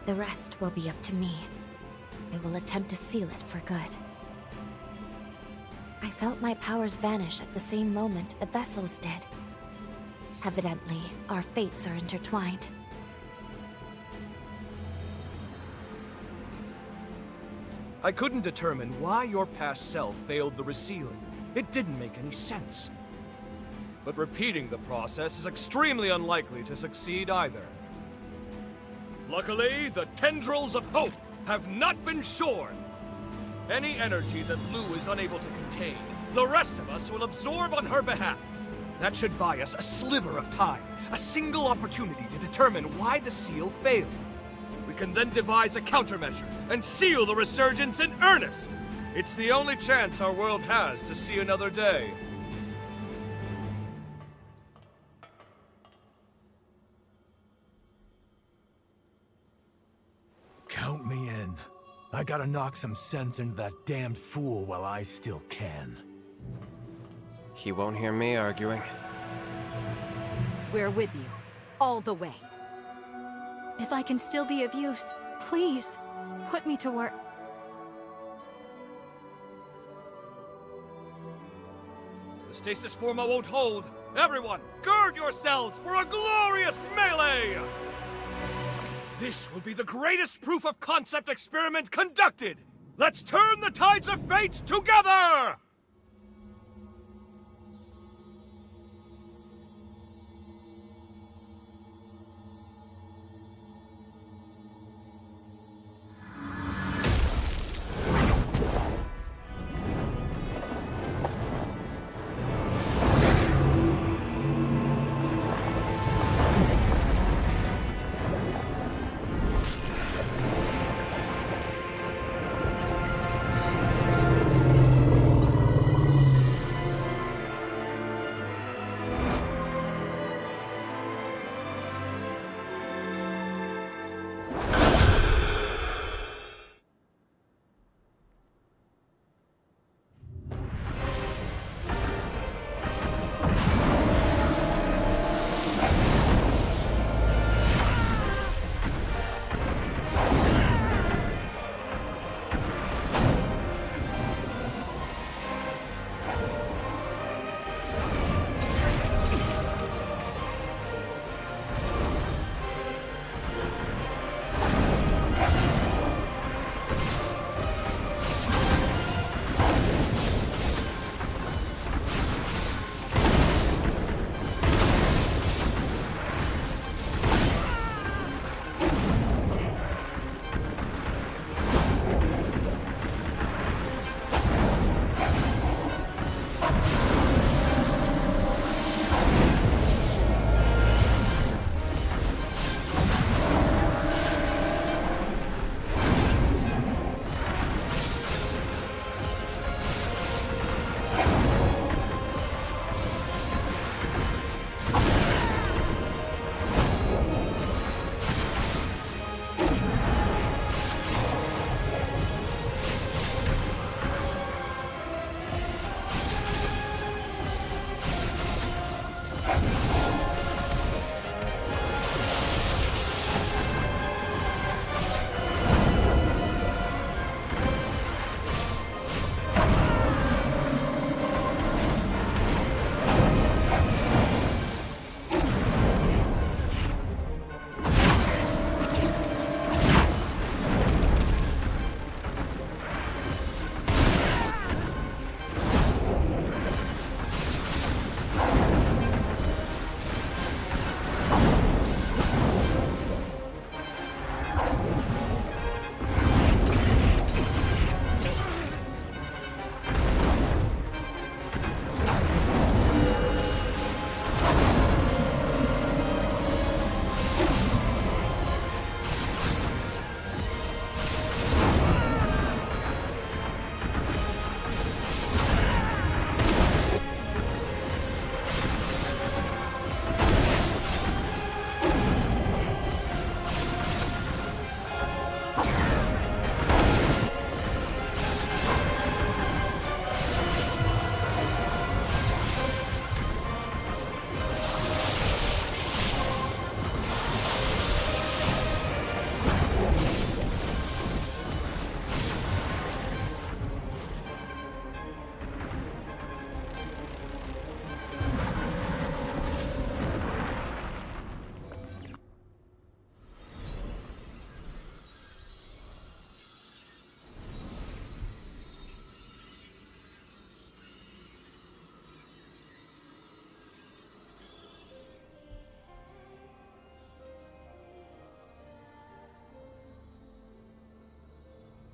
Speaker 12: The rest will be up to me. I will attempt to seal it for good. I felt my powers vanish at the same moment the vessels did. Evidently, our fates are intertwined.
Speaker 11: I couldn't determine why your past self failed the resealing. It didn't make any sense. But repeating the process is extremely unlikely to succeed either. Luckily, the tendrils of hope have not been shorn. Any energy that Lou is unable to contain, the rest of us will absorb on her behalf. That should buy us a sliver of time, a single opportunity to determine why the seal failed. We can then devise a countermeasure and seal the resurgence in earnest. It's the only chance our world has to see another day.
Speaker 7: Count me in. I gotta knock some sense into that damned fool while I still can.
Speaker 21: He won't hear me arguing.
Speaker 1: We're with you, all the way.
Speaker 9: If I can still be of use, please, put me to work.
Speaker 11: The stasis forma won't hold. Everyone, gird yourselves for a glorious melee! This will be the greatest proof of concept experiment conducted! Let's turn the tides of fate together!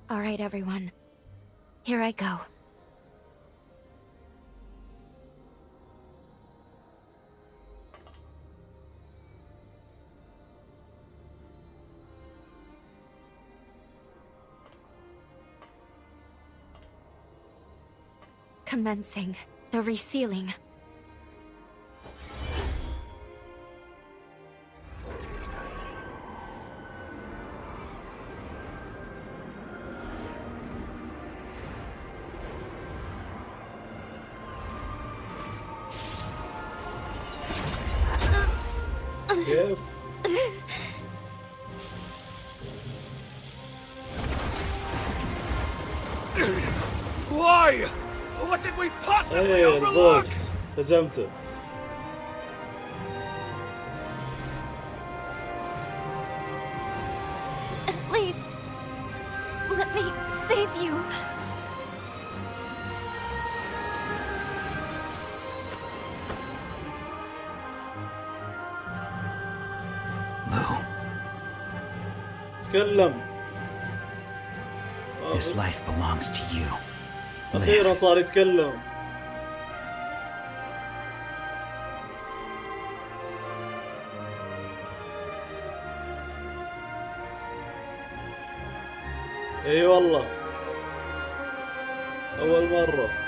Speaker 12: All right, everyone. Here I go. Commencing the resealing.
Speaker 16: كيف؟
Speaker 11: Why? What did we possibly
Speaker 16: ايه
Speaker 11: overlook?
Speaker 16: البوس هزمته.
Speaker 12: At least, let me save you.
Speaker 16: تكلم.
Speaker 17: This life belongs to you.
Speaker 16: أخيرا صار يتكلم. اي والله أول مرة.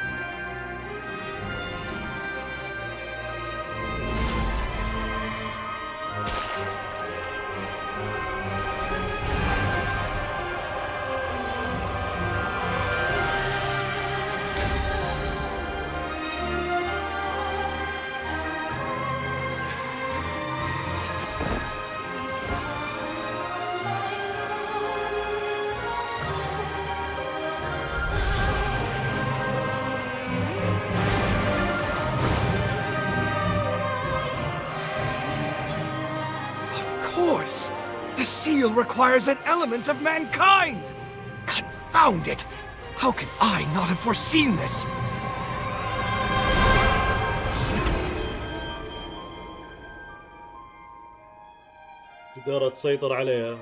Speaker 11: The seal requires an element of mankind! Confound it! How can I not have foreseen this?
Speaker 16: قدرت تسيطر عليها.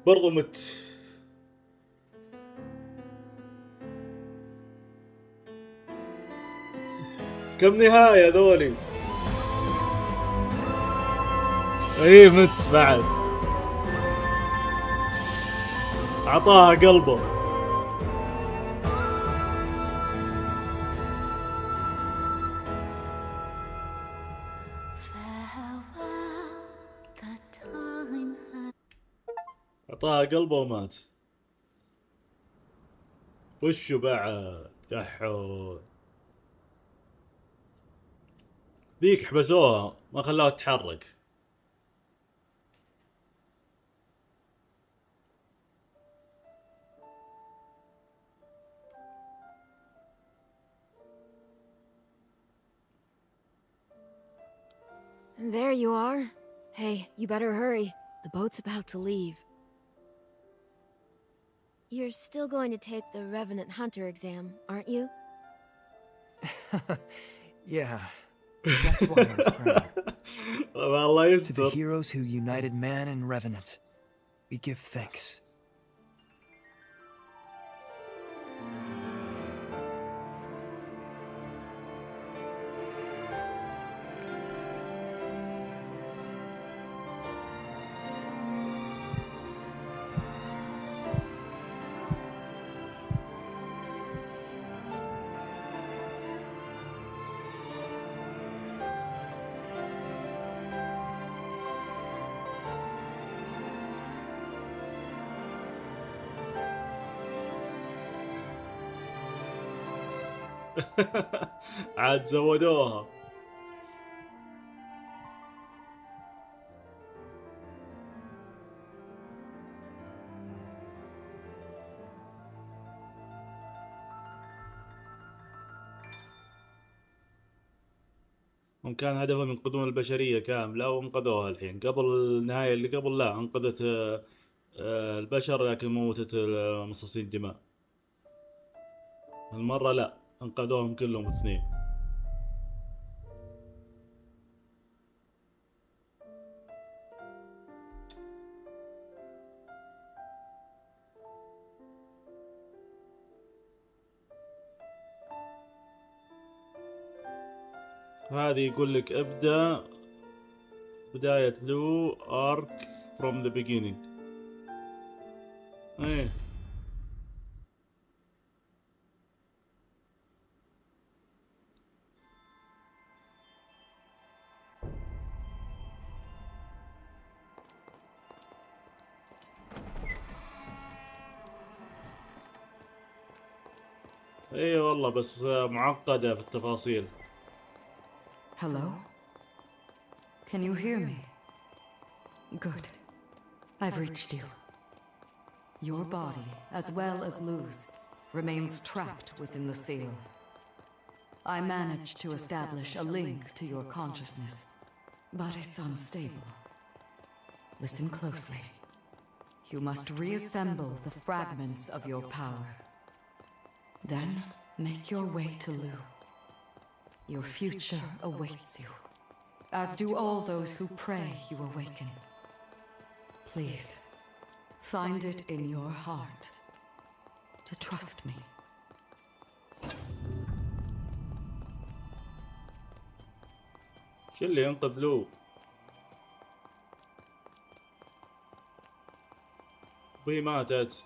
Speaker 16: برضو مت. كم نهاية ذولي؟ ايه مت بعد. عطاها قلبه. عطاها قلبه ومات. وشو بعد يا حول. ذيك حبسوها ما خلوها تتحرك.
Speaker 8: There you are. Hey, you better hurry. The boat's about to leave. You're still going to take the Revenant Hunter exam, aren't you?
Speaker 13: Yeah. That's why I was praying. To the heroes who united man and Revenant, we give thanks.
Speaker 16: عاد زودوها. هم كان هدفهم ينقذون البشرية كاملة وانقذوها الحين. قبل النهاية اللي قبل لا انقذت البشر لكن موتت مصاصين الدماء. المرة لا انقذوهم كلهم اثنين. هذه يقول لك ابدأ بداية لو arc from the beginning. ايه اي والله بس معقدة في التفاصيل.
Speaker 6: Hello? Can you hear me? Good. I've reached you. Your body, as well as Lou's, remains trapped within the seal. I managed to establish a link to your consciousness, but it's unstable. Listen closely. You must reassemble the fragments of your power. Then make your way to Lou. Your future awaits you, as do all those who pray you awaken. Please, find it in your heart to trust me.
Speaker 16: شو اللي ينقذ لو؟ وهي ماتت.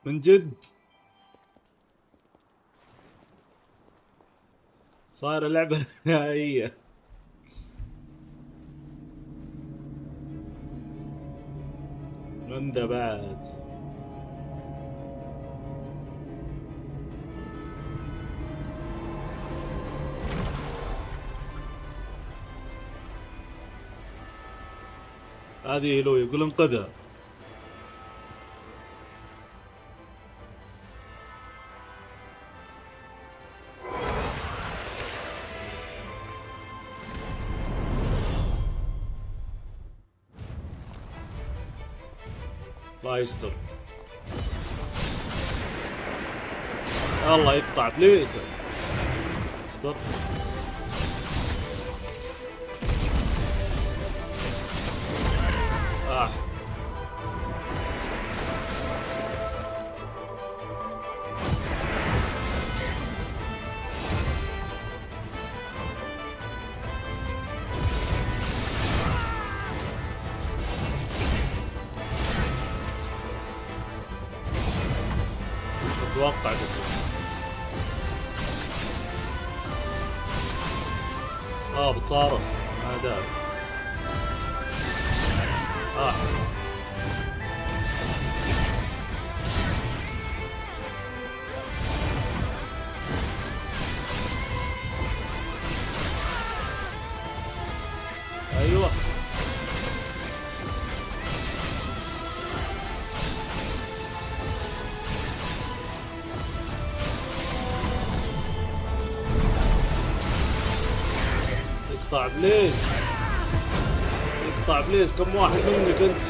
Speaker 16: من جد صايرة لعبة نهائية. من ذا بعد هذه لو يقول انقذها. الله يستر. الله يقطع بليز. اصبر. اتوقع بتصارف هذا. ايوه يقطع بليز. يقطع بليز. كم واحد منك انت؟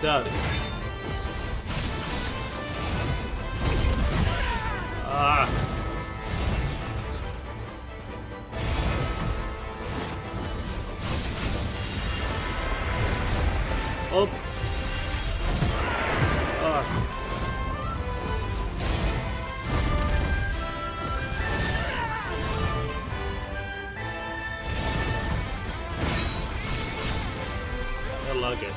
Speaker 16: داري. اوب. يلا اقعد.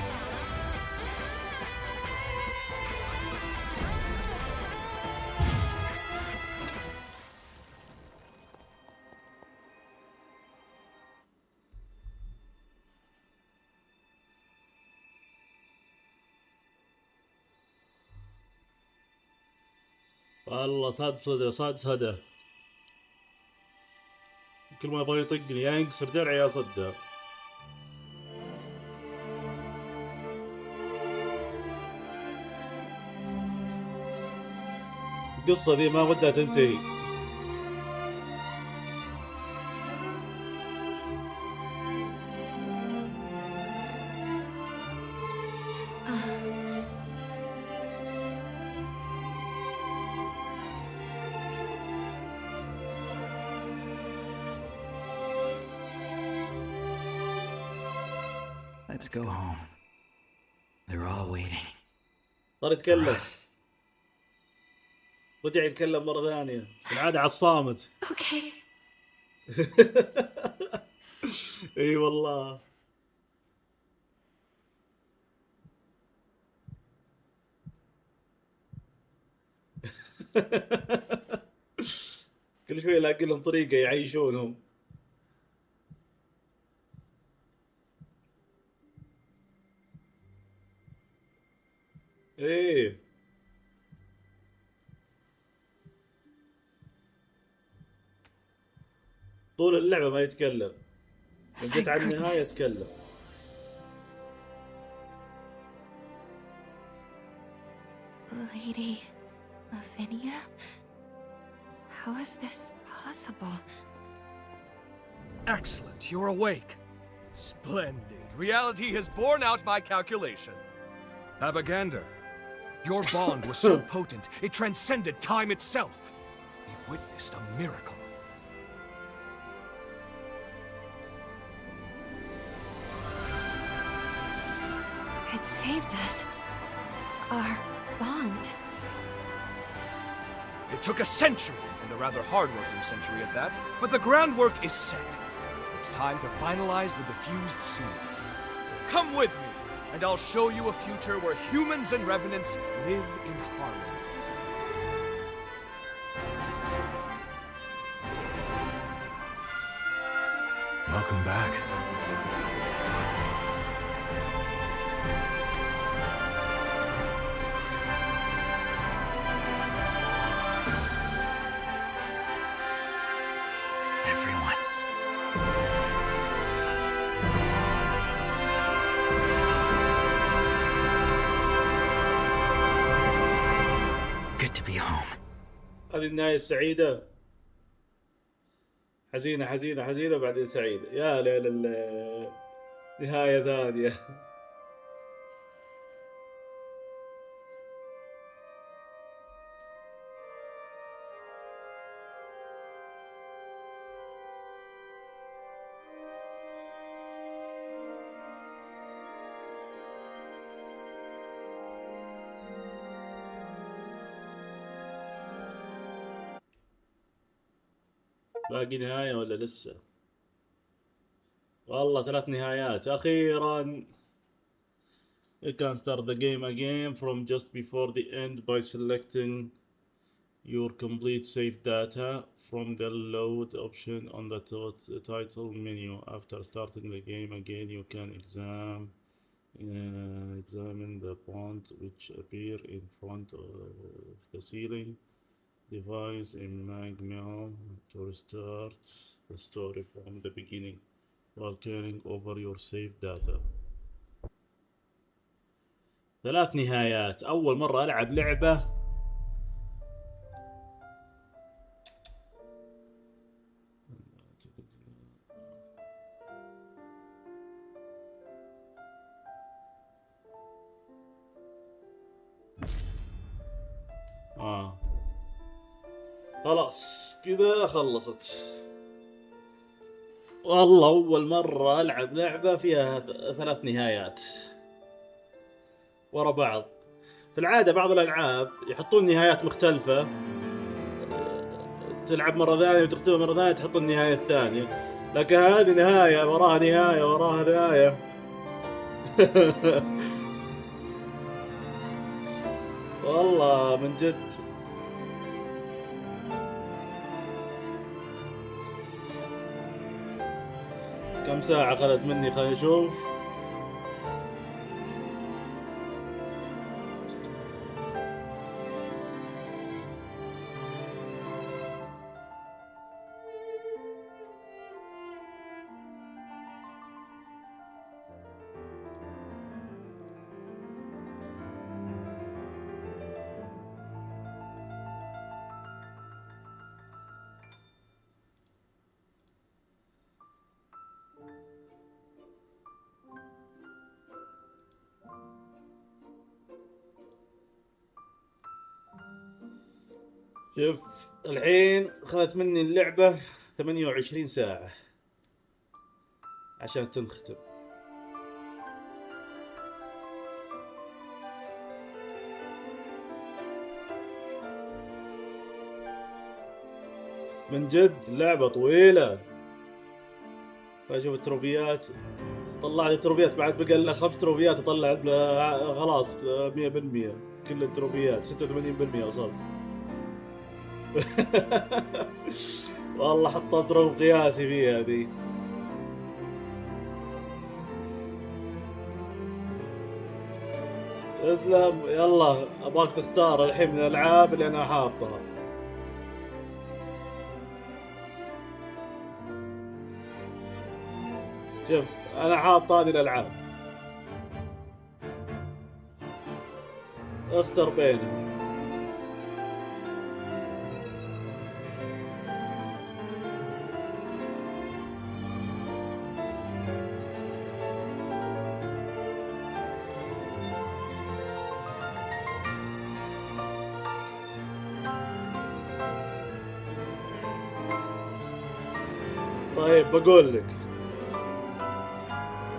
Speaker 16: والله صاد صدى كل ما يبغى يطقني يا ينكسر درعي يا صدى. القصة ذي ما ودها تنتهي.
Speaker 17: Let's go home. They're all waiting.
Speaker 16: صار يتكلم. رجع يتكلم مرة ثانية. العادة على الصامت.
Speaker 12: اوكي.
Speaker 16: اي والله. كل شوي يلاقي لهم طريقة يعيشونهم. ايه طول اللعبة ما يتكلم، لما جيت على النهاية يتكلم.
Speaker 12: Lady Lavinia? How is this possible?
Speaker 11: Excellent, you're awake. Splendid. Reality has borne out my calculation. Have a gander. Your bond was so potent, it transcended time itself. We've witnessed a miracle.
Speaker 12: It saved us. Our bond.
Speaker 11: It took a century, and a rather hard-working century at that, but the groundwork is set. It's time to finalize the diffused seal. Come with me, and I'll show you a future where humans and revenants live in harmony.
Speaker 7: Welcome back.
Speaker 17: Everyone. Good to be home.
Speaker 16: هذه النهاية السعيدة. حزينة حزينة حزينة بعدين سعيدة. يا ليل نهاية ثانية. باقي نهاية ولا لسه؟ والله 3 نهايات أخيرا. You can start the game again from just before the end by selecting your complete save data from the load option on the title menu. After starting the game again, you can examine the bond which appear in front of the ceiling. Devise a manual to restart the story from the beginning while turning over your save data. 3 نهايات. أول مرة ألعب لعبة خلاص كذا خلصت. والله أول مرة ألعب لعبة فيها 3 نهايات ورا بعض. في العادة بعض الألعاب يحطون نهايات مختلفة، تلعب مرة ثانية وتختم مرة ثانية تحط النهاية الثانية، لكن هذه نهاية وراها نهاية وراها نهاية. والله من جد. كم ساعة أخذت مني؟ خلينا نشوف. شوف الحين أخذت مني اللعبة 28 ساعة عشان تنختم. من جد لعبة طويلة. فأشوف التروفيات، طلعت التروفيات بعد بقى لنا 5 تروفيات طلعت خلاص 100%. كل التروفيات 86% وصلت. والله حطيت رقم قياسي فيها ذي. اسلم. يلا ابغاك تختار الحين من الالعاب اللي انا حاطها. شوف انا حاط هذه الالعاب، اختر بينهم. طيب بقول لك،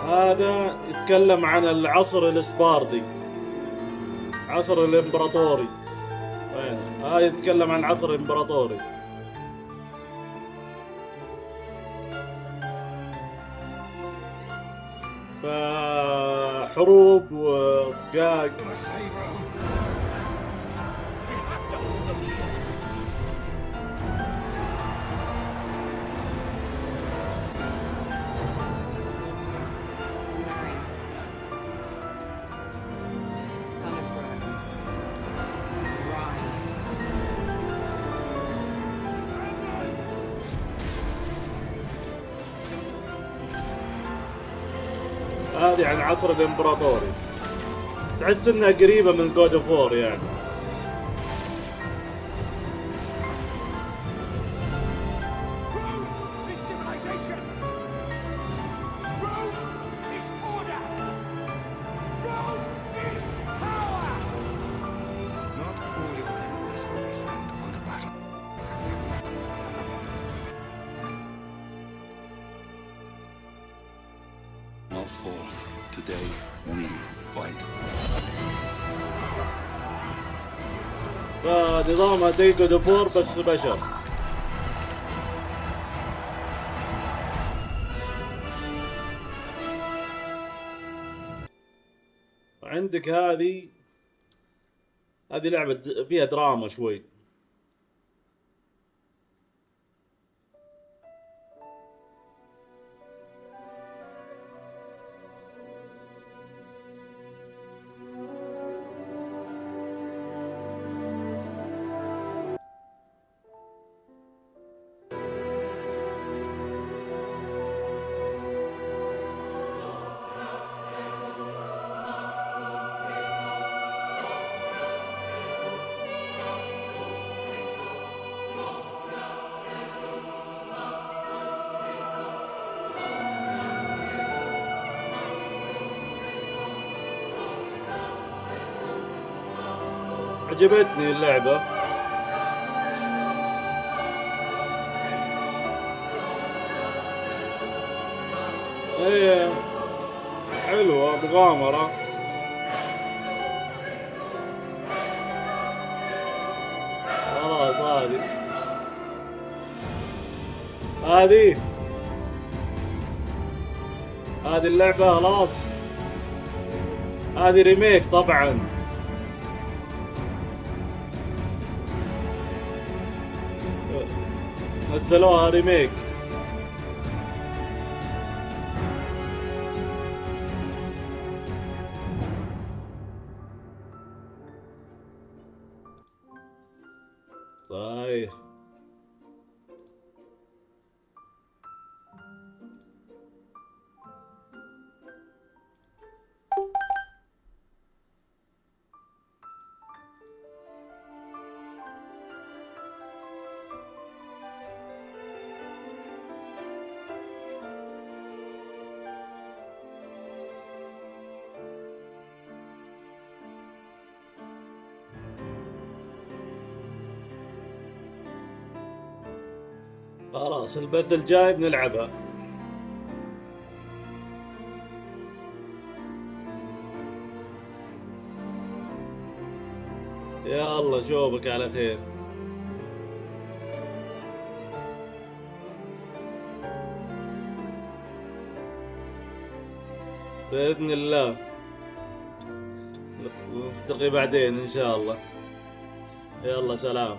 Speaker 16: هذا يتكلم عن العصر الاسباردي، عصر الامبراطوري. وين هذا يتكلم عن العصر الامبراطوري. فحروب ودقاق. هذه عن عصر الامبراطوري، تحس انها قريبة من God of War يعني. فنظامها زي God of War بس بشر. عندك هذه لعبة فيها دراما شوي. عجبتني اللعبة. هي حلوة مغامرة. خلاص هذه اللعبة خلاص. هذه ريميك طبعا. نزلوها ريميك. طيب خلاص البث الجاي بنلعبها. يا الله اشوفك على خير. بإذن الله نلتقي بعدين إن شاء الله. يلا سلام.